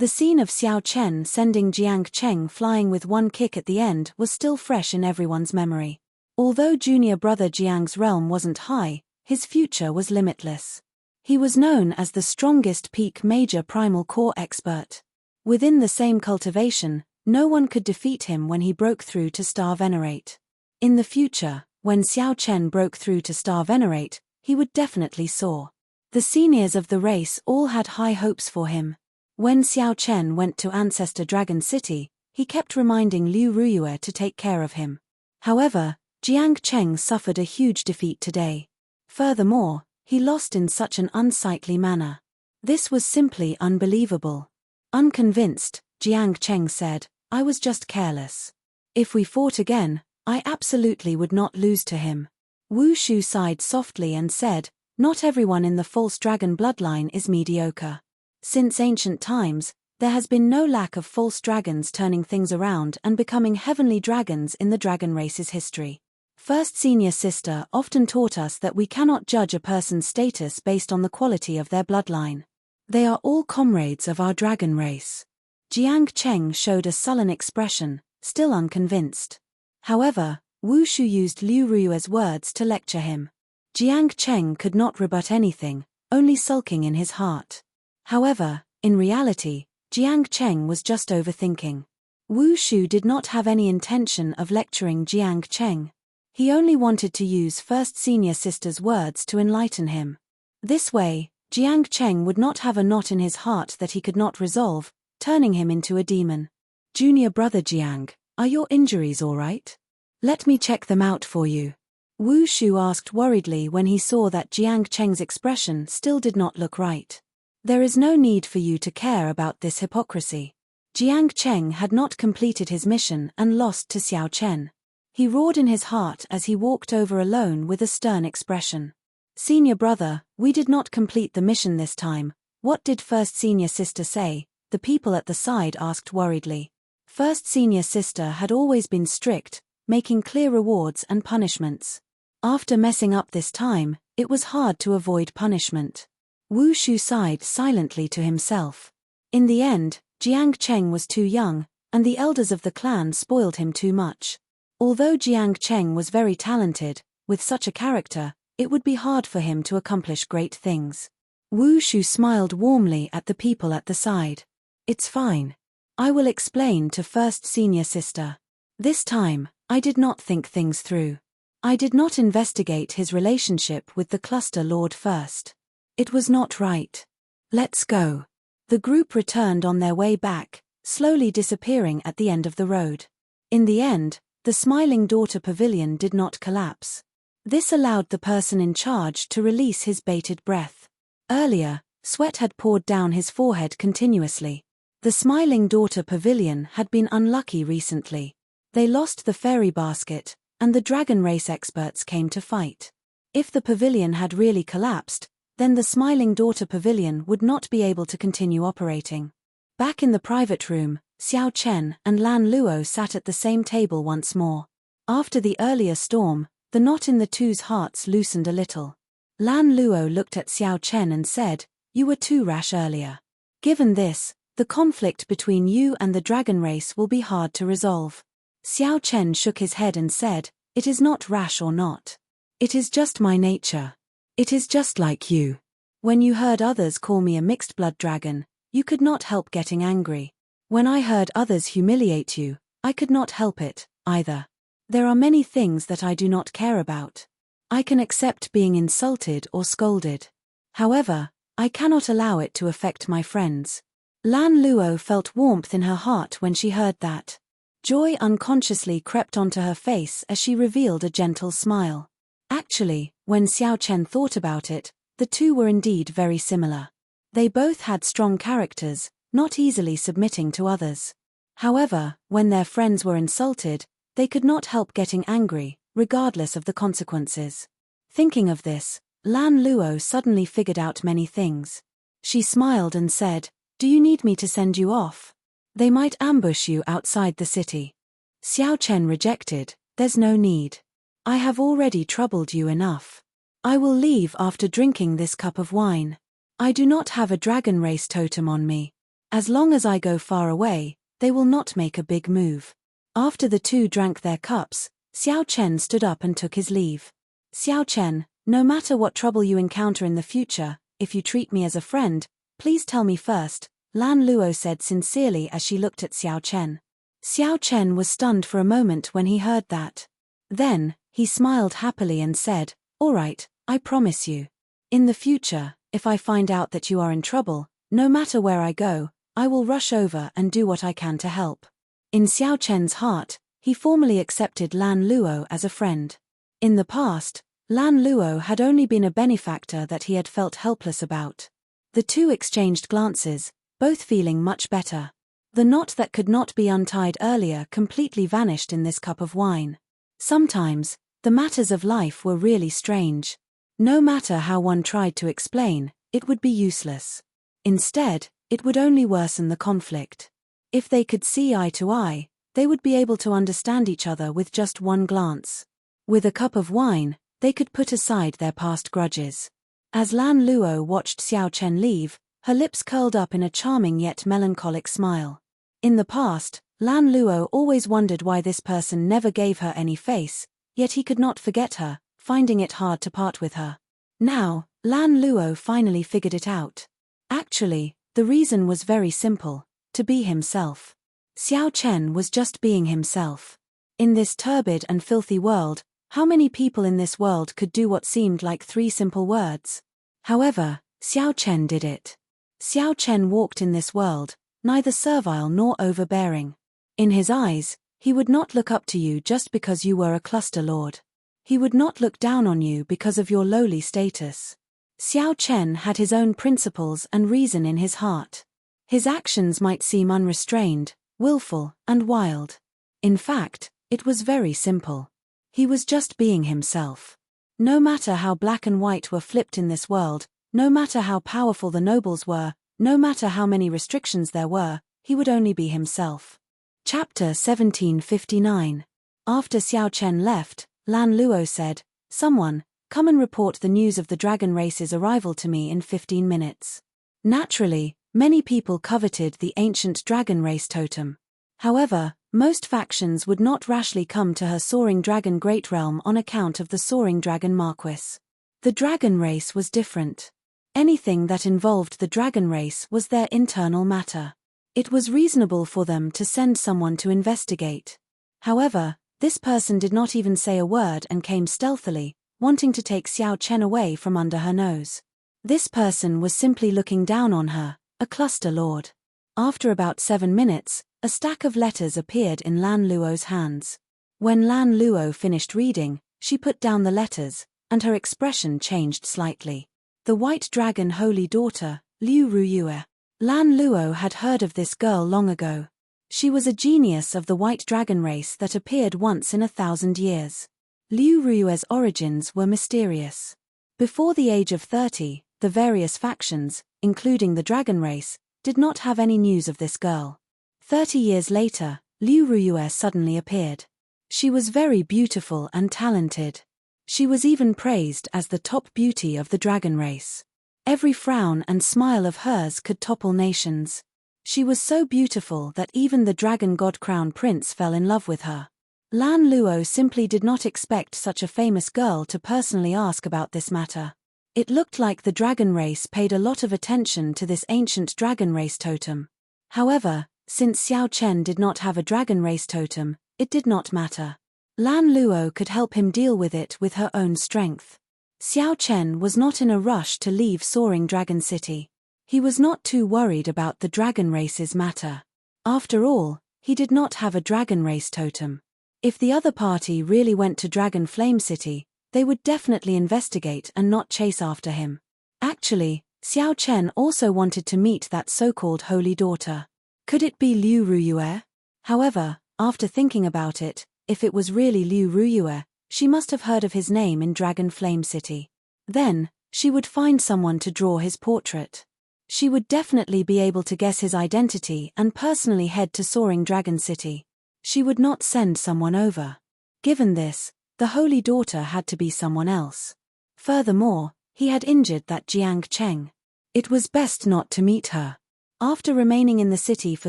The scene of Xiao Chen sending Jiang Cheng flying with one kick at the end was still fresh in everyone's memory. Although junior brother Jiang's realm wasn't high, his future was limitless. He was known as the strongest peak major primal core expert. Within the same cultivation, no one could defeat him when he broke through to Star Venerate. In the future, when Xiao Chen broke through to Star Venerate, he would definitely soar. The seniors of the race all had high hopes for him. When Xiao Chen went to Ancestor Dragon City, he kept reminding Liu Ruyue to take care of him. However, Jiang Cheng suffered a huge defeat today. Furthermore, he lost in such an unsightly manner. This was simply unbelievable. Unconvinced, Jiang Cheng said, "I was just careless. If we fought again, I absolutely would not lose to him." Wu Shu sighed softly and said, "Not everyone in the false dragon bloodline is mediocre. Since ancient times, there has been no lack of false dragons turning things around and becoming heavenly dragons in the dragon race's history. First senior sister often taught us that we cannot judge a person's status based on the quality of their bloodline. They are all comrades of our dragon race." Jiang Cheng showed a sullen expression, still unconvinced. However, Wu Shu used Liu Ruyue's words to lecture him. Jiang Cheng could not rebut anything, only sulking in his heart. However, in reality, Jiang Cheng was just overthinking. Wu Shu did not have any intention of lecturing Jiang Cheng. He only wanted to use first senior sister's words to enlighten him. This way, Jiang Cheng would not have a knot in his heart that he could not resolve, turning him into a demon. "Junior brother Jiang, are your injuries all right? Let me check them out for you." Wu Shu asked worriedly when he saw that Jiang Cheng's expression still did not look right. "There is no need for you to care about this hypocrisy." Jiang Cheng had not completed his mission and lost to Xiao Chen. He roared in his heart as he walked over alone with a stern expression. "Senior brother, we did not complete the mission this time. What did first senior sister say?" the people at the side asked worriedly. First senior sister had always been strict, making clear rewards and punishments. After messing up this time, it was hard to avoid punishment. Wu Shu sighed silently to himself. In the end, Jiang Cheng was too young, and the elders of the clan spoiled him too much. Although Jiang Cheng was very talented, with such a character, it would be hard for him to accomplish great things. Wu Shu smiled warmly at the people at the side. "It's fine. I will explain to first senior sister. This time, I did not think things through. I did not investigate his relationship with the cluster lord first. It was not right. Let's go." The group returned on their way back, slowly disappearing at the end of the road. In the end, the Smiling Daughter Pavilion did not collapse. This allowed the person in charge to release his bated breath. Earlier, sweat had poured down his forehead continuously. The Smiling Daughter Pavilion had been unlucky recently. They lost the fairy basket, and the dragon race experts came to fight. If the pavilion had really collapsed, then the Smiling Daughter Pavilion would not be able to continue operating. Back in the private room, Xiao Chen and Lan Luo sat at the same table once more. After the earlier storm, the knot in the two's hearts loosened a little. Lan Luo looked at Xiao Chen and said, "You were too rash earlier. Given this, the conflict between you and the dragon race will be hard to resolve." Xiao Chen shook his head and said, "It is not rash or not. It is just my nature. It is just like you. When you heard others call me a mixed blood dragon, you could not help getting angry. When I heard others humiliate you, I could not help it, either. There are many things that I do not care about. I can accept being insulted or scolded. However, I cannot allow it to affect my friends." Lan Luo felt warmth in her heart when she heard that. Joy unconsciously crept onto her face as she revealed a gentle smile. Actually, when Xiao Chen thought about it, the two were indeed very similar. They both had strong characters, not easily submitting to others. However, when their friends were insulted, they could not help getting angry, regardless of the consequences. Thinking of this, Lan Luo suddenly figured out many things. She smiled and said, "Do you need me to send you off? They might ambush you outside the city." Xiao Chen rejected, "There's no need. I have already troubled you enough. I will leave after drinking this cup of wine. I do not have a dragon race totem on me. As long as I go far away, they will not make a big move. After the two drank their cups, Xiao Chen stood up and took his leave. Xiao Chen, no matter what trouble you encounter in the future, if you treat me as a friend, please tell me first, Lan Luo said sincerely as she looked at Xiao Chen. Xiao Chen was stunned for a moment when he heard that. Then, he smiled happily and said, "All right, I promise you. In the future, if I find out that you are in trouble, no matter where I go, I will rush over and do what I can to help." In Xiao Chen's heart, he formally accepted Lan Luo as a friend. In the past, Lan Luo had only been a benefactor that he had felt helpless about. The two exchanged glances, both feeling much better. The knot that could not be untied earlier completely vanished in this cup of wine. Sometimes, the matters of life were really strange. No matter how one tried to explain, it would be useless. Instead, it would only worsen the conflict. If they could see eye to eye, they would be able to understand each other with just one glance. With a cup of wine, they could put aside their past grudges. As Lan Luo watched Xiao Chen leave, her lips curled up in a charming yet melancholic smile. In the past, Lan Luo always wondered why this person never gave her any face, yet he could not forget her, finding it hard to part with her. Now, Lan Luo finally figured it out. Actually, the reason was very simple: to be himself. Xiao Chen was just being himself. In this turbid and filthy world, how many people in this world could do what seemed like 3 simple words? However, Xiao Chen did it. Xiao Chen walked in this world, neither servile nor overbearing. In his eyes, he would not look up to you just because you were a cluster lord. He would not look down on you because of your lowly status. Xiao Chen had his own principles and reason in his heart. His actions might seem unrestrained, willful, and wild. In fact, it was very simple. He was just being himself. No matter how black and white were flipped in this world, no matter how powerful the nobles were, no matter how many restrictions there were, he would only be himself. Chapter 1759. After Xiao Chen left, Lan Luo said, "Someone, come and report the news of the dragon race's arrival to me in 15 minutes. Naturally, many people coveted the ancient dragon race totem. However, most factions would not rashly come to her soaring dragon great realm on account of the soaring dragon Marquis. The dragon race was different. Anything that involved the dragon race was their internal matter. It was reasonable for them to send someone to investigate. However, this person did not even say a word and came stealthily, wanting to take Xiao Chen away from under her nose. This person was simply looking down on her, a cluster lord. After about 7 minutes, a stack of letters appeared in Lan Luo's hands. When Lan Luo finished reading, she put down the letters, and her expression changed slightly. The White Dragon Holy Daughter, Liu Ruyue. Lan Luo had heard of this girl long ago. She was a genius of the White Dragon race that appeared once in 1,000 years. Liu Ruyue's origins were mysterious. Before the age of 30, the various factions, including the dragon race, did not have any news of this girl. 30 years later, Liu Ruyue suddenly appeared. She was very beautiful and talented. She was even praised as the top beauty of the dragon race. Every frown and smile of hers could topple nations. She was so beautiful that even the dragon god crown prince fell in love with her. Lan Luo simply did not expect such a famous girl to personally ask about this matter. It looked like the dragon race paid a lot of attention to this ancient dragon race totem. However, since Xiao Chen did not have a dragon race totem, it did not matter. Lan Luo could help him deal with it with her own strength. Xiao Chen was not in a rush to leave Soaring Dragon City. He was not too worried about the dragon race's matter. After all, he did not have a dragon race totem. If the other party really went to Dragon Flame City, they would definitely investigate and not chase after him. Actually, Xiao Chen also wanted to meet that so-called holy daughter. Could it be Liu Ruyue? However, after thinking about it, if it was really Liu Ruyue, she must have heard of his name in Dragon Flame City. Then, she would find someone to draw his portrait. She would definitely be able to guess his identity and personally head to Soaring Dragon City. She would not send someone over. Given this, the holy daughter had to be someone else. Furthermore, he had injured that Jiang Cheng. It was best not to meet her. After remaining in the city for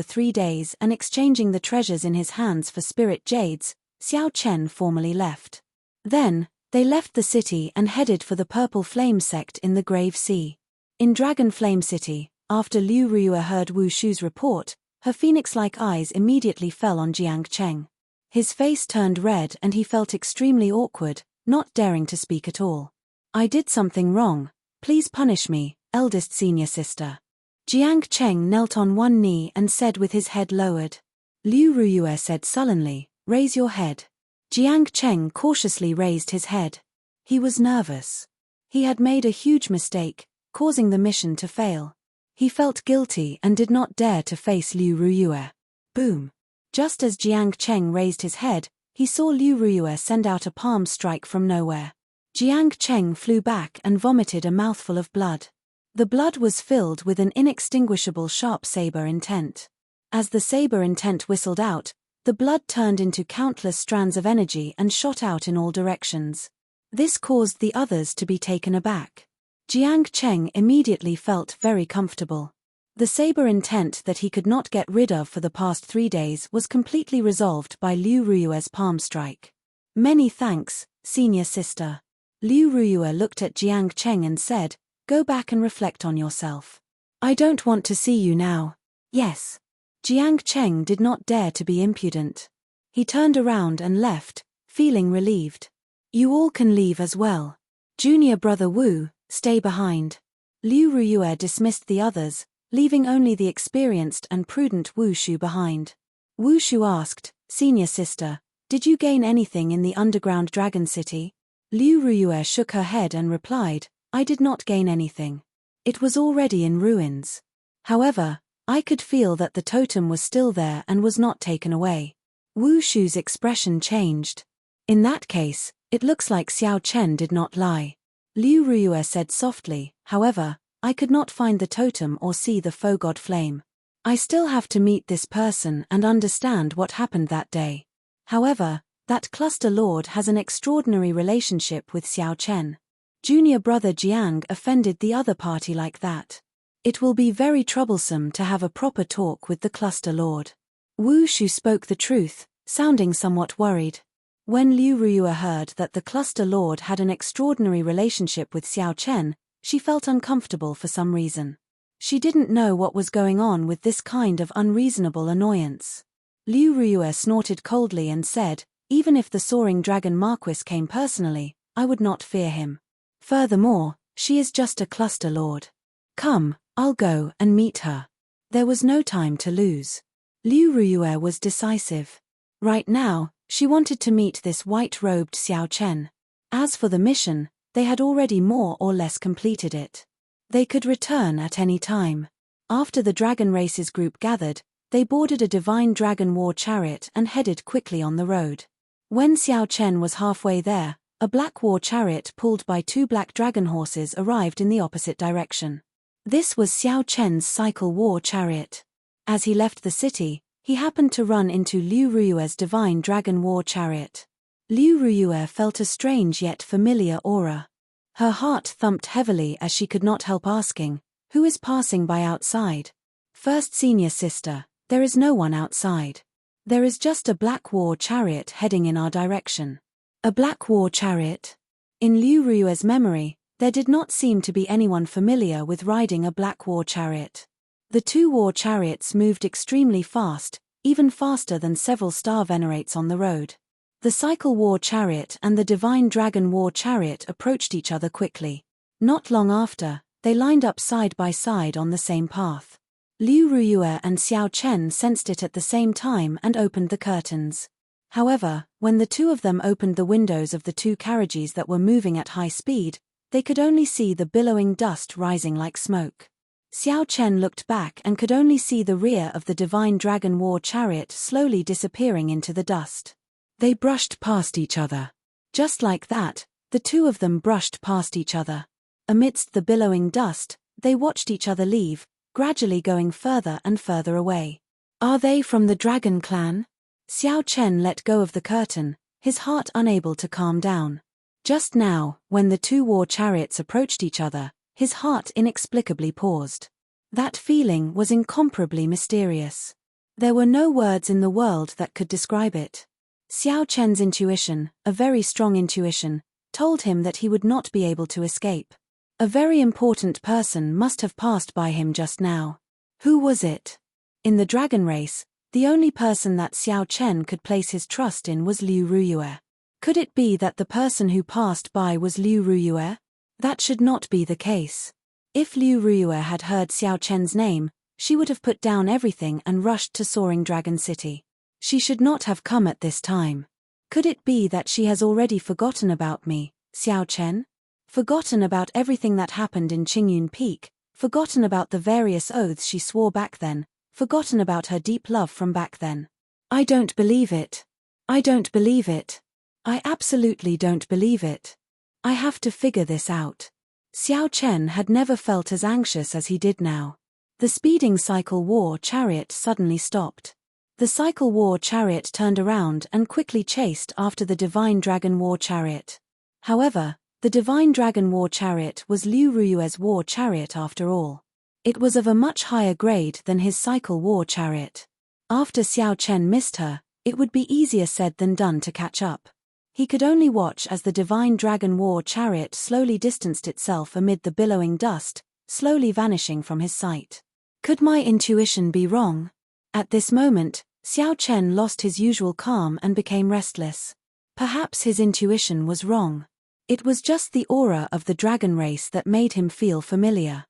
3 days and exchanging the treasures in his hands for spirit jades, Xiao Chen formally left. Then, they left the city and headed for the Purple Flame sect in the Grave Sea. In Dragon Flame City, after Liu Ruiyue heard Wu Shu's report, her phoenix-like eyes immediately fell on Jiang Cheng. His face turned red and he felt extremely awkward, not daring to speak at all. "I did something wrong. Please punish me, eldest senior sister." Jiang Cheng knelt on one knee and said with his head lowered. Liu Ruiyue said sullenly, "Raise your head." Jiang Cheng cautiously raised his head. He was nervous. He had made a huge mistake, causing the mission to fail. He felt guilty and did not dare to face Liu Ruiyue. Boom! Just as Jiang Cheng raised his head, he saw Liu Ruiyue send out a palm strike from nowhere. Jiang Cheng flew back and vomited a mouthful of blood. The blood was filled with an inextinguishable sharp saber intent. As the saber intent whistled out, the blood turned into countless strands of energy and shot out in all directions. This caused the others to be taken aback. Jiang Cheng immediately felt very comfortable. The saber intent that he could not get rid of for the past 3 days was completely resolved by Liu Ruiyue's palm strike. "Many thanks, senior sister." Liu Ruiyue looked at Jiang Cheng and said, "Go back and reflect on yourself. I don't want to see you now." "Yes." Jiang Cheng did not dare to be impudent. He turned around and left, feeling relieved. "You all can leave as well. Junior brother Wu, stay behind." Liu Ruiyue dismissed the others, leaving only the experienced and prudent Wu Shu behind. Wu Shu asked, "Senior sister, did you gain anything in the underground dragon city?" Liu Ruiyue shook her head and replied, "I did not gain anything. It was already in ruins. However, I could feel that the totem was still there and was not taken away." Wu Shu's expression changed. "In that case, it looks like Xiao Chen did not lie." Liu Ruiyue said softly, "However, I could not find the totem or see the faux god flame. I still have to meet this person and understand what happened that day. However, that cluster lord has an extraordinary relationship with Xiao Chen. Junior brother Jiang offended the other party like that. It will be very troublesome to have a proper talk with the cluster lord." Wu Shu spoke the truth, sounding somewhat worried. When Liu Ruiyue heard that the cluster lord had an extraordinary relationship with Xiao Chen, she felt uncomfortable for some reason. She didn't know what was going on with this kind of unreasonable annoyance. Liu Ruiyue snorted coldly and said, "Even if the soaring dragon Marquis came personally, I would not fear him. Furthermore, she is just a cluster lord. Come, I'll go and meet her." There was no time to lose. Liu Ruiyue was decisive. Right now, she wanted to meet this white-robed Xiao Chen. As for the mission, they had already more or less completed it. They could return at any time. After the Dragon Races group gathered, they boarded a divine dragon war chariot and headed quickly on the road. When Xiao Chen was halfway there, a black war chariot pulled by 2 black dragon horses arrived in the opposite direction. This was Xiao Chen's cycle war chariot. As he left the city, he happened to run into Liu Ruiyue's divine dragon war chariot. Liu Ruiyue felt a strange yet familiar aura. Her heart thumped heavily as she could not help asking, "Who is passing by outside?" "First senior sister, there is no one outside. There is just a black war chariot heading in our direction." A black war chariot? In Liu Ruiyue's memory, there did not seem to be anyone familiar with riding a black war chariot. The 2 war chariots moved extremely fast, even faster than several star venerates on the road. The cycle war chariot and the divine dragon war chariot approached each other quickly. Not long after, they lined up side by side on the same path. Liu Ruiyue and Xiao Chen sensed it at the same time and opened the curtains. However, when the 2 of them opened the windows of the 2 carriages that were moving at high speed, they could only see the billowing dust rising like smoke. Xiao Chen looked back and could only see the rear of the divine dragon war chariot slowly disappearing into the dust. They brushed past each other. Just like that, the 2 of them brushed past each other. Amidst the billowing dust, they watched each other leave, gradually going further and further away. "Are they from the dragon clan?" Xiao Chen let go of the curtain, his heart unable to calm down. Just now, when the 2 war chariots approached each other, his heart inexplicably paused. That feeling was incomparably mysterious. There were no words in the world that could describe it. Xiao Chen's intuition, a very strong intuition, told him that he would not be able to escape. A very important person must have passed by him just now. Who was it? In the dragon race, the only person that Xiao Chen could place his trust in was Liu Ruyue. Could it be that the person who passed by was Liu Ruyue? That should not be the case. If Liu Ruyue had heard Xiao Chen's name, she would have put down everything and rushed to Soaring Dragon City. She should not have come at this time. Could it be that she has already forgotten about me, Xiao Chen? Forgotten about everything that happened in Qingyun Peak, forgotten about the various oaths she swore back then, forgotten about her deep love from back then. I don't believe it. I don't believe it. I absolutely don't believe it. I have to figure this out. Xiao Chen had never felt as anxious as he did now. The speeding cycle war chariot suddenly stopped. The cycle war chariot turned around and quickly chased after the divine dragon war chariot. However, the divine dragon war chariot was Liu Ruyue's war chariot after all. It was of a much higher grade than his cycle war chariot. After Xiao Chen missed her, it would be easier said than done to catch up. He could only watch as the divine dragon war chariot slowly distanced itself amid the billowing dust, slowly vanishing from his sight. Could my intuition be wrong? At this moment, Xiao Chen lost his usual calm and became restless. Perhaps his intuition was wrong. It was just the aura of the dragon race that made him feel familiar.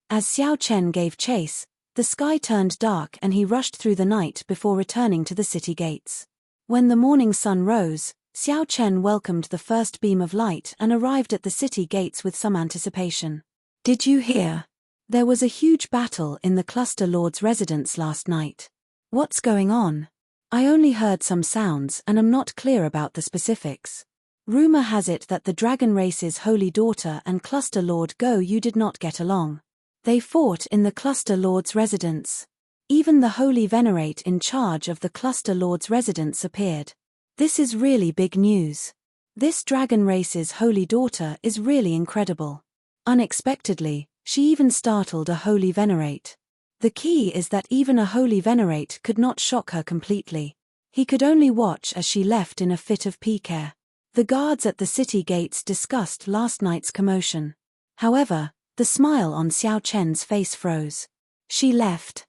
As Xiao Chen gave chase, the sky turned dark and he rushed through the night before returning to the city gates. When the morning sun rose, Xiao Chen welcomed the first beam of light and arrived at the city gates with some anticipation. Did you hear? There was a huge battle in the Cluster Lord's residence last night. What's going on? I only heard some sounds and am not clear about the specifics. Rumor has it that the Dragon Race's Holy Daughter and Cluster Lord Go Yu did not get along. They fought in the Cluster Lord's residence. Even the Holy Venerate in charge of the Cluster Lord's residence appeared. This is really big news. This Dragon Race's Holy Daughter is really incredible. Unexpectedly, she even startled a Holy Venerate. The key is that even a Holy Venerate could not shock her completely. He could only watch as she left in a fit of pique. The guards at the city gates discussed last night's commotion. However, the smile on Xiao Chen's face froze. She left.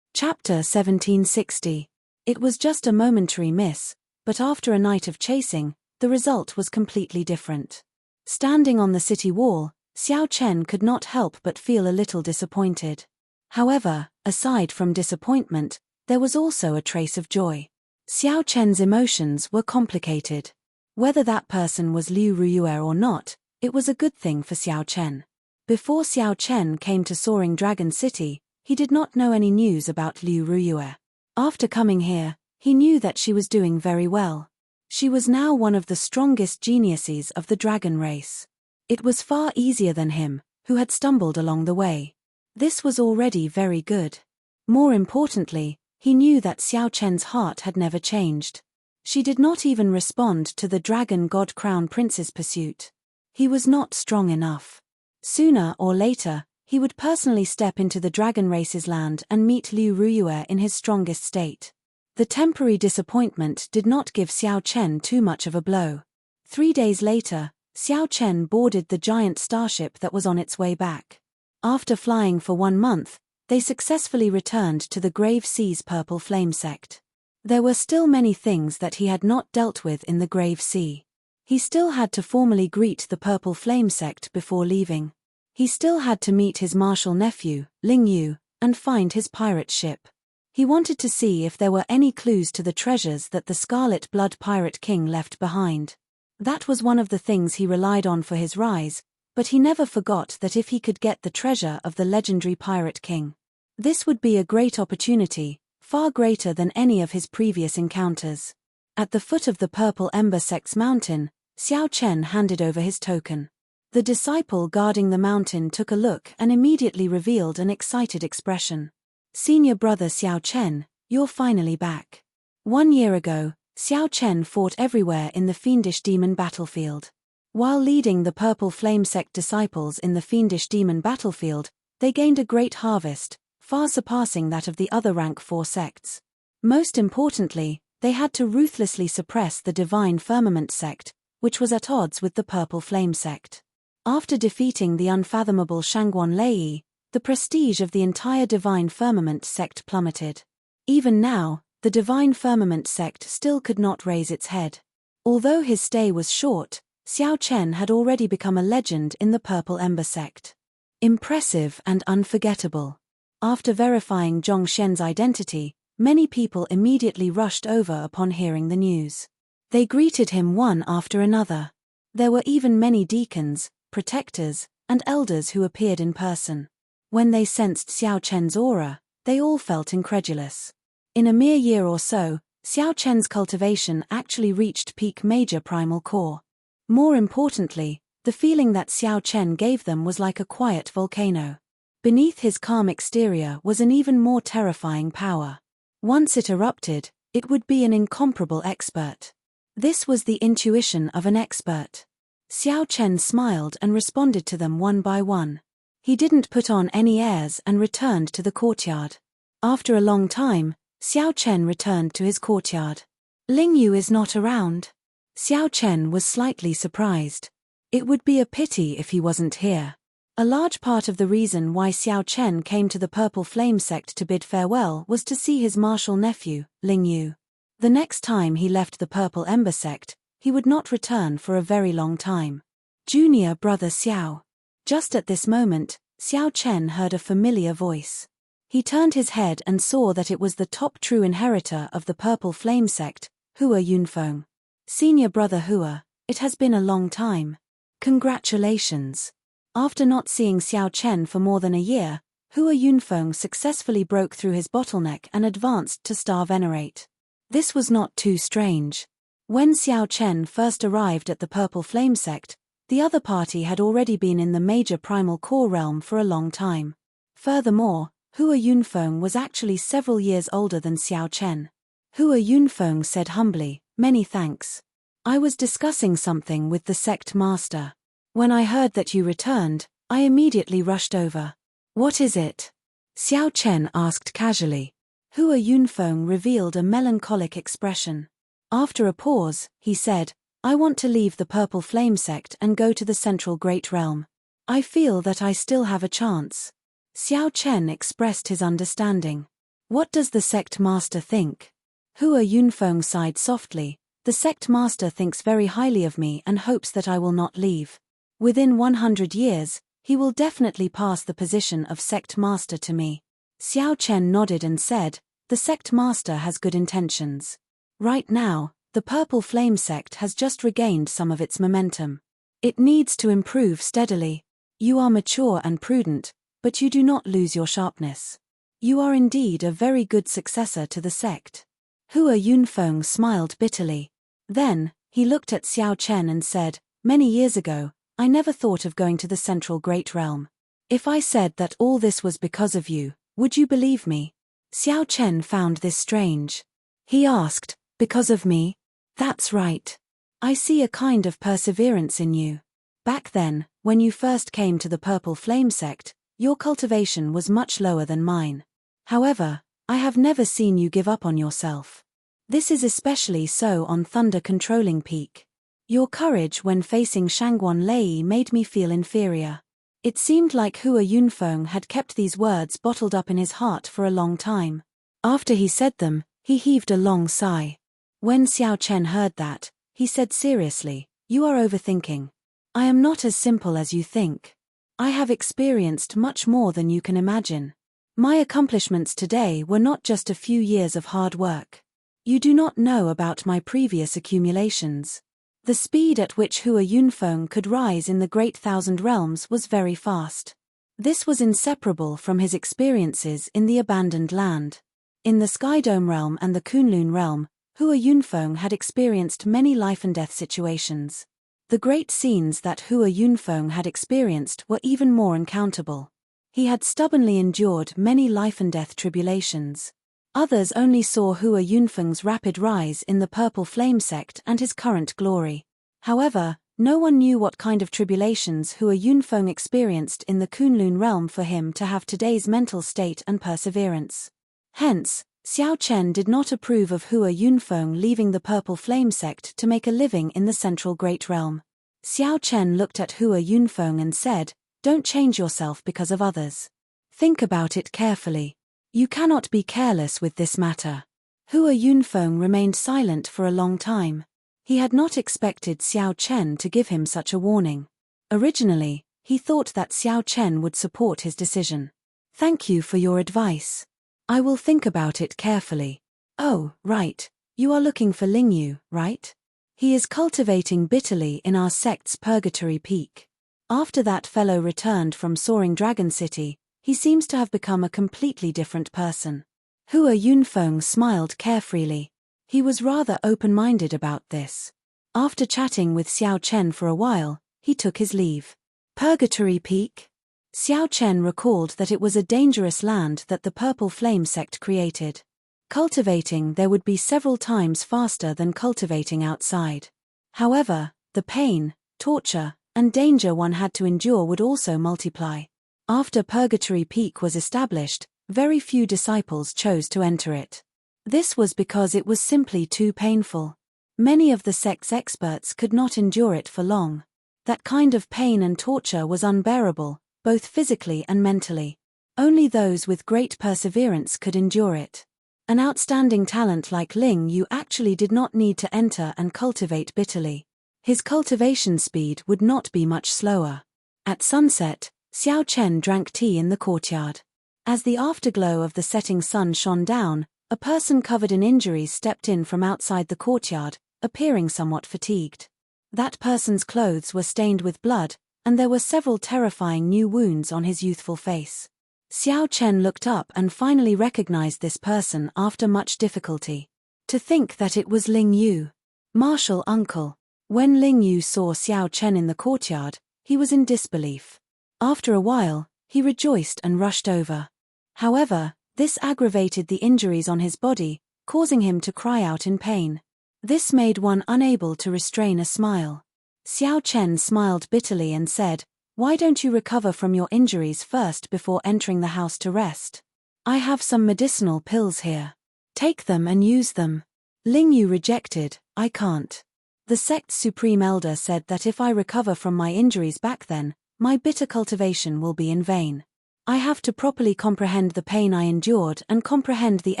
Chapter 1760. It was just a momentary miss, but after a night of chasing, the result was completely different. Standing on the city wall, Xiao Chen could not help but feel a little disappointed. However, aside from disappointment, there was also a trace of joy. Xiao Chen's emotions were complicated. Whether that person was Liu Ruyue or not, it was a good thing for Xiao Chen. Before Xiao Chen came to Soaring Dragon City, he did not know any news about Liu Ruyue. After coming here, he knew that she was doing very well. She was now one of the strongest geniuses of the dragon race. It was far easier than him, who had stumbled along the way. This was already very good. More importantly, he knew that Xiao Chen's heart had never changed. She did not even respond to the Dragon God Crown Prince's pursuit. He was not strong enough. Sooner or later, he would personally step into the dragon race's land and meet Liu Ruyue in his strongest state. The temporary disappointment did not give Xiao Chen too much of a blow. 3 days later, Xiao Chen boarded the giant starship that was on its way back. After flying for 1 month, they successfully returned to the Grave Sea's Purple Flame sect. There were still many things that he had not dealt with in the Grave Sea. He still had to formally greet the Purple Flame sect before leaving. He still had to meet his martial nephew, Ling Yu, and find his pirate ship. He wanted to see if there were any clues to the treasures that the Scarlet Blood Pirate King left behind. That was one of the things he relied on for his rise, but he never forgot that if he could get the treasure of the legendary Pirate King, this would be a great opportunity, far greater than any of his previous encounters. At the foot of the Purple Ember Sect's mountain, Xiao Chen handed over his token. The disciple guarding the mountain took a look and immediately revealed an excited expression. Senior brother Xiao Chen, you're finally back. 1 year ago, Xiao Chen fought everywhere in the Fiendish Demon battlefield. While leading the Purple Flame Sect disciples in the Fiendish Demon battlefield, they gained a great harvest, far surpassing that of the other rank 4 sects. Most importantly, they had to ruthlessly suppress the Divine Firmament sect, which was at odds with the Purple Flame sect. After defeating the unfathomable Shangguan Lei, the prestige of the entire Divine Firmament sect plummeted. Even now, the Divine Firmament sect still could not raise its head. Although his stay was short, Xiao Chen had already become a legend in the Purple Ember sect. Impressive and unforgettable. After verifying Zhong Xian's identity, many people immediately rushed over upon hearing the news. They greeted him one after another. There were even many deacons, protectors, and elders who appeared in person. When they sensed Xiao Chen's aura, they all felt incredulous. In a mere year or so, Xiao Chen's cultivation actually reached peak major primal core. More importantly, the feeling that Xiao Chen gave them was like a quiet volcano. Beneath his calm exterior was an even more terrifying power. Once it erupted, it would be an incomparable expert. This was the intuition of an expert. Xiao Chen smiled and responded to them one by one. He didn't put on any airs and returned to the courtyard. After a long time, Xiao Chen returned to his courtyard. Ling Yu is not around. Xiao Chen was slightly surprised. It would be a pity if he wasn't here. A large part of the reason why Xiao Chen came to the Purple Flame sect to bid farewell was to see his martial nephew, Ling Yu. The next time he left the Purple Ember sect, he would not return for a very long time. Junior brother Xiao. Just at this moment, Xiao Chen heard a familiar voice. He turned his head and saw that it was the top true inheritor of the Purple Flame sect, Hua Yunfeng. Senior brother Hua, it has been a long time. Congratulations. After not seeing Xiao Chen for more than a year, Hua Yunfeng successfully broke through his bottleneck and advanced to Star Venerate. This was not too strange. When Xiao Chen first arrived at the Purple Flame sect, the other party had already been in the major primal core realm for a long time. Furthermore, Hua Yunfeng was actually several years older than Xiao Chen. Hua Yunfeng said humbly, "Many thanks. I was discussing something with the sect master. When I heard that you returned, I immediately rushed over." "What is it?" Xiao Chen asked casually. Hua Yunfeng revealed a melancholic expression. After a pause, he said, "I want to leave the Purple Flame sect and go to the Central Great Realm. I feel that I still have a chance." Xiao Chen expressed his understanding. "What does the sect master think?" Hua Yunfeng sighed softly. "The sect master thinks very highly of me and hopes that I will not leave. Within 100 years, he will definitely pass the position of sect master to me." Xiao Chen nodded and said, "The sect master has good intentions. Right now, the Purple Flame sect has just regained some of its momentum. It needs to improve steadily. You are mature and prudent, but you do not lose your sharpness. You are indeed a very good successor to the sect." Hua Yunfeng smiled bitterly. Then, he looked at Xiao Chen and said, "Many years ago, I never thought of going to the Central Great Realm. If I said that all this was because of you, would you believe me?" Xiao Chen found this strange. He asked, "Because of me?" "That's right. I see a kind of perseverance in you. Back then, when you first came to the Purple Flame sect, your cultivation was much lower than mine. However, I have never seen you give up on yourself. This is especially so on Thunder Controlling Peak. Your courage when facing Shangguan Lei made me feel inferior." It seemed like Hua Yunfeng had kept these words bottled up in his heart for a long time. After he said them, he heaved a long sigh. When Xiao Chen heard that, he said seriously, "You are overthinking. I am not as simple as you think. I have experienced much more than you can imagine. My accomplishments today were not just a few years of hard work. You do not know about my previous accumulations." The speed at which Hua Yunfeng could rise in the Great Thousand Realms was very fast. This was inseparable from his experiences in the Abandoned Land. In the Skydome Realm and the Kunlun Realm, Hua Yunfeng had experienced many life-and-death situations. The great scenes that Hua Yunfeng had experienced were even more uncountable. He had stubbornly endured many life-and-death tribulations. Others only saw Hua Yunfeng's rapid rise in the Purple Flame sect and his current glory. However, No one knew what kind of tribulations Hua Yunfeng experienced in the Kunlun realm for him to have today's mental state and perseverance. Hence, Xiao Chen did not approve of Hua Yunfeng leaving the Purple Flame sect to make a living in the Central Great Realm. Xiao Chen looked at Hua Yunfeng and said, "Don't change yourself because of others. Think about it carefully. You cannot be careless with this matter." Hua Yunfeng remained silent for a long time. He had not expected Xiao Chen to give him such a warning. Originally, he thought that Xiao Chen would support his decision. "Thank you for your advice. I will think about it carefully." "Oh, right. You are looking for Lingyu, right? He is cultivating bitterly in our sect's Purgatory Peak. After that fellow returned from Soaring Dragon City, he seems to have become a completely different person." Hua Yunfeng smiled carefreely. He was rather open-minded about this. After chatting with Xiao Chen for a while, he took his leave. Purgatory Peak? Xiao Chen recalled that it was a dangerous land that the Purple Flame sect created. Cultivating there would be several times faster than cultivating outside. However, the pain, torture, and danger one had to endure would also multiply. After Purgatory Peak was established, very few disciples chose to enter it. This was because it was simply too painful. Many of the sect's experts could not endure it for long. That kind of pain and torture was unbearable, both physically and mentally. Only those with great perseverance could endure it. An outstanding talent like Ling Yu actually did not need to enter and cultivate bitterly. His cultivation speed would not be much slower. At sunset, Xiao Chen drank tea in the courtyard. As the afterglow of the setting sun shone down, a person covered in injuries stepped in from outside the courtyard, appearing somewhat fatigued. That person's clothes were stained with blood, and there were several terrifying new wounds on his youthful face. Xiao Chen looked up and finally recognized this person after much difficulty. To think that it was Ling Yu. Martial uncle. When Ling Yu saw Xiao Chen in the courtyard, he was in disbelief. After a while, he rejoiced and rushed over. However, this aggravated the injuries on his body, causing him to cry out in pain. This made one unable to restrain a smile. Xiao Chen smiled bitterly and said, "Why don't you recover from your injuries first before entering the house to rest? I have some medicinal pills here. Take them and use them." Ling Yu rejected, "I can't. The sect's supreme elder said that if I recover from my injuries back then, my bitter cultivation will be in vain. I have to properly comprehend the pain I endured and comprehend the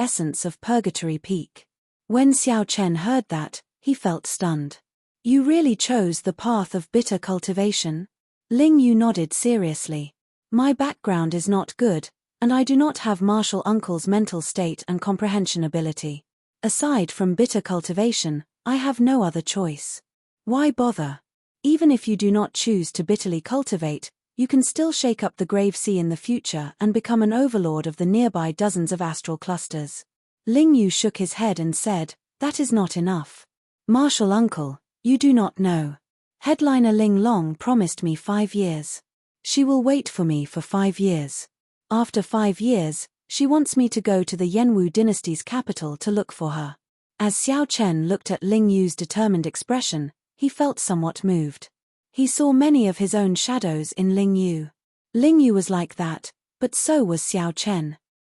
essence of Purgatory Peak." When Xiao Chen heard that, he felt stunned. "You really chose the path of bitter cultivation?" Ling Yu nodded seriously. "My background is not good, and I do not have Martial Uncle's mental state and comprehension ability. Aside from bitter cultivation, I have no other choice. Why bother? Even if you do not choose to bitterly cultivate, you can still shake up the grave sea in the future and become an overlord of the nearby dozens of astral clusters." Ling Yu shook his head and said, "That is not enough. Martial uncle, you do not know. Headliner Ling Long promised me 5 years. She will wait for me for 5 years. After 5 years, she wants me to go to the Yanwu dynasty's capital to look for her." As Xiao Chen looked at Ling Yu's determined expression, he felt somewhat moved. He saw many of his own shadows in Ling Yu. Ling Yu was like that, but so was Xiao Chen.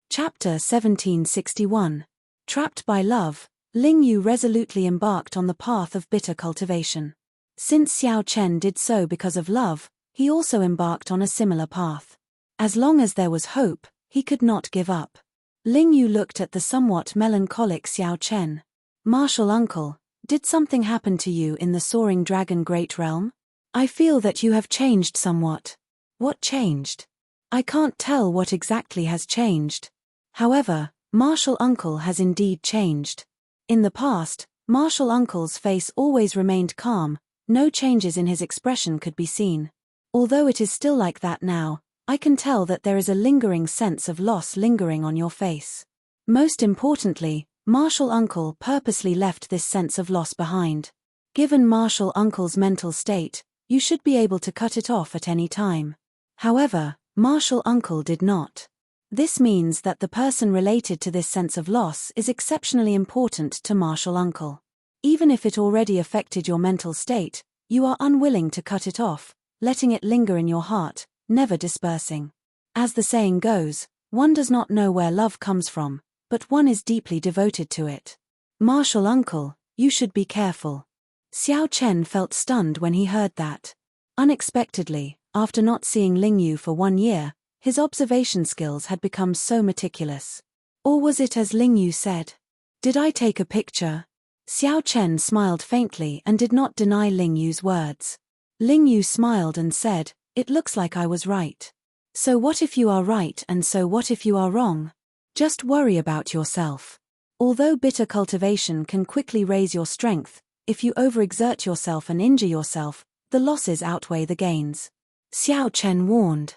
Chapter 1761. Trapped by love, Ling Yu resolutely embarked on the path of bitter cultivation. Since Xiao Chen did so because of love, he also embarked on a similar path. As long as there was hope, he could not give up. Ling Yu looked at the somewhat melancholic Xiao Chen. "Martial uncle, did something happen to you in the Soaring Dragon Great Realm? I feel that you have changed somewhat." "What changed?" "I can't tell what exactly has changed. However, Martial Uncle has indeed changed. In the past, Martial Uncle's face always remained calm, no changes in his expression could be seen. Although it is still like that now, I can tell that there is a lingering sense of loss lingering on your face. Most importantly, Martial Uncle purposely left this sense of loss behind. Given Martial Uncle's mental state, you should be able to cut it off at any time. However, Martial Uncle did not. This means that the person related to this sense of loss is exceptionally important to Martial Uncle. Even if it already affected your mental state, You are unwilling to cut it off, letting it linger in your heart, never dispersing. As the saying goes, one does not know where love comes from, but one is deeply devoted to it. Martial uncle, you should be careful. Xiao Chen felt stunned when he heard that. Unexpectedly, after not seeing Ling Yu for 1 year, his observation skills had become so meticulous. Or was it as Ling Yu said? Did I take a picture? Xiao Chen smiled faintly and did not deny Ling Yu's words. Ling Yu smiled and said, "It looks like I was right." So what if you are right and so what if you are wrong? Just worry about yourself. Although bitter cultivation can quickly raise your strength, if you overexert yourself and injure yourself, the losses outweigh the gains. Xiao Chen warned.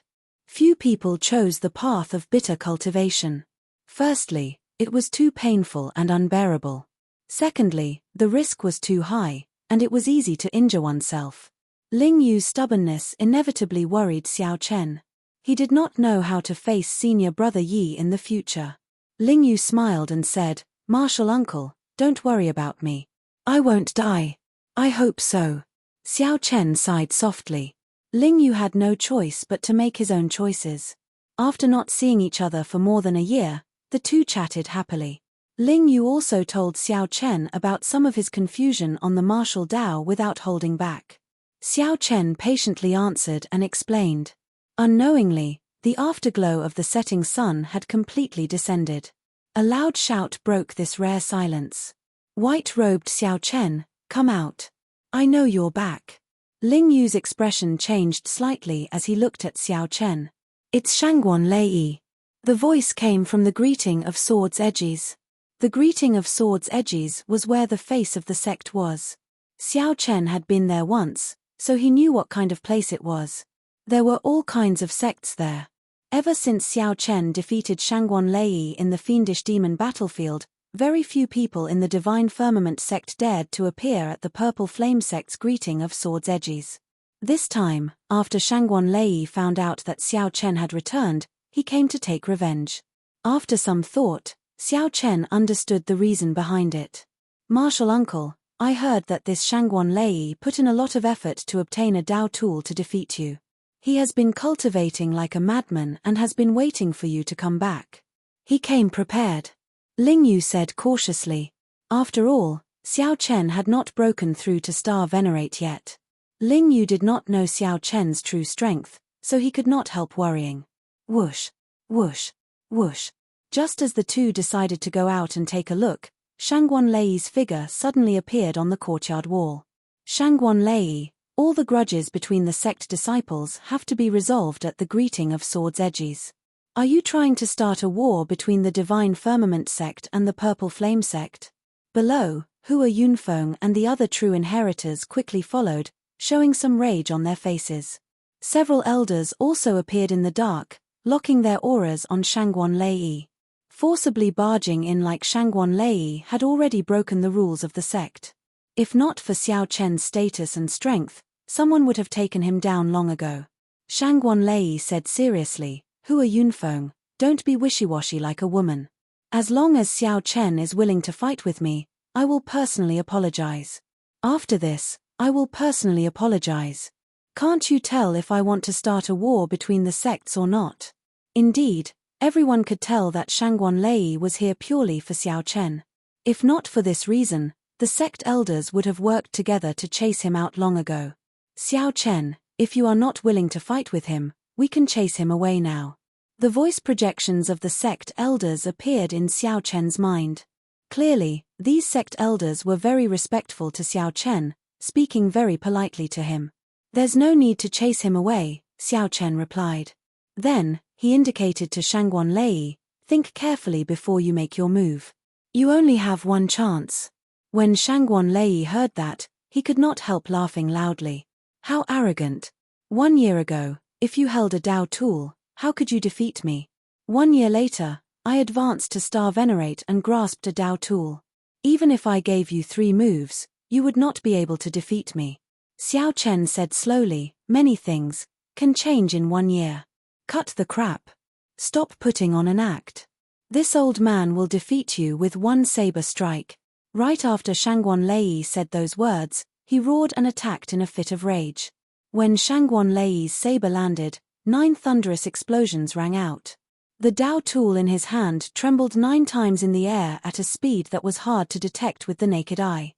Few people chose the path of bitter cultivation. Firstly, it was too painful and unbearable. Secondly, the risk was too high, and it was easy to injure oneself. Ling Yu's stubbornness inevitably worried Xiao Chen. He did not know how to face senior brother Yi in the future. Ling Yu smiled and said, "Martial uncle, don't worry about me. I won't die." "I hope so." Xiao Chen sighed softly. Ling Yu had no choice but to make his own choices. After not seeing each other for more than a year, the two chatted happily. Ling Yu also told Xiao Chen about some of his confusion on the martial Dao without holding back. Xiao Chen patiently answered and explained. Unknowingly, the afterglow of the setting sun had completely descended. A loud shout broke this rare silence. "White-robed Xiao Chen, come out. I know you're back." Ling Yu's expression changed slightly as he looked at Xiao Chen. "It's Shangguan Lei." The voice came from the greeting of Swords Edges. The greeting of Swords Edges was where the face of the sect was. Xiao Chen had been there once, so he knew what kind of place it was. There were all kinds of sects there. Ever since Xiao Chen defeated Shangguan Lei in the fiendish demon battlefield, very few people in the Divine Firmament sect dared to appear at the Purple Flame sect's greeting of Swords Edges. This time, after Shangguan Lei found out that Xiao Chen had returned, he came to take revenge. After some thought, Xiao Chen understood the reason behind it. "Martial uncle, I heard that this Shangguan Lei put in a lot of effort to obtain a Dao tool to defeat you. He has been cultivating like a madman and has been waiting for you to come back. He came prepared." Ling Yu said cautiously. After all, Xiao Chen had not broken through to Star Venerate yet. Ling Yu did not know Xiao Chen's true strength, so he could not help worrying. Whoosh, whoosh, whoosh. Just as the two decided to go out and take a look, Shangguan Lei's figure suddenly appeared on the courtyard wall. "Shangguan Lei, all the grudges between the sect disciples have to be resolved at the greeting of Swords Edges. Are you trying to start a war between the Divine Firmament sect and the Purple Flame sect?" Below, Hua Yunfeng and the other true inheritors quickly followed, showing some rage on their faces. Several elders also appeared in the dark, locking their auras on Shangguan Lei. Forcibly barging in like Shangguan Lei had already broken the rules of the sect. If not for Xiao Chen's status and strength, someone would have taken him down long ago. Shangguan Lei said seriously, "Hua Yunfeng, don't be wishy-washy like a woman. As long as Xiao Chen is willing to fight with me, I will personally apologize. After this, I will personally apologize. Can't you tell if I want to start a war between the sects or not?" Indeed, everyone could tell that Shangguan Lei was here purely for Xiao Chen. If not for this reason, the sect elders would have worked together to chase him out long ago. "Xiao Chen, if you are not willing to fight with him, we can chase him away now." The voice projections of the sect elders appeared in Xiao Chen's mind. Clearly, these sect elders were very respectful to Xiao Chen, speaking very politely to him. "There's no need to chase him away," Xiao Chen replied. Then, he indicated to Shangguan Lei, "Think carefully before you make your move. You only have one chance." When Shangguan Lei heard that, he could not help laughing loudly. How arrogant. 1 year ago, if you held a Dao tool, how could you defeat me? 1 year later, I advanced to Star Venerate and grasped a Dao tool. Even if I gave you 3 moves, you would not be able to defeat me. Xiao Chen said slowly, "Many things can change in 1 year. Cut the crap. Stop putting on an act. This old man will defeat you with 1 saber strike." Right after Shangguan Lei said those words, He roared and attacked in a fit of rage. When Shangguan Lei's saber landed, 9 thunderous explosions rang out. The Dao tool in his hand trembled 9 times in the air at a speed that was hard to detect with the naked eye.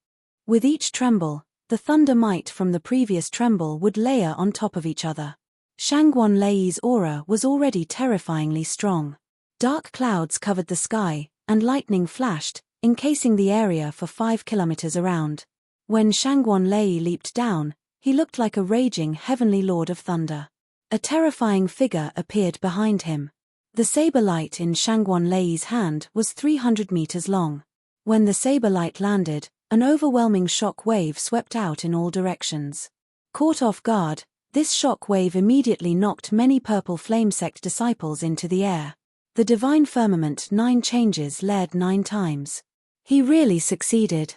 With each tremble, the thunder might from the previous tremble would layer on top of each other. Shangguan Lei's aura was already terrifyingly strong. Dark clouds covered the sky, and lightning flashed, encasing the area for 5 kilometers around. When Shangguan Lei leaped down, he looked like a raging heavenly lord of thunder. A terrifying figure appeared behind him. The saber light in Shangguan Lei's hand was 300 meters long. When the saber light landed, an overwhelming shock wave swept out in all directions. Caught off guard, this shock wave immediately knocked many Purple Flame Sect disciples into the air. The divine firmament 9 changes layered 9 times. He really succeeded.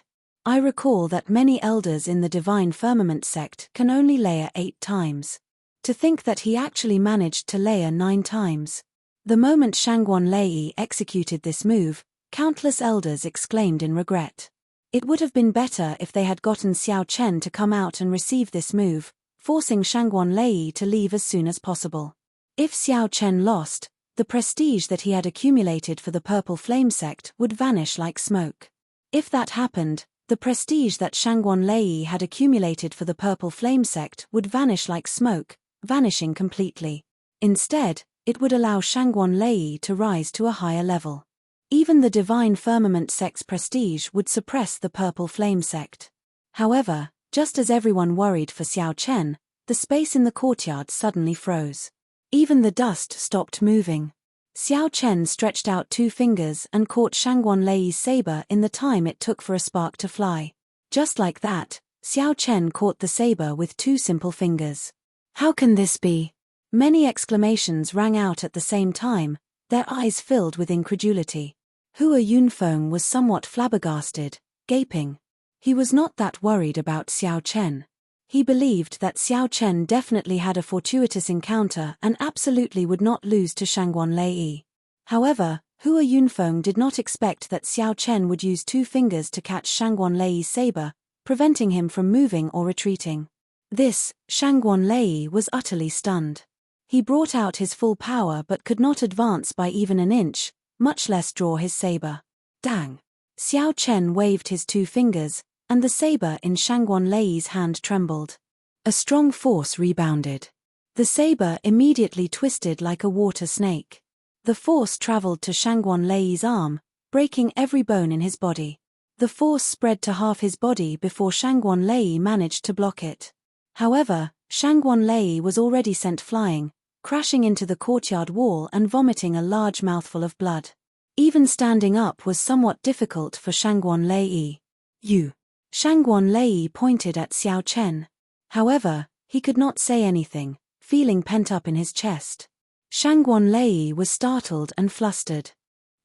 I recall that many elders in the divine firmament sect can only layer 8 times. To think that he actually managed to layer 9 times. The moment Shangguan Lei executed this move, countless elders exclaimed in regret. It would have been better if they had gotten Xiao Chen to come out and receive this move, forcing Shangguan Lei to leave as soon as possible. If Xiao Chen lost, the prestige that he had accumulated for the Purple Flame Sect would vanish like smoke. If that happened, the prestige that Shangguan Lei had accumulated for the Purple Flame Sect would vanish like smoke, vanishing completely. Instead, it would allow Shangguan Lei to rise to a higher level. Even the Divine Firmament Sect's prestige would suppress the Purple Flame Sect. However, just as everyone worried for Xiao Chen, the space in the courtyard suddenly froze. Even the dust stopped moving. Xiao Chen stretched out 2 fingers and caught Shangguan Lei's saber in the time it took for a spark to fly. Just like that, Xiao Chen caught the saber with 2 simple fingers. How can this be? Many exclamations rang out at the same time, their eyes filled with incredulity. Hua Yunfeng was somewhat flabbergasted, gaping. He was not that worried about Xiao Chen. He believed that Xiao Chen definitely had a fortuitous encounter and absolutely would not lose to Shangguan Lei. However, Hua Yunfeng did not expect that Xiao Chen would use 2 fingers to catch Shangguan Lei's saber, preventing him from moving or retreating. This, Shangguan Lei was utterly stunned. He brought out his full power but could not advance by even an inch, much less draw his saber. Dang! Xiao Chen waved his 2 fingers, and the saber in Shangguan Lei's hand trembled. A strong force rebounded. The saber immediately twisted like a water snake. The force traveled to Shangguan Lei's arm, breaking every bone in his body. The force spread to half his body before Shangguan Lei managed to block it. However, Shangguan Lei was already sent flying, crashing into the courtyard wall and vomiting a large mouthful of blood. Even standing up was somewhat difficult for Shangguan Lei. You. Shangguan Lei pointed at Xiao Chen. However, he could not say anything, feeling pent up in his chest. Shangguan Lei was startled and flustered.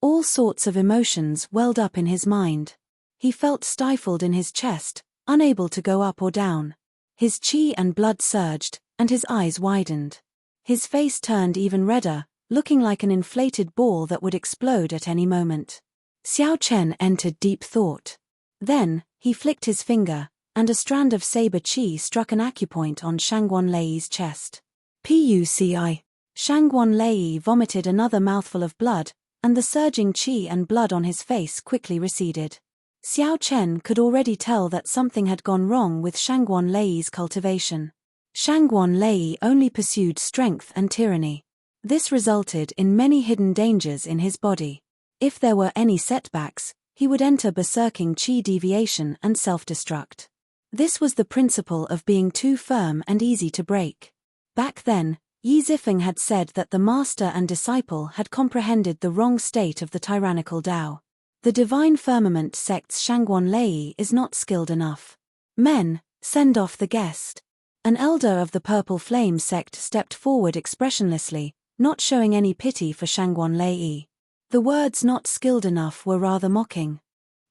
All sorts of emotions welled up in his mind. He felt stifled in his chest, unable to go up or down. His qi and blood surged, and his eyes widened. His face turned even redder, looking like an inflated ball that would explode at any moment. Xiao Chen entered deep thought. Then, he flicked his finger, and a strand of saber qi struck an acupoint on Shangguan Lei's chest. Puci. Shangguan Lei vomited another mouthful of blood, and the surging qi and blood on his face quickly receded. Xiao Chen could already tell that something had gone wrong with Shangguan Lei's cultivation. Shangguan Lei only pursued strength and tyranny. This resulted in many hidden dangers in his body. If there were any setbacks, he would enter berserking qi deviation and self-destruct. This was the principle of being too firm and easy to break. Back then, Yi Zifeng had said that the master and disciple had comprehended the wrong state of the tyrannical Tao. The Divine Firmament sect's Shangguan Lei is not skilled enough. Men, send off the guest. An elder of the Purple Flame sect stepped forward expressionlessly, not showing any pity for Shangguan Lei. The words "not skilled enough" were rather mocking.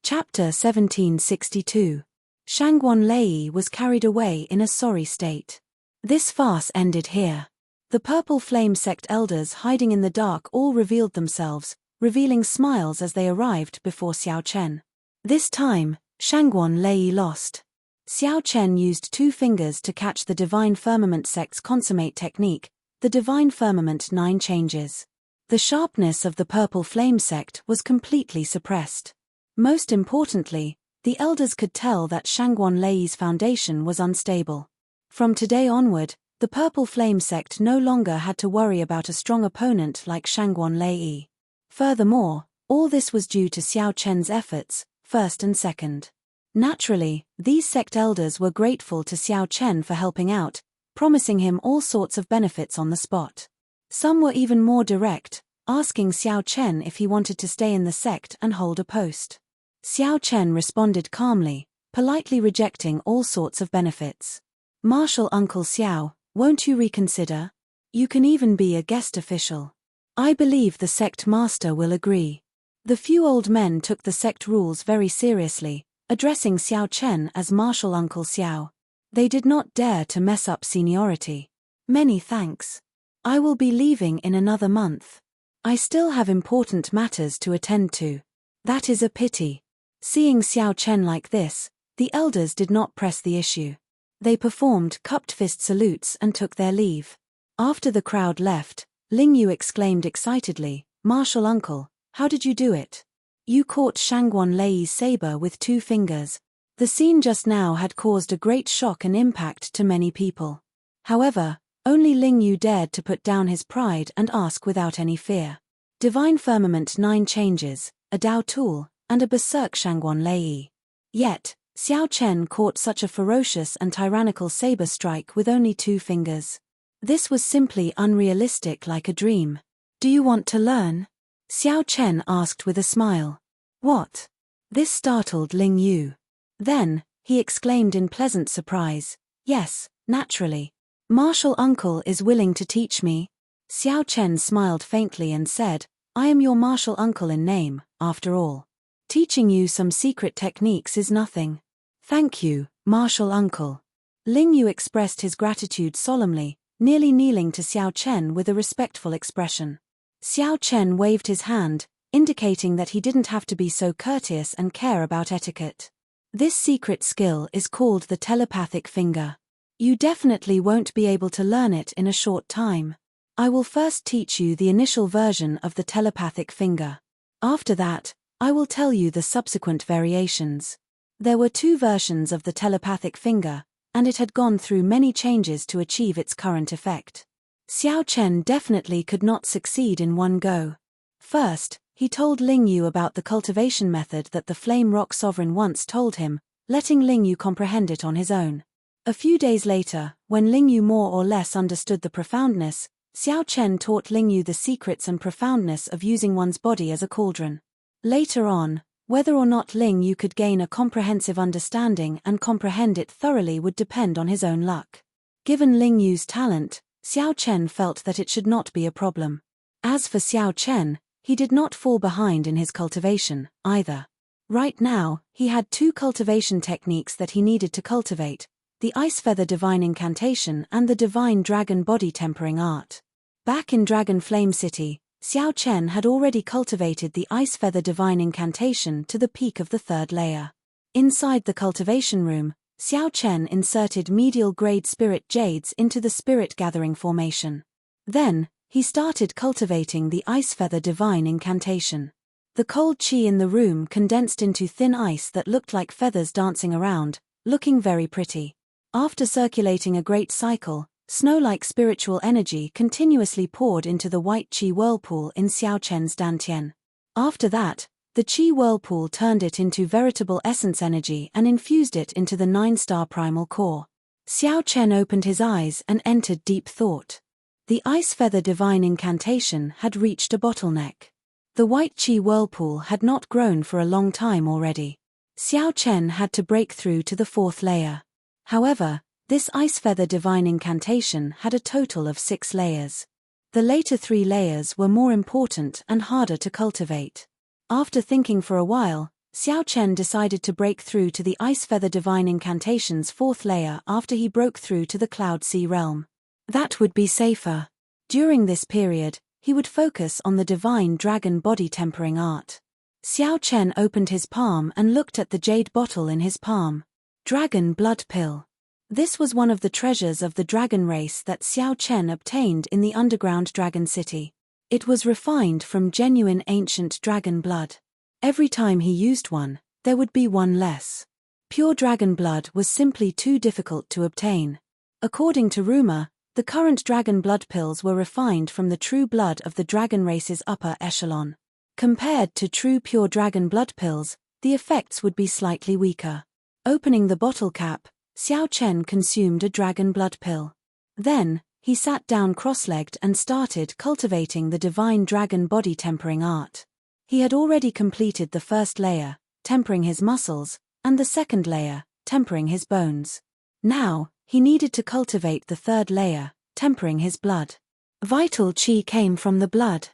Chapter 1762. Shangguan Lei was carried away in a sorry state. This farce ended here. The Purple Flame sect elders hiding in the dark all revealed themselves, revealing smiles as they arrived before Xiao Chen. This time, Shangguan Lei lost. Xiao Chen used 2 fingers to catch the Divine Firmament sect's consummate technique, the Divine Firmament 9 changes. The sharpness of the purple flame sect was completely suppressed. Most importantly, the elders could tell that Shangguan Lei's foundation was unstable. From today onward, the purple flame sect no longer had to worry about a strong opponent like Shangguan Lei. Furthermore, all this was due to Xiao Chen's efforts, first and second. Naturally, these sect elders were grateful to Xiao Chen for helping out, promising him all sorts of benefits on the spot. Some were even more direct, asking Xiao Chen if he wanted to stay in the sect and hold a post. Xiao Chen responded calmly, politely rejecting all sorts of benefits. "Martial Uncle Xiao, won't you reconsider? You can even be a guest official. I believe the sect master will agree." The few old men took the sect rules very seriously, addressing Xiao Chen as Martial Uncle Xiao. They did not dare to mess up seniority. "Many thanks. I will be leaving in another month. I still have important matters to attend to." "That is a pity." Seeing Xiao Chen like this, the elders did not press the issue. They performed cupped fist salutes and took their leave. After the crowd left, Ling Yu exclaimed excitedly, "Martial Uncle, how did you do it? You caught Shangguan Lei's saber with 2 fingers. The scene just now had caused a great shock and impact to many people. However, only Ling Yu dared to put down his pride and ask without any fear. Divine Firmament 9 changes, a Dao tool, and a berserk Shangguan Lei. Yet, Xiao Chen caught such a ferocious and tyrannical saber strike with only 2 fingers. This was simply unrealistic, like a dream. "Do you want to learn?" Xiao Chen asked with a smile. "What?" This startled Ling Yu. Then, he exclaimed in pleasant surprise, "Yes, naturally. Martial Uncle is willing to teach me." Xiao Chen smiled faintly and said, "I am your martial uncle in name, after all. Teaching you some secret techniques is nothing." "Thank you, martial uncle." Ling Yu expressed his gratitude solemnly, nearly kneeling to Xiao Chen with a respectful expression. Xiao Chen waved his hand, indicating that he didn't have to be so courteous and care about etiquette. "This secret skill is called the telepathic finger. You definitely won't be able to learn it in a short time. I will first teach you the initial version of the telepathic finger. After that, I will tell you the subsequent variations." There were 2 versions of the telepathic finger, and it had gone through many changes to achieve its current effect. Xiao Chen definitely could not succeed in one go. First, he told Ling Yu about the cultivation method that the Flame Rock Sovereign once told him, letting Ling Yu comprehend it on his own. A few days later, when Ling Yu more or less understood the profoundness, Xiao Chen taught Ling Yu the secrets and profoundness of using one's body as a cauldron. Later on, whether or not Ling Yu could gain a comprehensive understanding and comprehend it thoroughly would depend on his own luck. Given Ling Yu's talent, Xiao Chen felt that it should not be a problem. As for Xiao Chen, he did not fall behind in his cultivation, either. Right now, he had 2 cultivation techniques that he needed to cultivate: the Ice Feather Divine Incantation and the Divine Dragon Body Tempering Art. Back in Dragon Flame City, Xiao Chen had already cultivated the Ice Feather Divine Incantation to the peak of the 3rd layer. Inside the cultivation room, Xiao Chen inserted medial grade spirit jades into the spirit gathering formation. Then, he started cultivating the Ice Feather Divine Incantation. The cold qi in the room condensed into thin ice that looked like feathers dancing around, looking very pretty. After circulating a great cycle, snow-like spiritual energy continuously poured into the white qi whirlpool in Xiao Chen's dantian. After that, the qi whirlpool turned it into veritable essence energy and infused it into the 9-star primal core. Xiao Chen opened his eyes and entered deep thought. The Ice Feather Divine Incantation had reached a bottleneck. The white qi whirlpool had not grown for a long time already. Xiao Chen had to break through to the 4th layer. However, this Ice Feather Divine Incantation had a total of 6 layers. The later 3 layers were more important and harder to cultivate. After thinking for a while, Xiao Chen decided to break through to the Ice Feather Divine Incantation's 4th layer after he broke through to the Cloud Sea realm. That would be safer. During this period, he would focus on the Divine Dragon Body Tempering Art. Xiao Chen opened his palm and looked at the jade bottle in his palm. Dragon Blood Pill. This was one of the treasures of the dragon race that Xiao Chen obtained in the underground dragon city. It was refined from genuine ancient dragon blood. Every time he used one, there would be one less. Pure dragon blood was simply too difficult to obtain. According to rumor, the current dragon blood pills were refined from the true blood of the dragon race's upper echelon. Compared to true pure dragon blood pills, the effects would be slightly weaker. Opening the bottle cap, Xiao Chen consumed a dragon blood pill. Then, he sat down cross-legged and started cultivating the divine dragon body tempering art. He had already completed the first layer, tempering his muscles, and the second layer, tempering his bones. Now, he needed to cultivate the third layer, tempering his blood. Vital qi came from the blood.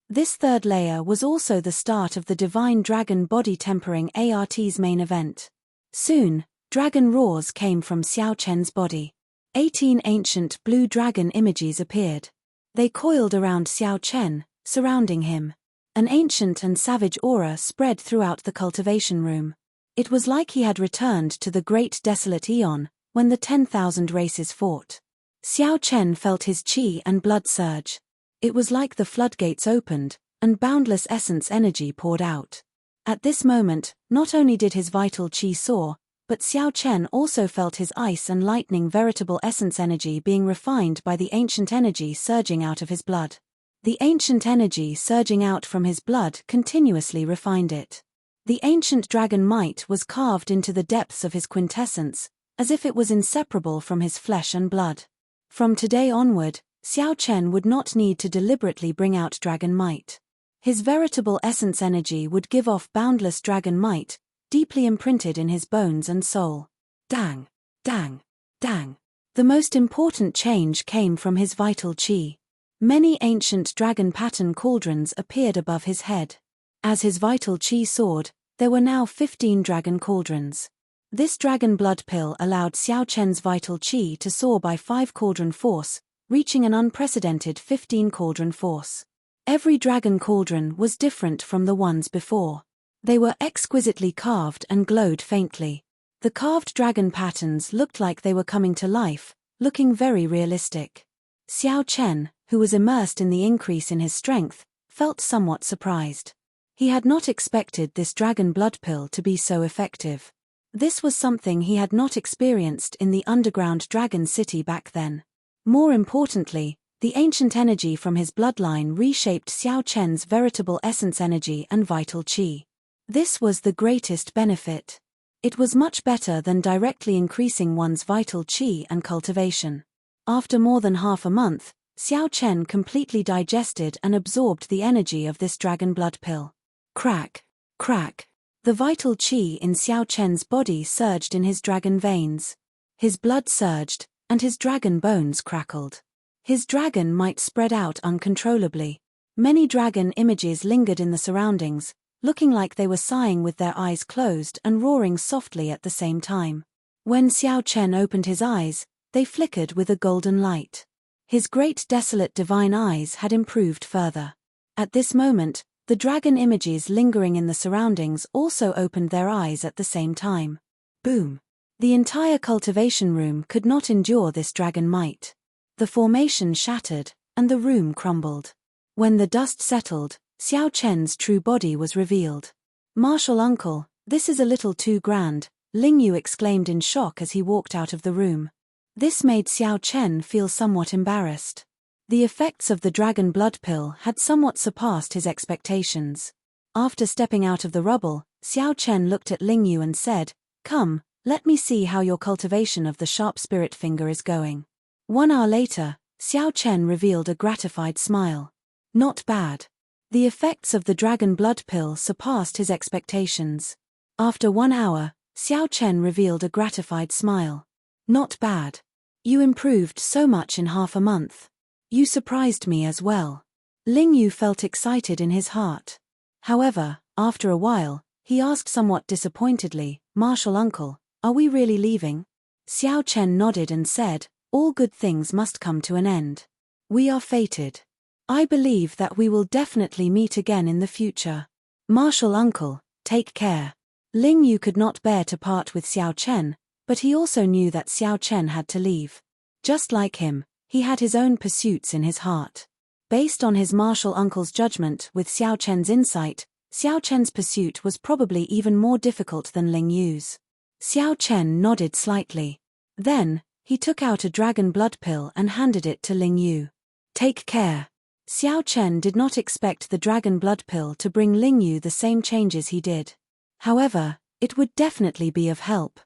This third layer was also the start of the divine dragon body tempering art's main event. Soon, dragon roars came from Xiao Chen's body. 18 ancient blue dragon images appeared. They coiled around Xiao Chen, surrounding him. An ancient and savage aura spread throughout the cultivation room. It was like he had returned to the great desolate eon, when the 10,000 races fought. Xiao Chen felt his qi and blood surge. It was like the floodgates opened, and boundless essence energy poured out. At this moment, not only did his vital qi soar, but Xiao Chen also felt his ice and lightning veritable essence energy being refined by the ancient energy surging out of his blood. The ancient energy surging out from his blood continuously refined it. The ancient dragon might was carved into the depths of his quintessence, as if it was inseparable from his flesh and blood. From today onward, Xiao Chen would not need to deliberately bring out dragon might. His veritable essence energy would give off boundless dragon might, deeply imprinted in his bones and soul. Dang, dang, dang. The most important change came from his vital qi. Many ancient dragon pattern cauldrons appeared above his head. As his vital qi soared, there were now 15 dragon cauldrons. This dragon blood pill allowed Xiao Chen's vital qi to soar by 5 cauldron force, reaching an unprecedented 15 cauldron force. Every dragon cauldron was different from the ones before. They were exquisitely carved and glowed faintly. The carved dragon patterns looked like they were coming to life, looking very realistic. Xiao Chen, who was immersed in the increase in his strength, felt somewhat surprised. He had not expected this dragon blood pill to be so effective. This was something he had not experienced in the underground dragon city back then. More importantly, the ancient energy from his bloodline reshaped Xiao Chen's veritable essence energy and vital qi. This was the greatest benefit. It was much better than directly increasing one's vital qi and cultivation. After more than half a month, Xiao Chen completely digested and absorbed the energy of this dragon blood pill. Crack, crack. The vital qi in Xiao Chen's body surged in his dragon veins. His blood surged, and his dragon bones crackled. His dragon might spread out uncontrollably. Many dragon images lingered in the surroundings, looking like they were sighing with their eyes closed and roaring softly at the same time. When Xiao Chen opened his eyes, they flickered with a golden light. His great desolate divine eyes had improved further. At this moment, the dragon images lingering in the surroundings also opened their eyes at the same time. Boom! The entire cultivation room could not endure this dragon might. The formation shattered, and the room crumbled. When the dust settled, Xiao Chen's true body was revealed. "Martial uncle, this is a little too grand," Ling Yu exclaimed in shock as he walked out of the room. This made Xiao Chen feel somewhat embarrassed. The effects of the dragon blood pill had somewhat surpassed his expectations. After stepping out of the rubble, Xiao Chen looked at Ling Yu and said, "Come, let me see how your cultivation of the sharp spirit finger is going." 1 hour later, Xiao Chen revealed a gratified smile. Not bad. The effects of the dragon blood pill surpassed his expectations. After 1 hour, Xiao Chen revealed a gratified smile. Not bad. You improved so much in half a month. You surprised me as well. Ling Yu felt excited in his heart. However, after a while, he asked somewhat disappointedly, "Martial uncle, are we really leaving?" Xiao Chen nodded and said, "All good things must come to an end. We are fated. I believe that we will definitely meet again in the future. Martial uncle, take care." Ling Yu could not bear to part with Xiao Chen, But he also knew that Xiao Chen had to leave. Just like him, he had his own pursuits in his heart. Based on his martial uncle's judgment with Xiao Chen's insight, Xiao Chen's pursuit was probably even more difficult than Ling Yu's. Xiao Chen nodded slightly. Then, he took out a dragon blood pill and handed it to Ling Yu. Take care. Xiao Chen did not expect the dragon blood pill to bring Ling Yu the same changes he did. However, it would definitely be of help.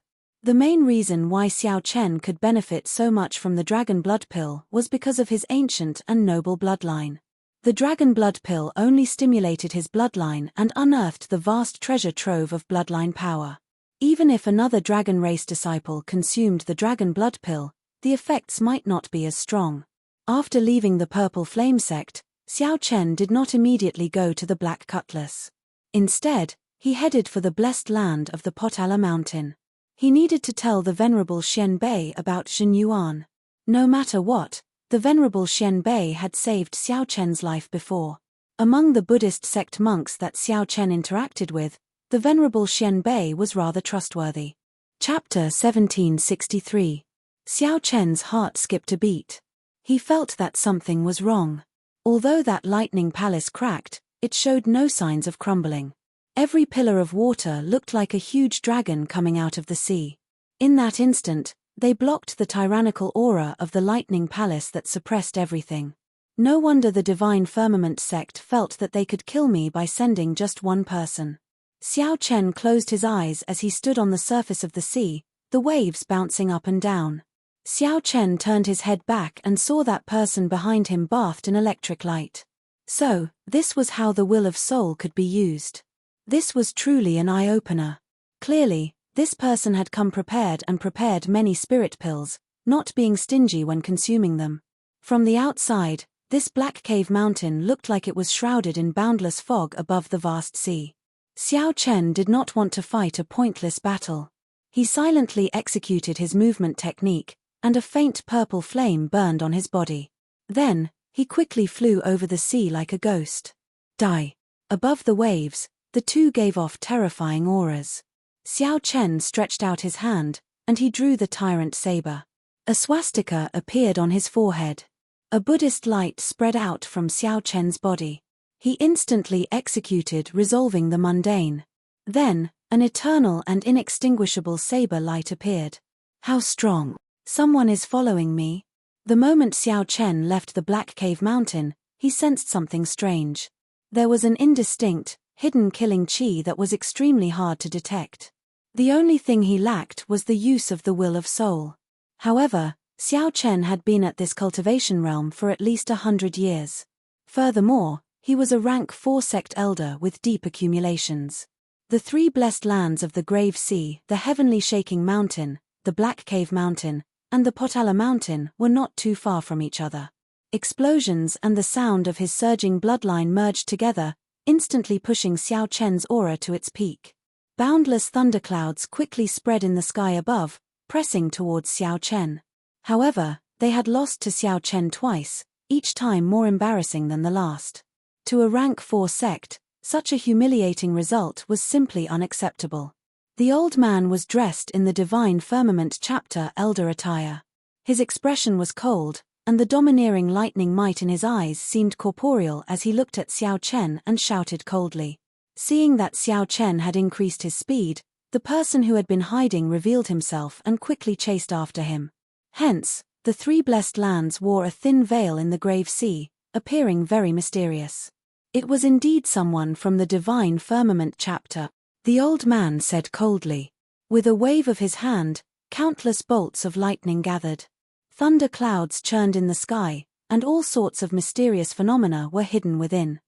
The main reason why Xiao Chen could benefit so much from the dragon blood pill was because of his ancient and noble bloodline. The dragon blood pill only stimulated his bloodline and unearthed the vast treasure trove of bloodline power. Even if another dragon race disciple consumed the dragon blood pill, the effects might not be as strong. After leaving the Purple Flame sect, Xiao Chen did not immediately go to the Black Cutlass. Instead, he headed for the blessed land of the Potala Mountain. He needed to tell the Venerable Xian Bei about Zhen Yuan. No matter what, the Venerable Xian Bei had saved Xiao Chen's life before. Among the Buddhist sect monks that Xiao Chen interacted with, the Venerable Xian Bei was rather trustworthy. Chapter 1763. Xiao Chen's heart skipped a beat. He felt that something was wrong. Although that lightning palace cracked, it showed no signs of crumbling. Every pillar of water looked like a huge dragon coming out of the sea. In that instant, they blocked the tyrannical aura of the lightning palace that suppressed everything. No wonder the Divine Firmament sect felt that they could kill me by sending just one person. Xiao Chen closed his eyes as he stood on the surface of the sea, the waves bouncing up and down. Xiao Chen turned his head back and saw that person behind him bathed in electric light. So, this was how the will of soul could be used. This was truly an eye-opener. Clearly, this person had come prepared and prepared many spirit pills, not being stingy when consuming them. From the outside, this black cave mountain looked like it was shrouded in boundless fog above the vast sea. Xiao Chen did not want to fight a pointless battle. He silently executed his movement technique, and a faint purple flame burned on his body. Then, he quickly flew over the sea like a ghost. Die. Above the waves, the two gave off terrifying auras. Xiao Chen stretched out his hand, and he drew the tyrant saber. A swastika appeared on his forehead. A Buddhist light spread out from Xiao Chen's body. He instantly executed, resolving the mundane. Then, an eternal and inextinguishable saber light appeared. How strong! Someone is following me. The moment Xiao Chen left the Black Cave Mountain, he sensed something strange. There was an indistinct, hidden killing chi that was extremely hard to detect. The only thing he lacked was the use of the will of soul. However, Xiao Chen had been at this cultivation realm for at least 100 years. Furthermore, he was a rank 4 sect elder with deep accumulations. The 3 blessed lands of the Grave Sea, the Heavenly Shaking Mountain, the Black Cave Mountain, and the Potala Mountain were not too far from each other. Explosions and the sound of his surging bloodline merged together, instantly pushing Xiao Chen's aura to its peak. Boundless thunderclouds quickly spread in the sky above, pressing towards Xiao Chen. However, they had lost to Xiao Chen twice, each time more embarrassing than the last. To a rank 4 sect, such a humiliating result was simply unacceptable. The old man was dressed in the Divine Firmament chapter elder attire. His expression was cold, and the domineering lightning might in his eyes seemed corporeal as he looked at Xiao Chen and shouted coldly. Seeing that Xiao Chen had increased his speed, the person who had been hiding revealed himself and quickly chased after him. Hence, the 3 blessed lands wore a thin veil in the Grave Sea, appearing very mysterious. It was indeed someone from the Divine Firmament chapter, the old man said coldly. With a wave of his hand, countless bolts of lightning gathered. Thunder clouds churned in the sky, and all sorts of mysterious phenomena were hidden within.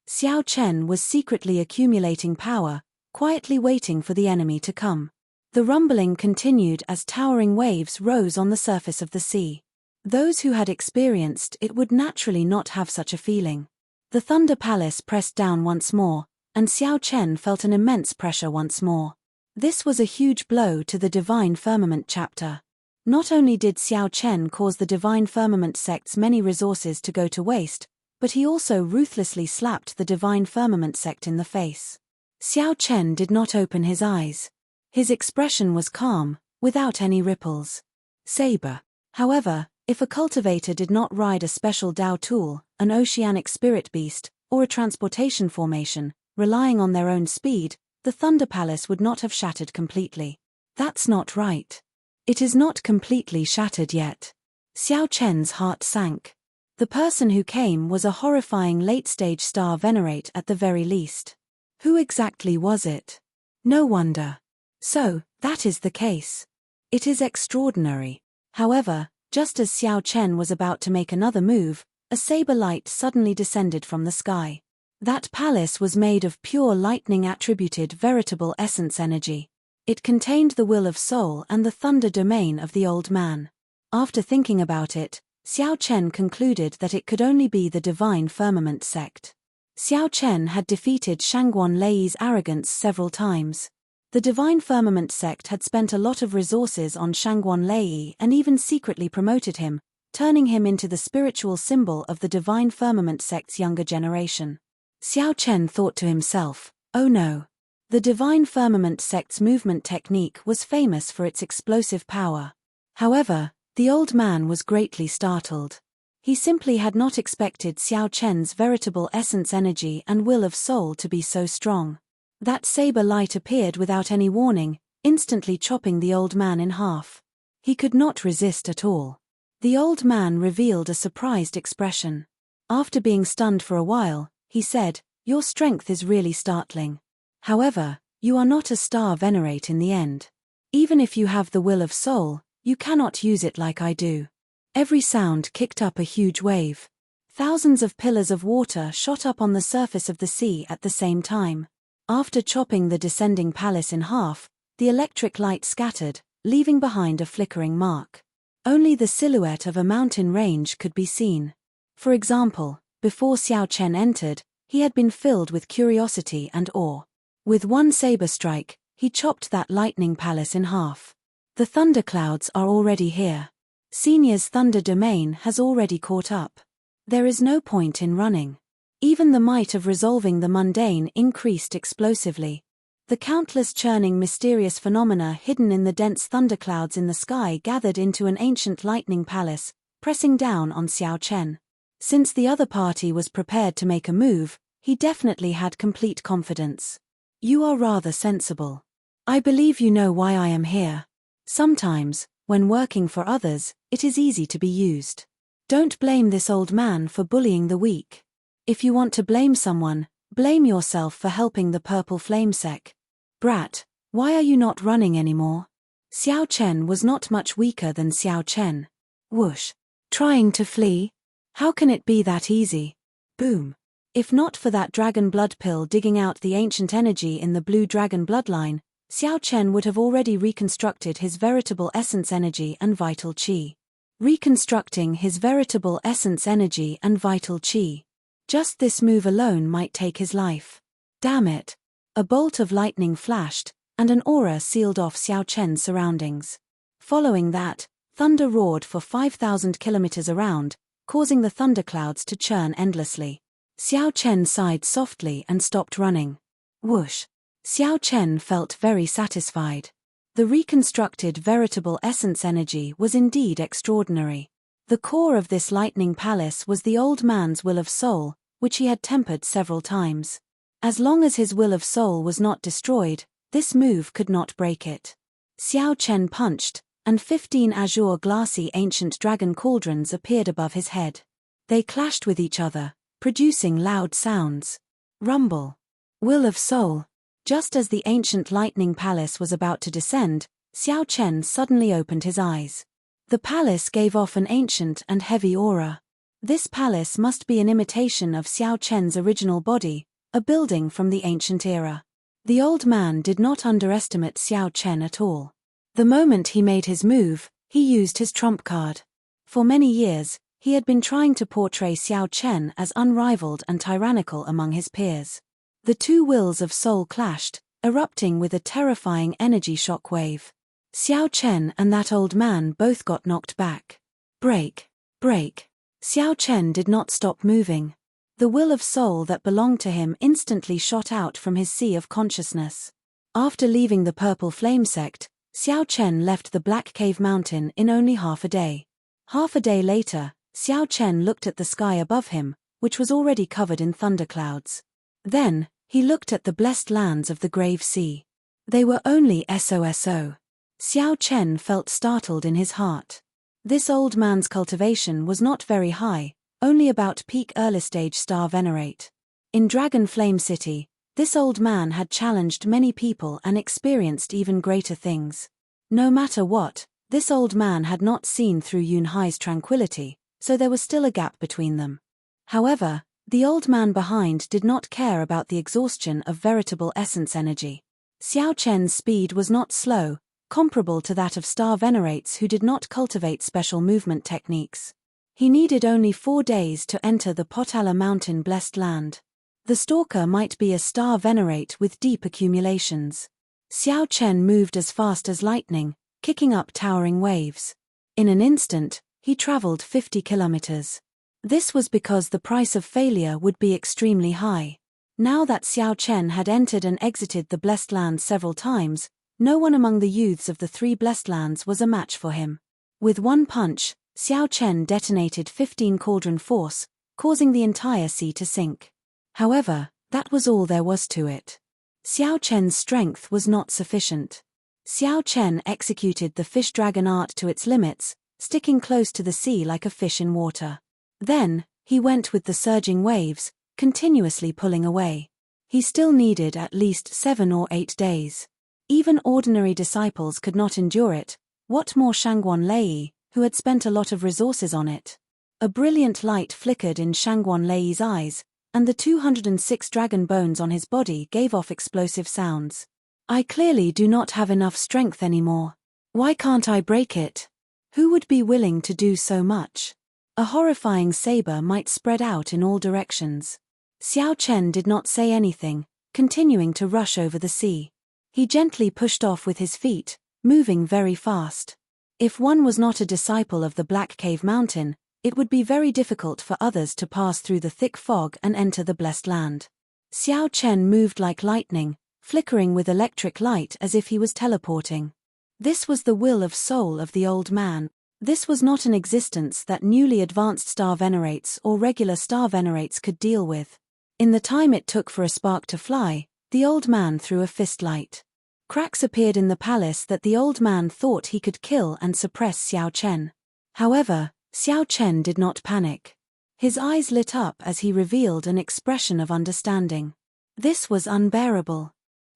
Xiao Chen was secretly accumulating power, quietly waiting for the enemy to come. The rumbling continued as towering waves rose on the surface of the sea. Those who had experienced it would naturally not have such a feeling. The Thunder Palace pressed down once more, and Xiao Chen felt an immense pressure once more. This was a huge blow to the Divine Firmament chapter. Not only did Xiao Chen cause the Divine Firmament sect's many resources to go to waste, but he also ruthlessly slapped the Divine Firmament sect in the face. Xiao Chen did not open his eyes. His expression was calm, without any ripples. Saber. However, if a cultivator did not ride a special Dao tool, an oceanic spirit beast, or a transportation formation, relying on their own speed, the Thunder Palace would not have shattered completely. That's not right. It is not completely shattered yet. Xiao Chen's heart sank. The person who came was a horrifying late-stage star venerate at the very least. Who exactly was it? No wonder. So, that is the case. It is extraordinary. However, just as Xiao Chen was about to make another move, a saber light suddenly descended from the sky. That palace was made of pure lightning-attributed veritable essence energy. It contained the will of soul and the thunder domain of the old man. After thinking about it, Xiao Chen concluded that it could only be the Divine Firmament sect. Xiao Chen had defeated Shangguan Lei's arrogance several times. The Divine Firmament sect had spent a lot of resources on Shangguan Lei and even secretly promoted him, turning him into the spiritual symbol of the Divine Firmament sect's younger generation. Xiao Chen thought to himself, oh no. The Divine Firmament sect's movement technique was famous for its explosive power. However, the old man was greatly startled. He simply had not expected Xiao Chen's veritable essence energy and will of soul to be so strong. That saber light appeared without any warning, instantly chopping the old man in half. He could not resist at all. The old man revealed a surprised expression. After being stunned for a while, he said, "Your strength is really startling. However, you are not a star venerate in the end. Even if you have the will of soul, you cannot use it like I do." Every sound kicked up a huge wave. Thousands of pillars of water shot up on the surface of the sea at the same time. After chopping the descending palace in half, the electric light scattered, leaving behind a flickering mark. Only the silhouette of a mountain range could be seen. For example, before Xiao Chen entered, he had been filled with curiosity and awe. With one saber strike, he chopped that lightning palace in half. The thunderclouds are already here. Senior's thunder domain has already caught up. There is no point in running. Even the might of resolving the mundane increased explosively. The countless churning mysterious phenomena hidden in the dense thunderclouds in the sky gathered into an ancient lightning palace, pressing down on Xiao Chen. Since the other party was prepared to make a move, he definitely had complete confidence. You are rather sensible. I believe you know why I am here. Sometimes, when working for others, it is easy to be used. Don't blame this old man for bullying the weak. If you want to blame someone, blame yourself for helping the purple flamesec. Brat, why are you not running anymore? Xiao Chen was not much weaker than Xiao Chen. Whoosh. Trying to flee? How can it be that easy? Boom. If not for that dragon blood pill digging out the ancient energy in the blue dragon bloodline, Xiao Chen would have already reconstructed his veritable essence energy and vital qi. Reconstructing his veritable essence energy and vital qi. Just this move alone might take his life. Damn it. A bolt of lightning flashed, and an aura sealed off Xiao Chen's surroundings. Following that, thunder roared for 5,000 kilometers around, causing the thunderclouds to churn endlessly. Xiao Chen sighed softly and stopped running. Whoosh. Xiao Chen felt very satisfied. The reconstructed veritable essence energy was indeed extraordinary. The core of this lightning palace was the old man's will of soul, which he had tempered several times. As long as his will of soul was not destroyed, this move could not break it. Xiao Chen punched, and 15 azure glassy ancient dragon cauldrons appeared above his head. They clashed with each other, producing loud sounds. Rumble. Will of soul. Just as the ancient lightning palace was about to descend, Xiao Chen suddenly opened his eyes. The palace gave off an ancient and heavy aura. This palace must be an imitation of Xiao Chen's original body, a building from the ancient era. The old man did not underestimate Xiao Chen at all. The moment he made his move, he used his trump card. For many years, he had been trying to portray Xiao Chen as unrivaled and tyrannical among his peers. The two wills of soul clashed, erupting with a terrifying energy shockwave. Xiao Chen and that old man both got knocked back. Break. Break. Xiao Chen did not stop moving. The will of soul that belonged to him instantly shot out from his sea of consciousness. After leaving the purple flame sect, Xiao Chen left the Black Cave Mountain in only half a day. Half a day later, Xiao Chen looked at the sky above him, which was already covered in thunderclouds. Then, he looked at the blessed lands of the Grave Sea. They were only SOSO. Xiao Chen felt startled in his heart. This old man's cultivation was not very high, only about peak early-stage star venerate. In Dragon Flame City, this old man had challenged many people and experienced even greater things. No matter what, this old man had not seen through Yunhai's tranquility, so there was still a gap between them. However, the old man behind did not care about the exhaustion of veritable essence energy. Xiao Chen's speed was not slow, comparable to that of star venerates who did not cultivate special movement techniques. He needed only 4 days to enter the Potala Mountain blessed land. The stalker might be a star venerate with deep accumulations. Xiao Chen moved as fast as lightning, kicking up towering waves. In an instant, he traveled 50 kilometers. This was because the price of failure would be extremely high. Now that Xiao Chen had entered and exited the blessed land several times, no one among the youths of the 3 blessed lands was a match for him. With one punch, Xiao Chen detonated 15 cauldron force, causing the entire sea to sink. However, that was all there was to it. Xiao Chen's strength was not sufficient. Xiao Chen executed the fish dragon art to its limits, sticking close to the sea like a fish in water. Then, he went with the surging waves, continuously pulling away. He still needed at least 7 or 8 days. Even ordinary disciples could not endure it, what more Shangguan Lei, who had spent a lot of resources on it. A brilliant light flickered in Shangguan Lei's eyes, and the 206 dragon bones on his body gave off explosive sounds. I clearly do not have enough strength anymore. Why can't I break it? Who would be willing to do so much? A horrifying saber might spread out in all directions. Xiao Chen did not say anything, continuing to rush over the sea. He gently pushed off with his feet, moving very fast. If one was not a disciple of the Black Cave Mountain, it would be very difficult for others to pass through the thick fog and enter the blessed land. Xiao Chen moved like lightning, flickering with electric light as if he was teleporting. This was the will of soul of the old man. This was not an existence that newly advanced star venerates or regular star venerates could deal with. In the time it took for a spark to fly, the old man threw a fistlight. Cracks appeared in the palace that the old man thought he could kill and suppress Xiao Chen. However, Xiao Chen did not panic. His eyes lit up as he revealed an expression of understanding. This was unbearable.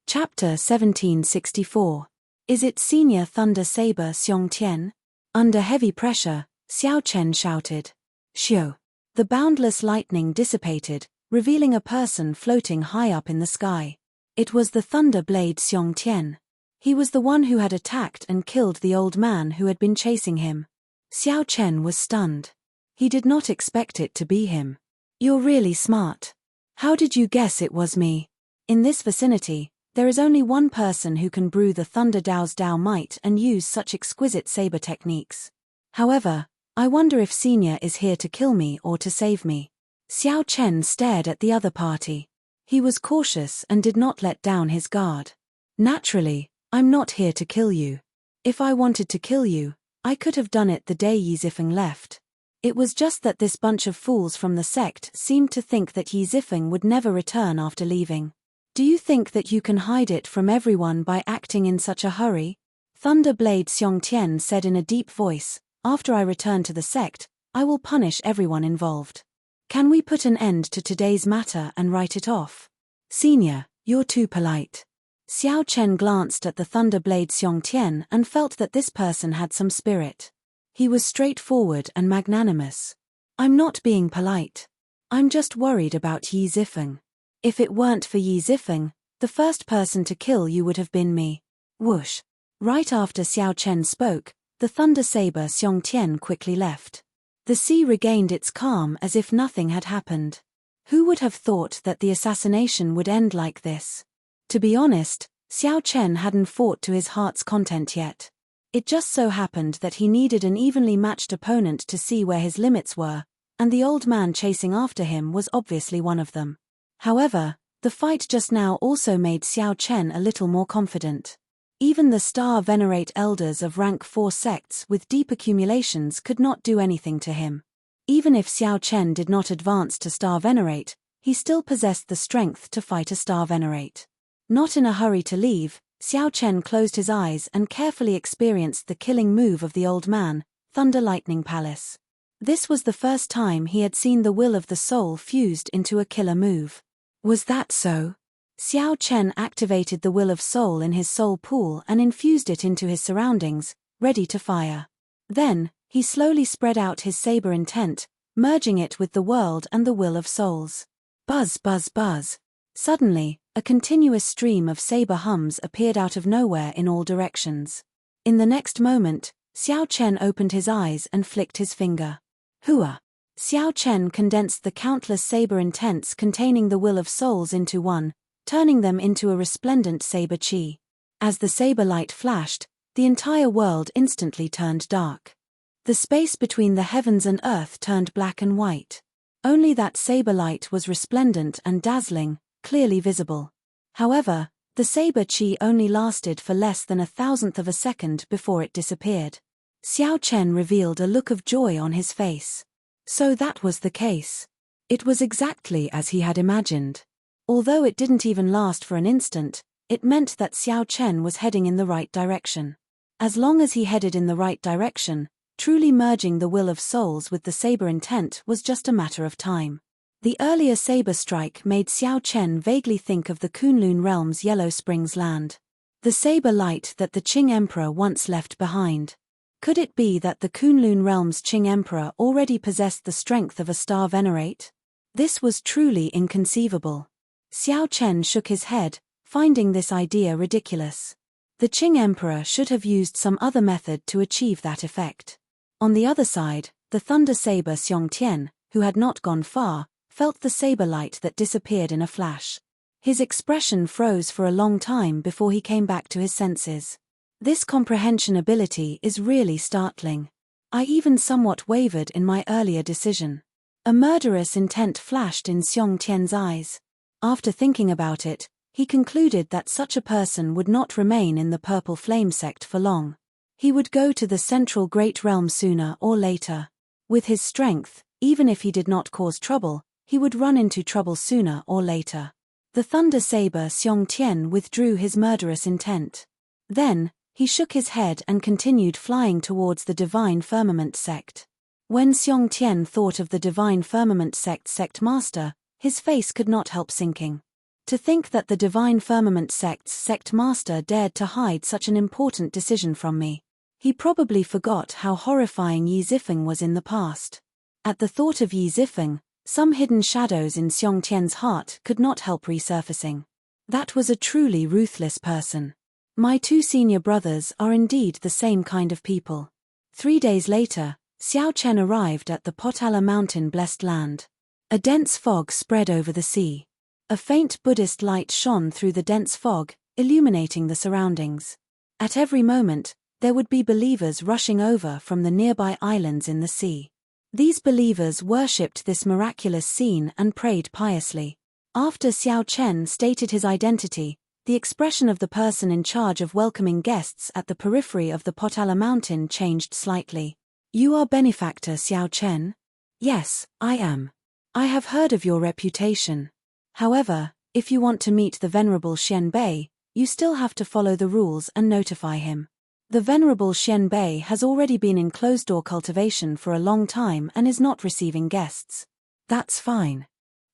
Chapter 1764. Is it Senior Thunder Saber Xiong Tian? Under heavy pressure, Xiao Chen shouted. Xiu. The boundless lightning dissipated, revealing a person floating high up in the sky. It was the Thunder Blade Xiong Tian. He was the one who had attacked and killed the old man who had been chasing him. Xiao Chen was stunned. He did not expect it to be him. You're really smart. How did you guess it was me? In this vicinity, there is only one person who can brew the Thunder Dao's Dao might and use such exquisite saber techniques. However, I wonder if Senior is here to kill me or to save me. Xiao Chen stared at the other party. He was cautious and did not let down his guard. Naturally, I'm not here to kill you. If I wanted to kill you, I could have done it the day Yi Zifeng left. It was just that this bunch of fools from the sect seemed to think that Yi Zifeng would never return after leaving. Do you think that you can hide it from everyone by acting in such a hurry? Thunder Blade Xiong Tian said in a deep voice, after I return to the sect, I will punish everyone involved. Can we put an end to today's matter and write it off? Senior, you're too polite. Xiao Chen glanced at the Thunder Blade Xiong Tian and felt that this person had some spirit. He was straightforward and magnanimous. I'm not being polite. I'm just worried about Yi Zifeng. If it weren't for Yi Zifeng, the first person to kill you would have been me. Whoosh. Right after Xiao Chen spoke, the Thunder Saber Xiong Tian quickly left. The sea regained its calm as if nothing had happened. Who would have thought that the assassination would end like this? To be honest, Xiao Chen hadn't fought to his heart's content yet. It just so happened that he needed an evenly matched opponent to see where his limits were, and the old man chasing after him was obviously one of them. However, the fight just now also made Xiao Chen a little more confident. Even the star venerate elders of rank 4 sects with deep accumulations could not do anything to him. Even if Xiao Chen did not advance to star venerate, he still possessed the strength to fight a star venerate. Not in a hurry to leave, Xiao Chen closed his eyes and carefully experienced the killing move of the old man, Thunder Lightning Palace. This was the first time he had seen the will of the soul fused into a killer move. Was that so? Xiao Chen activated the will of soul in his soul pool and infused it into his surroundings, ready to fire. Then, he slowly spread out his saber intent, merging it with the world and the will of souls. Buzz, buzz, buzz. Suddenly, a continuous stream of saber hums appeared out of nowhere in all directions. In the next moment, Xiao Chen opened his eyes and flicked his finger. Hua! Xiao Chen condensed the countless saber intents containing the will of souls into one, turning them into a resplendent saber chi. As the saber light flashed, the entire world instantly turned dark. The space between the heavens and earth turned black and white. Only that saber light was resplendent and dazzling, clearly visible. However, the saber chi only lasted for less than 1,000th of a second before it disappeared. Xiao Chen revealed a look of joy on his face. So that was the case. It was exactly as he had imagined. Although it didn't even last for an instant, it meant that Xiao Chen was heading in the right direction. As long as he headed in the right direction, truly merging the will of souls with the saber intent was just a matter of time. The earlier saber strike made Xiao Chen vaguely think of the Kunlun realm's Yellow Springs land. The saber light that the Qing Emperor once left behind. Could it be that the Kunlun realm's Qing Emperor already possessed the strength of a star venerate? This was truly inconceivable. Xiao Chen shook his head, finding this idea ridiculous. The Qing Emperor should have used some other method to achieve that effect. On the other side, the Thunder Saber Xiong Tian, who had not gone far, felt the saber light that disappeared in a flash. His expression froze for a long time before he came back to his senses. This comprehension ability is really startling. I even somewhat wavered in my earlier decision. A murderous intent flashed in Xiong Tian's eyes. After thinking about it, he concluded that such a person would not remain in the Purple Flame sect for long. He would go to the Central Great Realm sooner or later. With his strength, even if he did not cause trouble, he would run into trouble sooner or later. The Thunder Saber Xiong Tian withdrew his murderous intent. Then, he shook his head and continued flying towards the Divine Firmament sect. When Xiong Tian thought of the Divine Firmament sect master, his face could not help sinking. To think that the Divine Firmament sect's sect master dared to hide such an important decision from me. He probably forgot how horrifying Yi Zifeng was in the past. At the thought of Yi Zifeng, some hidden shadows in Xiong Tian's heart could not help resurfacing. That was a truly ruthless person. My two senior brothers are indeed the same kind of people. 3 days later, Xiao Chen arrived at the Potala Mountain blessed land. A dense fog spread over the sea. A faint Buddhist light shone through the dense fog, illuminating the surroundings. At every moment, there would be believers rushing over from the nearby islands in the sea. These believers worshipped this miraculous scene and prayed piously. After Xiao Chen stated his identity, the expression of the person in charge of welcoming guests at the periphery of the Potala Mountain changed slightly. You are benefactor Xiao Chen? Yes, I am. I have heard of your reputation. However, if you want to meet the Venerable Xian Bei, you still have to follow the rules and notify him. The Venerable Xian Bei has already been in closed-door cultivation for a long time and is not receiving guests. That's fine.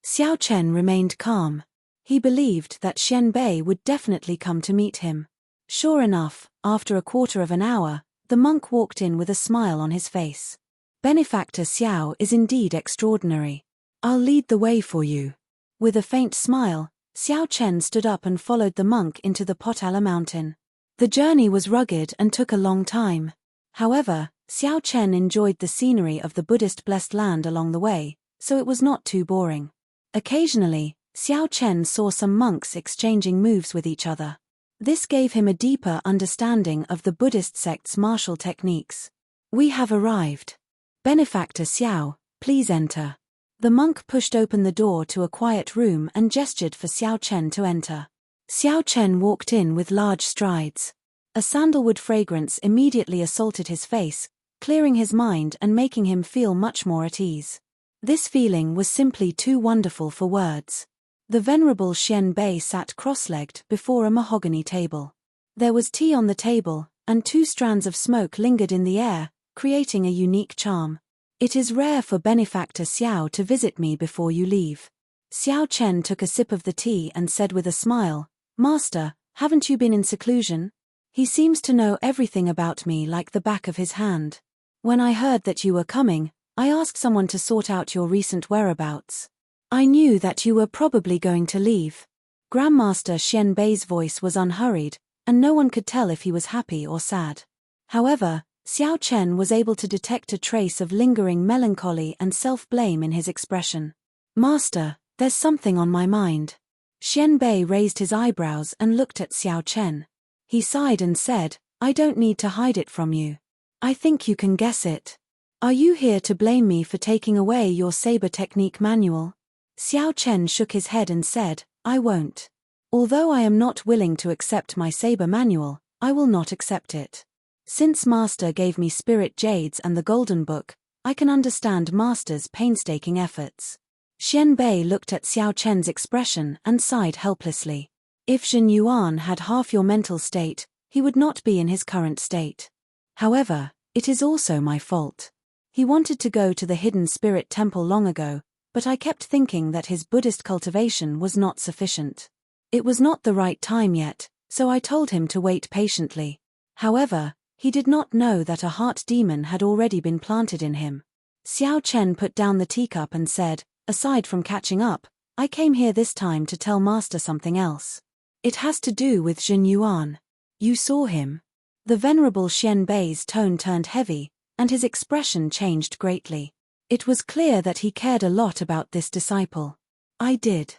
Xiao Chen remained calm. He believed that Xian Bei would definitely come to meet him. Sure enough, after a quarter of an hour, the monk walked in with a smile on his face. Benefactor Xiao is indeed extraordinary. I'll lead the way for you. With a faint smile, Xiao Chen stood up and followed the monk into the Potala Mountain. The journey was rugged and took a long time. However, Xiao Chen enjoyed the scenery of the Buddhist blessed land along the way, so it was not too boring. Occasionally, Xiao Chen saw some monks exchanging moves with each other. This gave him a deeper understanding of the Buddhist sect's martial techniques. We have arrived. Benefactor Xiao, please enter. The monk pushed open the door to a quiet room and gestured for Xiao Chen to enter. Xiao Chen walked in with large strides. A sandalwood fragrance immediately assaulted his face, clearing his mind and making him feel much more at ease. This feeling was simply too wonderful for words. The venerable Xian Bei sat cross-legged before a mahogany table. There was tea on the table, and 2 strands of smoke lingered in the air, creating a unique charm. It is rare for Benefactor Xiao to visit me before you leave. Xiao Chen took a sip of the tea and said with a smile, Master, haven't you been in seclusion? He seems to know everything about me like the back of his hand. When I heard that you were coming, I asked someone to sort out your recent whereabouts. I knew that you were probably going to leave. Grandmaster Xian Bei's voice was unhurried, and no one could tell if he was happy or sad. However, Xiao Chen was able to detect a trace of lingering melancholy and self-blame in his expression. Master, there's something on my mind. Xian Bei raised his eyebrows and looked at Xiao Chen. He sighed and said, I don't need to hide it from you. I think you can guess it. Are you here to blame me for taking away your saber technique manual? Xiao Chen shook his head and said, I won't. Although I am not willing to accept my saber manual, I will not accept it. Since Master gave me spirit jades and the golden book, I can understand Master's painstaking efforts. Xian Bei looked at Xiao Chen's expression and sighed helplessly. If Jin Yuan had half your mental state, he would not be in his current state. However, it is also my fault. He wanted to go to the hidden spirit temple long ago, but I kept thinking that his Buddhist cultivation was not sufficient. It was not the right time yet, so I told him to wait patiently. However, he did not know that a heart demon had already been planted in him. Xiao Chen put down the teacup and said, aside from catching up, I came here this time to tell Master something else. It has to do with Jin Yuan. You saw him. The venerable Xian Bei's tone turned heavy, and his expression changed greatly. It was clear that he cared a lot about this disciple. I did.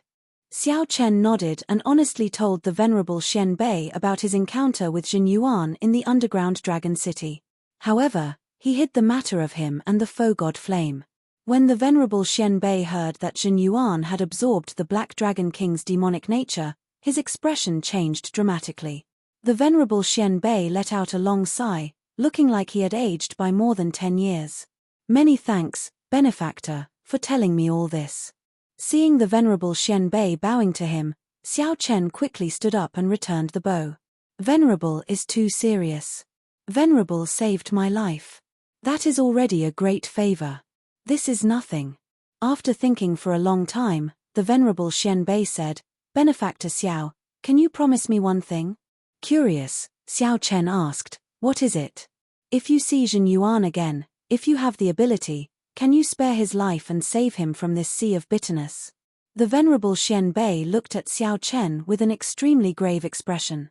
Xiao Chen nodded and honestly told the venerable Xian Bei about his encounter with Jin Yuan in the underground dragon city. However, he hid the matter of him and the foe god Flame. When the venerable Xian Bei heard that Jin Yuan had absorbed the Black Dragon King's demonic nature, his expression changed dramatically. The venerable Xian Bei let out a long sigh, looking like he had aged by more than 10 years. Many thanks, Benefactor, for telling me all this. Seeing the venerable Xian Bei bowing to him, Xiao Chen quickly stood up and returned the bow. Venerable is too serious. Venerable saved my life. That is already a great favor. This is nothing. After thinking for a long time, the venerable Xian Bei said, Benefactor Xiao, can you promise me one thing? Curious, Xiao Chen asked, what is it? If you see Jin Yuan again, if you have the ability, can you spare his life and save him from this sea of bitterness? The venerable Xian Bei looked at Xiao Chen with an extremely grave expression.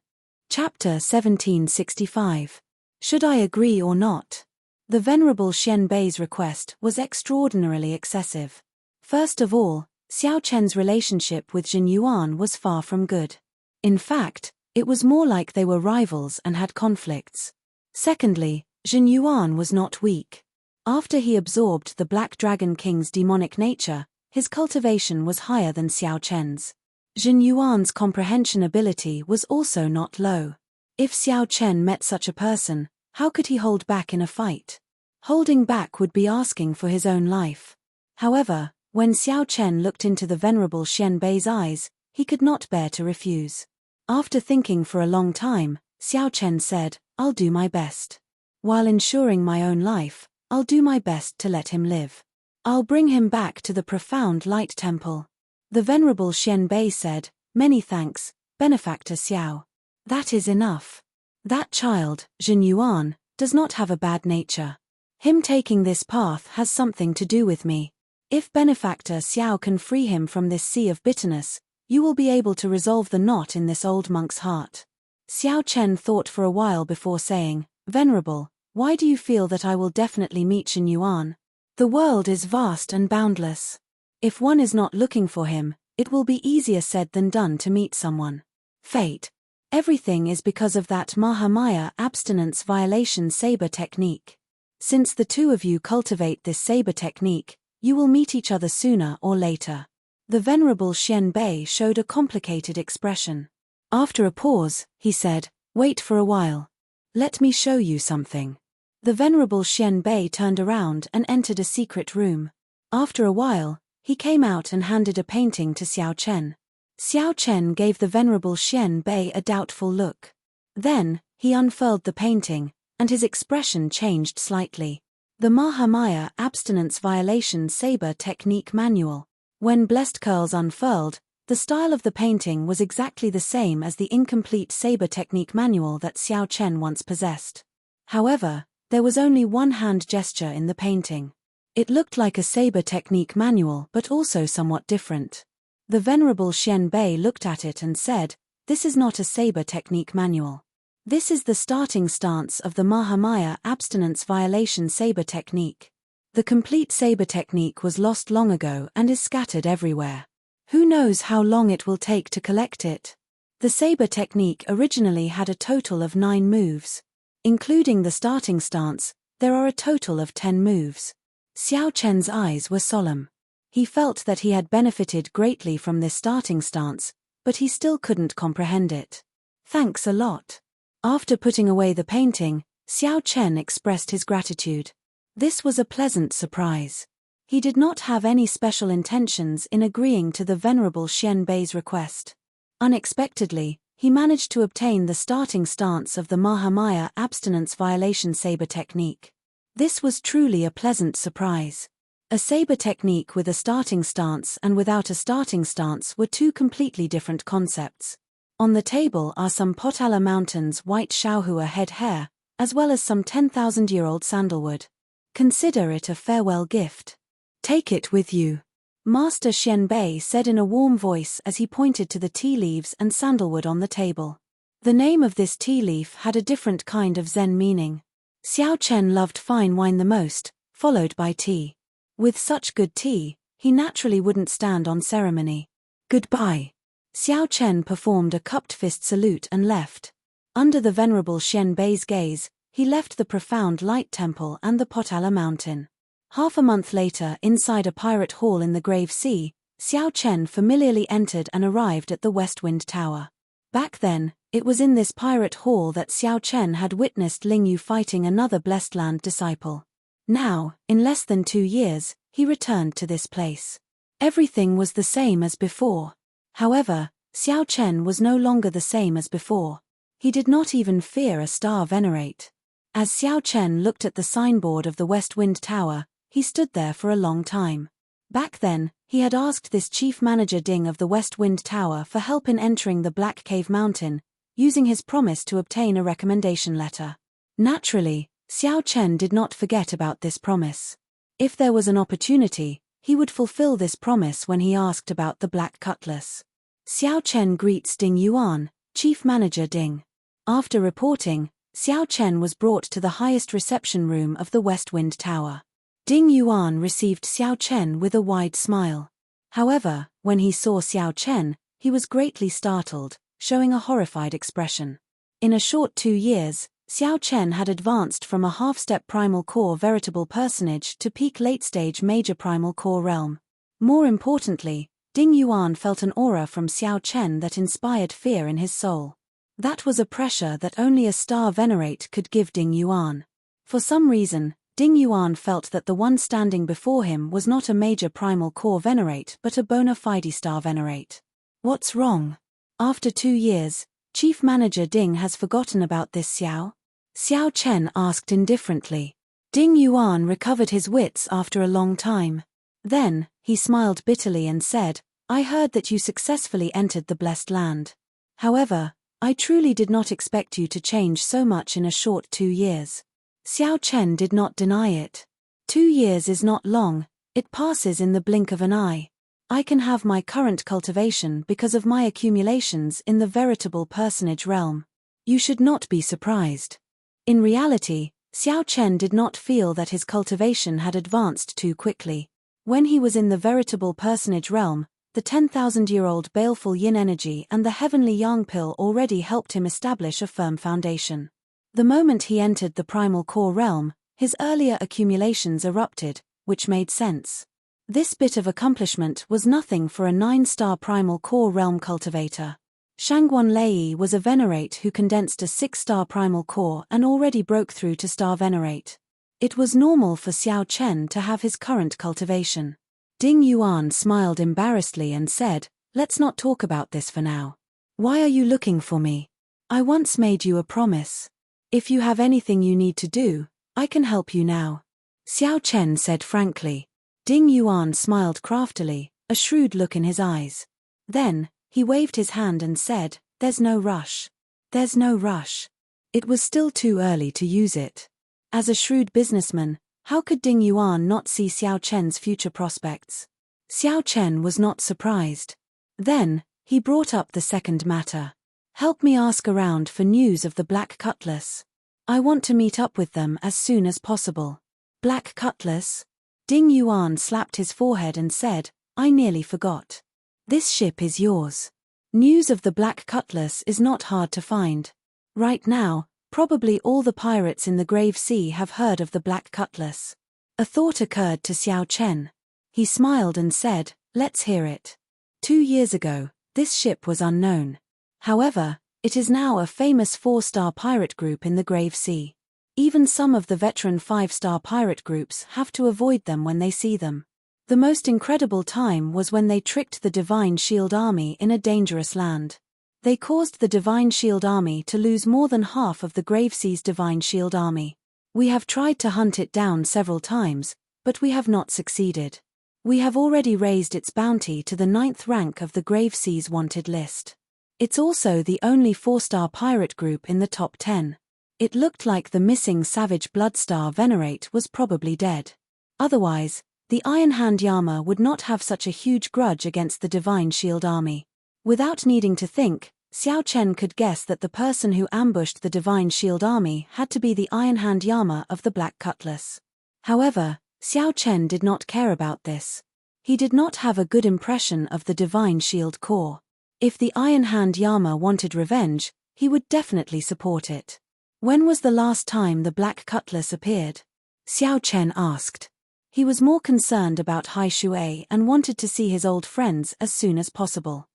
Chapter 1765. Should I agree or not? The venerable Xian Bei's request was extraordinarily excessive. First of all, Xiao Chen's relationship with Jin Yuan was far from good. In fact, it was more like they were rivals and had conflicts. Secondly, Jin Yuan was not weak. After he absorbed the Black Dragon King's demonic nature, his cultivation was higher than Xiao Chen's. Jin Yuan's comprehension ability was also not low. If Xiao Chen met such a person, how could he hold back in a fight? Holding back would be asking for his own life. However, when Xiao Chen looked into the venerable Xian Bei's eyes, he could not bear to refuse. After thinking for a long time, Xiao Chen said, I'll do my best. While ensuring my own life, I'll do my best to let him live. I'll bring him back to the profound light temple. The venerable Xian Bei said, many thanks, Benefactor Xiao. That is enough. That child, Jin Yuan, does not have a bad nature. Him taking this path has something to do with me. If Benefactor Xiao can free him from this sea of bitterness, you will be able to resolve the knot in this old monk's heart. Xiao Chen thought for a while before saying, Venerable, why do you feel that I will definitely meet Jin Yuan? The world is vast and boundless. If one is not looking for him, it will be easier said than done to meet someone. Fate. Everything is because of that Mahamaya abstinence violation saber technique. Since the two of you cultivate this saber technique, you will meet each other sooner or later. The venerable Xian Bei showed a complicated expression. After a pause, he said, wait for a while, Let me show you something. The venerable Xian Bei turned around and entered a secret room. After a while, he came out and handed a painting to Xiao Chen. Xiao Chen gave the venerable Xian Bei a doubtful look. Then, he unfurled the painting, and his expression changed slightly. The Mahamaya Abstinence Violation Saber Technique Manual. When Blessed Curls unfurled, the style of the painting was exactly the same as the incomplete saber technique manual that Xiao Chen once possessed. However, there was only one hand gesture in the painting. It looked like a saber technique manual but also somewhat different. The venerable Xian Bei looked at it and said, "This is not a saber technique manual. This is the starting stance of the Mahamaya Abstinence Violation Saber Technique. The complete saber technique was lost long ago and is scattered everywhere. Who knows how long it will take to collect it?" The saber technique originally had a total of 9 moves. Including the starting stance, there are a total of 10 moves. Xiao Chen's eyes were solemn. He felt that he had benefited greatly from this starting stance, but he still couldn't comprehend it. "Thanks a lot." After putting away the painting, Xiao Chen expressed his gratitude. This was a pleasant surprise. He did not have any special intentions in agreeing to the venerable Xian Bei's request. Unexpectedly, he managed to obtain the starting stance of the Mahamaya Abstinence Violation Saber Technique. This was truly a pleasant surprise. A saber technique with a starting stance and without a starting stance were two completely different concepts. On the table are some Potala Mountains white Shaohua head hair, as well as some 10,000-year-old sandalwood. Consider it a farewell gift. Take it with you. Master Xian Bei said in a warm voice as he pointed to the tea leaves and sandalwood on the table. The name of this tea leaf had a different kind of Zen meaning. Xiao Chen loved fine wine the most, followed by tea. With such good tea, he naturally wouldn't stand on ceremony. "Goodbye." Xiao Chen performed a cupped fist salute and left. Under the venerable Xian Bei's gaze, he left the profound light temple and the Potala mountain. Half a month later, inside a pirate hall in the Grave Sea, Xiao Chen familiarly entered and arrived at the West Wind Tower. Back then, it was in this pirate hall that Xiao Chen had witnessed Ling Yu fighting another Blessed Land disciple. Now, in less than 2 years, he returned to this place. Everything was the same as before. However, Xiao Chen was no longer the same as before. He did not even fear a star venerate. As Xiao Chen looked at the signboard of the West Wind Tower, he stood there for a long time. Back then, he had asked this chief manager Ding of the West Wind Tower for help in entering the Black Cave Mountain, using his promise to obtain a recommendation letter. Naturally, Xiao Chen did not forget about this promise. If there was an opportunity, he would fulfill this promise when he asked about the Black Cutlass. Xiao Chen greets Ding Yuan, Chief Manager Ding. After reporting, Xiao Chen was brought to the highest reception room of the West Wind Tower. Ding Yuan received Xiao Chen with a wide smile. However, when he saw Xiao Chen, he was greatly startled, showing a horrified expression. In a short 2 years, Xiao Chen had advanced from a half-step primal core veritable personage to peak late-stage major primal core realm. More importantly, Ding Yuan felt an aura from Xiao Chen that inspired fear in his soul. That was a pressure that only a star venerate could give Ding Yuan. For some reason, Ding Yuan felt that the one standing before him was not a major primal core venerate but a bona fide star venerate. What's wrong? After 2 years, Chief Manager Ding has forgotten about this Xiao? Xiao Chen asked indifferently. Ding Yuan recovered his wits after a long time. Then, he smiled bitterly and said, "I heard that you successfully entered the Blessed Land. However, I truly did not expect you to change so much in a short 2 years." Xiao Chen did not deny it. 2 years is not long, it passes in the blink of an eye. I can have my current cultivation because of my accumulations in the veritable personage realm. You should not be surprised. In reality, Xiao Chen did not feel that his cultivation had advanced too quickly. When he was in the veritable personage realm, the 10,000-year-old baleful yin energy and the heavenly yang pill already helped him establish a firm foundation. The moment he entered the primal core realm, his earlier accumulations erupted, which made sense. This bit of accomplishment was nothing for a 9-star primal core realm cultivator. Shangguan Lei was a Venerate who condensed a 6-star primal core and already broke through to Star Venerate. It was normal for Xiao Chen to have his current cultivation. Ding Yuan smiled embarrassedly and said, "Let's not talk about this for now. Why are you looking for me? I once made you a promise. If you have anything you need to do, I can help you now," Xiao Chen said frankly. Ding Yuan smiled craftily, a shrewd look in his eyes. Then, he waved his hand and said, "There's no rush. There's no rush." It was still too early to use it. As a shrewd businessman, how could Ding Yuan not see Xiao Chen's future prospects? Xiao Chen was not surprised. Then, he brought up the second matter. "Help me ask around for news of the Black Cutlass. I want to meet up with them as soon as possible." Black Cutlass? Ding Yuan slapped his forehead and said, "I nearly forgot. This ship is yours. News of the Black Cutlass is not hard to find. Right now, probably all the pirates in the Grave Sea have heard of the Black Cutlass." A thought occurred to Xiao Chen. He smiled and said, "Let's hear it." 2 years ago, this ship was unknown. However, it is now a famous 4-star pirate group in the Grave Sea. Even some of the veteran 5-star pirate groups have to avoid them when they see them. The most incredible time was when they tricked the Divine Shield Army in a dangerous land. They caused the Divine Shield Army to lose more than half of the Grave Sea's Divine Shield Army. We have tried to hunt it down several times, but we have not succeeded. We have already raised its bounty to the 9th rank of the Grave Sea's wanted list. It's also the only 4-star pirate group in the top 10. It looked like the missing Savage Bloodstar Venerate was probably dead. Otherwise, the Iron Hand Yama would not have such a huge grudge against the Divine Shield Army. Without needing to think, Xiao Chen could guess that the person who ambushed the Divine Shield Army had to be the Iron Hand Yama of the Black Cutlass. However, Xiao Chen did not care about this. He did not have a good impression of the Divine Shield Corps. If the Iron Hand Yama wanted revenge, he would definitely support it. When was the last time the Black Cutlass appeared? Xiao Chen asked. He was more concerned about Hai Shui and wanted to see his old friends as soon as possible.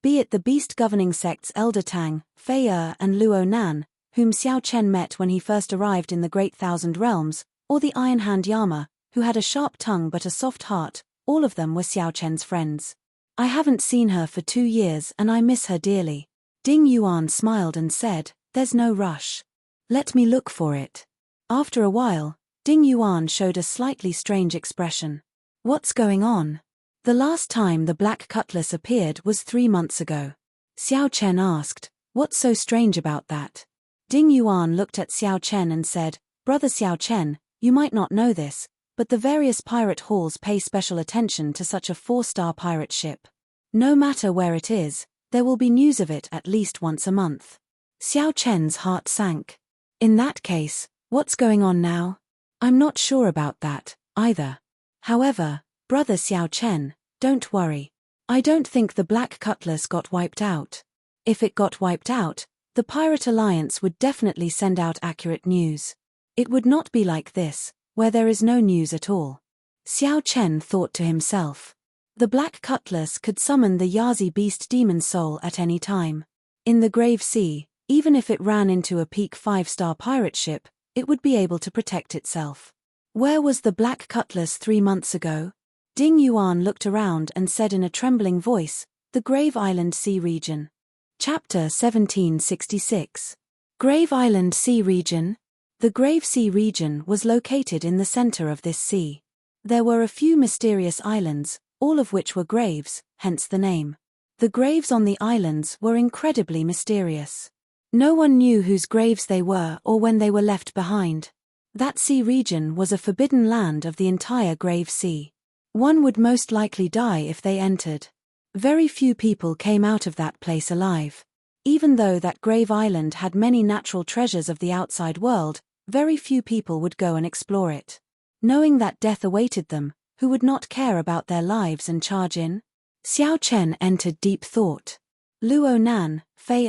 Be it the beast governing sects Elder Tang, Fei and Luo Nan, whom Xiao Chen met when he first arrived in the Great Thousand Realms, or the Iron Hand Yama, who had a sharp tongue but a soft heart, all of them were Xiao Chen's friends. "I haven't seen her for 2 years and I miss her dearly." Ding Yuan smiled and said, "There's no rush. Let me look for it." After a while, Ding Yuan showed a slightly strange expression. "What's going on?" "The last time the Black Cutlass appeared was 3 months ago." Xiao Chen asked, "What's so strange about that?" Ding Yuan looked at Xiao Chen and said, "Brother Xiao Chen, you might not know this, but the various pirate halls pay special attention to such a 4-star pirate ship. No matter where it is, there will be news of it at least once a month." Xiao Chen's heart sank. "In that case, what's going on now?" "I'm not sure about that, either. However, Brother Xiao Chen, don't worry. I don't think the Black Cutlass got wiped out. If it got wiped out, the Pirate Alliance would definitely send out accurate news. It would not be like this, where there is no news at all." Xiao Chen thought to himself. The Black Cutlass could summon the Yazi Beast Demon Soul at any time. In the Grave Sea, even if it ran into a peak 5-star pirate ship, it would be able to protect itself. Where was the Black Cutlass 3 months ago? Ding Yuan looked around and said in a trembling voice, "The Grave Island Sea Region." Chapter 1766. Grave Island Sea Region? The Grave Sea region was located in the center of this sea. There were a few mysterious islands, all of which were graves, hence the name. The graves on the islands were incredibly mysterious. No one knew whose graves they were or when they were left behind. That sea region was a forbidden land of the entire Grave Sea. One would most likely die if they entered. Very few people came out of that place alive. Even though that Grave Island had many natural treasures of the outside world, very few people would go and explore it. Knowing that death awaited them, who would not care about their lives and charge in? Xiao Chen entered deep thought. Luo Nan, Fei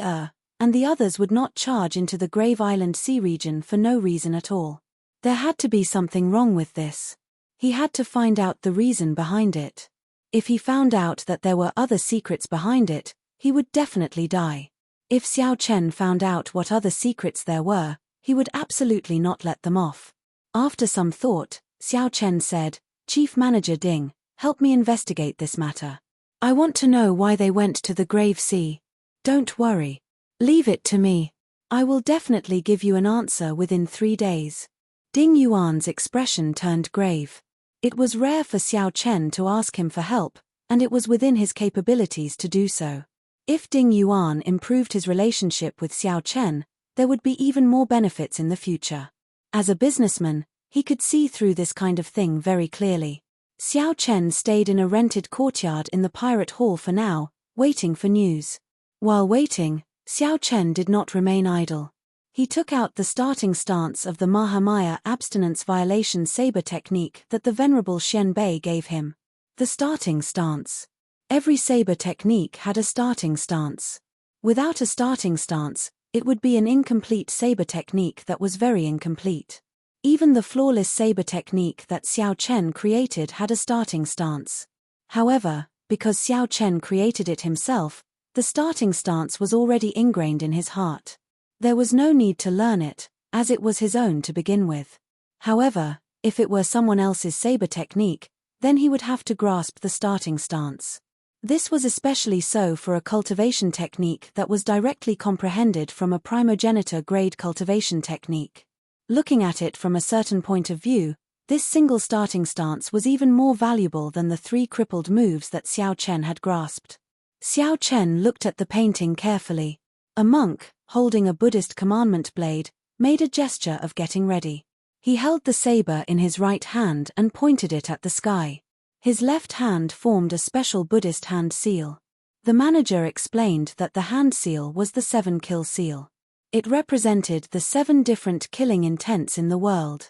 and the others would not charge into the Grave Island Sea region for no reason at all. There had to be something wrong with this. He had to find out the reason behind it. If he found out that there were other secrets behind it, he would definitely die. If Xiao Chen found out what other secrets there were, he would absolutely not let them off. After some thought, Xiao Chen said, "Chief Manager Ding, help me investigate this matter. I want to know why they went to the grave sea. Don't worry. Leave it to me. I will definitely give you an answer within 3 days." Ding Yuan's expression turned grave. It was rare for Xiao Chen to ask him for help, and it was within his capabilities to do so. If Ding Yuan improved his relationship with Xiao Chen, there would be even more benefits in the future. As a businessman, he could see through this kind of thing very clearly. Xiao Chen stayed in a rented courtyard in the pirate hall for now, waiting for news. While waiting, Xiao Chen did not remain idle. He took out the starting stance of the Mahamaya abstinence violation saber technique that the Venerable Xian Bei gave him. The starting stance. Every saber technique had a starting stance. Without a starting stance, it would be an incomplete saber technique that was very incomplete. Even the flawless saber technique that Xiao Chen created had a starting stance. However, because Xiao Chen created it himself, the starting stance was already ingrained in his heart. There was no need to learn it, as it was his own to begin with. However, if it were someone else's saber technique, then he would have to grasp the starting stance. This was especially so for a cultivation technique that was directly comprehended from a primogenitor grade cultivation technique. Looking at it from a certain point of view, this single starting stance was even more valuable than the 3 crippled moves that Xiao Chen had grasped. Xiao Chen looked at the painting carefully. A monk, holding a Buddhist commandment blade, made a gesture of getting ready. He held the saber in his right hand and pointed it at the sky. His left hand formed a special Buddhist hand seal. The manager explained that the hand seal was the 7 kill seal. It represented the 7 different killing intents in the world.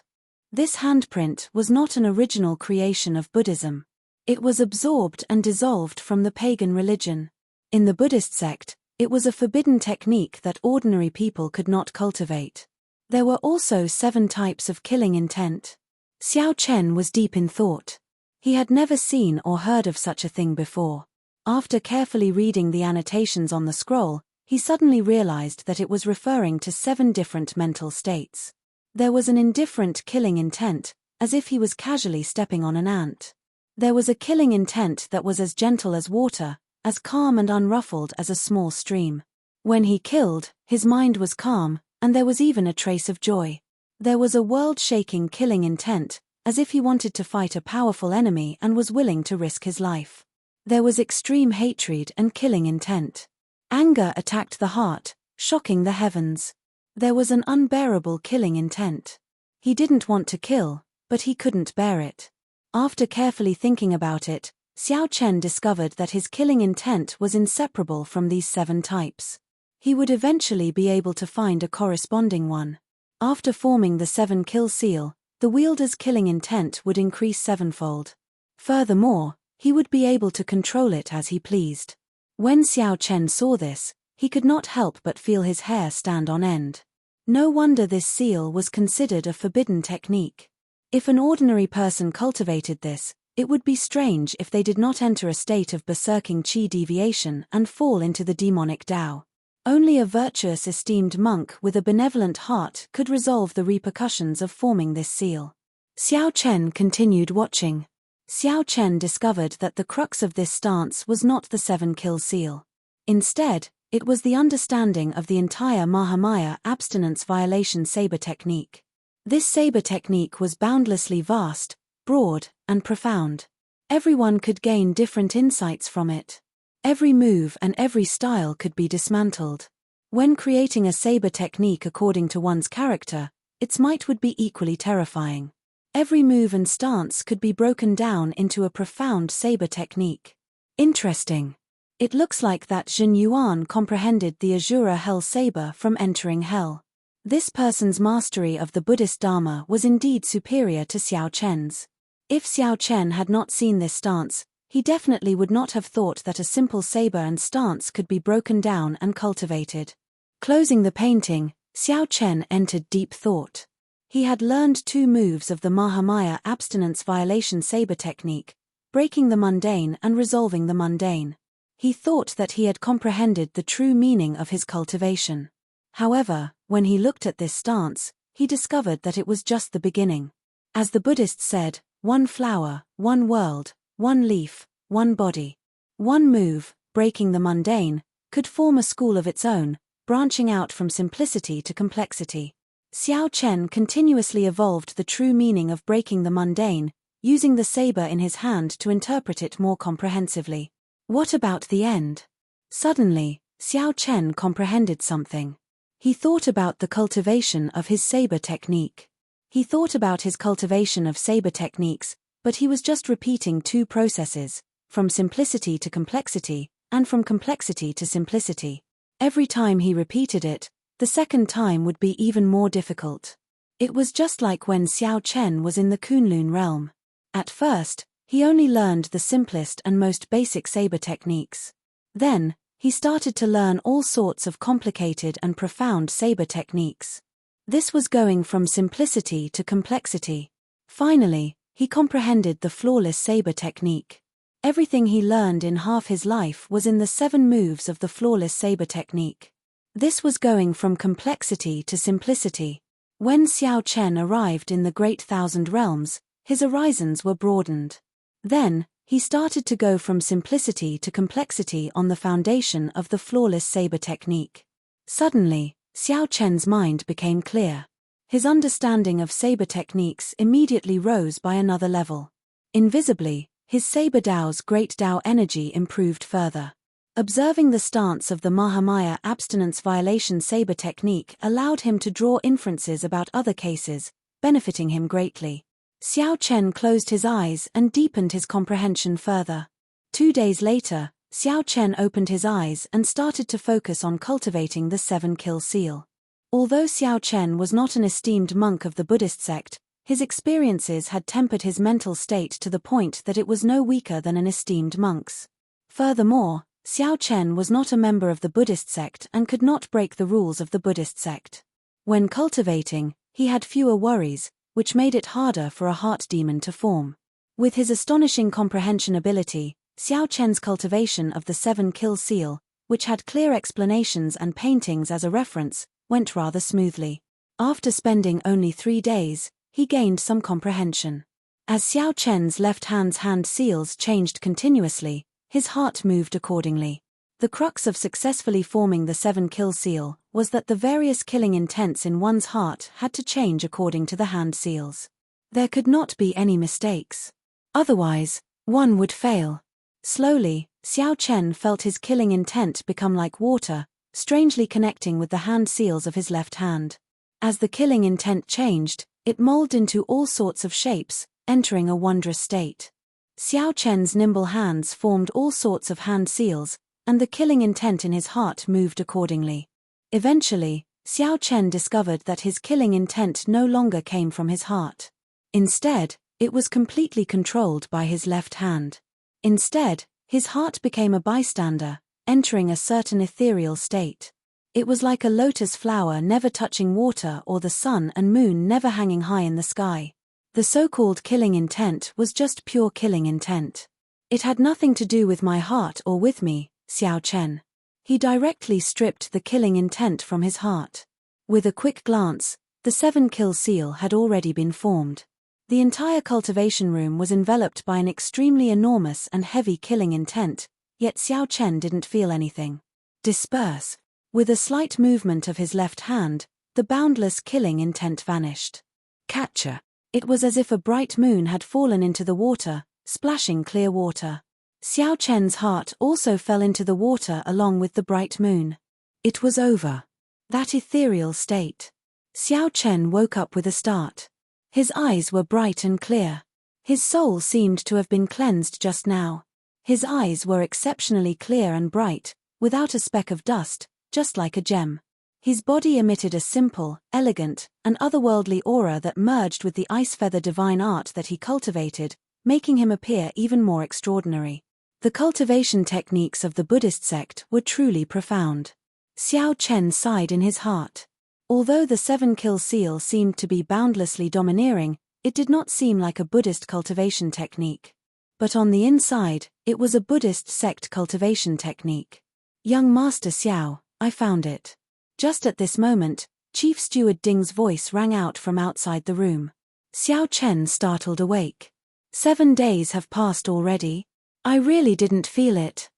This handprint was not an original creation of Buddhism. It was absorbed and dissolved from the pagan religion. In the Buddhist sect, it was a forbidden technique that ordinary people could not cultivate. There were also 7 types of killing intent. Xiao Chen was deep in thought. He had never seen or heard of such a thing before. After carefully reading the annotations on the scroll, he suddenly realized that it was referring to 7 different mental states. There was an indifferent killing intent, as if he was casually stepping on an ant. There was a killing intent that was as gentle as water, as calm and unruffled as a small stream. When he killed, his mind was calm, and there was even a trace of joy. There was a world-shaking killing intent, as if he wanted to fight a powerful enemy and was willing to risk his life. There was extreme hatred and killing intent. Anger attacked the heart, shocking the heavens. There was an unbearable killing intent. He didn't want to kill, but he couldn't bear it. After carefully thinking about it, Xiao Chen discovered that his killing intent was inseparable from these 7 types. He would eventually be able to find a corresponding one. After forming the 7 kill seal, the wielder's killing intent would increase 7-fold. Furthermore, he would be able to control it as he pleased. When Xiao Chen saw this, he could not help but feel his hair stand on end. No wonder this seal was considered a forbidden technique. If an ordinary person cultivated this, it would be strange if they did not enter a state of berserking qi deviation and fall into the demonic Tao. Only a virtuous esteemed monk with a benevolent heart could resolve the repercussions of forming this seal. Xiao Chen continued watching. Xiao Chen discovered that the crux of this stance was not the 7 kill seal. Instead, it was the understanding of the entire Mahamaya abstinence violation saber technique. This saber technique was boundlessly vast, broad, and profound. Everyone could gain different insights from it. Every move and every style could be dismantled. When creating a saber technique according to one's character, its might would be equally terrifying. Every move and stance could be broken down into a profound saber technique. Interesting. It looks like that Jin Yuan comprehended the Azura Hell Saber from entering hell. This person's mastery of the Buddhist Dharma was indeed superior to Xiao Chen's. If Xiao Chen had not seen this stance, he definitely would not have thought that a simple saber and stance could be broken down and cultivated. Closing the painting, Xiao Chen entered deep thought. He had learned 2 moves of the Mahamaya abstinence violation saber technique, breaking the mundane and resolving the mundane. He thought that he had comprehended the true meaning of his cultivation. However, when he looked at this stance, he discovered that it was just the beginning. As the Buddhists said, one flower, one world, one leaf, one body. One move, breaking the mundane, could form a school of its own, branching out from simplicity to complexity. Xiao Chen continuously evolved the true meaning of breaking the mundane, using the saber in his hand to interpret it more comprehensively. What about the end? Suddenly, Xiao Chen comprehended something. He thought about the cultivation of his saber technique. He thought about his cultivation of saber techniques, but he was just repeating two processes, from simplicity to complexity, and from complexity to simplicity. Every time he repeated it, the second time would be even more difficult. It was just like when Xiao Chen was in the Kunlun realm. At first, he only learned the simplest and most basic saber techniques. Then, he started to learn all sorts of complicated and profound saber techniques. This was going from simplicity to complexity. Finally, he comprehended the flawless saber technique. Everything he learned in half his life was in the 7 moves of the flawless saber technique. This was going from complexity to simplicity. When Xiao Chen arrived in the Great Thousand Realms, his horizons were broadened. Then, he started to go from simplicity to complexity on the foundation of the flawless saber technique. Suddenly, Xiao Chen's mind became clear. His understanding of saber techniques immediately rose by another level. Invisibly, his saber Dao's great Dao energy improved further. Observing the stance of the Mahamaya abstinence violation saber technique allowed him to draw inferences about other cases, benefiting him greatly. Xiao Chen closed his eyes and deepened his comprehension further. 2 days later, Xiao Chen opened his eyes and started to focus on cultivating the 7-kill seal. Although Xiao Chen was not an esteemed monk of the Buddhist sect, his experiences had tempered his mental state to the point that it was no weaker than an esteemed monk's. Furthermore, Xiao Chen was not a member of the Buddhist sect and could not break the rules of the Buddhist sect. When cultivating, he had fewer worries, which made it harder for a heart demon to form. With his astonishing comprehension ability, Xiao Chen's cultivation of the 7-kill seal, which had clear explanations and paintings as a reference, went rather smoothly. After spending only 3 days, he gained some comprehension. As Xiao Chen's left hand's hand seals changed continuously, his heart moved accordingly. The crux of successfully forming the 7-kill seal was that the various killing intents in one's heart had to change according to the hand seals. There could not be any mistakes. Otherwise, one would fail. Slowly, Xiao Chen felt his killing intent become like water, strangely connecting with the hand seals of his left hand. As the killing intent changed, it molded into all sorts of shapes, entering a wondrous state. Xiao Chen's nimble hands formed all sorts of hand seals, and the killing intent in his heart moved accordingly. Eventually, Xiao Chen discovered that his killing intent no longer came from his heart. Instead, it was completely controlled by his left hand. Instead, his heart became a bystander, entering a certain ethereal state. It was like a lotus flower never touching water or the sun and moon never hanging high in the sky. The so-called killing intent was just pure killing intent. It had nothing to do with my heart or with me, Xiao Chen. He directly stripped the killing intent from his heart. With a quick glance, the 7-kill seal had already been formed. The entire cultivation room was enveloped by an extremely enormous and heavy killing intent, yet Xiao Chen didn't feel anything. Disperse. With a slight movement of his left hand, the boundless killing intent vanished. Catcher. It was as if a bright moon had fallen into the water, splashing clear water. Xiao Chen's heart also fell into the water along with the bright moon. It was over. That ethereal state. Xiao Chen woke up with a start. His eyes were bright and clear. His soul seemed to have been cleansed just now. His eyes were exceptionally clear and bright, without a speck of dust, just like a gem. His body emitted a simple, elegant, and otherworldly aura that merged with the ice-feather divine art that he cultivated, making him appear even more extraordinary. The cultivation techniques of the Buddhist sect were truly profound. Xiao Chen sighed in his heart. Although the 7-kill seal seemed to be boundlessly domineering, it did not seem like a Buddhist cultivation technique. But on the inside, It was a Buddhist sect cultivation technique. Young Master Xiao, I found it. Just at this moment, Chief Steward Ding's voice rang out from outside the room. Xiao Chen startled awake. 7 days have passed already? I really didn't feel it.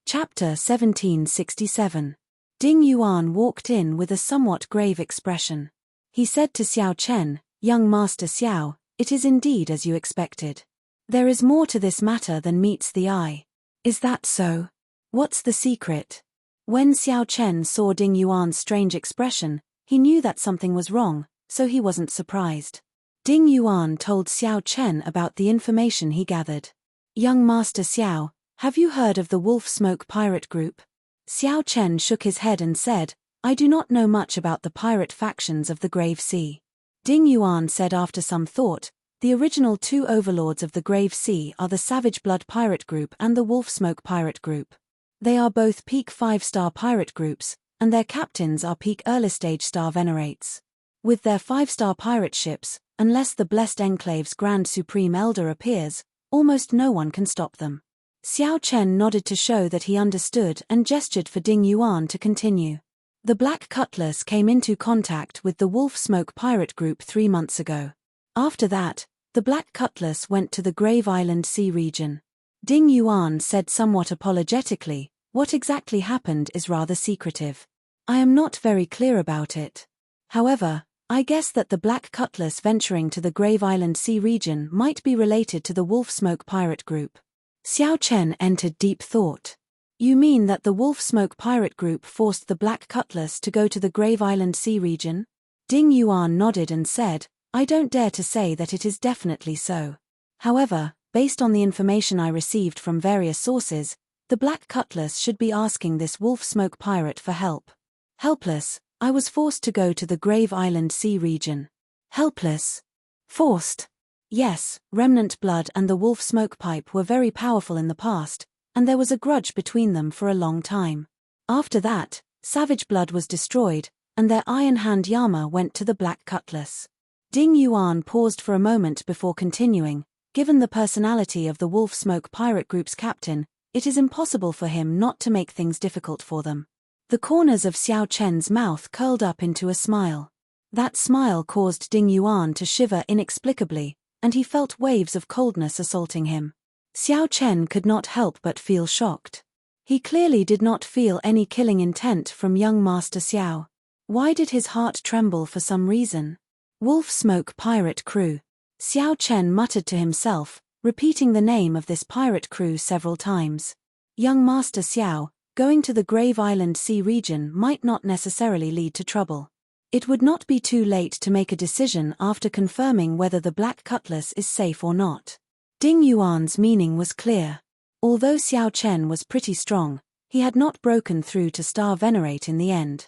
Chapter 1767. Ding Yuan walked in with a somewhat grave expression. He said to Xiao Chen, Young Master Xiao, it is indeed as you expected. There is more to this matter than meets the eye. Is that so? What's the secret? When Xiao Chen saw Ding Yuan's strange expression, he knew that something was wrong, so he wasn't surprised. Ding Yuan told Xiao Chen about the information he gathered. Young Master Xiao, have you heard of the Wolf Smoke pirate group? Xiao Chen shook his head and said, I do not know much about the pirate factions of the Grave Sea. Ding Yuan said after some thought, the original 2 overlords of the Grave Sea are the Savage Blood Pirate Group and the Wolf Smoke Pirate Group. They are both peak 5-star pirate groups, and their captains are peak early-stage star venerates. With their 5-star pirate ships, unless the Blessed Enclave's Grand Supreme Elder appears, almost no one can stop them. Xiao Chen nodded to show that he understood and gestured for Ding Yuan to continue. The Black Cutlass came into contact with the Wolf Smoke Pirate Group 3 months ago. After that, the Black Cutlass went to the Grave Island Sea region. Ding Yuan said somewhat apologetically, what exactly happened is rather secretive. I am not very clear about it. However, I guess that the Black Cutlass venturing to the Grave Island Sea region might be related to the Wolf Smoke Pirate Group. Xiao Chen entered deep thought. You mean that the Wolf Smoke Pirate Group forced the Black Cutlass to go to the Grave Island Sea region? Ding Yuan nodded and said, I don't dare to say that it is definitely so. However, based on the information I received from various sources, the Black Cutlass should be asking this Wolf Smoke Pirate for help. Helpless, I was forced to go to the Grave Island Sea region. Helpless? Forced? Yes, Remnant Blood and the Wolf Smoke Pipe were very powerful in the past, and there was a grudge between them for a long time. After that, Savage Blood was destroyed, and their Iron Hand Yama went to the Black Cutlass. Ding Yuan paused for a moment before continuing. Given the personality of the Wolf Smoke Pirate Group's captain, it is impossible for him not to make things difficult for them. The corners of Xiao Chen's mouth curled up into a smile. That smile caused Ding Yuan to shiver inexplicably, and he felt waves of coldness assaulting him. Xiao Chen could not help but feel shocked. He clearly did not feel any killing intent from young Master Xiao. Why did his heart tremble for some reason? Wolf Smoke Pirate Crew. Xiao Chen muttered to himself, repeating the name of this pirate crew several times. Young Master Xiao, going to the Grave Island Sea region might not necessarily lead to trouble. It would not be too late to make a decision after confirming whether the Black Cutlass is safe or not. Ding Yuan's meaning was clear. Although Xiao Chen was pretty strong, he had not broken through to Star Venerate in the end.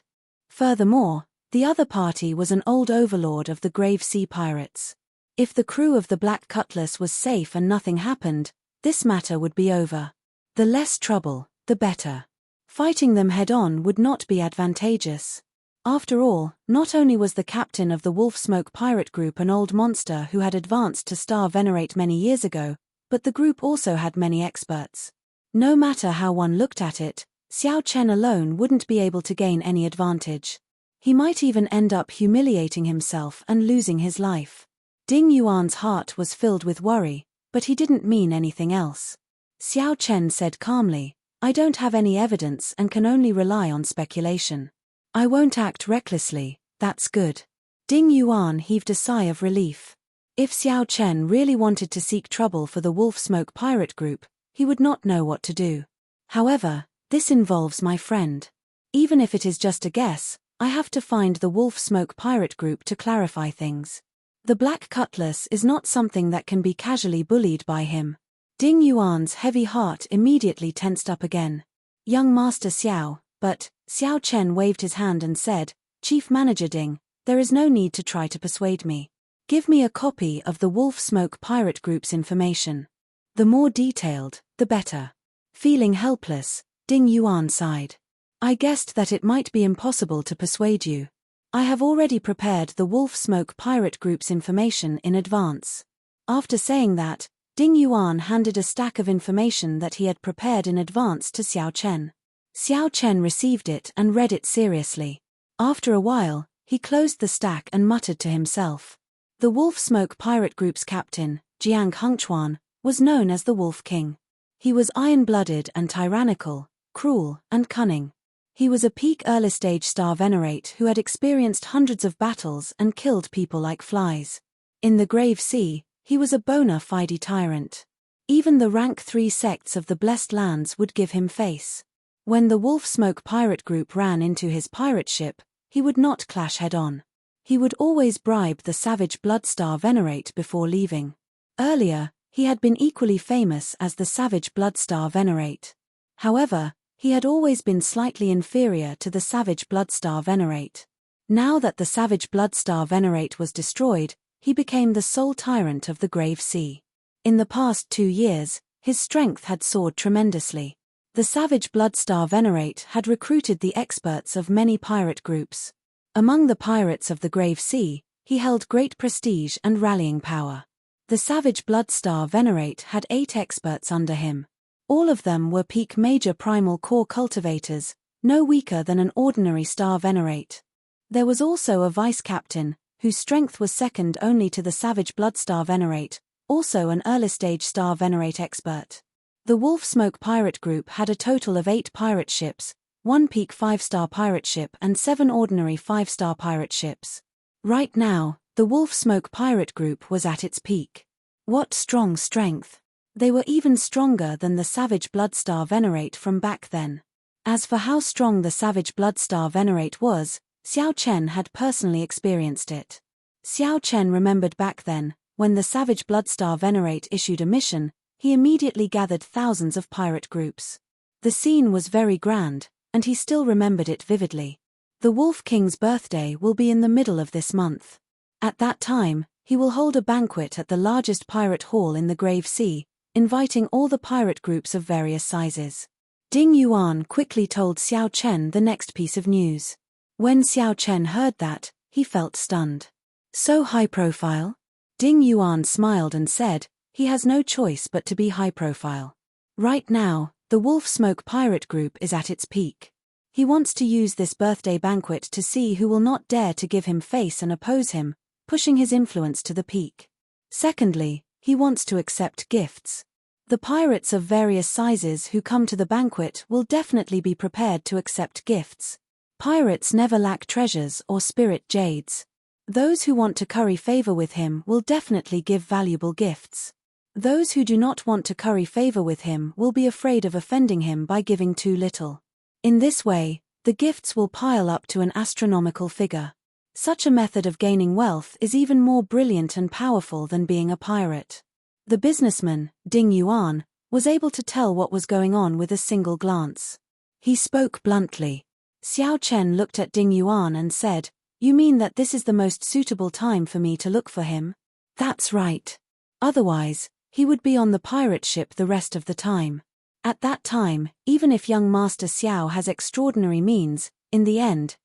Furthermore, the other party was an old overlord of the Grave Sea Pirates. If the crew of the Black Cutlass was safe and nothing happened, this matter would be over. The less trouble, the better. Fighting them head-on would not be advantageous. After all, not only was the captain of the Wolf Smoke Pirate Group an old monster who had advanced to Star Venerate many years ago, but the group also had many experts. No matter how one looked at it, Xiao Chen alone wouldn't be able to gain any advantage. He might even end up humiliating himself and losing his life. Ding Yuan's heart was filled with worry, but he didn't mean anything else. Xiao Chen said calmly, I don't have any evidence and can only rely on speculation. I won't act recklessly, that's good. Ding Yuan heaved a sigh of relief. If Xiao Chen really wanted to seek trouble for the Wolf Smoke Pirate Group, he would not know what to do. However, this involves my friend. Even if it is just a guess, I have to find the Wolf Smoke Pirate Group to clarify things. The Black Cutlass is not something that can be casually bullied by him. Ding Yuan's heavy heart immediately tensed up again. Young Master Xiao, but, Xiao Chen waved his hand and said, Chief Manager Ding, there is no need to try to persuade me. Give me a copy of the Wolf Smoke Pirate Group's information. The more detailed, the better. Feeling helpless, Ding Yuan sighed. I guessed that it might be impossible to persuade you. I have already prepared the Wolf Smoke Pirate Group's information in advance. After saying that, Ding Yuan handed a stack of information that he had prepared in advance to Xiao Chen. Xiao Chen received it and read it seriously. After a while, he closed the stack and muttered to himself. The Wolf Smoke Pirate Group's captain, Jiang Hengchuan, was known as the Wolf King. He was iron-blooded and tyrannical, cruel and cunning. He was a peak early-stage star venerate who had experienced hundreds of battles and killed people like flies. In the Grave Sea, he was a bona fide tyrant. Even the rank 3 sects of the Blessed Lands would give him face. When the Wolf Smoke Pirate Group ran into his pirate ship, he would not clash head-on. He would always bribe the savage Bloodstar Venerate before leaving. Earlier, he had been equally famous as the savage Bloodstar Venerate. However, he had always been slightly inferior to the savage Bloodstar Venerate. Now that the savage Bloodstar Venerate was destroyed, he became the sole tyrant of the Grave Sea. In the past 2 years, his strength had soared tremendously. The savage Bloodstar Venerate had recruited the experts of many pirate groups. Among the pirates of the Grave Sea, he held great prestige and rallying power. The savage Bloodstar Venerate had 8 experts under him. All of them were peak major primal core cultivators, no weaker than an ordinary star venerate. There was also a vice-captain, whose strength was second only to the savage Bloodstar Venerate, also an early-stage star venerate expert. The Wolf Smoke Pirate Group had a total of 8 pirate ships, 1 peak 5-star pirate ship and 7 ordinary 5-star pirate ships. Right now, the Wolf Smoke Pirate Group was at its peak. What strong strength! They were even stronger than the savage Bloodstar Venerate from back then. As for how strong the savage Bloodstar Venerate was, Xiao Chen had personally experienced it. Xiao Chen remembered back then, when the savage Bloodstar Venerate issued a mission, he immediately gathered thousands of pirate groups. The scene was very grand, and he still remembered it vividly. The Wolf King's birthday will be in the middle of this month. At that time, he will hold a banquet at the largest pirate hall in the Grave Sea, inviting all the pirate groups of various sizes. Ding Yuan quickly told Xiao Chen the next piece of news. When Xiao Chen heard that, he felt stunned. So high profile? Ding Yuan smiled and said, he has no choice but to be high profile. Right now, the Wolf Smoke Pirate Group is at its peak. He wants to use this birthday banquet to see who will not dare to give him face and oppose him, pushing his influence to the peak. Secondly, he wants to accept gifts. The pirates of various sizes who come to the banquet will definitely be prepared to accept gifts. Pirates never lack treasures or spirit jades. Those who want to curry favor with him will definitely give valuable gifts. Those who do not want to curry favor with him will be afraid of offending him by giving too little. In this way, the gifts will pile up to an astronomical figure. Such a method of gaining wealth is even more brilliant and powerful than being a pirate. The businessman, Ding Yuan, was able to tell what was going on with a single glance. He spoke bluntly. Xiao Chen looked at Ding Yuan and said, "You mean that this is the most suitable time for me to look for him?" "That's right. Otherwise, he would be on the pirate ship the rest of the time. At that time, even if young Master Xiao has extraordinary means, in the end,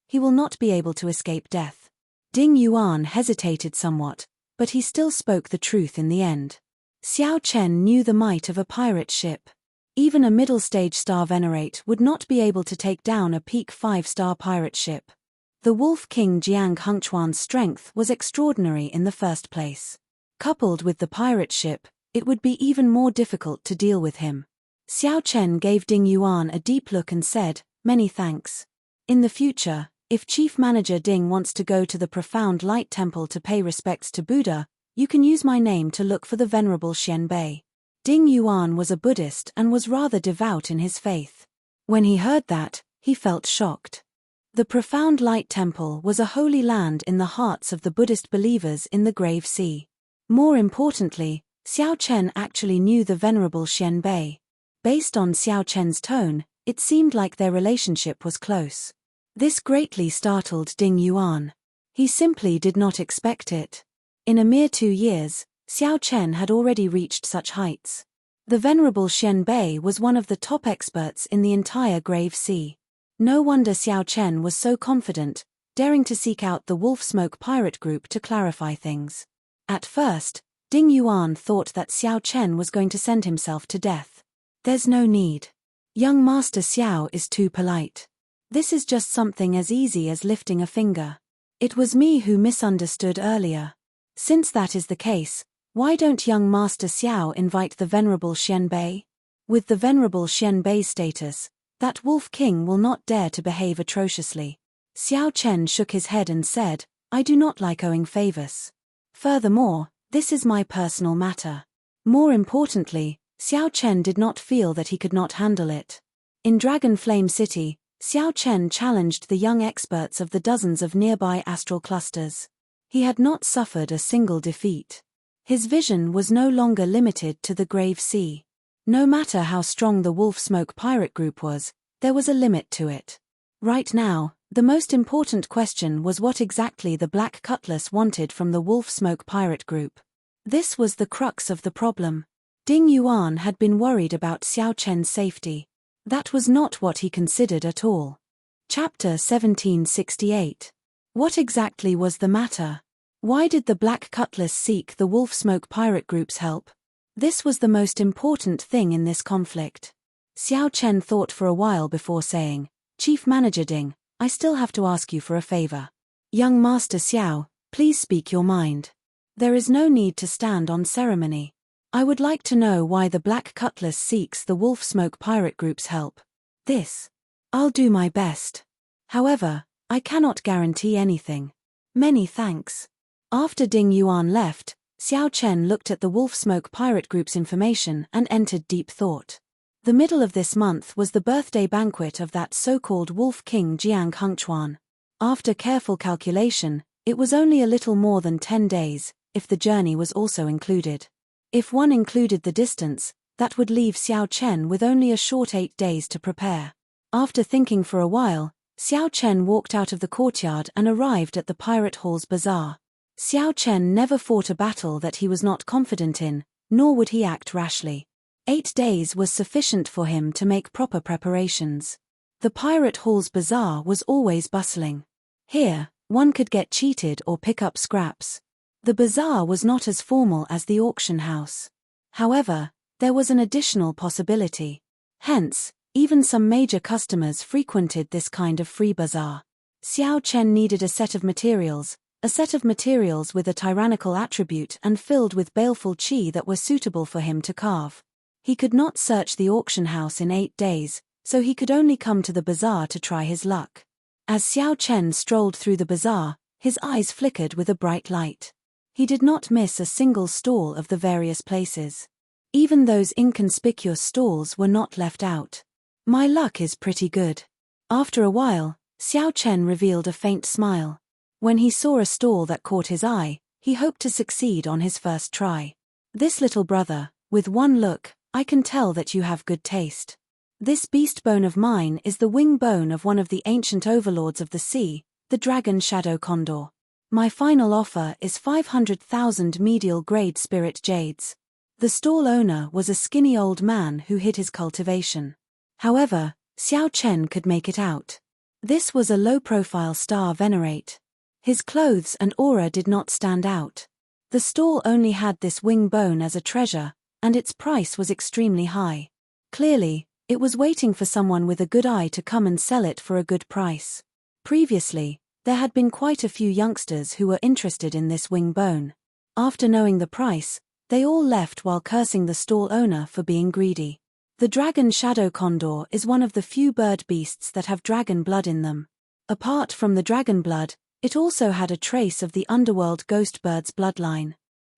he will not be able to escape death." Ding Yuan hesitated somewhat, but he still spoke the truth in the end. Xiao Chen knew the might of a pirate ship. Even a middle-stage star venerate would not be able to take down a peak 5-star pirate ship. The Wolf King Jiang Hengchuan's strength was extraordinary in the first place. Coupled with the pirate ship, it would be even more difficult to deal with him. Xiao Chen gave Ding Yuan a deep look and said, "Many thanks. In the future, if Chief Manager Ding wants to go to the Profound Light Temple to pay respects to Buddha, you can use my name to look for the Venerable Xianbei." Ding Yuan was a Buddhist and was rather devout in his faith. When he heard that, he felt shocked. The Profound Light Temple was a holy land in the hearts of the Buddhist believers in the Grave Sea. More importantly, Xiao Chen actually knew the Venerable Xianbei. Based on Xiao Chen's tone, it seemed like their relationship was close. This greatly startled Ding Yuan. He simply did not expect it. In a mere 2 years, Xiao Chen had already reached such heights. The Venerable Xianbei was one of the top experts in the entire Grave Sea. No wonder Xiao Chen was so confident, daring to seek out the Wolf Smoke Pirate Group to clarify things. At first, Ding Yuan thought that Xiao Chen was going to send himself to death. There's no need. Young Master Xiao is too polite. This is just something as easy as lifting a finger. It was me who misunderstood earlier. Since that is the case, why don't young Master Xiao invite the Venerable Xianbei? With the Venerable Xianbei's status, that Wolf King will not dare to behave atrociously. Xiao Chen shook his head and said, I do not like owing favors. Furthermore, this is my personal matter. More importantly, Xiao Chen did not feel that he could not handle it. In Dragon Flame City, Xiao Chen challenged the young experts of the dozens of nearby astral clusters. He had not suffered a single defeat. His vision was no longer limited to the Grave Sea. No matter how strong the Wolf Smoke pirate group was, there was a limit to it. Right now, the most important question was what exactly the Black Cutlass wanted from the Wolf Smoke pirate group. This was the crux of the problem. Ding Yuan had been worried about Xiao Chen's safety. That was not what he considered at all. Chapter 1768. What exactly was the matter? Why did the Black Cutlass seek the Wolf Smoke pirate group's help? This was the most important thing in this conflict. Xiao Chen thought for a while before saying, Chief Manager Ding, I still have to ask you for a favor. Young Master Xiao, please speak your mind. There is no need to stand on ceremony. I would like to know why the Black Cutlass seeks the Wolf Smoke pirate group's help. I'll do my best. However, I cannot guarantee anything. Many thanks. After Ding Yuan left, Xiao Chen looked at the Wolf Smoke pirate group's information and entered deep thought. The middle of this month was the birthday banquet of that so-called Wolf King Jiang Hengchuan. After careful calculation, it was only a little more than 10 days, if the journey was also included. If one included the distance, that would leave Xiao Chen with only a short 8 days to prepare. After thinking for a while, Xiao Chen walked out of the courtyard and arrived at the Pirate Hall's bazaar. Xiao Chen never fought a battle that he was not confident in, nor would he act rashly. 8 days was sufficient for him to make proper preparations. The Pirate Hall's bazaar was always bustling. Here, one could get cheated or pick up scraps. The bazaar was not as formal as the auction house. However, there was an additional possibility. Hence, even some major customers frequented this kind of free bazaar. Xiao Chen needed a set of materials with a tyrannical attribute and filled with baleful qi that were suitable for him to carve. He could not search the auction house in 8 days, so he could only come to the bazaar to try his luck. As Xiao Chen strolled through the bazaar, his eyes flickered with a bright light. He did not miss a single stall of the various places. Even those inconspicuous stalls were not left out. My luck is pretty good. After a while, Xiao Chen revealed a faint smile. When he saw a stall that caught his eye, he hoped to succeed on his first try. This little brother, with one look, I can tell that you have good taste. This beast bone of mine is the wing bone of one of the ancient overlords of the sea, the dragon shadow condor. My final offer is 500,000 medial grade spirit jades. The stall owner was a skinny old man who hid his cultivation. However, Xiao Chen could make it out. This was a low-profile star venerate. His clothes and aura did not stand out. The stall only had this wing bone as a treasure, and its price was extremely high. Clearly, it was waiting for someone with a good eye to come and sell it for a good price. Previously, there had been quite a few youngsters who were interested in this wing bone. After knowing the price, they all left while cursing the stall owner for being greedy. The dragon shadow condor is one of the few bird beasts that have dragon blood in them. Apart from the dragon blood, it also had a trace of the underworld ghost bird's bloodline.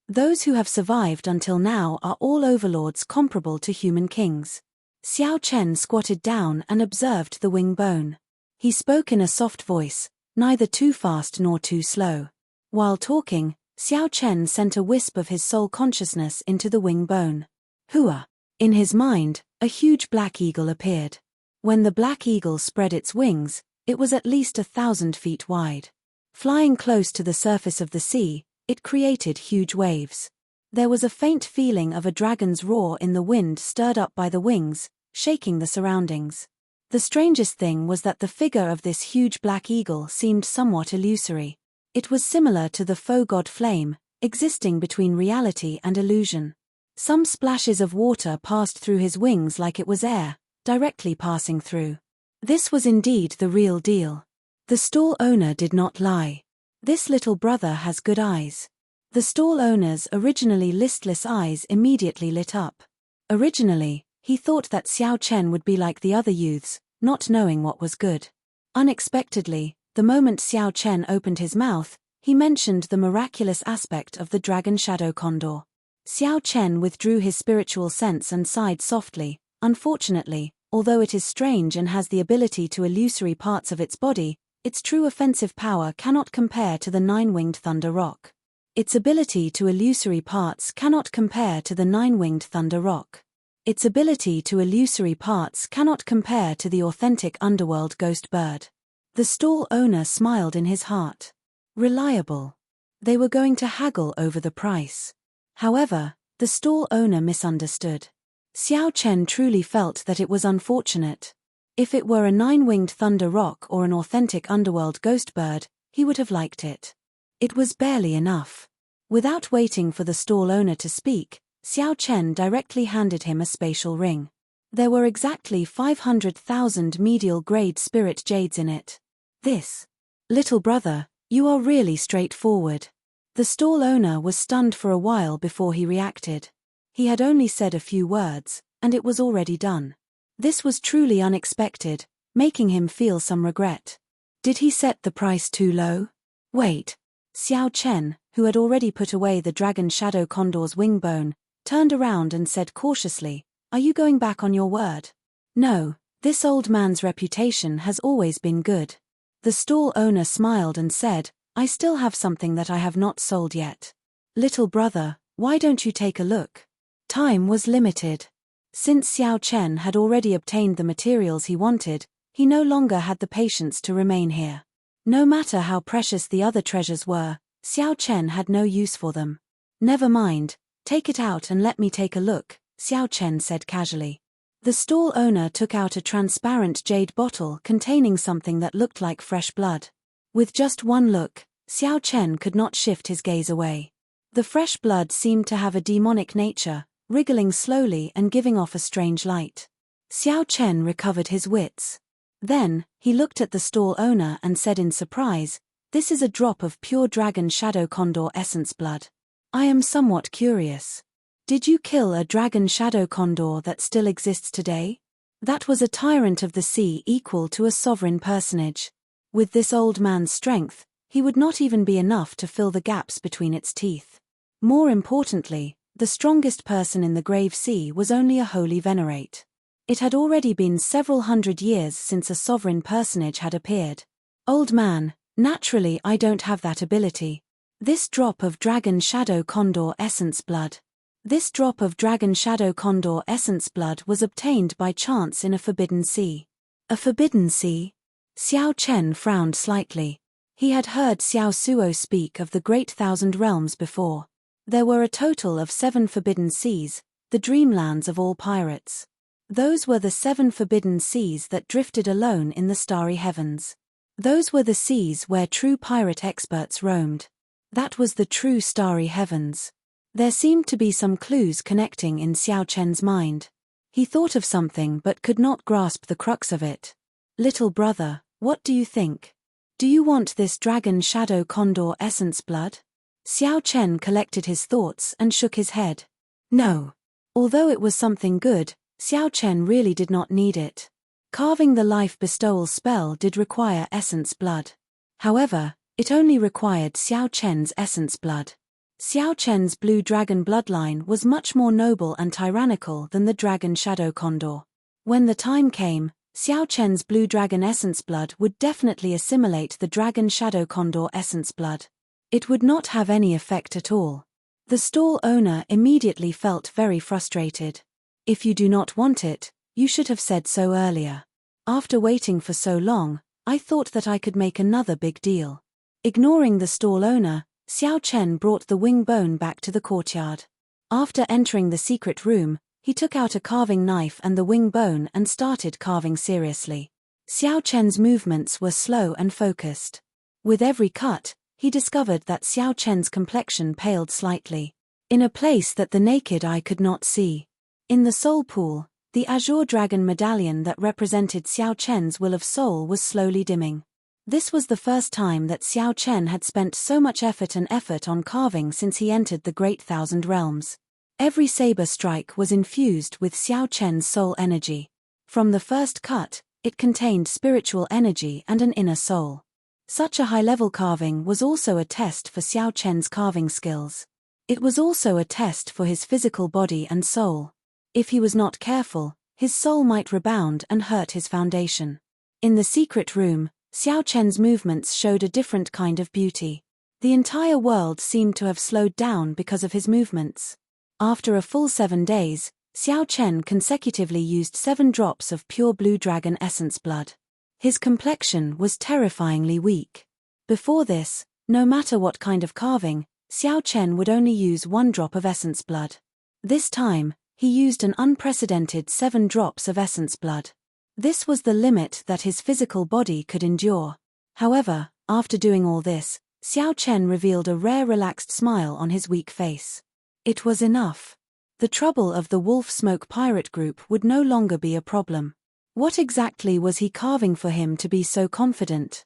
Those who have survived until now are all overlords comparable to human kings. Xiao Chen squatted down and observed the wing bone. He spoke in a soft voice, neither too fast nor too slow. While talking, Xiao Chen sent a wisp of his soul consciousness into the wing bone. Hua! In his mind, a huge black eagle appeared. When the black eagle spread its wings, it was at least 1,000 feet wide. Flying close to the surface of the sea, it created huge waves. There was a faint feeling of a dragon's roar in the wind stirred up by the wings, shaking the surroundings. The strangest thing was that the figure of this huge black eagle seemed somewhat illusory. It was similar to the faux god Flame, existing between reality and illusion. Some splashes of water passed through his wings like it was air, directly passing through. This was indeed the real deal. The stall owner did not lie. This little brother has good eyes. The stall owner's originally listless eyes immediately lit up. Originally, he thought that Xiao Chen would be like the other youths, not knowing what was good. Unexpectedly, the moment Xiao Chen opened his mouth, he mentioned the miraculous aspect of the dragon shadow condor. Xiao Chen withdrew his spiritual sense and sighed softly. Unfortunately, although it is strange and has the ability to illusory parts of its body, its true offensive power cannot compare to the nine-winged thunder roc. Its ability to illusory parts cannot compare to the nine-winged thunder roc. Its ability to illusory parts cannot compare to the authentic underworld ghost bird. The stall owner smiled in his heart. Reliable. They were going to haggle over the price. However, the stall owner misunderstood. Xiao Chen truly felt that it was unfortunate. If it were a nine-winged thunder roc or an authentic underworld ghost bird, he would have liked it. It was barely enough. Without waiting for the stall owner to speak, Xiao Chen directly handed him a spatial ring. There were exactly 500,000 medial-grade spirit jades in it. This. Little brother, you are really straightforward. The stall owner was stunned for a while before he reacted. He had only said a few words, and it was already done. This was truly unexpected, making him feel some regret. Did he set the price too low? Wait. Xiao Chen, who had already put away the dragon shadow condor's wing bone, turned around and said cautiously, "Are you going back on your word?" "No, this old man's reputation has always been good." The stall owner smiled and said, "I still have something that I have not sold yet. Little brother, why don't you take a look?" Time was limited. Since Xiao Chen had already obtained the materials he wanted, he no longer had the patience to remain here. No matter how precious the other treasures were, Xiao Chen had no use for them. "Never mind, take it out and let me take a look," Xiao Chen said casually. The stall owner took out a transparent jade bottle containing something that looked like fresh blood. With just one look, Xiao Chen could not shift his gaze away. The fresh blood seemed to have a demonic nature, wriggling slowly and giving off a strange light. Xiao Chen recovered his wits. Then, he looked at the stall owner and said in surprise, "This is a drop of pure dragon shadow condor essence blood. I am somewhat curious. Did you kill a dragon shadow condor that still exists today? That was a tyrant of the sea equal to a sovereign personage. With this old man's strength, he would not even be enough to fill the gaps between its teeth. More importantly, the strongest person in the grave sea was only a holy venerate. It had already been several hundred years since a sovereign personage had appeared. Old man, naturally I don't have that ability. This drop of dragon shadow condor essence blood. This drop of dragon shadow condor essence blood was obtained by chance in a forbidden sea." A forbidden sea? Xiao Chen frowned slightly. He had heard Xiao Suo speak of the Great Thousand Realms before. There were a total of 7 forbidden seas, the dreamlands of all pirates. Those were the 7 forbidden seas that drifted alone in the starry heavens. Those were the seas where true pirate experts roamed. That was the true starry heavens. There seemed to be some clues connecting in Xiao Chen's mind. He thought of something but could not grasp the crux of it. "Little brother, what do you think? Do you want this dragon shadow condor essence blood?" Xiao Chen collected his thoughts and shook his head. No. Although it was something good, Xiao Chen really did not need it. Carving the life bestowal spell did require essence blood. However, it only required Xiao Chen's essence blood. Xiao Chen's blue dragon bloodline was much more noble and tyrannical than the dragon shadow condor. When the time came, Xiao Chen's blue dragon essence blood would definitely assimilate the dragon shadow condor essence blood. It would not have any effect at all. The stall owner immediately felt very frustrated. "If you do not want it, you should have said so earlier. After waiting for so long, I thought that I could make another big deal." Ignoring the stall owner, Xiao Chen brought the wing bone back to the courtyard. After entering the secret room, he took out a carving knife and the wing bone and started carving seriously. Xiao Chen's movements were slow and focused. With every cut, he discovered that Xiao Chen's complexion paled slightly, in a place that the naked eye could not see. In the soul pool, the azure dragon medallion that represented Xiao Chen's will of soul was slowly dimming. This was the first time that Xiao Chen had spent so much effort on carving since he entered the Great Thousand Realms. Every saber strike was infused with Xiao Chen's soul energy. From the first cut, it contained spiritual energy and an inner soul. Such a high-level carving was also a test for Xiao Chen's carving skills. It was also a test for his physical body and soul. If he was not careful, his soul might rebound and hurt his foundation. In the secret room, Xiao Chen's movements showed a different kind of beauty. The entire world seemed to have slowed down because of his movements. After a full 7 days, Xiao Chen consecutively used 7 drops of pure blue dragon essence blood. His complexion was terrifyingly weak. Before this, no matter what kind of carving, Xiao Chen would only use 1 drop of essence blood. This time, he used an unprecedented 7 drops of essence blood. This was the limit that his physical body could endure. However, after doing all this, Xiao Chen revealed a rare relaxed smile on his weak face. It was enough. The trouble of the Wolf Smoke Pirate Group would no longer be a problem. What exactly was he carving for him to be so confident?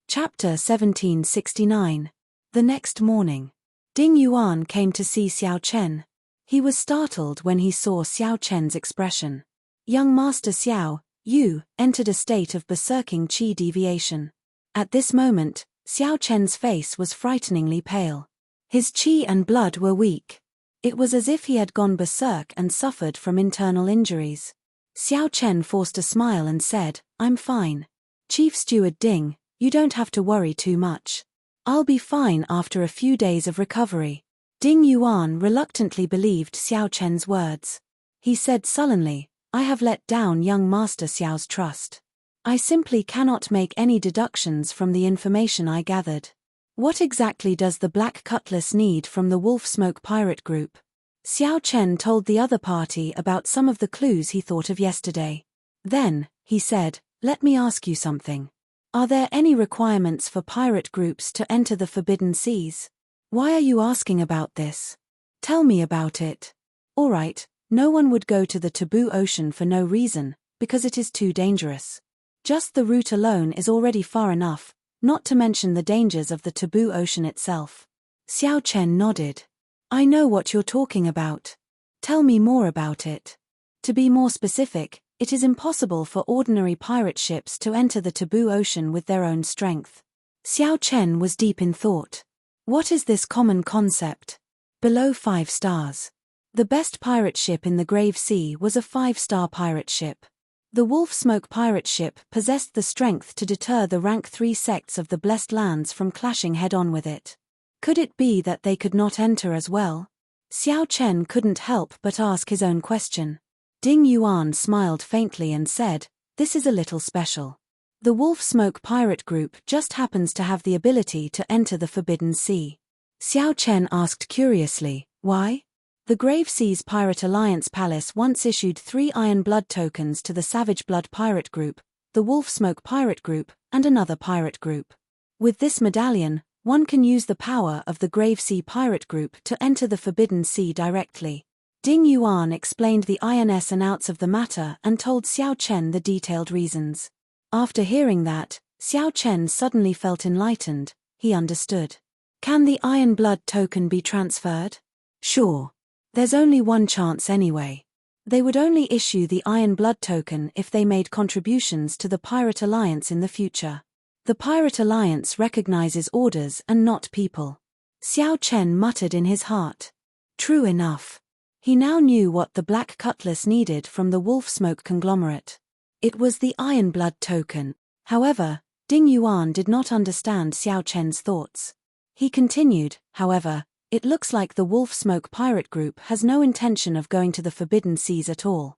Chapter 1769. The next morning. Ding Yuan came to see Xiao Chen. He was startled when he saw Xiao Chen's expression. Young Master Xiao, you entered a state of berserking qi deviation. At this moment, Xiao Chen's face was frighteningly pale. His qi and blood were weak. It was as if he had gone berserk and suffered from internal injuries. Xiao Chen forced a smile and said, I'm fine. Chief Steward Ding, you don't have to worry too much. I'll be fine after a few days of recovery. Ding Yuan reluctantly believed Xiao Chen's words. He said sullenly, I have let down young Master Xiao's trust. I simply cannot make any deductions from the information I gathered. What exactly does the Black Cutlass need from the Wolf Smoke Pirate Group? Xiao Chen told the other party about some of the clues he thought of yesterday. Then, he said, let me ask you something. Are there any requirements for pirate groups to enter the Forbidden Seas? Why are you asking about this? Tell me about it. All right, no one would go to the Taboo Ocean for no reason, because it is too dangerous. Just the route alone is already far enough, not to mention the dangers of the Taboo Ocean itself. Xiao Chen nodded. I know what you're talking about. Tell me more about it. To be more specific, it is impossible for ordinary pirate ships to enter the Taboo Ocean with their own strength. Xiao Chen was deep in thought. What is this common concept? Below 5 stars. The best pirate ship in the Grave Sea was a 5-star pirate ship. The Wolf Smoke pirate ship possessed the strength to deter the rank 3 sects of the Blessed Lands from clashing head-on with it. Could it be that they could not enter as well? Xiao Chen couldn't help but ask his own question. Ding Yuan smiled faintly and said, this is a little special. The Wolf Smoke pirate group just happens to have the ability to enter the Forbidden Sea. Xiao Chen asked curiously, why? The Grave Seas Pirate Alliance Palace once issued 3 Iron Blood tokens to the Savage Blood Pirate Group, the Wolf Smoke Pirate Group, and another pirate group. With this medallion, one can use the power of the Grave Sea Pirate Group to enter the Forbidden Sea directly. Ding Yuan explained the ins and outs of the matter and told Xiao Chen the detailed reasons. After hearing that, Xiao Chen suddenly felt enlightened. He understood. Can the Iron Blood token be transferred? Sure. There's only one chance anyway. They would only issue the Iron Blood token if they made contributions to the Pirate Alliance in the future. The Pirate Alliance recognizes orders and not people. Xiao Chen muttered in his heart. True enough. He now knew what the Black Cutlass needed from the Wolf Smoke conglomerate. It was the Iron Blood token. However, Ding Yuan did not understand Xiao Chen's thoughts. He continued, however, it looks like the Wolf Smoke Pirate Group has no intention of going to the Forbidden Seas at all.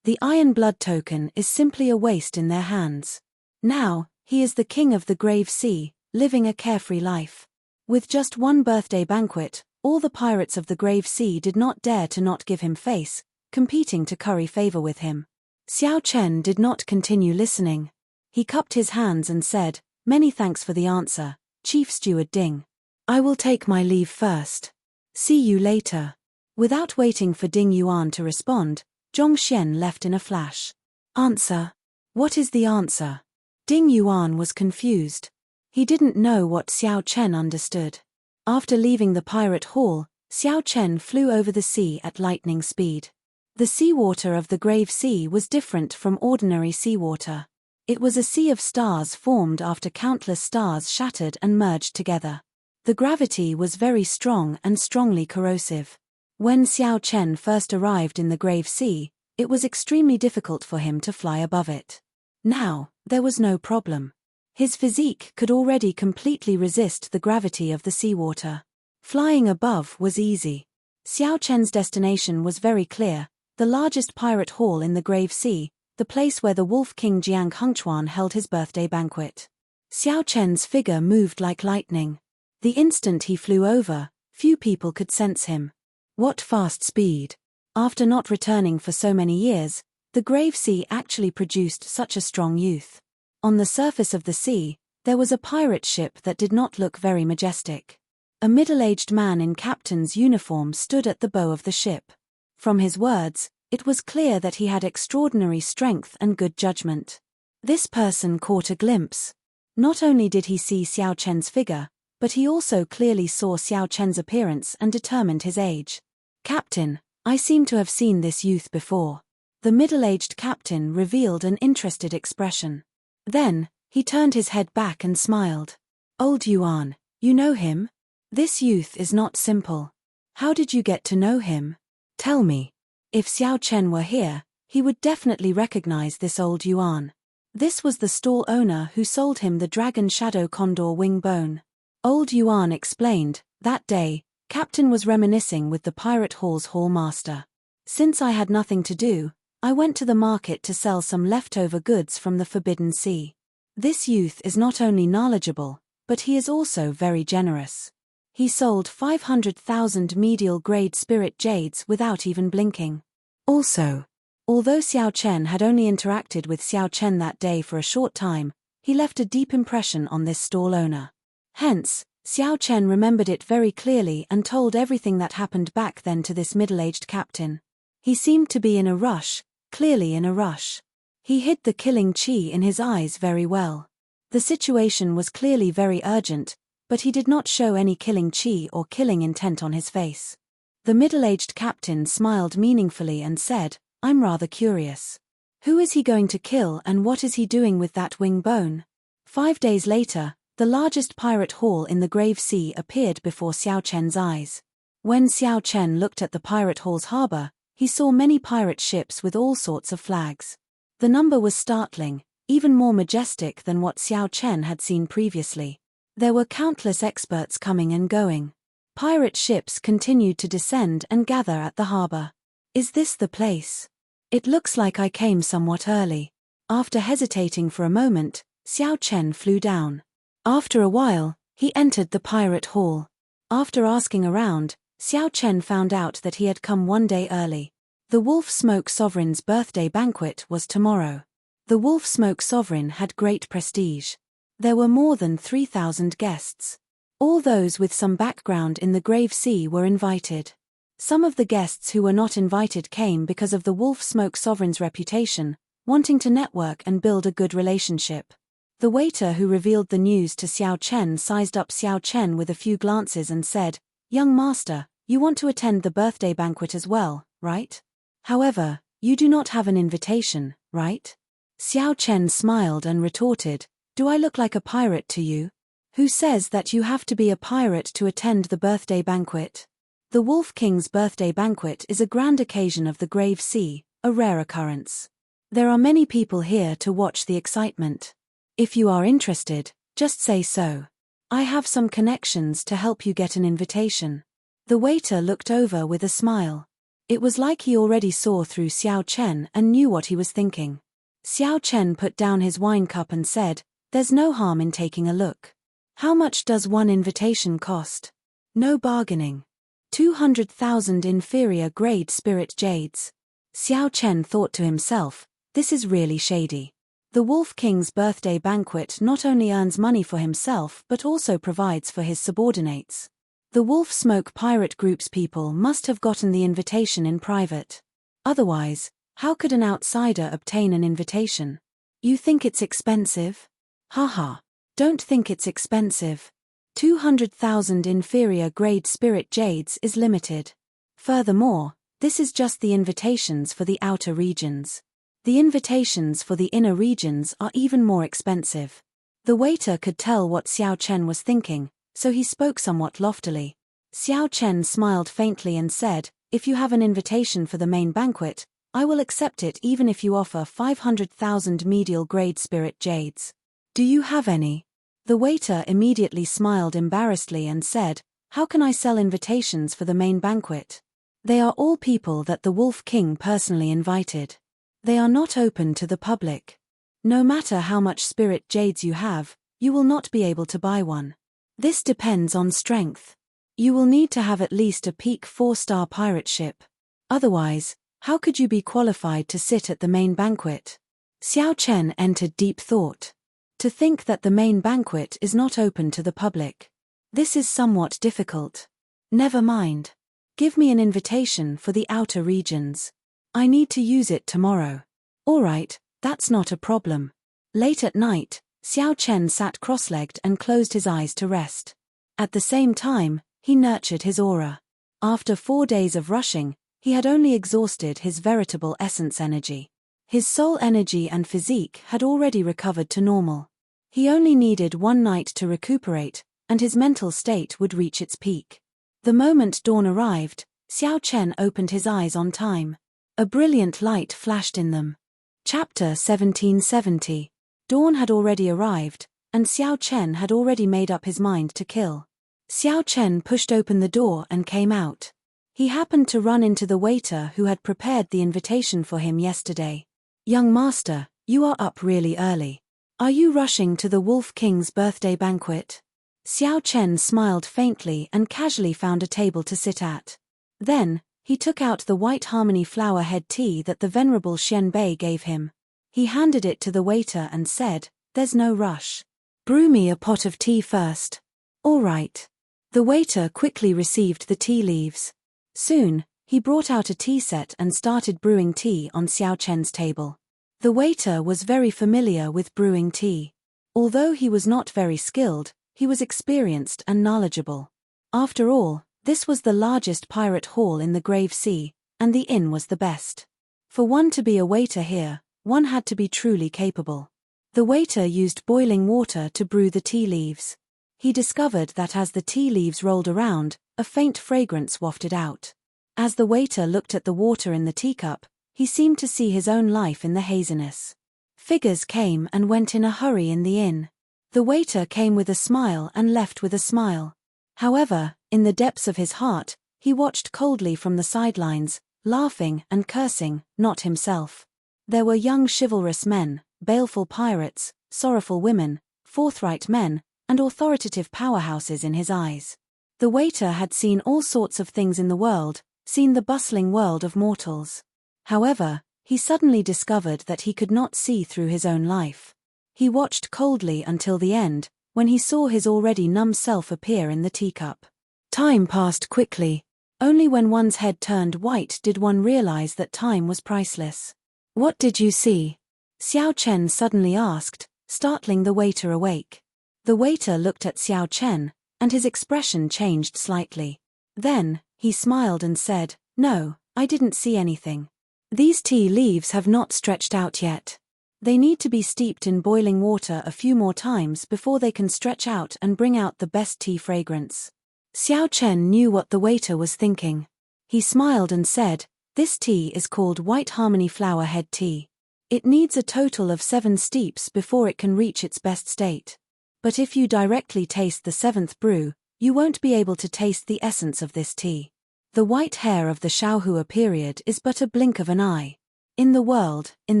The Iron Blood token is simply a waste in their hands. Now, he is the king of the Grave Sea, living a carefree life. With just one birthday banquet, all the pirates of the Grave Sea did not dare to not give him face, competing to curry favor with him. Xiao Chen did not continue listening. He cupped his hands and said, many thanks for the answer, Chief Steward Ding. I will take my leave first. See you later. Without waiting for Ding Yuan to respond, Zhong Xian left in a flash. Answer. What is the answer? Ding Yuan was confused. He didn't know what Xiao Chen understood. After leaving the pirate hall, Xiao Chen flew over the sea at lightning speed. The seawater of the Grave Sea was different from ordinary seawater. It was a sea of stars formed after countless stars shattered and merged together. The gravity was very strong and strongly corrosive. When Xiao Chen first arrived in the Grave Sea, it was extremely difficult for him to fly above it. Now, there was no problem. His physique could already completely resist the gravity of the seawater. Flying above was easy. Xiao Chen's destination was very clear, the largest pirate hall in the Grave Sea, the place where the Wolf King Jiang Hengchuan held his birthday banquet. Xiao Chen's figure moved like lightning. The instant he flew over, few people could sense him. What fast speed! After not returning for so many years, the Grave Sea actually produced such a strong youth. On the surface of the sea, there was a pirate ship that did not look very majestic. A middle-aged man in captain's uniform stood at the bow of the ship. From his words, it was clear that he had extraordinary strength and good judgment. This person caught a glimpse. Not only did he see Xiao Chen's figure, but he also clearly saw Xiao Chen's appearance and determined his age. Captain, I seem to have seen this youth before. The middle-aged captain revealed an interested expression. Then, he turned his head back and smiled. Old Yuan, you know him? This youth is not simple. How did you get to know him? Tell me. If Xiao Chen were here, he would definitely recognize this old Yuan. This was the stall owner who sold him the dragon shadow condor wing bone. Old Yuan explained, that day, Captain was reminiscing with the pirate hall's hallmaster. Since I had nothing to do, I went to the market to sell some leftover goods from the Forbidden Sea. This youth is not only knowledgeable, but he is also very generous. He sold 500,000 medial-grade spirit jades without even blinking. Also, although Xiao Chen had only interacted with Xiao Chen that day for a short time, he left a deep impression on this stall owner. Hence, Xiao Chen remembered it very clearly and told everything that happened back then to this middle-aged captain. He seemed to be in a rush, clearly in a rush. He hid the killing chi in his eyes very well. The situation was clearly very urgent, but he did not show any killing chi or killing intent on his face. The middle-aged captain smiled meaningfully and said, I'm rather curious. Who is he going to kill and what is he doing with that wing bone? 5 days later, the largest pirate hall in the Grave Sea appeared before Xiao Chen's eyes. When Xiao Chen looked at the pirate hall's harbor, he saw many pirate ships with all sorts of flags. The number was startling, even more majestic than what Xiao Chen had seen previously. There were countless experts coming and going. Pirate ships continued to descend and gather at the harbor. Is this the place? It looks like I came somewhat early. After hesitating for a moment, Xiao Chen flew down. After a while, he entered the pirate hall. After asking around, Xiao Chen found out that he had come 1 day early. The Wolf Smoke Sovereign's birthday banquet was tomorrow. The Wolf Smoke Sovereign had great prestige. There were more than 3,000 guests. All those with some background in the Grave Sea were invited. Some of the guests who were not invited came because of the Wolf Smoke Sovereign's reputation, wanting to network and build a good relationship. The waiter who revealed the news to Xiao Chen sized up Xiao Chen with a few glances and said, Young master, you want to attend the birthday banquet as well, right? However, you do not have an invitation, right? Xiao Chen smiled and retorted, Do I look like a pirate to you? Who says that you have to be a pirate to attend the birthday banquet? The Wolf King's birthday banquet is a grand occasion of the Grave Sea, a rare occurrence. There are many people here to watch the excitement. If you are interested, just say so. I have some connections to help you get an invitation. The waiter looked over with a smile. It was like he already saw through Xiao Chen and knew what he was thinking. Xiao Chen put down his wine cup and said, There's no harm in taking a look. How much does one invitation cost? No bargaining. 200,000 inferior grade spirit jades. Xiao Chen thought to himself, this is really shady. The Wolf King's birthday banquet not only earns money for himself but also provides for his subordinates. The Wolf Smoke Pirate Group's people must have gotten the invitation in private. Otherwise, how could an outsider obtain an invitation? You think it's expensive? Haha. Don't think it's expensive. 200,000 inferior grade spirit jades is limited. Furthermore, this is just the invitations for the outer regions. The invitations for the inner regions are even more expensive. The waiter could tell what Xiao Chen was thinking, so he spoke somewhat loftily. Xiao Chen smiled faintly and said, "If you have an invitation for the main banquet, I will accept it even if you offer 500,000 medial grade spirit jades. Do you have any?" The waiter immediately smiled embarrassedly and said, "How can I sell invitations for the main banquet? They are all people that the Wolf King personally invited. They are not open to the public. No matter how much spirit jades you have, you will not be able to buy one. This depends on strength. You will need to have at least a peak 4-star pirate ship. Otherwise, how could you be qualified to sit at the main banquet?" Xiao Chen entered deep thought. To think that the main banquet is not open to the public. This is somewhat difficult. Never mind. Give me an invitation for the outer regions. I need to use it tomorrow. Alright, that's not a problem. Late at night, Xiao Chen sat cross-legged and closed his eyes to rest. At the same time, he nurtured his aura. After 4 days of rushing, he had only exhausted his veritable essence energy. His soul energy and physique had already recovered to normal. He only needed 1 night to recuperate, and his mental state would reach its peak. The moment dawn arrived, Xiao Chen opened his eyes on time. A brilliant light flashed in them. Chapter 1770. Dawn had already arrived, and Xiao Chen had already made up his mind to kill. Xiao Chen pushed open the door and came out. He happened to run into the waiter who had prepared the invitation for him yesterday. "Young master, you are up really early. Are you rushing to the Wolf King's birthday banquet?" Xiao Chen smiled faintly and casually found a table to sit at. Then, he took out the white harmony flower head tea that the venerable Xian Bei gave him. He handed it to the waiter and said, "There's no rush. Brew me a pot of tea first." "All right." The waiter quickly received the tea leaves. Soon, he brought out a tea set and started brewing tea on Xiao Chen's table. The waiter was very familiar with brewing tea. Although he was not very skilled, he was experienced and knowledgeable. After all, this was the largest pirate hall in the Grave Sea, and the inn was the best. For one to be a waiter here, one had to be truly capable. The waiter used boiling water to brew the tea leaves. He discovered that as the tea leaves rolled around, a faint fragrance wafted out. As the waiter looked at the water in the teacup, he seemed to see his own life in the haziness. Figures came and went in a hurry in the inn. The waiter came with a smile and left with a smile. However, in the depths of his heart, he watched coldly from the sidelines, laughing and cursing, not himself. There were young chivalrous men, baleful pirates, sorrowful women, forthright men, and authoritative powerhouses in his eyes. The waiter had seen all sorts of things in the world, seen the bustling world of mortals. However, he suddenly discovered that he could not see through his own life. He watched coldly until the end, when he saw his already numb self appear in the teacup. Time passed quickly. Only when one's head turned white did one realize that time was priceless. "What did you see?" Xiao Chen suddenly asked, startling the waiter awake. The waiter looked at Xiao Chen, and his expression changed slightly. Then, he smiled and said, "No, I didn't see anything. These tea leaves have not stretched out yet. They need to be steeped in boiling water a few more times before they can stretch out and bring out the best tea fragrance." Xiao Chen knew what the waiter was thinking. He smiled and said, "This tea is called White Harmony Flower Head Tea. It needs a total of 7 steeps before it can reach its best state. But if you directly taste the 7th brew, you won't be able to taste the essence of this tea. The white hair of the Shaohua period is but a blink of an eye. In the world, in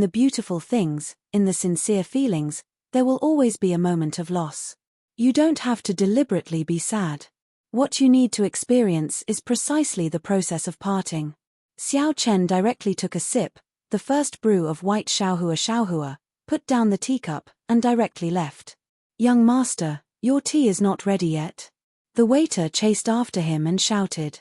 the beautiful things, in the sincere feelings, there will always be a moment of loss. You don't have to deliberately be sad. What you need to experience is precisely the process of parting." Xiao Chen directly took a sip, the first brew of white Shaohua, put down the teacup, and directly left. "Young master, your tea is not ready yet." The waiter chased after him and shouted,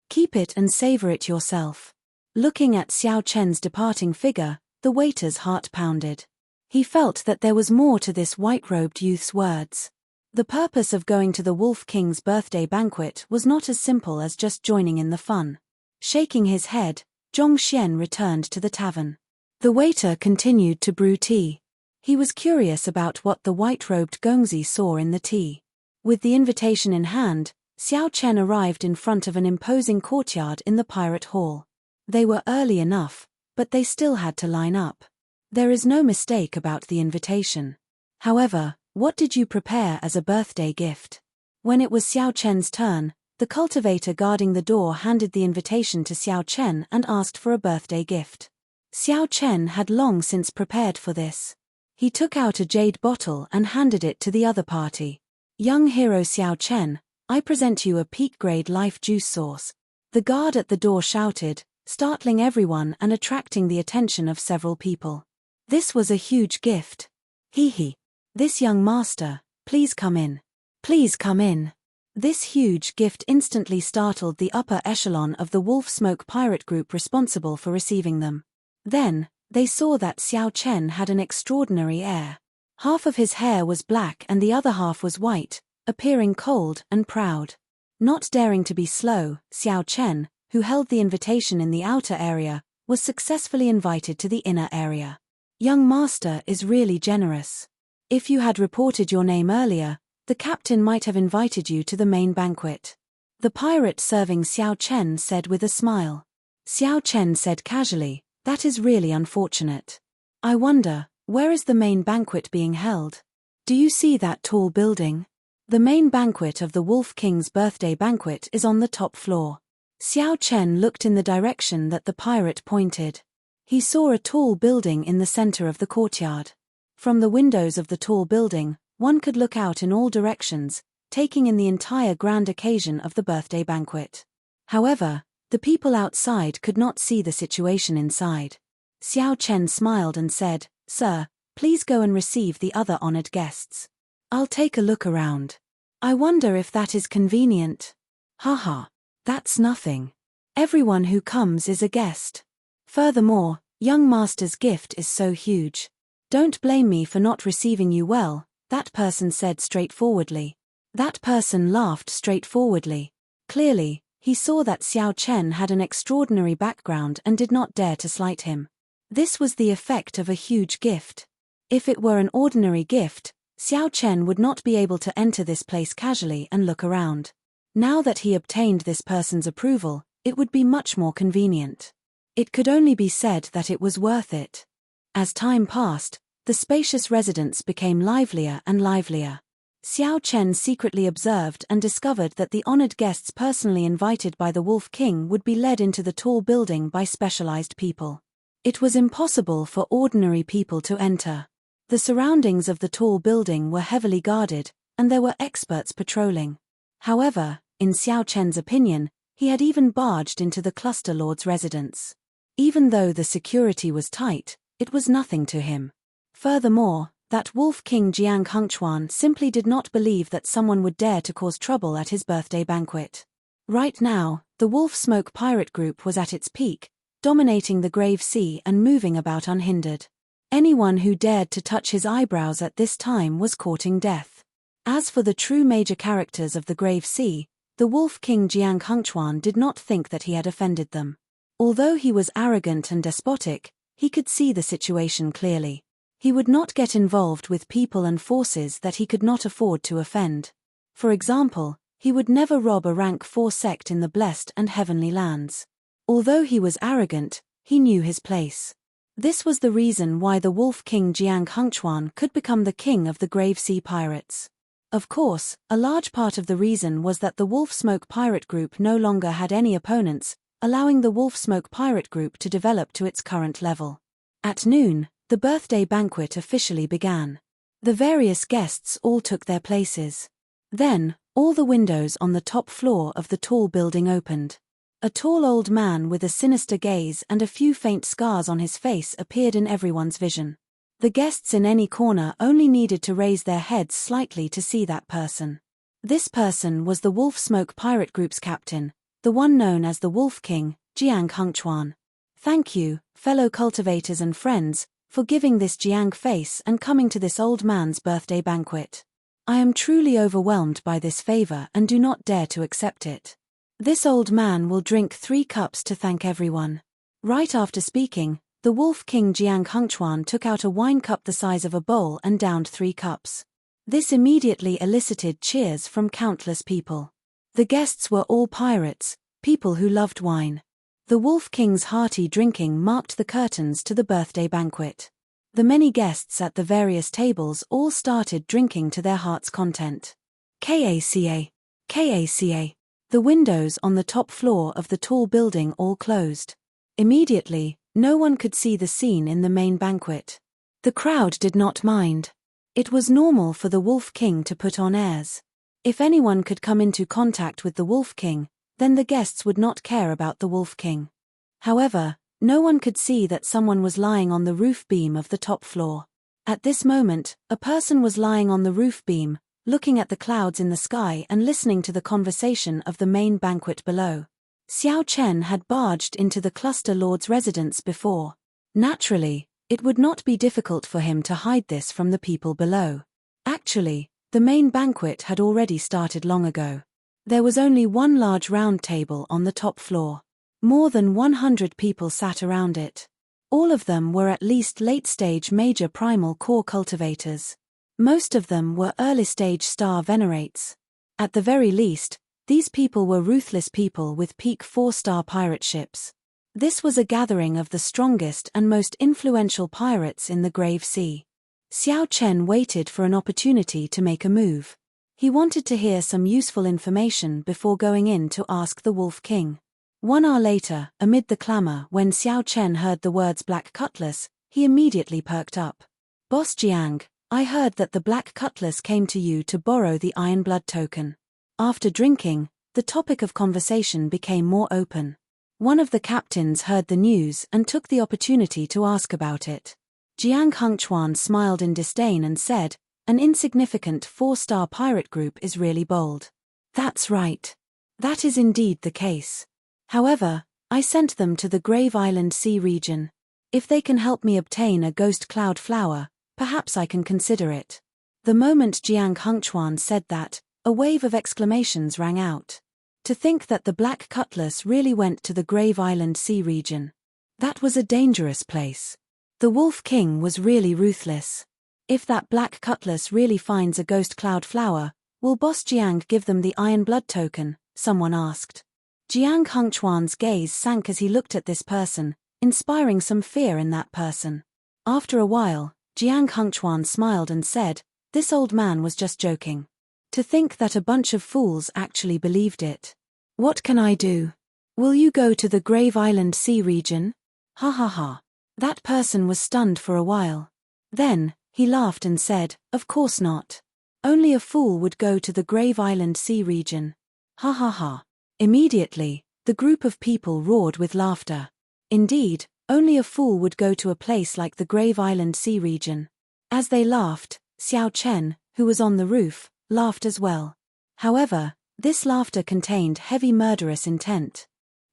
"Keep it and savor it yourself." Looking at Xiao Chen's departing figure, the waiter's heart pounded. He felt that there was more to this white-robed youth's words. The purpose of going to the Wolf King's birthday banquet was not as simple as just joining in the fun. Shaking his head, Zhong Xian returned to the tavern. The waiter continued to brew tea. He was curious about what the white-robed Gongzi saw in the tea. With the invitation in hand, Xiao Chen arrived in front of an imposing courtyard in the pirate hall. They were early enough, but they still had to line up. There is no mistake about the invitation. However, what did you prepare as a birthday gift? When it was Xiao Chen's turn, the cultivator guarding the door handed the invitation to Xiao Chen and asked for a birthday gift. Xiao Chen had long since prepared for this. He took out a jade bottle and handed it to the other party. "Young hero Xiao Chen, I present you a peak-grade life juice source." The guard at the door shouted, startling everyone and attracting the attention of several people. This was a huge gift. "Hee. This young master, please come in. Please come in." This huge gift instantly startled the upper echelon of the Wolf Smoke pirate group responsible for receiving them. Then, they saw that Xiao Chen had an extraordinary air. Half of his hair was black and the other half was white, appearing cold and proud. Not daring to be slow, Xiao Chen, who held the invitation in the outer area, was successfully invited to the inner area. "Young master is really generous. If you had reported your name earlier, the captain might have invited you to the main banquet." The pirate serving Xiao Chen said with a smile. Xiao Chen said casually, "That is really unfortunate. I wonder, where is the main banquet being held? Do you see that tall building? The main banquet of the Wolf King's birthday banquet is on the top floor." Xiao Chen looked in the direction that the pirate pointed. He saw a tall building in the center of the courtyard. From the windows of the tall building, one could look out in all directions, taking in the entire grand occasion of the birthday banquet. However, the people outside could not see the situation inside. Xiao Chen smiled and said, "Sir, please go and receive the other honored guests. I'll take a look around. I wonder if that is convenient." "Haha, that's nothing. Everyone who comes is a guest. Furthermore, young master's gift is so huge. Don't blame me for not receiving you well," that person said straightforwardly. That person laughed straightforwardly. Clearly, he saw that Xiao Chen had an extraordinary background and did not dare to slight him. This was the effect of a huge gift. If it were an ordinary gift, Xiao Chen would not be able to enter this place casually and look around. Now that he obtained this person's approval, it would be much more convenient. It could only be said that it was worth it. As time passed, the spacious residence became livelier and livelier. Xiao Chen secretly observed and discovered that the honored guests personally invited by the Wolf King would be led into the tall building by specialized people. It was impossible for ordinary people to enter. The surroundings of the tall building were heavily guarded, and there were experts patrolling. However, in Xiao Chen's opinion, he had even barged into the cluster lord's residence. Even though the security was tight, it was nothing to him. Furthermore, that Wolf King Jiang Hengchuan simply did not believe that someone would dare to cause trouble at his birthday banquet. Right now, the Wolf Smoke pirate group was at its peak, dominating the Grave Sea and moving about unhindered. Anyone who dared to touch his eyebrows at this time was courting death. As for the true major characters of the Grave Sea, the Wolf King Jiang Hengchuan did not think that he had offended them. Although he was arrogant and despotic, he could see the situation clearly. He would not get involved with people and forces that he could not afford to offend. For example, he would never rob a rank 4 sect in the blessed and heavenly lands. Although he was arrogant, he knew his place. This was the reason why the Wolf King Jiang Hengchuan could become the king of the Grave Sea pirates. Of course, a large part of the reason was that the Wolf Smoke pirate group no longer had any opponents, allowing the Wolf Smoke pirate group to develop to its current level. At noon, the birthday banquet officially began. The various guests all took their places. Then, all the windows on the top floor of the tall building opened. A tall old man with a sinister gaze and a few faint scars on his face appeared in everyone's vision. The guests in any corner only needed to raise their heads slightly to see that person. This person was the Wolf Smoke Pirate Group's captain, the one known as the Wolf King, Jiang Hengchuan. Thank you, fellow cultivators and friends, for giving this Jiang face and coming to this old man's birthday banquet. I am truly overwhelmed by this favor and do not dare to accept it. This old man will drink 3 cups to thank everyone. Right after speaking, the Wolf King Jiang Hengchuan took out a wine cup the size of a bowl and downed 3 cups. This immediately elicited cheers from countless people. The guests were all pirates, people who loved wine. The Wolf King's hearty drinking marked the curtains to the birthday banquet. The many guests at the various tables all started drinking to their heart's content. Kaca. The windows on the top floor of the tall building all closed. Immediately, no one could see the scene in the main banquet. The crowd did not mind. It was normal for the Wolf King to put on airs. If anyone could come into contact with the Wolf King, then the guests would not care about the Wolf King. However, no one could see that someone was lying on the roof beam of the top floor. At this moment, a person was lying on the roof beam, looking at the clouds in the sky and listening to the conversation of the main banquet below. Xiao Chen had barged into the cluster lord's residence before. Naturally, it would not be difficult for him to hide this from the people below. Actually, the main banquet had already started long ago. There was only one large round table on the top floor. More than 100 people sat around it. All of them were at least late-stage major primal core cultivators. Most of them were early-stage star venerates. At the very least, these people were ruthless people with peak 4-star pirate ships. This was a gathering of the strongest and most influential pirates in the Grave Sea. Xiao Chen waited for an opportunity to make a move. He wanted to hear some useful information before going in to ask the Wolf King. 1 hour later, amid the clamor, when Xiao Chen heard the words Black Cutlass, he immediately perked up. Boss Jiang, I heard that the Black Cutlass came to you to borrow the Iron Blood token. After drinking, the topic of conversation became more open. One of the captains heard the news and took the opportunity to ask about it. Jiang Hengchuan smiled in disdain and said, an insignificant 4-star pirate group is really bold. That's right. That is indeed the case. However, I sent them to the Grave Island Sea region. If they can help me obtain a ghost cloud flower, perhaps I can consider it. The moment Jiang Hengchuan said that, a wave of exclamations rang out. To think that the Black Cutlass really went to the Grave Island Sea region. That was a dangerous place. The Wolf King was really ruthless. If that Black Cutlass really finds a ghost cloud flower, will Boss Jiang give them the Iron Blood token? Someone asked. Jiang Hengchuan's gaze sank as he looked at this person, inspiring some fear in that person. After a while, Jiang Hengchuan smiled and said, this old man was just joking. To think that a bunch of fools actually believed it. What can I do? Will you go to the Grave Island Sea region? Ha ha ha. That person was stunned for a while. Then, he laughed and said, of course not. Only a fool would go to the Grave Island Sea region. Ha ha ha. Immediately, the group of people roared with laughter. Indeed, only a fool would go to a place like the Grave Island Sea region. As they laughed, Xiao Chen, who was on the roof, laughed as well. However, this laughter contained heavy murderous intent.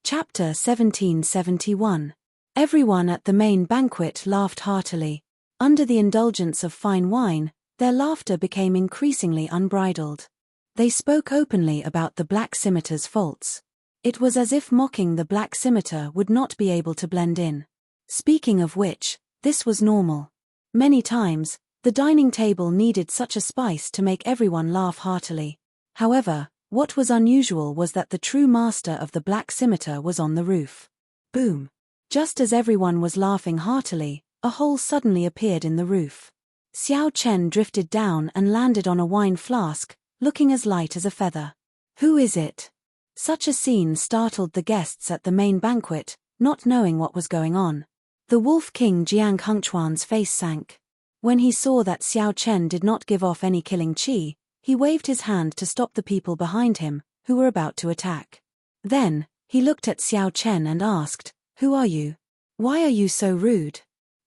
Chapter 1771. Everyone at the main banquet laughed heartily. Under the indulgence of fine wine, their laughter became increasingly unbridled. They spoke openly about the Black Scimitar's faults. It was as if mocking the Black Scimitar would not be able to blend in. Speaking of which, this was normal. Many times, the dining table needed such a spice to make everyone laugh heartily. However, what was unusual was that the true master of the Black Scimitar was on the roof. Boom! Just as everyone was laughing heartily, a hole suddenly appeared in the roof. Xiao Chen drifted down and landed on a wine flask, looking as light as a feather. Who is it? Such a scene startled the guests at the main banquet, not knowing what was going on. The Wolf King Jiang Hengchuan's face sank. When he saw that Xiao Chen did not give off any killing chi, he waved his hand to stop the people behind him, who were about to attack. Then, he looked at Xiao Chen and asked, who are you? Why are you so rude?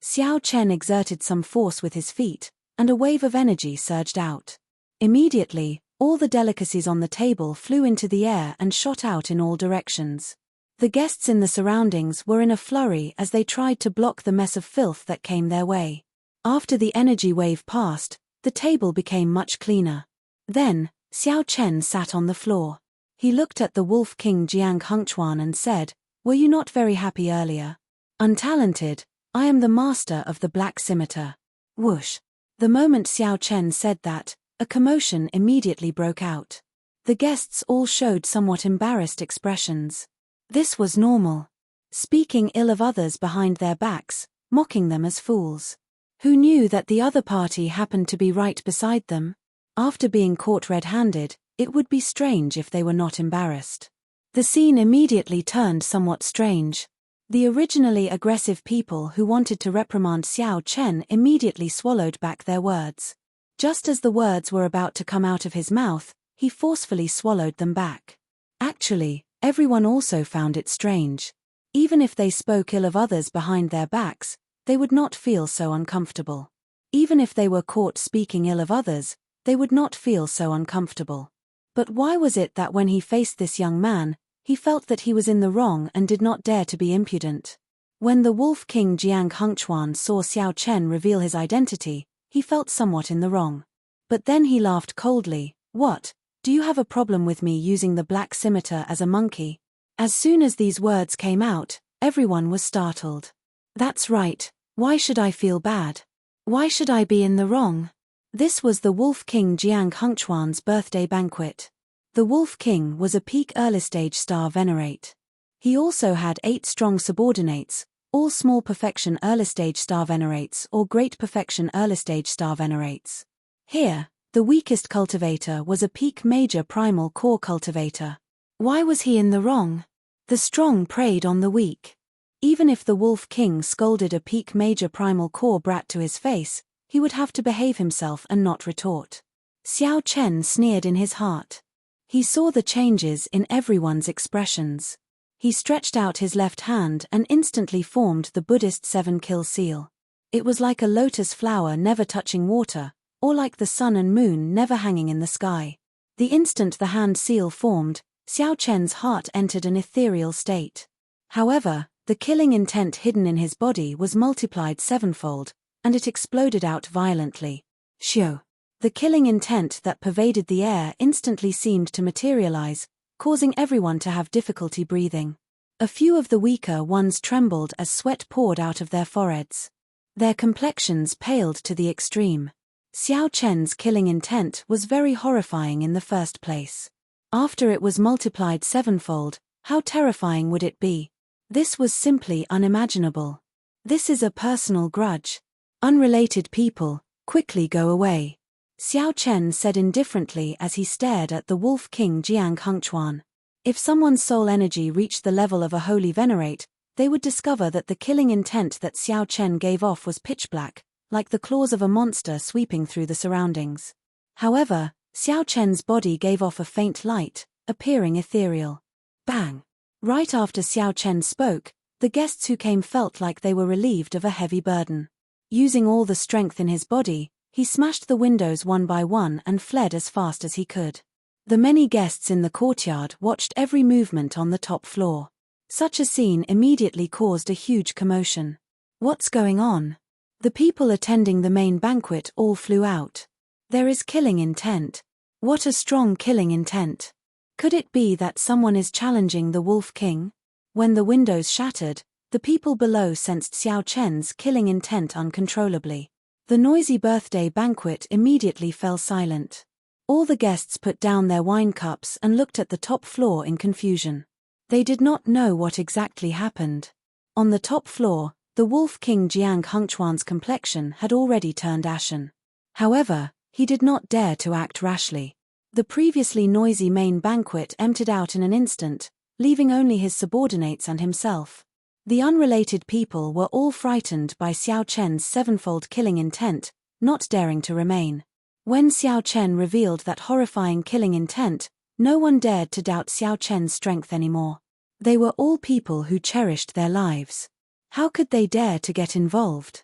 Xiao Chen exerted some force with his feet, and a wave of energy surged out. Immediately, all the delicacies on the table flew into the air and shot out in all directions. The guests in the surroundings were in a flurry as they tried to block the mess of filth that came their way. After the energy wave passed, the table became much cleaner. Then, Xiao Chen sat on the floor. He looked at the Wolf King Jiang Hengchuan and said, "Were you not very happy earlier? Untalented, I am the master of the black scimitar." Whoosh! The moment Xiao Chen said that, a commotion immediately broke out. The guests all showed somewhat embarrassed expressions. This was normal. Speaking ill of others behind their backs, mocking them as fools. Who knew that the other party happened to be right beside them? After being caught red-handed, it would be strange if they were not embarrassed. The scene immediately turned somewhat strange. The originally aggressive people who wanted to reprimand Xiao Chen immediately swallowed back their words. Just as the words were about to come out of his mouth, he forcefully swallowed them back. Actually, everyone also found it strange. Even if they spoke ill of others behind their backs, they would not feel so uncomfortable. Even if they were caught speaking ill of others, they would not feel so uncomfortable. But why was it that when he faced this young man, he felt that he was in the wrong and did not dare to be impudent? When the Wolf King Jiang Hengchuan saw Xiao Chen reveal his identity, he felt somewhat in the wrong. But then he laughed coldly. "What? Do you have a problem with me using the black scimitar as a monkey?" As soon as these words came out, everyone was startled. That's right. Why should I feel bad? Why should I be in the wrong? This was the Wolf King Jiang Hengchuan's birthday banquet. The Wolf King was a peak early-stage star venerate. He also had 8 strong subordinates, all small perfection early-stage star venerates or great perfection early-stage star venerates. Here, the weakest cultivator was a peak major primal core cultivator. Why was he in the wrong? The strong preyed on the weak. Even if the Wolf King scolded a peak major primal core brat to his face, he would have to behave himself and not retort. Xiao Chen sneered in his heart. He saw the changes in everyone's expressions. He stretched out his left hand and instantly formed the Buddhist 7-kill seal. It was like a lotus flower never touching water, or like the sun and moon never hanging in the sky. The instant the hand seal formed, Xiao Chen's heart entered an ethereal state. However, the killing intent hidden in his body was multiplied 7-fold, and it exploded out violently. Shio! The killing intent that pervaded the air instantly seemed to materialize, causing everyone to have difficulty breathing. A few of the weaker ones trembled as sweat poured out of their foreheads. Their complexions paled to the extreme. Xiao Chen's killing intent was very horrifying in the first place. After it was multiplied 7-fold, how terrifying would it be? This was simply unimaginable. This is a personal grudge. Unrelated people, quickly go away. Xiao Chen said indifferently as he stared at the Wolf King Jiang Hengchuan. If someone's soul energy reached the level of a holy venerate, they would discover that the killing intent that Xiao Chen gave off was pitch black, like the claws of a monster sweeping through the surroundings. However, Xiao Chen's body gave off a faint light, appearing ethereal. Bang! Right after Xiao Chen spoke, the guests who came felt like they were relieved of a heavy burden. Using all the strength in his body, he smashed the windows one by one and fled as fast as he could. The many guests in the courtyard watched every movement on the top floor. Such a scene immediately caused a huge commotion. What's going on? The people attending the main banquet all flew out. There is killing intent. What a strong killing intent. Could it be that someone is challenging the Wolf King? When the windows shattered, the people below sensed Xiao Chen's killing intent uncontrollably. The noisy birthday banquet immediately fell silent. All the guests put down their wine cups and looked at the top floor in confusion. They did not know what exactly happened. On the top floor, the Wolf King Jiang Hengchuan's complexion had already turned ashen. However, he did not dare to act rashly. The previously noisy main banquet emptied out in an instant, leaving only his subordinates and himself. The unrelated people were all frightened by Xiao Chen's 7-fold killing intent, not daring to remain. When Xiao Chen revealed that horrifying killing intent, no one dared to doubt Xiao Chen's strength anymore. They were all people who cherished their lives. How could they dare to get involved?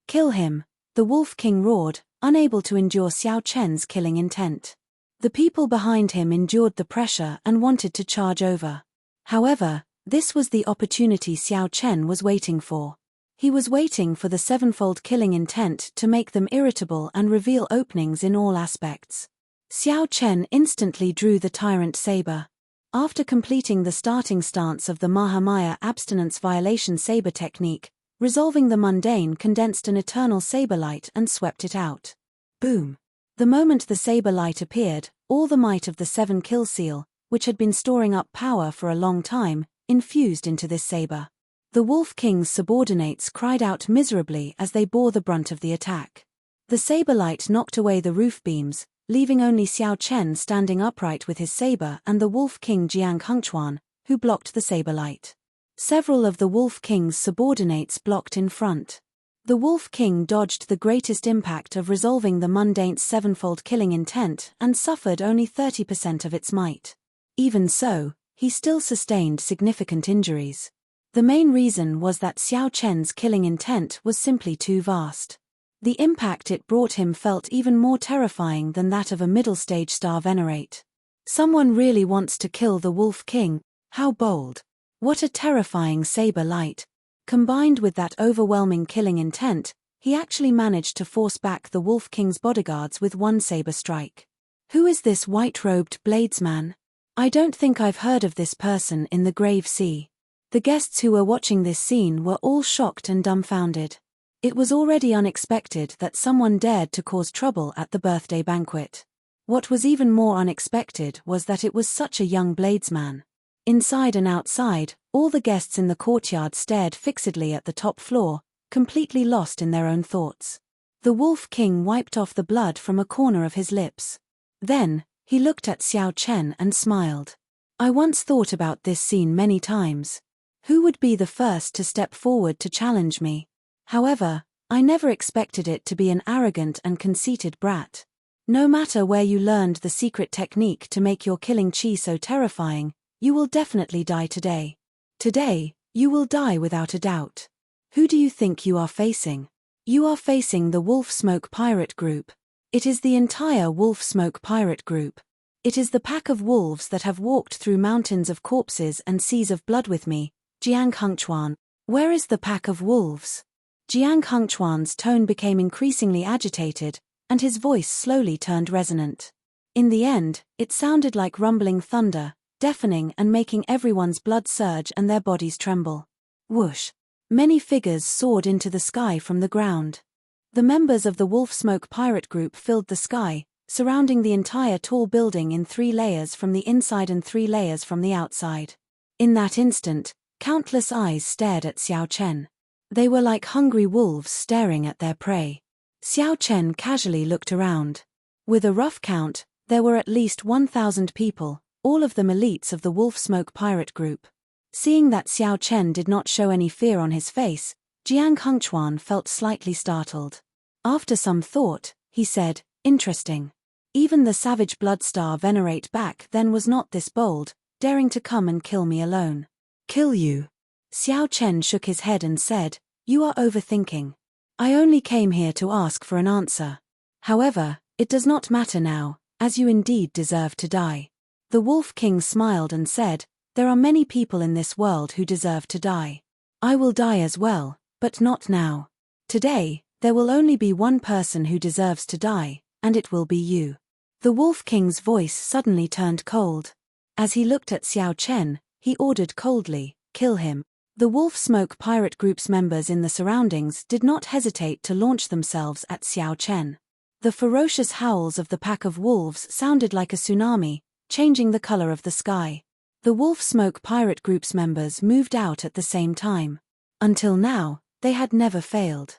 Kill him, the Wolf King roared, unable to endure Xiao Chen's killing intent. The people behind him endured the pressure and wanted to charge over. However, this was the opportunity Xiao Chen was waiting for. He was waiting for the sevenfold killing intent to make them irritable and reveal openings in all aspects. Xiao Chen instantly drew the tyrant saber. After completing the starting stance of the Mahamaya abstinence violation saber technique, resolving the mundane condensed an eternal saber light and swept it out. Boom! The moment the saber light appeared, all the might of the 7 kill seal, which had been storing up power for a long time, infused into this saber. The Wolf King's subordinates cried out miserably as they bore the brunt of the attack. The saber light knocked away the roof beams, leaving only Xiao Chen standing upright with his saber and the Wolf King Jiang Hengchuan, who blocked the saber light. Several of the Wolf King's subordinates blocked in front. The Wolf King dodged the greatest impact of resolving the mundane's sevenfold killing intent and suffered only 30% of its might. Even so, he still sustained significant injuries. The main reason was that Xiao Chen's killing intent was simply too vast. The impact it brought him felt even more terrifying than that of a middle-stage star venerate. Someone really wants to kill the Wolf King, how bold. What a terrifying saber light. Combined with that overwhelming killing intent, he actually managed to force back the Wolf King's bodyguards with one saber strike. Who is this white-robed bladesman? I don't think I've heard of this person in the Grave Sea. The guests who were watching this scene were all shocked and dumbfounded. It was already unexpected that someone dared to cause trouble at the birthday banquet. What was even more unexpected was that it was such a young bladesman. Inside and outside, all the guests in the courtyard stared fixedly at the top floor, completely lost in their own thoughts. The Wolf King wiped off the blood from a corner of his lips. Then, he looked at Xiao Chen and smiled. I once thought about this scene many times. Who would be the first to step forward to challenge me? However, I never expected it to be an arrogant and conceited brat. No matter where you learned the secret technique to make your killing chi so terrifying, you will definitely die today. Today, you will die without a doubt. Who do you think you are facing? You are facing the Wolf Smoke Pirate Group. It is the entire Wolf Smoke Pirate Group. It is the pack of wolves that have walked through mountains of corpses and seas of blood with me, Jiang Hengchuan. Where is the pack of wolves? Jiang Hengchuan's tone became increasingly agitated, and his voice slowly turned resonant. In the end, it sounded like rumbling thunder, deafening and making everyone's blood surge and their bodies tremble. Whoosh! Many figures soared into the sky from the ground. The members of the Wolf Smoke Pirate Group filled the sky, surrounding the entire tall building in 3 layers from the inside and 3 layers from the outside. In that instant, countless eyes stared at Xiao Chen. They were like hungry wolves staring at their prey. Xiao Chen casually looked around. With a rough count, there were at least 1,000 people, all of them elites of the Wolf Smoke Pirate Group. Seeing that Xiao Chen did not show any fear on his face, Jiang Hengchuan felt slightly startled. After some thought, he said, interesting. Even the savage Bloodstar Venerate back then was not this bold, daring to come and kill me alone. Kill you? Xiao Chen shook his head and said, you are overthinking. I only came here to ask for an answer. However, it does not matter now, as you indeed deserve to die. The Wolf King smiled and said, there are many people in this world who deserve to die. I will die as well, but not now. Today, there will only be one person who deserves to die, and it will be you. The Wolf King's voice suddenly turned cold. As he looked at Xiao Chen, he ordered coldly, kill him. The Wolf Smoke Pirate Group's members in the surroundings did not hesitate to launch themselves at Xiao Chen. The ferocious howls of the pack of wolves sounded like a tsunami, changing the color of the sky. The Wolf Smoke Pirate Group's members moved out at the same time. Until now, they had never failed.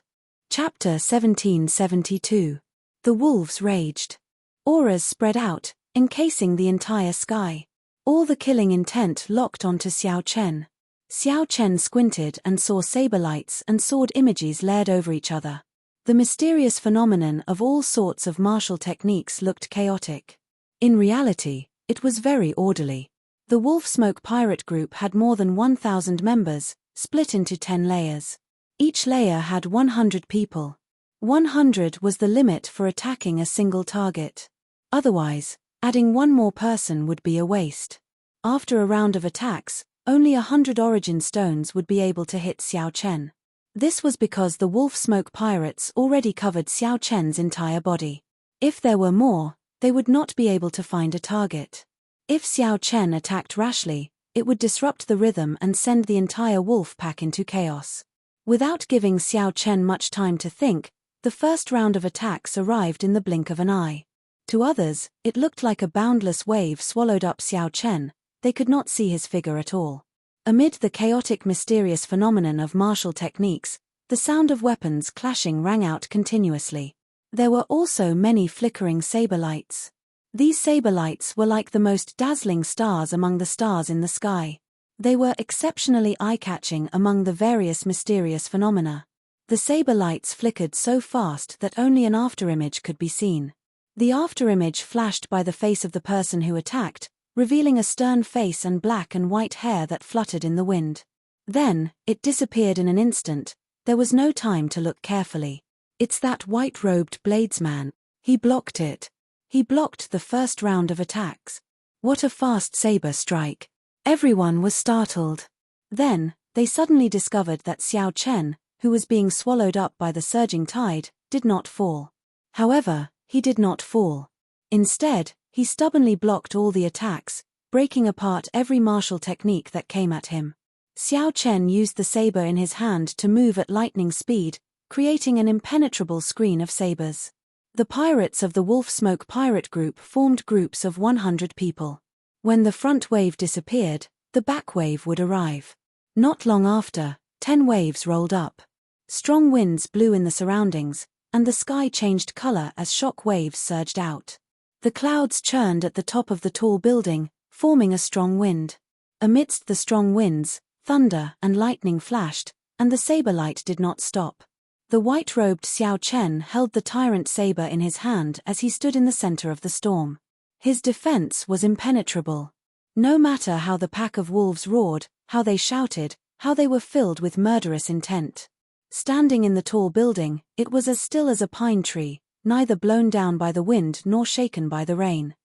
Chapter 1772. The wolves raged. Auras spread out, encasing the entire sky. All the killing intent locked onto Xiao Chen. Xiao Chen squinted and saw saber lights and sword images layered over each other. The mysterious phenomenon of all sorts of martial techniques looked chaotic. In reality, it was very orderly. The Wolf Smoke Pirate Group had more than 1,000 members, split into 10 layers. Each layer had 100 people, 100 was the limit for attacking a single target. Otherwise, adding one more person would be a waste. After a round of attacks, only 100 origin stones would be able to hit Xiao Chen. This was because the wolf smoke pirates already covered Xiao Chen's entire body. If there were more, they would not be able to find a target. If Xiao Chen attacked rashly, it would disrupt the rhythm and send the entire wolf pack into chaos. Without giving Xiao Chen much time to think, the first round of attacks arrived in the blink of an eye. To others, it looked like a boundless wave swallowed up Xiao Chen. They could not see his figure at all. Amid the chaotic mysterious phenomenon of martial techniques, the sound of weapons clashing rang out continuously. There were also many flickering saber lights. These saber lights were like the most dazzling stars among the stars in the sky. They were exceptionally eye-catching among the various mysterious phenomena. The saber lights flickered so fast that only an afterimage could be seen. The afterimage flashed by the face of the person who attacked, revealing a stern face and black and white hair that fluttered in the wind. Then, it disappeared in an instant. There was no time to look carefully. It's that white-robed bladesman. He blocked it. He blocked the first round of attacks. What a fast saber strike. Everyone was startled. Then, they suddenly discovered that Xiao Chen, who was being swallowed up by the surging tide, did not fall. However, he did not fall. Instead, he stubbornly blocked all the attacks, breaking apart every martial technique that came at him. Xiao Chen used the saber in his hand to move at lightning speed, creating an impenetrable screen of sabers. The pirates of the Wolf Smoke pirate group formed groups of 100 people. When the front wave disappeared, the back wave would arrive. Not long after, 10 waves rolled up. Strong winds blew in the surroundings, and the sky changed color as shock waves surged out. The clouds churned at the top of the tall building, forming a strong wind. Amidst the strong winds, thunder and lightning flashed, and the saber light did not stop. The white-robed Xiao Chen held the tyrant saber in his hand as he stood in the center of the storm. His defense was impenetrable. No matter how the pack of wolves roared, how they shouted, how they were filled with murderous intent. Standing in the tall building, it was as still as a pine tree, neither blown down by the wind nor shaken by the rain.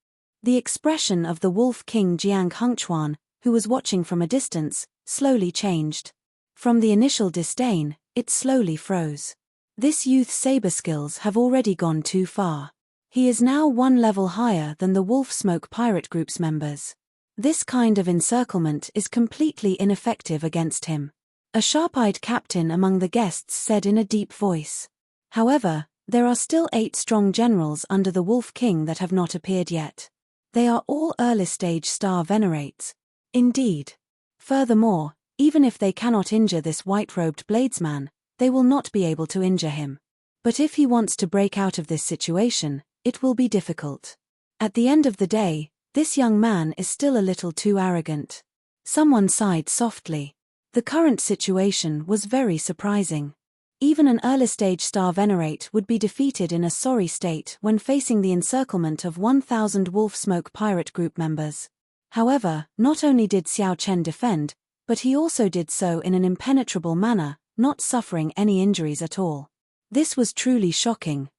The expression of the Wolf King Jiang Hengchuan, who was watching from a distance, slowly changed. From the initial disdain, it slowly froze. This youth's saber skills have already gone too far. He is now one level higher than the Wolf Smoke pirate group's members. This kind of encirclement is completely ineffective against him. A sharp-eyed captain among the guests said in a deep voice. However, there are still 8 strong generals under the Wolf King that have not appeared yet. They are all early-stage star venerates. Indeed. Furthermore, even if they cannot injure this white-robed bladesman, they will not be able to injure him. But if he wants to break out of this situation, it will be difficult. At the end of the day, this young man is still a little too arrogant. Someone sighed softly. The current situation was very surprising. Even an early-stage star venerate would be defeated in a sorry state when facing the encirclement of 1,000 Wolf Smoke pirate group members. However, not only did Xiao Chen defend, but he also did so in an impenetrable manner, not suffering any injuries at all. This was truly shocking,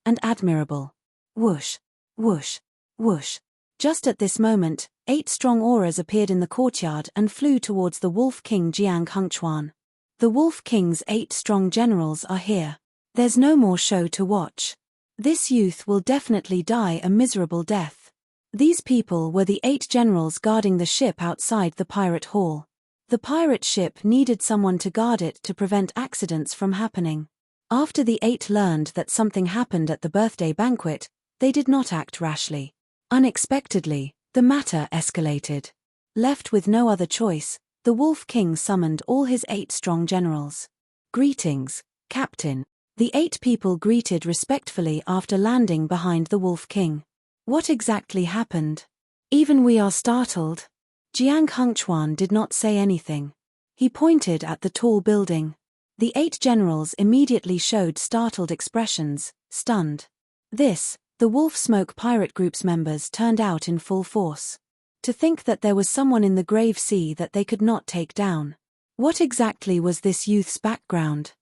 and admirable. Whoosh, whoosh, whoosh. Just at this moment, 8 strong auras appeared in the courtyard and flew towards the Wolf King Jiang Hengchuan. The Wolf King's 8 strong generals are here. There's no more show to watch. This youth will definitely die a miserable death. These people were the 8 generals guarding the ship outside the pirate hall. The pirate ship needed someone to guard it to prevent accidents from happening. After the 8 learned that something happened at the birthday banquet, they did not act rashly. Unexpectedly, the matter escalated. Left with no other choice, the Wolf King summoned all his 8 strong generals. Greetings, Captain. The 8 people greeted respectfully after landing behind the Wolf King. What exactly happened? Even we are startled. Jiang Hengchuan did not say anything. He pointed at the tall building. The 8 generals immediately showed startled expressions, stunned. The Wolf Smoke pirate group's members turned out in full force. To think that there was someone in the grave sea that they could not take down. What exactly was this youth's background?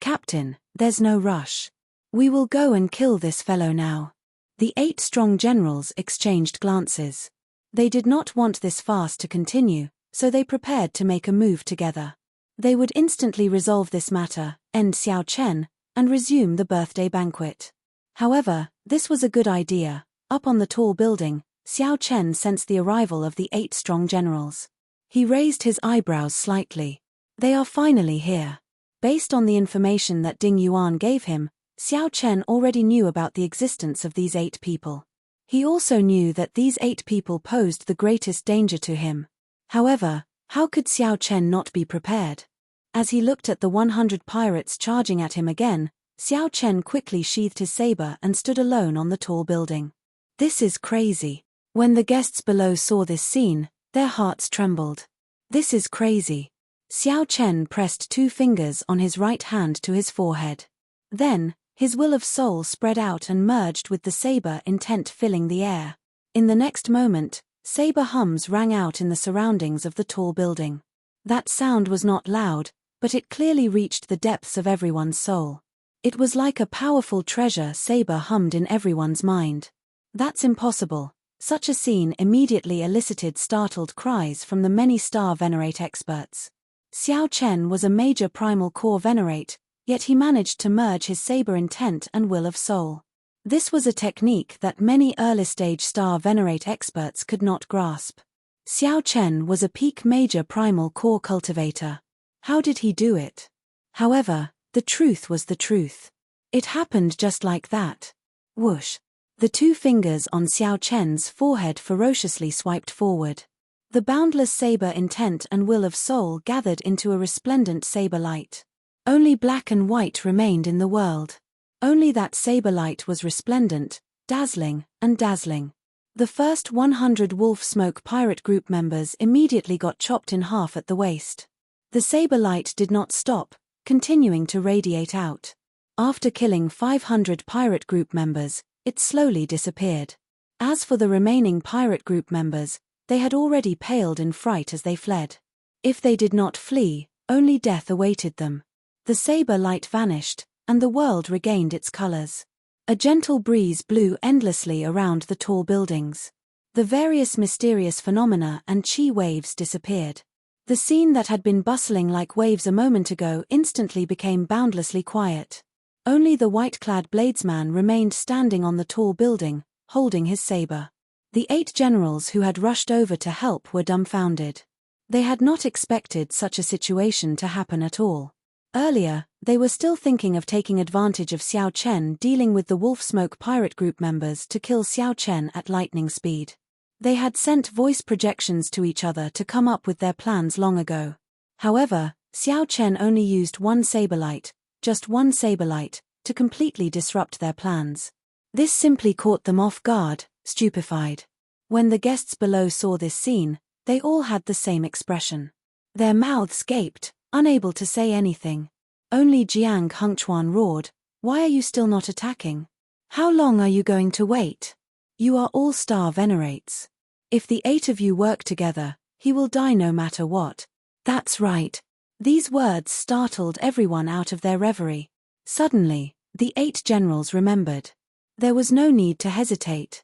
"Captain, there's no rush. We will go and kill this fellow now." The 8 strong generals exchanged glances. They did not want this fast to continue, so they prepared to make a move together. They would instantly resolve this matter, end Xiao Chen, and resume the birthday banquet. However, this was a good idea. Up on the tall building, Xiao Chen sensed the arrival of the 8 strong generals. He raised his eyebrows slightly. They are finally here. Based on the information that Ding Yuan gave him, Xiao Chen already knew about the existence of these 8 people. He also knew that these 8 people posed the greatest danger to him. However, how could Xiao Chen not be prepared? As he looked at the 100 pirates charging at him again, Xiao Chen quickly sheathed his saber and stood alone on the tall building. This is crazy. When the guests below saw this scene, their hearts trembled. This is crazy. Xiao Chen pressed 2 fingers on his right hand to his forehead. Then, his will of soul spread out and merged with the saber intent filling the air. In the next moment, saber hums rang out in the surroundings of the tall building. That sound was not loud, but it clearly reached the depths of everyone's soul. It was like a powerful treasure saber hummed in everyone's mind. That's impossible. Such a scene immediately elicited startled cries from the many star venerate experts. Xiao Chen was a major primal core venerate, yet he managed to merge his saber intent and will of soul. This was a technique that many early-stage star venerate experts could not grasp. Xiao Chen was a peak major primal core cultivator. How did he do it? However, the truth was the truth. It happened just like that. Whoosh! The 2 fingers on Xiao Chen's forehead ferociously swiped forward. The boundless saber intent and will of soul gathered into a resplendent saber light. Only black and white remained in the world. Only that saber light was resplendent, dazzling, and dazzling. The first 100 Wolf Smoke Pirate Group members immediately got chopped in half at the waist. The saber light did not stop, continuing to radiate out. After killing 500 Pirate Group members, it slowly disappeared. As for the remaining Pirate Group members, they had already paled in fright as they fled. If they did not flee, only death awaited them. The saber light vanished, and the world regained its colors. A gentle breeze blew endlessly around the tall buildings. The various mysterious phenomena and chi waves disappeared. The scene that had been bustling like waves a moment ago instantly became boundlessly quiet. Only the white-clad bladesman remained standing on the tall building, holding his saber. The 8 generals who had rushed over to help were dumbfounded. They had not expected such a situation to happen at all. Earlier, they were still thinking of taking advantage of Xiao Chen dealing with the Wolf Smoke Pirate Group members to kill Xiao Chen at lightning speed. They had sent voice projections to each other to come up with their plans long ago. However, Xiao Chen only used one saberlight, just one saberlight, to completely disrupt their plans. This simply caught them off guard, stupefied. When the guests below saw this scene, they all had the same expression. Their mouths gaped, unable to say anything. Only Jiang Hengchuan roared, "Why are you still not attacking? How long are you going to wait? You are all star venerates. If the 8 of you work together, he will die no matter what." That's right. These words startled everyone out of their reverie. Suddenly, the 8 generals remembered. There was no need to hesitate.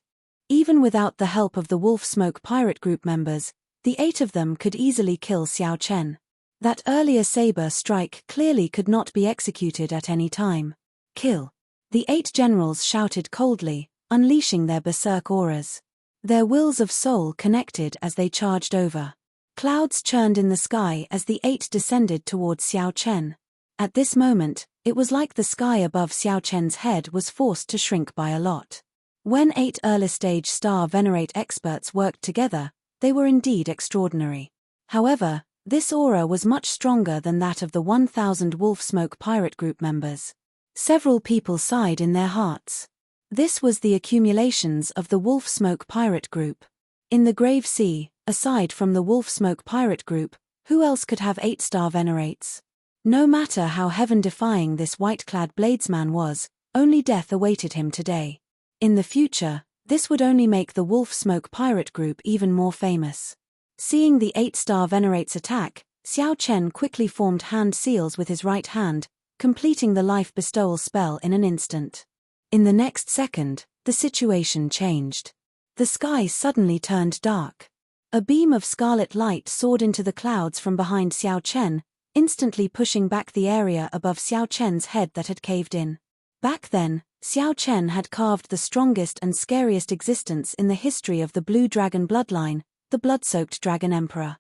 Even without the help of the Wolf Smoke Pirate Group members, the 8 of them could easily kill Xiao Chen. That earlier saber strike clearly could not be executed at any time. Kill. The 8 generals shouted coldly, unleashing their berserk auras. Their wills of soul connected as they charged over. Clouds churned in the sky as the 8 descended towards Xiao Chen. At this moment, it was like the sky above Xiao Chen's head was forced to shrink by a lot. When 8 early-stage star venerate experts worked together, they were indeed extraordinary. However, this aura was much stronger than that of the 1,000 Wolf Smoke Pirate Group members. Several people sighed in their hearts. This was the accumulations of the Wolf Smoke Pirate Group. In the Grave Sea, aside from the Wolf Smoke Pirate Group, who else could have 8 star venerates? No matter how heaven-defying this white-clad bladesman was, only death awaited him today. In the future, this would only make the Wolf Smoke Pirate Group even more famous. Seeing the 8 star venerates attack, Xiao Chen quickly formed hand seals with his right hand, completing the life bestowal spell in an instant. In the next second, the situation changed. The sky suddenly turned dark. A beam of scarlet light soared into the clouds from behind Xiao Chen, instantly pushing back the area above Xiao Chen's head that had caved in. Back then, Xiao Chen had carved the strongest and scariest existence in the history of the Blue Dragon bloodline, the blood-soaked Dragon Emperor.